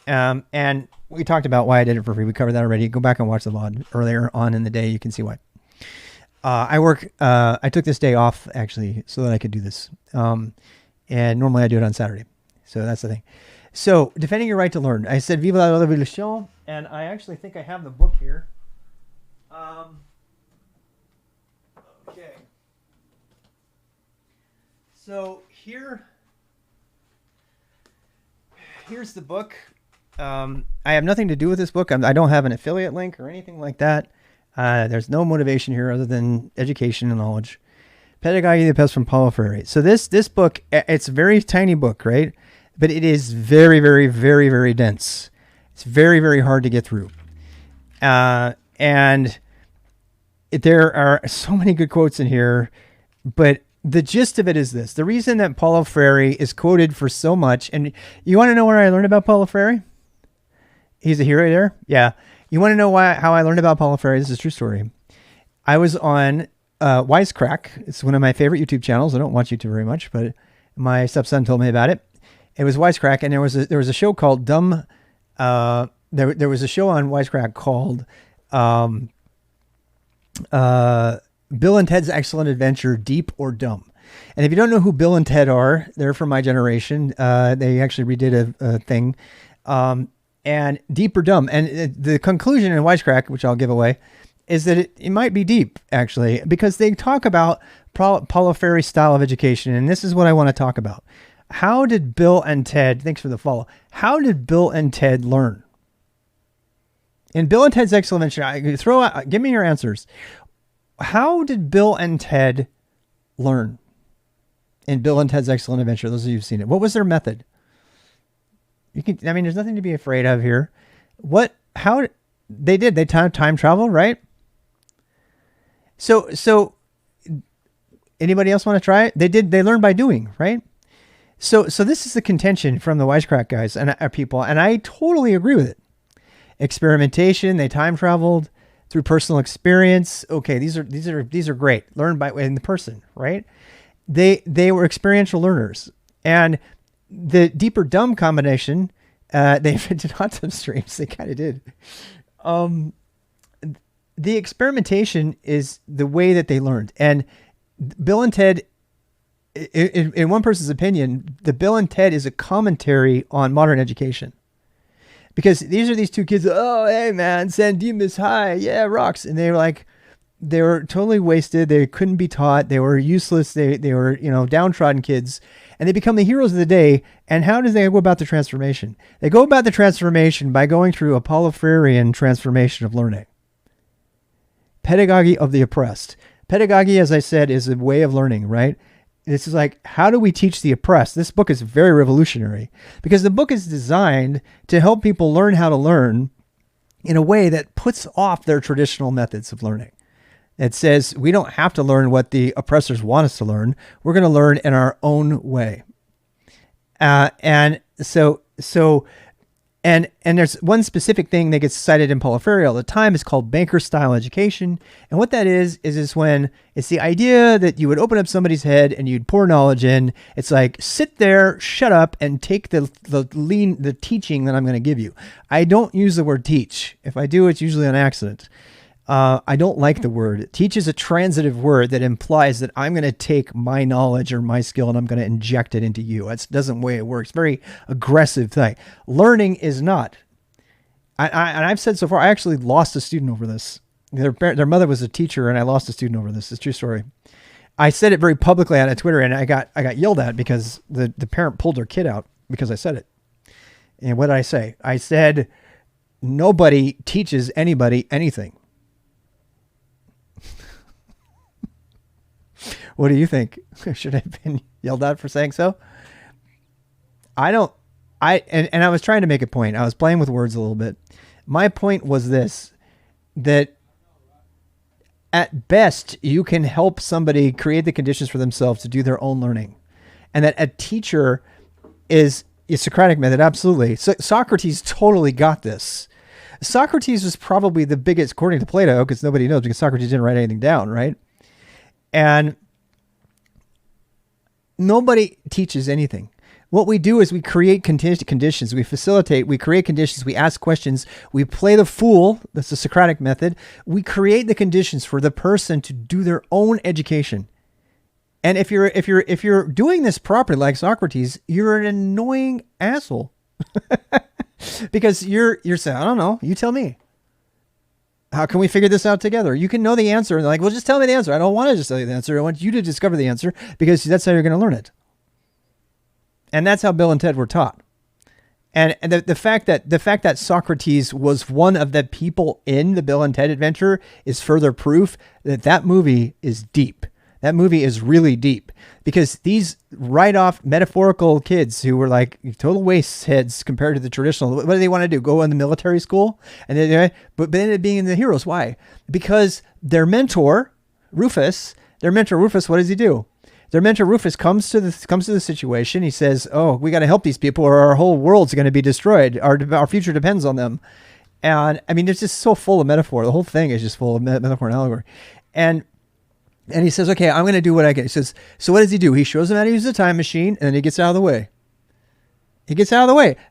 And we talked about why I did it for free. We covered that already. Go back and watch the VOD earlier on in the day. You can see why. I took this day off actually so that I could do this. And normally I do it on Saturday. So that's the thing. So defending your right to learn. I said, Vive la Révolution. And I actually think I have the book here. Okay. So here's the book. I have nothing to do with this book. I don't have an affiliate link or anything like that. There's no motivation here other than education and knowledge. Pedagogy the Pest from Paulo Freire. So this book, it's a very tiny book, right? But it is very, very, very, very dense. It's very, very hard to get through. And there are so many good quotes in here, but the gist of it is this. The reason that Paulo Freire is quoted for so much, and you want to know where I learned about Paulo Freire? He's a hero there? Yeah. You want to know how I learned about Paulo Freire? This is a true story. I was on Wisecrack. It's one of my favorite YouTube channels. I don't watch YouTube very much, but my stepson told me about it. It was Wisecrack, and there was a show called Dumb. There was a show on Wisecrack called Bill and Ted's Excellent Adventure, Deep or Dumb. And if you don't know who Bill and Ted are, they're from my generation. They actually redid a thing. And Deep or Dumb. And the conclusion in Wisecrack, which I'll give away, is that it might be deep, actually, because they talk about Paulo Freire's style of education. And this is what I want to talk about. How did Bill and Ted, thanks for the follow, how did Bill and Ted learn? In Bill and Ted's Excellent Adventure, give me your answers. How did Bill and Ted learn in Bill and Ted's Excellent Adventure? Those of you who've seen it. What was their method? There's nothing to be afraid of here. How they did, they time travel, right? So anybody else want to try it? They learned by doing, right? So this is the contention from the Wisecrack guys and people, and I totally agree with it. Experimentation, they time traveled through personal experience. Okay, these are great. Learned by in the person, right? They were experiential learners. And the deeper dumb combination, they invented hot tub streams. They kind of did. the experimentation is the way that they learned. And Bill and Ted, in one person's opinion, the Bill and Ted is a commentary on modern education. Because these are these two kids, oh, hey, man, San Dimas high, yeah, rocks. And they were totally wasted. They couldn't be taught. They were useless. They were, downtrodden kids. And they become the heroes of the day. And how do they go about the transformation? They go about the transformation by going through a Paulo Freirean transformation of learning. Pedagogy of the oppressed. Pedagogy, as I said, is a way of learning, right? This is like, how do we teach the oppressed? This book is very revolutionary because the book is designed to help people learn how to learn in a way that puts off their traditional methods of learning. It says we don't have to learn what the oppressors want us to learn. We're going to learn in our own way. And there's one specific thing that gets cited in Paulo Freire all the time. It's called banker style education. And what that is when it's the idea that you would open up somebody's head and you'd pour knowledge in. It's like, sit there, shut up, and take the teaching that I'm going to give you. I don't use the word teach. If I do, it's usually on accident. I don't like the word. Teach is a transitive word that implies that I'm going to take my knowledge or my skill and I'm going to inject it into you. That doesn't way it works. Very aggressive thing. Learning is not. And I've said so far, I actually lost a student over this. Their mother was a teacher and I lost a student over this. It's a true story. I said it very publicly on Twitter and I got yelled at because the parent pulled their kid out because I said it. And what did I say? I said, nobody teaches anybody anything. What do you think? Should I have been yelled at for saying so? I was trying to make a point. I was playing with words a little bit. My point was this, that at best you can help somebody create the conditions for themselves to do their own learning. And that a teacher is a Socratic method. Absolutely. So Socrates totally got this. Socrates was probably the biggest, according to Plato, because nobody knows because Socrates didn't write anything down, right? And nobody teaches anything. What we do is we create conditions, we facilitate, we create conditions, we ask questions, we play the fool. That's the Socratic method. We create the conditions for the person to do their own education. And if you're doing this properly, like Socrates, you're an annoying asshole because you're saying, I don't know, you tell me. How can we figure this out together? You can know the answer. And they're like, well, just tell me the answer. I don't want to just tell you the answer. I want you to discover the answer because that's how you're going to learn it. And that's how Bill and Ted were taught. And the fact that Socrates was one of the people in the Bill and Ted adventure is further proof that movie is deep. That movie is really deep because these write-off metaphorical kids who were like total waste heads compared to the traditional, what do they want to do? Go in the military school? But then it being the heroes. Why? Because their mentor, Rufus, what does he do? Their mentor, Rufus, comes to the situation. He says, oh, we got to help these people or our whole world's going to be destroyed. Our future depends on them. And I mean, it's just so full of metaphor. The whole thing is just full of metaphor and allegory. And he says, okay, I'm going to do what I can. He says, so what does he do? He shows them how to use the time machine, and then he gets out of the way.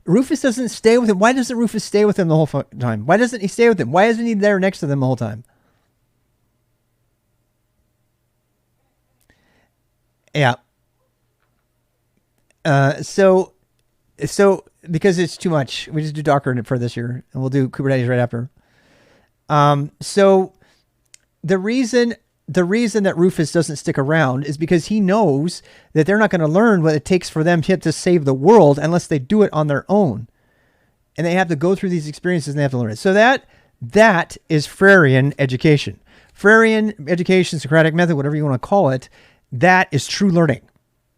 Rufus doesn't stay with him. Why doesn't Rufus stay with him the whole time? Why doesn't he stay with him? Why isn't he there next to them the whole time? Yeah. So because it's too much, we just do Docker for this year, and we'll do Kubernetes right after. So the reason that Rufus doesn't stick around is because he knows that they're not going to learn what it takes for them to save the world unless they do it on their own. And they have to go through these experiences and they have to learn it. So that is Freirean education. Freirean education, Socratic method, whatever you want to call it, that is true learning.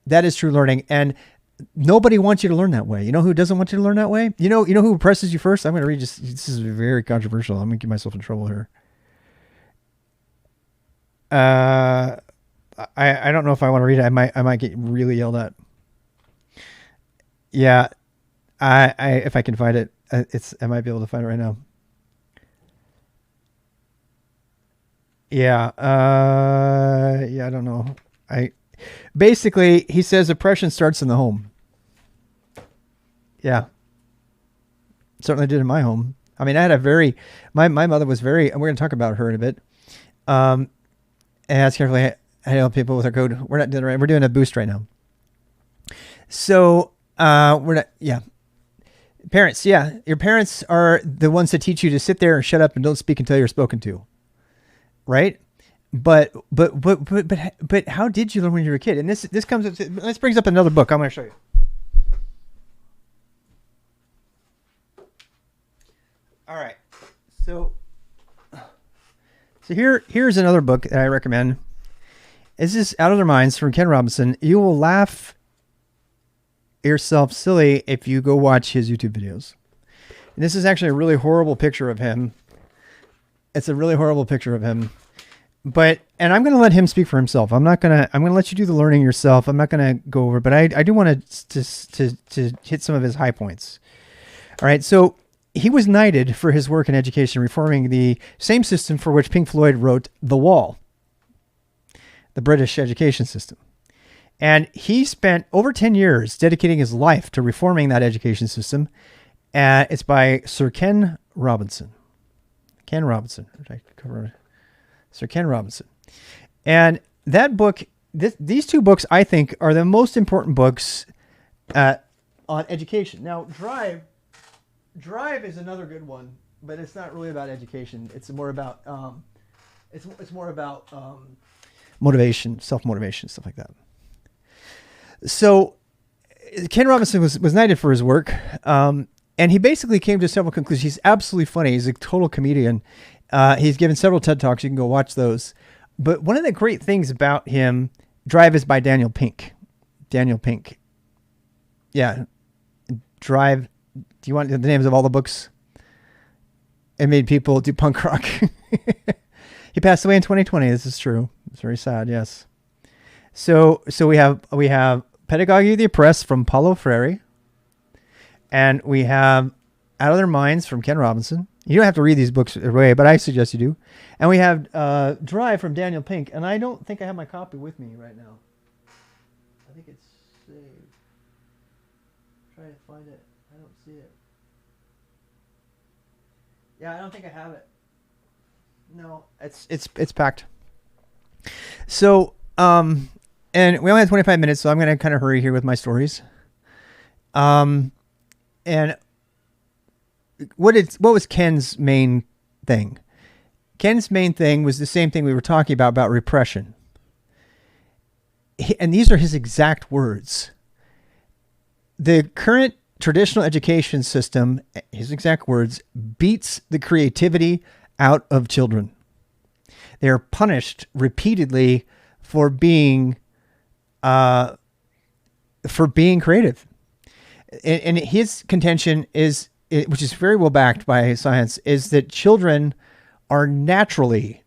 That is true learning. And nobody wants you to learn that way. You know who doesn't want you to learn that way? You know who oppresses you first? I'm going to read this is very controversial. I'm going to get myself in trouble here. I don't know if I want to read it. I might get really yelled at. Yeah. If I can find it, I might be able to find it right now. Yeah. Yeah, I don't know. Basically he says oppression starts in the home. Yeah. Certainly did in my home. I mean, I had a very, my mother was very, and we're going to talk about her in a bit. And ask carefully, I help people with our code. We're not doing it right. We're doing a boost right now. So, we're not, yeah. Parents, yeah. Your parents are the ones that teach you to sit there and shut up and don't speak until you're spoken to. Right? But how did you learn when you were a kid? And this brings up another book I'm going to show you. All right. So here's another book that I recommend. This is Out of Their Minds from Ken Robinson. You will laugh yourself silly if you go watch his YouTube videos. And this is actually a really horrible picture of him. It's a really horrible picture of him. And I'm going to let him speak for himself. I'm going to let you do the learning yourself. I'm not going to go over, but I do want to hit some of his high points. All right. So he was knighted for his work in education, reforming the same system for which Pink Floyd wrote The Wall, the British education system. And he spent over 10 years dedicating his life to reforming that education system. It's by Sir Ken Robinson. Ken Robinson. Sir Ken Robinson. And that book, these two books, I think, are the most important books on education. Now, Drive is another good one, but it's not really about education. It's more about motivation, self-motivation, stuff like that. So Ken Robinson was knighted for his work, and he basically came to several conclusions. He's absolutely funny. He's a total comedian. He's given several TED Talks. You can go watch those. But one of the great things about him, Drive is by Daniel Pink. Daniel Pink. Yeah. Drive. Do you want the names of all the books? It made people do punk rock. He passed away in 2020. This is true. It's very sad. Yes. So we have Pedagogy of the Oppressed from Paulo Friere, and we have Out of Their Minds from Ken Robinson. You don't have to read these books away, but I suggest you do. And we have Drive from Daniel Pink, and I don't think I have my copy with me right now. I think it's saved. Try to find it. I don't see it. Yeah, I don't think I have it. No, it's packed. So, and we only have 25 minutes, so I'm going to kind of hurry here with my stories. And what was Ken's main thing? Ken's main thing was the same thing we were talking about repression. And these are his exact words. The current traditional education system, his exact words, beats the creativity out of children. They are punished repeatedly for being creative. And his contention is, which is very well backed by science, is that children are naturally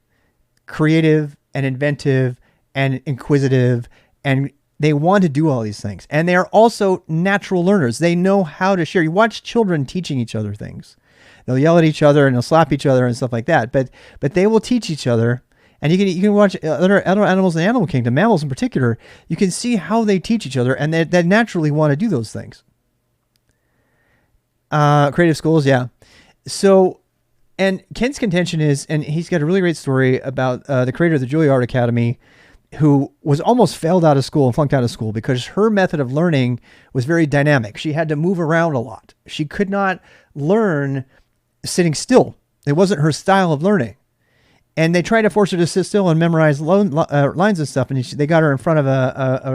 creative and inventive and inquisitive, and they want to do all these things. And they are also natural learners. They know how to share. You watch children teaching each other things. They'll yell at each other and they'll slap each other and stuff like that. But they will teach each other. And you can watch other animals in the animal kingdom, mammals in particular. You can see how they teach each other, and they naturally want to do those things. Creative schools, yeah. So, and Ken's contention is, and he's got a really great story about the creator of the Juilliard Academy, who was almost failed out of school and flunked out of school because her method of learning was very dynamic. She had to move around a lot. She could not learn sitting still. It wasn't her style of learning. And they tried to force her to sit still and memorize lines and stuff. And they got her in front of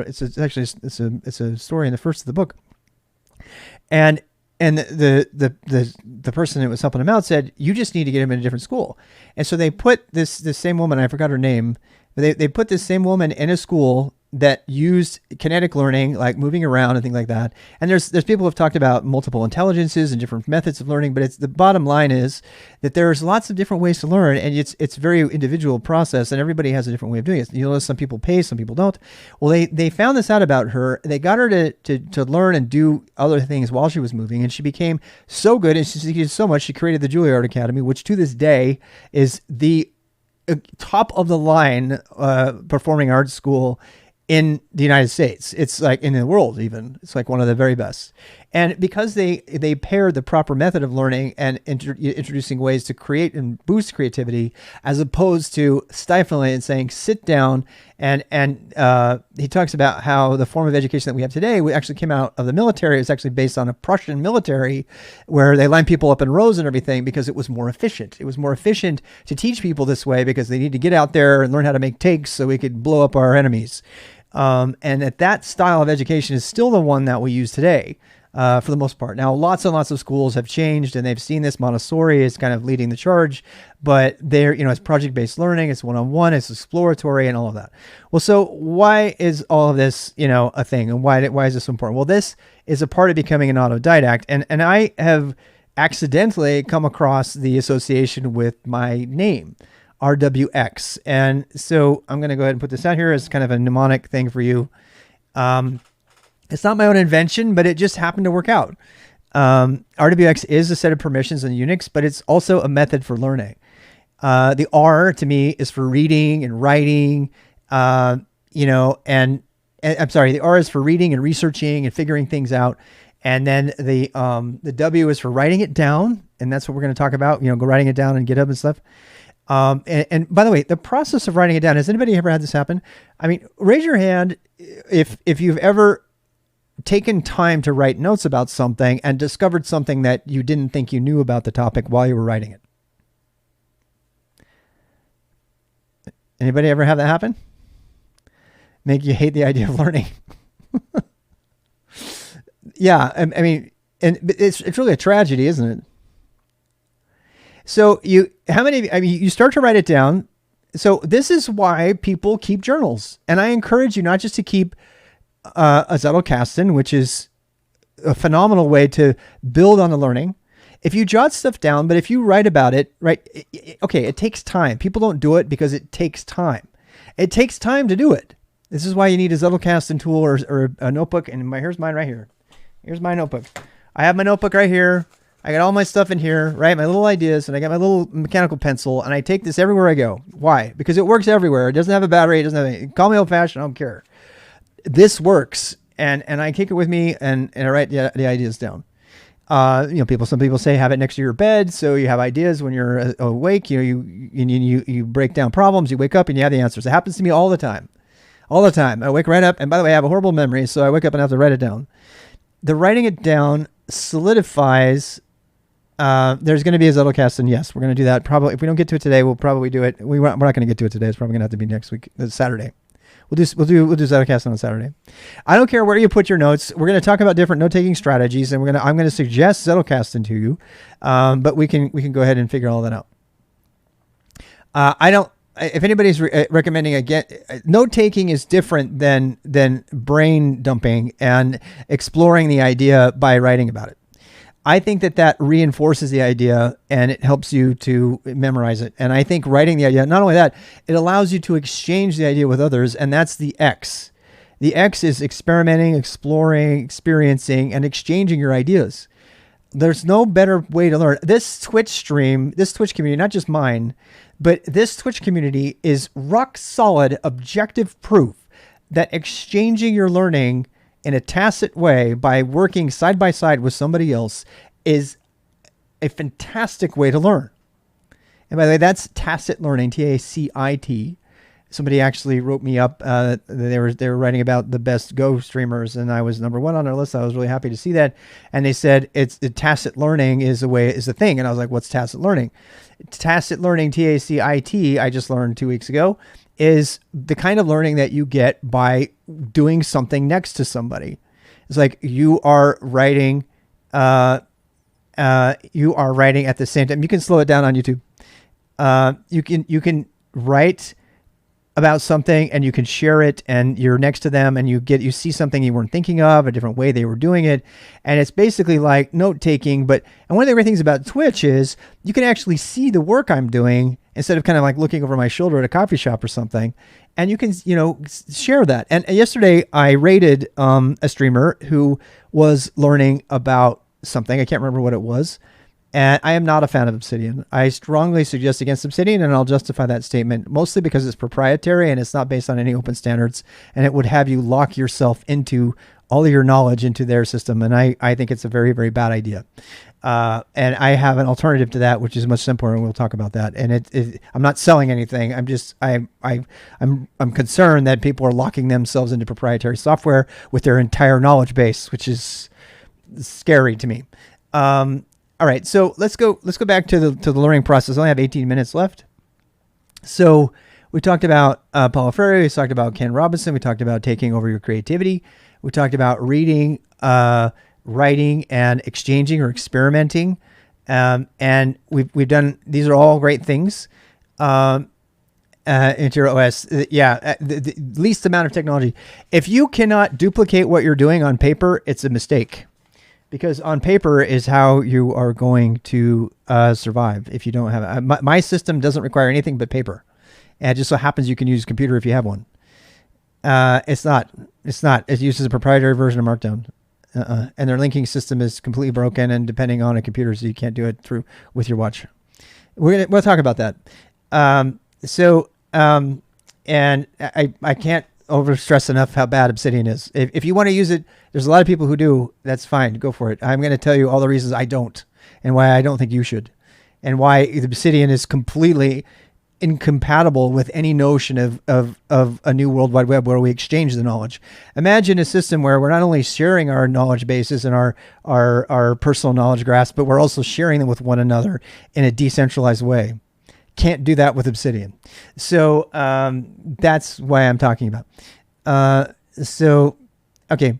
it's a story in the first of the book. And the person that was helping him out said, you just need to get him in a different school. And so they put this same woman, I forgot her name, but they put this same woman in a school that used kinetic learning, like moving around and things like that. And there's people who have talked about multiple intelligences and different methods of learning, but the bottom line is that there's lots of different ways to learn, and it's a very individual process, and everybody has a different way of doing it. You know, some people pay, some people don't. Well, they found this out about her. They got her to learn and do other things while she was moving, and she became so good, and she succeeded so much, she created the Juilliard Academy, which to this day is the top of the line performing arts school in the United States. It's like in the world even. It's like one of the very best. And because they pair the proper method of learning and introducing ways to create and boost creativity, as opposed to stifling it and saying, sit down. And he talks about how the form of education that we have today actually came out of the military. It was actually based on a Prussian military where they lined people up in rows and everything because it was more efficient. It was more efficient to teach people this way because they need to get out there and learn how to make takes so we could blow up our enemies. And that style of education is still the one that we use today. For the most part. Now, lots and lots of schools have changed and they've seen this. Montessori is kind of leading the charge, but they're, it's project-based learning, it's one-on-one, it's exploratory and all of that. Well, so why is all of this, a thing, and why is this so important? Well, this is a part of becoming an autodidact. And I have accidentally come across the association with my name, RWX. And so I'm going to go ahead and put this out here as kind of a mnemonic thing for you. It's not my own invention, but it just happened to work out. RWX is a set of permissions in Unix, but it's also a method for learning. The R to me is for reading and writing, and I'm sorry, the R is for reading and researching and figuring things out. And then the W is for writing it down. And that's what we're going to talk about, go writing it down in GitHub and stuff. And by the way, the process of writing it down, has anybody ever had this happen? I mean, raise your hand if you've ever taken time to write notes about something and discovered something that you didn't think you knew about the topic while you were writing it. Anybody ever have that happen? Make you hate the idea of learning? Yeah, I mean, and it's really a tragedy, isn't it? So you start to write it down. So this is why people keep journals. And I encourage you not just to keep a Zettelkasten, which is a phenomenal way to build on the learning. If you jot stuff down, but if you write about it, right? Okay, it takes time. People don't do it because it takes time. It takes time to do it. This is why you need a Zettelkasten tool or a notebook. And here's mine right here. Here's my notebook. I have my notebook right here. I got all my stuff in here, right? My little ideas, and I got my little mechanical pencil, and I take this everywhere I go. Why? Because it works everywhere. It doesn't have a battery. It doesn't have anything. Call me old fashioned. I don't care. This works, and I take it with me, and I write the ideas down. Some people say have it next to your bed, so you have ideas when you're awake. You break down problems. You wake up and you have the answers. It happens to me all the time. All the time. I wake right up, and by the way, I have a horrible memory, so I wake up and have to write it down. The writing it down solidifies. There's going to be a Zettelkasten. Yes, we're going to do that. Probably, if we don't get to it today, we'll probably do it. We're not going to get to it today. It's probably going to have to be next week, Saturday. We'll do Zettelkasten on Saturday. I don't care where you put your notes. We're going to talk about different note-taking strategies, and I'm going to suggest Zettelkasten to you. But we can go ahead and figure all that out. If anybody's recommending, again, note-taking is different than brain dumping and exploring the idea by writing about it. I think that reinforces the idea and it helps you to memorize it. And I think writing the idea, not only that, it allows you to exchange the idea with others. And that's the X. The X is experimenting, exploring, experiencing, and exchanging your ideas. There's no better way to learn. This Twitch community, not just mine, but this Twitch community is rock solid, objective proof that exchanging your learning in a tacit way by working side by side with somebody else is a fantastic way to learn. And by the way, that's tacit learning, TACIT. Somebody actually wrote me up. They were writing about the best Go streamers, and I was number one on their list. I was really happy to see that. And they said tacit learning is the thing. And I was like, what's tacit learning? Tacit learning, TACIT, I just learned 2 weeks ago, is the kind of learning that you get by doing something next to somebody. It's like you are writing at the same time. You can slow it down on YouTube. You can write about something and you can share it, and you're next to them and you see something you weren't thinking of, a different way they were doing it. And it's basically like note taking, and one of the great things about Twitch is you can actually see the work I'm doing instead of kind of like looking over my shoulder at a coffee shop or something. And you can, share that. And yesterday I rated a streamer who was learning about something. I can't remember what it was. And I am not a fan of Obsidian. I strongly suggest against Obsidian, and I'll justify that statement mostly because it's proprietary and it's not based on any open standards, and it would have you lock yourself into all of your knowledge into their system. And I think it's a very, very bad idea. And I have an alternative to that, which is much simpler, and we'll talk about that. And I'm not selling anything. I'm concerned that people are locking themselves into proprietary software with their entire knowledge base, which is scary to me. All right, so let's go back to the learning process. I only have 18 minutes left. So we talked about Paulo Freire. We talked about Ken Robinson. We talked about taking over your creativity. We talked about reading, writing, and exchanging or experimenting. And we've done, these are all great things. Into your OS, the least amount of technology. If you cannot duplicate what you're doing on paper, it's a mistake. Because on paper is how you are going to survive if you don't have it. My system doesn't require anything but paper. And it just so happens you can use a computer if you have one. It's not. It uses a proprietary version of Markdown. And their linking system is completely broken and depending on a computer, so you can't do it with your watch. We'll talk about that. And I can't overstress enough how bad Obsidian is. If you want to use it, there's a lot of people who do. That's fine. Go for it. I'm going to tell you all the reasons I don't, and why I don't think you should, and why Obsidian is completely incompatible with any notion of a new World Wide Web where we exchange the knowledge. Imagine a system where we're not only sharing our knowledge bases and our personal knowledge graphs, but we're also sharing them with one another in a decentralized way. Can't do that with Obsidian. So that's why I'm talking about. Okay.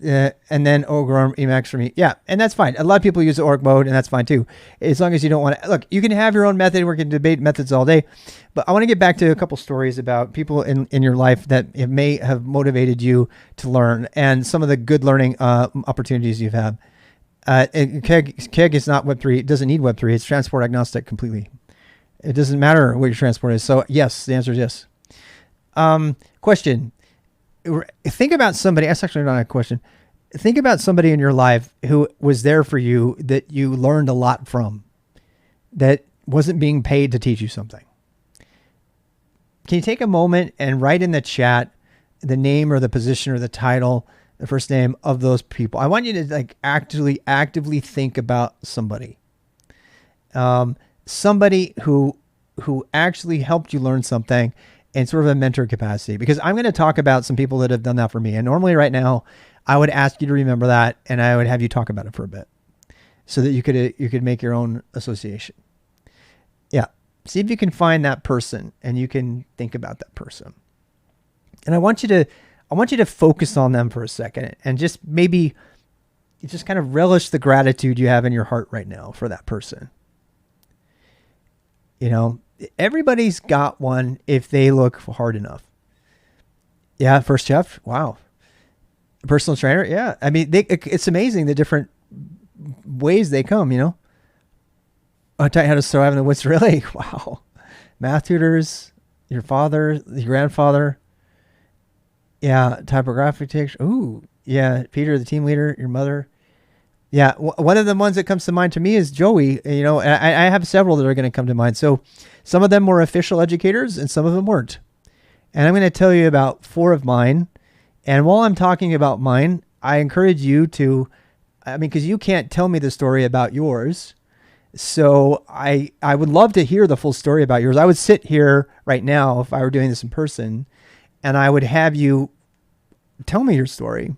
And then Ogre Emacs for me. Yeah, and that's fine. A lot of people use the org mode, and that's fine too. As long as you don't want to... Look, you can have your own method. We can debate methods all day. But I want to get back to a couple stories about people in your life that it may have motivated you to learn, and some of the good learning opportunities you've had. Keg is not Web3. It doesn't need Web3. It's transport agnostic completely. It doesn't matter what your transport is. So yes, the answer is yes. Question. Think about somebody. That's actually not a question. Think about somebody in your life who was there for you that you learned a lot from, that wasn't being paid to teach you something. Can you take a moment and write in the chat the name or the position or the title, the first name of those people? I want you to actively think about somebody. Somebody who actually helped you learn something in sort of a mentor capacity, because I'm going to talk about some people that have done that for me. And normally right now, I would ask you to remember that, and I would have you talk about it for a bit so that you could make your own association. Yeah. See if you can find that person and you can think about that person. And I want you to focus on them for a second and just maybe you just kind of relish the gratitude you have in your heart right now for that person. You know, everybody's got one if they look hard enough. Yeah, first chef. Wow. Personal trainer. Yeah. I mean, it's amazing the different ways they come, you know. Oh, taught you how to survive in the woods. Really? Wow. Math tutors, your father, your grandfather. Yeah. Typographic teacher. Ooh. Yeah. Peter, the team leader, your mother. Yeah. One of the ones that comes to mind to me is Joey. You know, I have several that are going to come to mind. So some of them were official educators and some of them weren't. And I'm going to tell you about 4 of mine. And while I'm talking about mine, I encourage you to, because you can't tell me the story about yours. So I would love to hear the full story about yours. I would sit here right now if I were doing this in person, and I would have you tell me your story.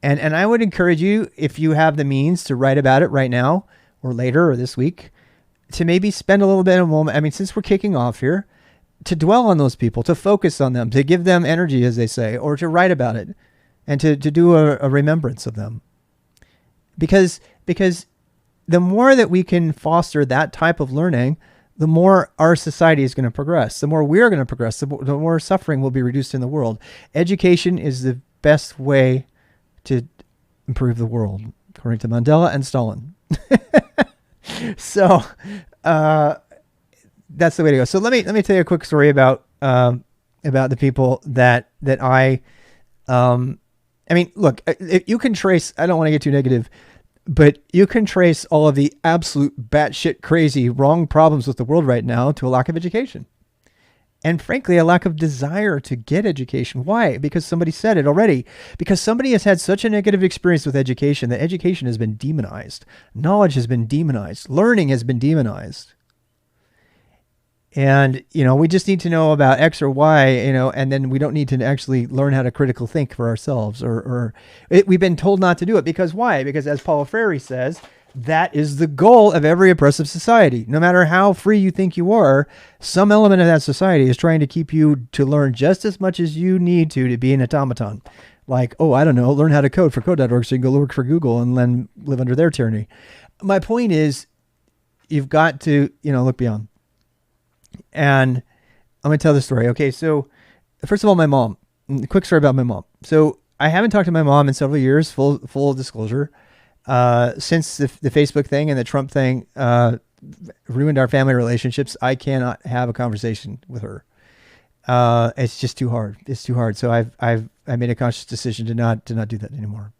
And I would encourage you, if you have the means, to write about it right now or later or this week, to maybe spend a little bit of a moment. Since we're kicking off here, to dwell on those people, to focus on them, to give them energy, as they say, or to write about it and to do a remembrance of them. Because the more that we can foster that type of learning, the more our society is going to progress. The more we're going to progress, the more suffering will be reduced in the world. Education is the best way to improve the world, according to Mandela and Stalin. So that's the way to go. So let me tell you a quick story about the people that I look, you can trace, I don't want to get too negative. But you can trace all of the absolute batshit crazy wrong problems with the world right now to a lack of education. And frankly, a lack of desire to get education. Why? Because somebody said it already. Because somebody has had such a negative experience with education that education has been demonized. Knowledge has been demonized. Learning has been demonized. And, we just need to know about X or Y, and then we don't need to actually learn how to critical think for ourselves. We've been told not to do it. Because why? Because as Paulo Freire says, that is the goal of every oppressive society. No matter how free you think you are, some element of that society is trying to keep you to learn just as much as you need to be an automaton. Like, I don't know, learn how to code for code.org so you can go work for Google and then live under their tyranny. My point is, you've got to, look beyond. And I'm going to tell this story. Okay, so first of all, my mom. Quick story about my mom. So I haven't talked to my mom in several years, full disclosure. Since the Facebook thing and the Trump thing ruined our family relationships, I cannot have a conversation with her. It's just too hard. It's too hard. So I made a conscious decision to not do that anymore.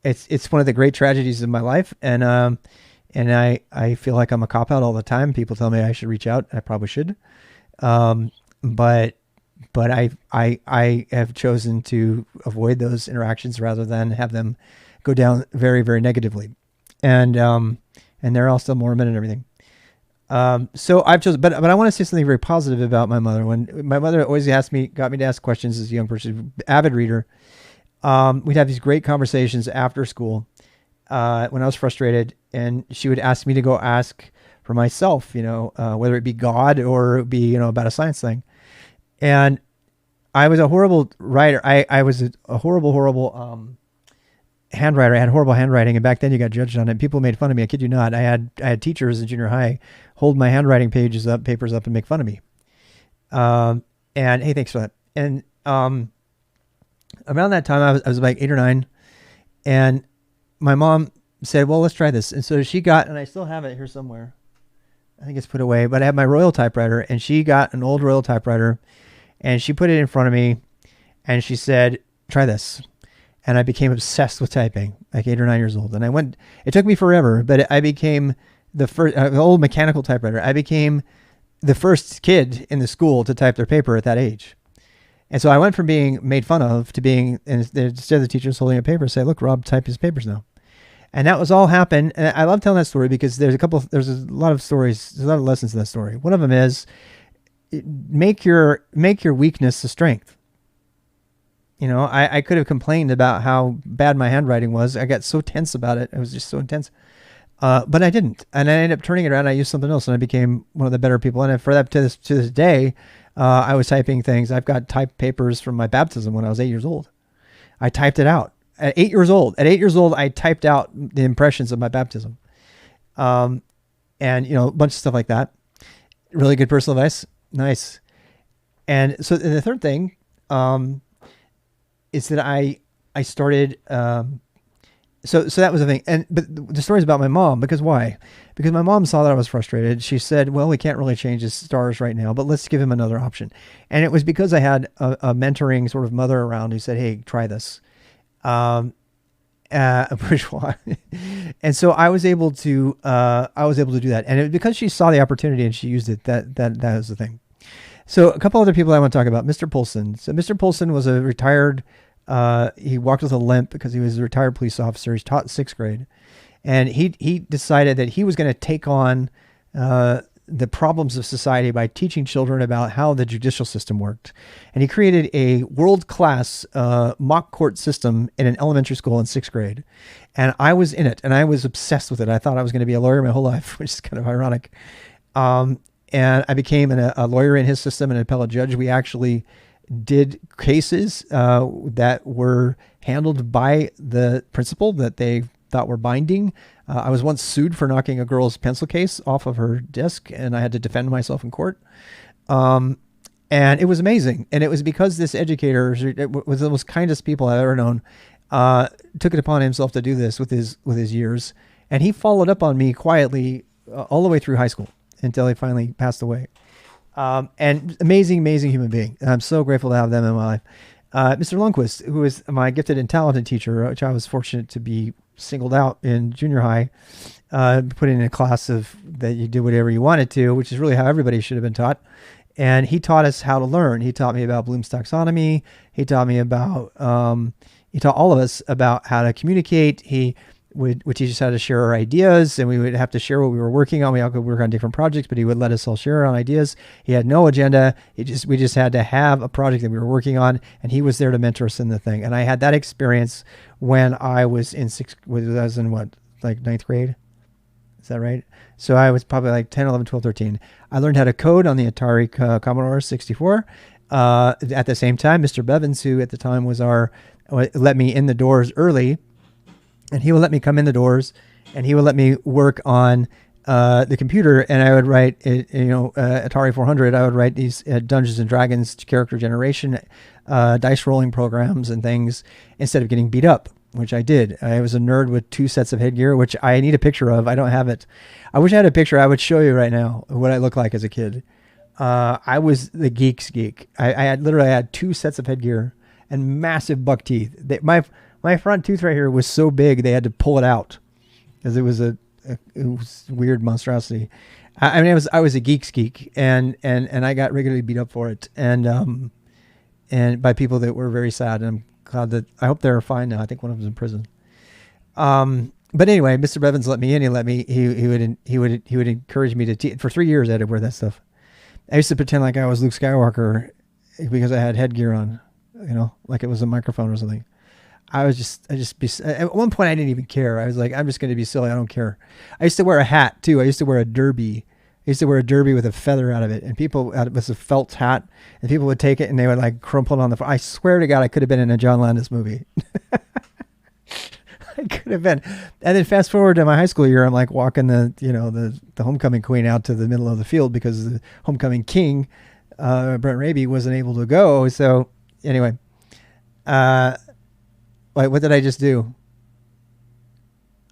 It's one of the great tragedies of my life, and I feel like I'm a cop out all the time. People tell me I should reach out. I probably should, but I have chosen to avoid those interactions rather than have them go down very, very negatively. And they're all still Mormon and everything. So I've chosen, but I want to say something very positive about my mother. When my mother always got me to ask questions as a young person, avid reader. We'd have these great conversations after school, when I was frustrated, and she would ask me to go ask for myself, whether it be God or it be, about a science thing. And I was a horrible writer. I was a horrible, handwriter. I had horrible handwriting, and back then you got judged on it. People made fun of me. I kid you not. I had teachers in junior high hold my handwriting papers up and make fun of me. And hey, thanks for that. And around that time, I was like 8 or 9, and my mom said, "Well, let's try this." And so she got, and I still have it here somewhere. I think it's put away, but I have my Royal typewriter, and she got an old Royal typewriter, and she put it in front of me, and she said, "Try this." And I became obsessed with typing, like 8 or 9 years old. And it took me forever, but I became the first, old mechanical typewriter. I became the first kid in the school to type their paper at that age. And so I went from being made fun of to being, and instead of the teachers holding a paper, say, "Look, Rob type his papers now." And that was all happened. And I love telling that story because there's a lot of stories, there's a lot of lessons in that story. One of them is make your weakness a strength. I could have complained about how bad my handwriting was. I got so tense about it. It was just so intense. But I didn't. And I ended up turning it around. I used something else, and I became one of the better people. And for that, to this day, I was typing things. I've got typed papers from my baptism when I was 8 years old. I typed it out at 8 years old. At 8 years old, I typed out the impressions of my baptism. And, a bunch of stuff like that. Really good personal advice. Nice. And so the third thing, is that I started, so that was the thing. But the story is about my mom, because why? Because my mom saw that I was frustrated. She said, "Well, we can't really change his stars right now, but let's give him another option." And it was because I had a mentoring sort of mother around who said, "Hey, try this." And so I was able to do that. And because she saw the opportunity and she used it, that was the thing. So a couple other people I want to talk about. Mr. Polson. So Mr. Polson was a retired, he walked with a limp because he was a retired police officer. He's taught 6th grade. And he decided that he was going to take on the problems of society by teaching children about how the judicial system worked. And he created a world-class mock court system in an elementary school in 6th grade. And I was in it, and I was obsessed with it. I thought I was going to be a lawyer my whole life, which is kind of ironic. And I became a lawyer in his system, an appellate judge. We actually did cases that were handled by the principal that they thought were binding. I was once sued for knocking a girl's pencil case off of her desk, and I had to defend myself in court. And it was amazing. And it was because this educator was the most kindest people I've ever known, took it upon himself to do this with his years. And he followed up on me quietly all the way through high school until he finally passed away. And amazing human being. And I'm so grateful to have them in my life. Mr. Lundquist, who is my gifted and talented teacher, which I was fortunate to be singled out in junior high, put in a class of that you did whatever you wanted to, which is really how everybody should have been taught. And he taught us how to learn. He taught me about Bloom's taxonomy. He taught me about, he taught all of us about how to communicate. He would teach us how to share our ideas, and we would have to share what we were working on. We all could work on different projects, but he would let us all share our ideas. He had no agenda. We just had to have a project that we were working on, and he was there to mentor us in the thing. And I had that experience when I was in ninth grade? Is that right? So I was probably like 10, 11, 12, 13. I learned how to code on the Atari Commodore 64. At the same time, Mr. Bevins, who at the time was let me in the doors early, and he would let me come in the doors, and he would let me work on the computer, and I would write, Atari 400. I would write these Dungeons and Dragons character generation, dice rolling programs and things instead of getting beat up, which I did. I was a nerd with 2 sets of headgear, which I need a picture of. I don't have it. I wish I had a picture. I would show you right now what I looked like as a kid. I was the geek's geek. I had 2 sets of headgear and massive buck teeth. My front tooth right here was so big they had to pull it out because it was a weird monstrosity. I was a geek's geek, and I got regularly beat up for it, and by people that were very sad. And I'm glad that I hope they're fine now. I think one of them's in prison. But anyway, Mr. Bevins let me in. He would encourage me to teach. For 3 years I had to wear that stuff. I used to pretend like I was Luke Skywalker because I had headgear on, like it was a microphone or something. At one point I didn't even care. I was like, I'm just going to be silly. I don't care. I used to wear a hat too. I used to wear a derby. I used to wear a derby with a feather out of it, and people, it was a felt hat, and people would take it and they would like crumple it on the floor. I swear to God, I could have been in a John Landis movie. I could have been. And then fast forward to my high school year, I'm like walking the homecoming queen out to the middle of the field because the homecoming king, Brent Raby, wasn't able to go. So anyway, what did I just do?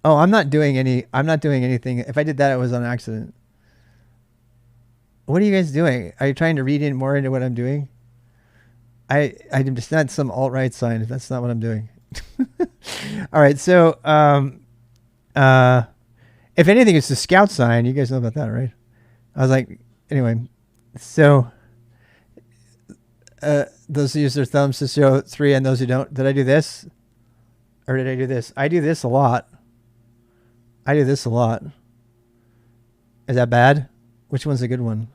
Oh, I'm not doing anything. If I did that, it was on accident. What are you guys doing? Are you trying to read in more into what I'm doing? I'm just not some alt-right sign. That's not what I'm doing. All right. So, if anything, it's the scout sign. You guys know about that, right? I was like, anyway, so, those who use their thumbs to show 3 and those who don't, did I do this? Or did I do this? I do this a lot. Is that bad? Which one's a good one?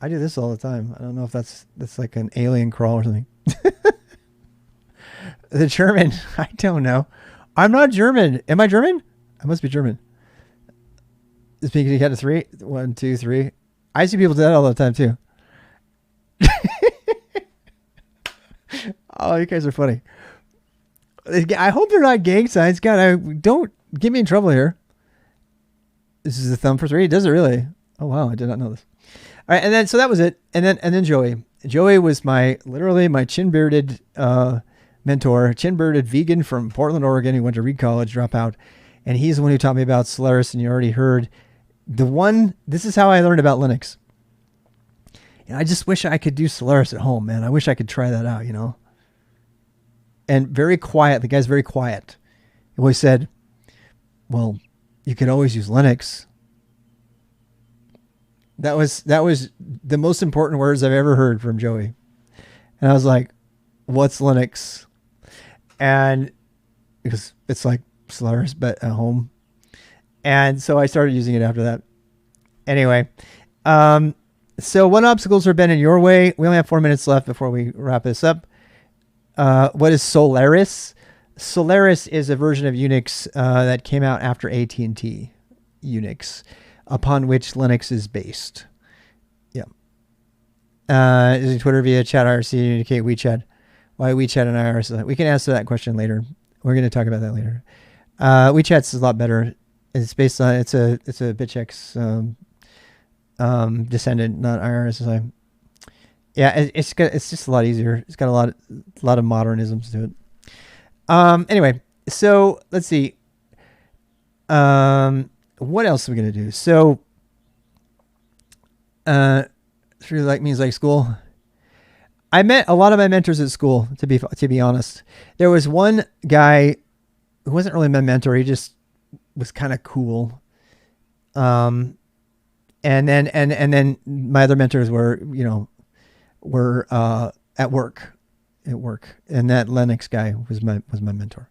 I do this all the time. I don't know if that's like an alien crawl or something. The German, I don't know. I'm not German. Am I German? I must be German. Speaking to count to 3. 1, 2, 3. I see people do that all the time too. Oh, you guys are funny. I hope they're not gang signs. God, don't get me in trouble here. This is the thumb for 3. Does it really? Oh wow, I did not know this. All right, and then so that was it. And then Joey. Joey was literally my chin-bearded mentor, chin-bearded vegan from Portland, Oregon, who went to Reed College, dropout, and he's the one who taught me about Solaris. And you already heard this is how I learned about Linux. And I just wish I could do Solaris at home, man. I wish I could try that out, And very quiet. The guy's very quiet. He always said, well, you could always use Linux. That was the most important words I've ever heard from Joey. And I was like, what's Linux? And because it's like Solaris, but at home. And so I started using it after that. Anyway, so what obstacles have been in your way? We only have 4 minutes left before we wrap this up. What is Solaris? Solaris is a version of Unix that came out after AT&T Unix, upon which Linux is based. Yeah. Using Twitter via chat IRC to indicate WeChat. Why WeChat and IRC? We can answer that question later. We're going to talk about that later. WeChat's a lot better. It's based on it's a BitCheck's descendant, not IRSSI. Yeah, it's just a lot easier. It's got a lot of modernisms to it. Anyway, so let's see. What else are we gonna do? So, through like means like school. I met a lot of my mentors at school. To be honest, there was one guy who wasn't really my mentor. He just was kind of cool. And then my other mentors were at work, and that Linux guy was my mentor.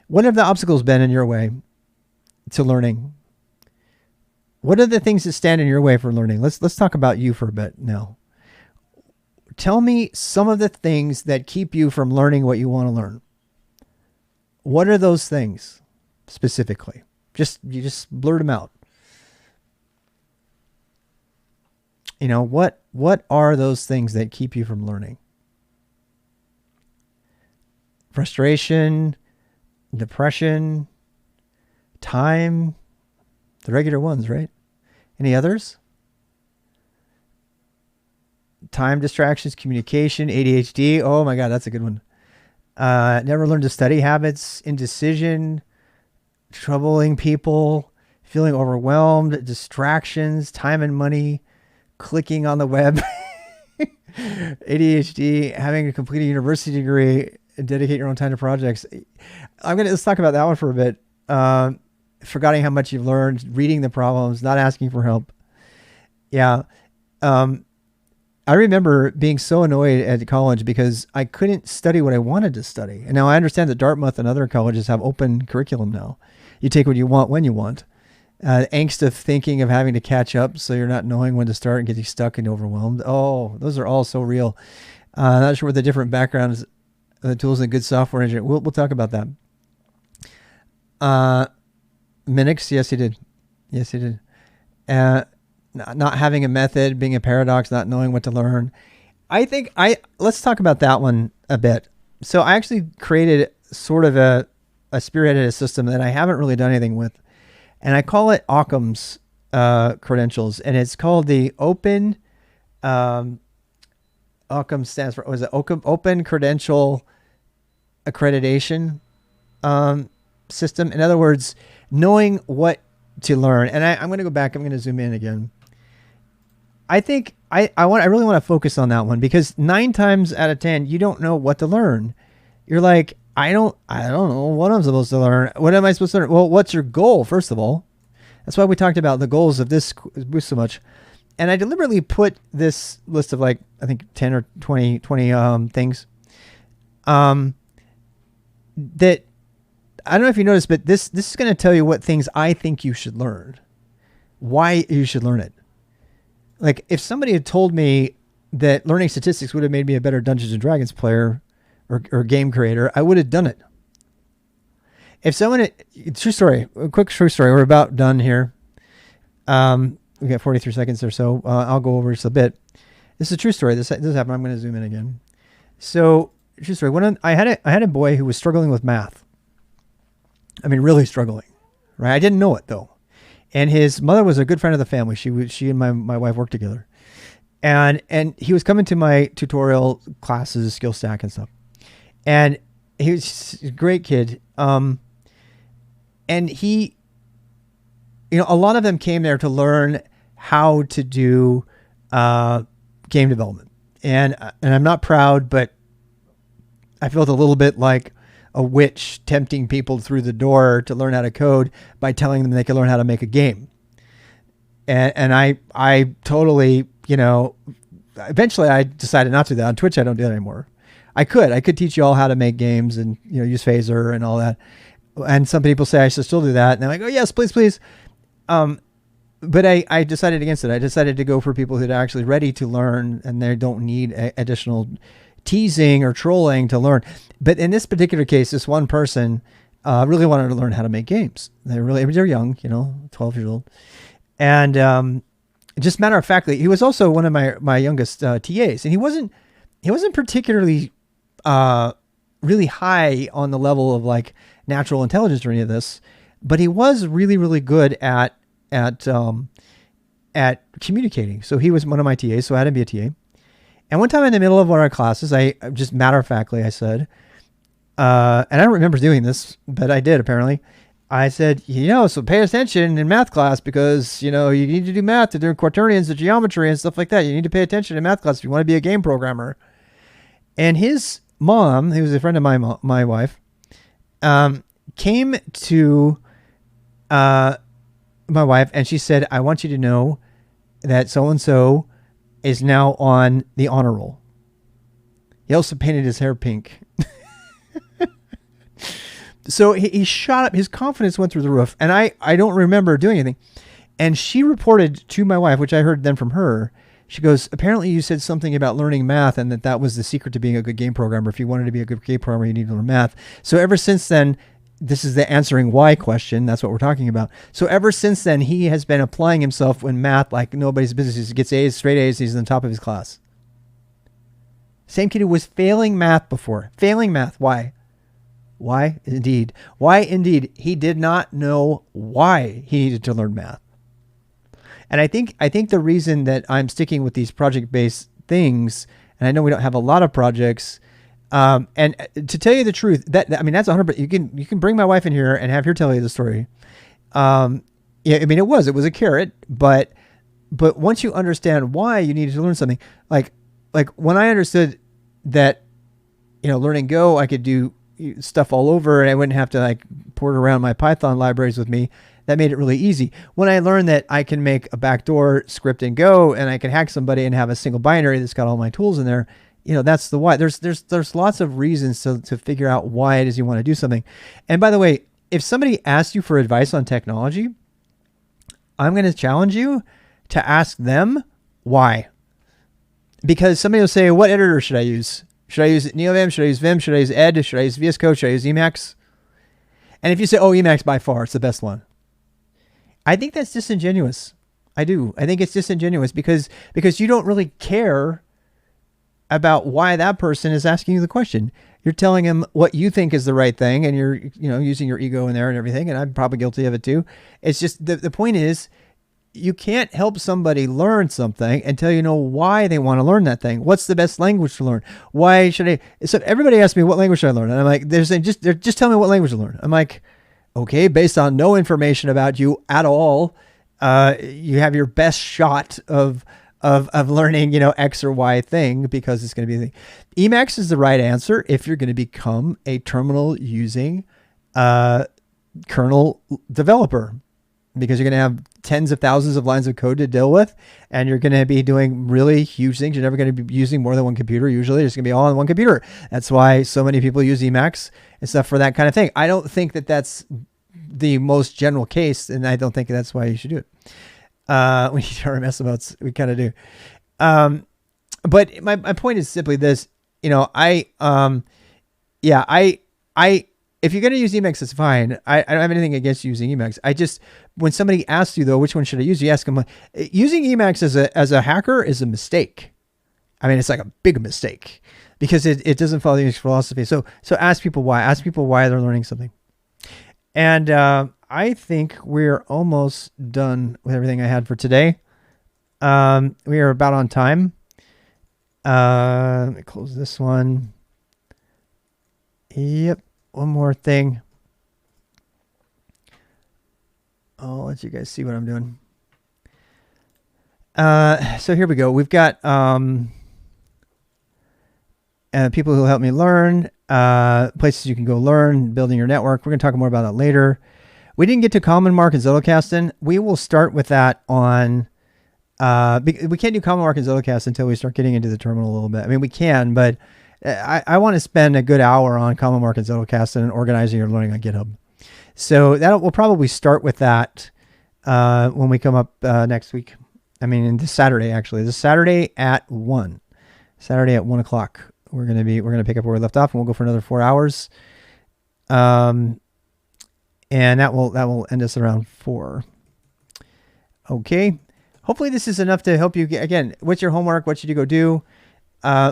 What have the obstacles been in your way to learning? What are the things that stand in your way for learning? Let's talk about you for a bit now. Tell me some of the things that keep you from learning what you want to learn. What are those things specifically? You just blurt them out. What are those things that keep you from learning? Frustration, depression, time, the regular ones, right? Any others? Time distractions, communication, ADHD. Oh my God, that's a good one. Never learned to study habits, indecision, troubling people, feeling overwhelmed, distractions, time and money, clicking on the web, ADHD, having a completed university degree, and dedicate your own time to projects. Let's talk about that one for a bit. Forgetting how much you've learned, reading the problems, not asking for help. Yeah. I remember being so annoyed at college because I couldn't study what I wanted to study. And now I understand that Dartmouth and other colleges have open curriculum now. You take what you want when you want. Angst of thinking of having to catch up, so you're not knowing when to start and getting stuck and overwhelmed. Oh, those are all so real. Not sure what the different backgrounds, the tools and good software engineering. We'll talk about that. Unix, yes, he did. Yes, he did. Not having a method, being a paradox, not knowing what to learn. Let's talk about that one a bit. So I actually created sort of a spearheaded a system that I haven't really done anything with. And I call it Occam's credentials. And it's called the Open, Occam stands for, Open Credential Accreditation System. In other words, knowing what to learn. And I'm going to go back. I'm going to zoom in again. I think I really want to focus on that one because 9 times out of 10, you don't know what to learn. You're like, I don't know what I'm supposed to learn. What am I supposed to learn? Well, what's your goal? First of all, that's why we talked about the goals of this boost so much. And I deliberately put this list of like, I think 10 or 20 things, that I don't know if you noticed, but this is going to tell you what things I think you should learn, why you should learn it. Like if somebody had told me that learning statistics would have made me a better Dungeons and Dragons player or game creator, I would have done it. If someone, true story, a quick true story. We're about done here. We got 43 seconds or so. I'll go over just a bit. This is a true story. This happened. I'm going to zoom in again. So true story. I had a boy who was struggling with math. I mean, really struggling, right? I didn't know it though. And his mother was a good friend of the family. She and my wife worked together. And he was coming to my tutorial classes, SKILSTAK and stuff. And he was a great kid. And he, a lot of them came there to learn how to do game development. And I'm not proud, but I felt a little bit like a witch tempting people through the door to learn how to code by telling them they could learn how to make a game. And I totally, eventually I decided not to do that. On Twitch, I don't do that anymore. I could teach you all how to make games and, use Phaser and all that. And some people say I should still do that. And I'm like, oh yes, please. But I decided against it. I decided to go for people that are actually ready to learn and they don't need additional teasing or trolling to learn. But in this particular case, this one person really wanted to learn how to make games. They're young, 12 years old. And just matter of factly, he was also one of my youngest TAs. And he wasn't particularly really high on the level of like natural intelligence or any of this, but he was really, really good at communicating. So he was one of my TAs, so I had to be a TA. And one time in the middle of one of our classes, I just matter of factly, I said, and I don't remember doing this, but I did apparently. I said, so pay attention in math class because, you need to do math to do quaternions and geometry and stuff like that. You need to pay attention in math class if you want to be a game programmer. And his mom, who was a friend of my wife, came to my wife, and she said, I want you to know that so-and-so is now on the honor roll. He also painted his hair pink. So he shot up. His confidence went through the roof. And I don't remember doing anything. And she reported to my wife, which I heard then from her. She goes, apparently you said something about learning math and that was the secret to being a good game programmer. If you wanted to be a good game programmer, you need to learn math. So ever since then, this is the answering why question. That's what we're talking about. So ever since then, he has been applying himself in math like nobody's business. He gets A's, straight A's. He's on top of his class. Same kid who was failing math before. Failing math. Why? Why indeed? Why indeed? He did not know why he needed to learn math. And I think the reason that I'm sticking with these project-based things, and I know we don't have a lot of projects, and to tell you the truth, that's 100%. You can bring my wife in here and have her tell you the story. Yeah, it was a carrot, but once you understand why you needed to learn something, like when I understood that, learning Go, I could do stuff all over and I wouldn't have to port around my Python libraries with me. That made it really easy. When I learned that I can make a backdoor script in Go and I can hack somebody and have a single binary that's got all my tools in there, that's the why. There's lots of reasons to figure out why it is you want to do something. And by the way, if somebody asks you for advice on technology, I'm going to challenge you to ask them why. Because somebody will say, what editor should I use? Should I use NeoVim? Should I use Vim? Should I use Ed? Should I use VS Code? Should I use Emacs? And if you say, Emacs by far, it's the best one. I think that's disingenuous. I do. I think it's disingenuous because you don't really care about why that person is asking you the question. You're telling him what you think is the right thing, and you're using your ego in there and everything, and I'm probably guilty of it too. It's just the point is, you can't help somebody learn something until you know why they want to learn that thing. What's the best language to learn? Why should I? So everybody asks me, what language should I learn? And I'm like, they're saying, just tell me what language to learn. I'm like, okay, based on no information about you at all, you have your best shot of learning, X or Y thing, because it's going to be the thing. Emacs is the right answer if you're going to become a terminal using kernel developer, because you're going to have tens of thousands of lines of code to deal with, and you're going to be doing really huge things. You're never going to be using more than one computer. Usually it's going to be all on one computer. That's why so many people use Emacs and stuff for that kind of thing. I don't think that that's the most general case, and I don't think that's why you should do it. We need RMS amounts. We kind of do. But my point is simply this, if you're going to use Emacs, it's fine. I don't have anything against using Emacs. When somebody asks you though, which one should I use? You ask them, using Emacs as a hacker is a mistake. I mean, it's like a big mistake because it doesn't follow the Unix philosophy. So ask people why. Ask people why they're learning something. And I think we're almost done with everything I had for today. We are about on time. Let me close this one. Yep. One more thing. I'll let you guys see what I'm doing. So here we go. We've got people who help me learn, places you can go learn, building your network. We're going to talk more about that later. We didn't get to Common Mark and Zettelkasten. We will start with that on... we can't do Common Mark and Zettelkasten until we start getting into the terminal a little bit. I mean, we can, but I want to spend a good hour on Common Mark and Zettelkasten and organizing your learning on GitHub. So we'll probably start with that when we come up next week. I mean, this Saturday, actually. This Saturday at 1. Saturday at 1 o'clock. We're gonna pick up where we left off, and we'll go for another 4 hours. And that will end us around 4. Okay. Hopefully this is enough to help you get, again, what's your homework? What should you go do?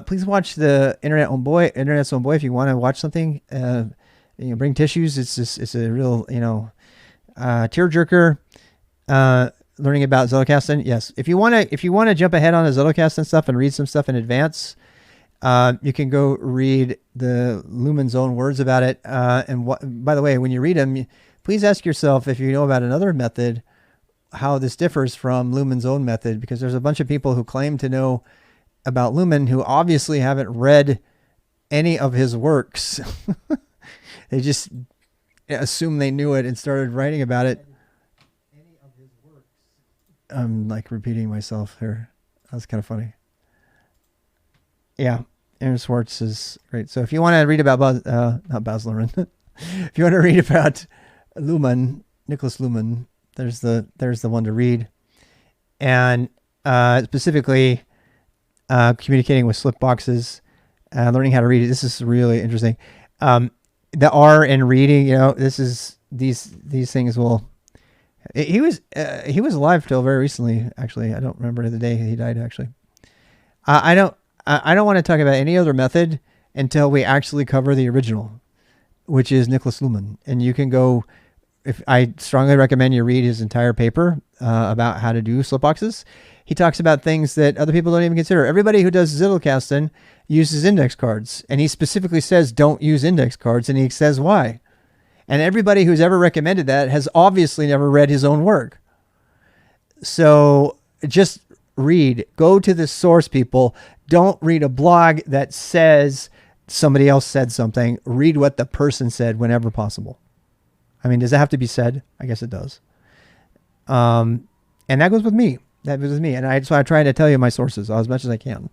Please watch the Internet's Own Boy if you want to watch something. Bring tissues. It's a real, tearjerker. Learning about Zettelkasten. Yes. If you want to jump ahead on the Zettelkasten stuff and read some stuff in advance, you can go read the Luhmann's own words about it. By the way, when you read them, please ask yourself if you know about another method, how this differs from Luhmann's own method, because there's a bunch of people who claim to know about Luhmann who obviously haven't read any of his works. They just assume they knew it and started writing about it. I'm like repeating myself here. That's kind of funny. Yeah, Aaron Swartz is great. So if you want to read about not Baz Luhrmann, if you want to read about Luhmann, Nicholas Luhmann, there's the one to read, and specifically communicating with slip boxes, learning how to read it. This is really interesting. The R in reading, these things will. He was alive till very recently. Actually, I don't remember the day he died. Actually, I don't want to talk about any other method until we actually cover the original, which is Nicholas Luhmann. And you can go. I strongly recommend you read his entire paper about how to do slip boxes. He talks about things that other people don't even consider. Everybody who does Zettelkasten uses index cards, and he specifically says don't use index cards, and he says why. And everybody who's ever recommended that has obviously never read his own work. So just read. Go to the source, people. Don't read a blog that says somebody else said something. Read what the person said whenever possible. I mean, does it have to be said? I guess it does. And that goes with me. And so I try to tell you my sources as much as I can.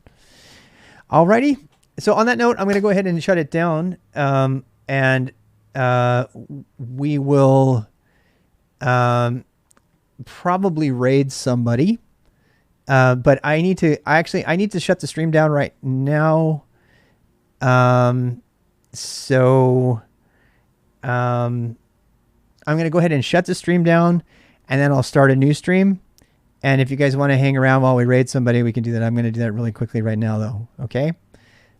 Alrighty. So on that note, I'm going to go ahead and shut it down. And we will probably raid somebody, but I need to shut the stream down right now. So I'm going to go ahead and shut the stream down, and then I'll start a new stream. And if you guys want to hang around while we raid somebody, we can do that. I'm going to do that really quickly right now, though. Okay.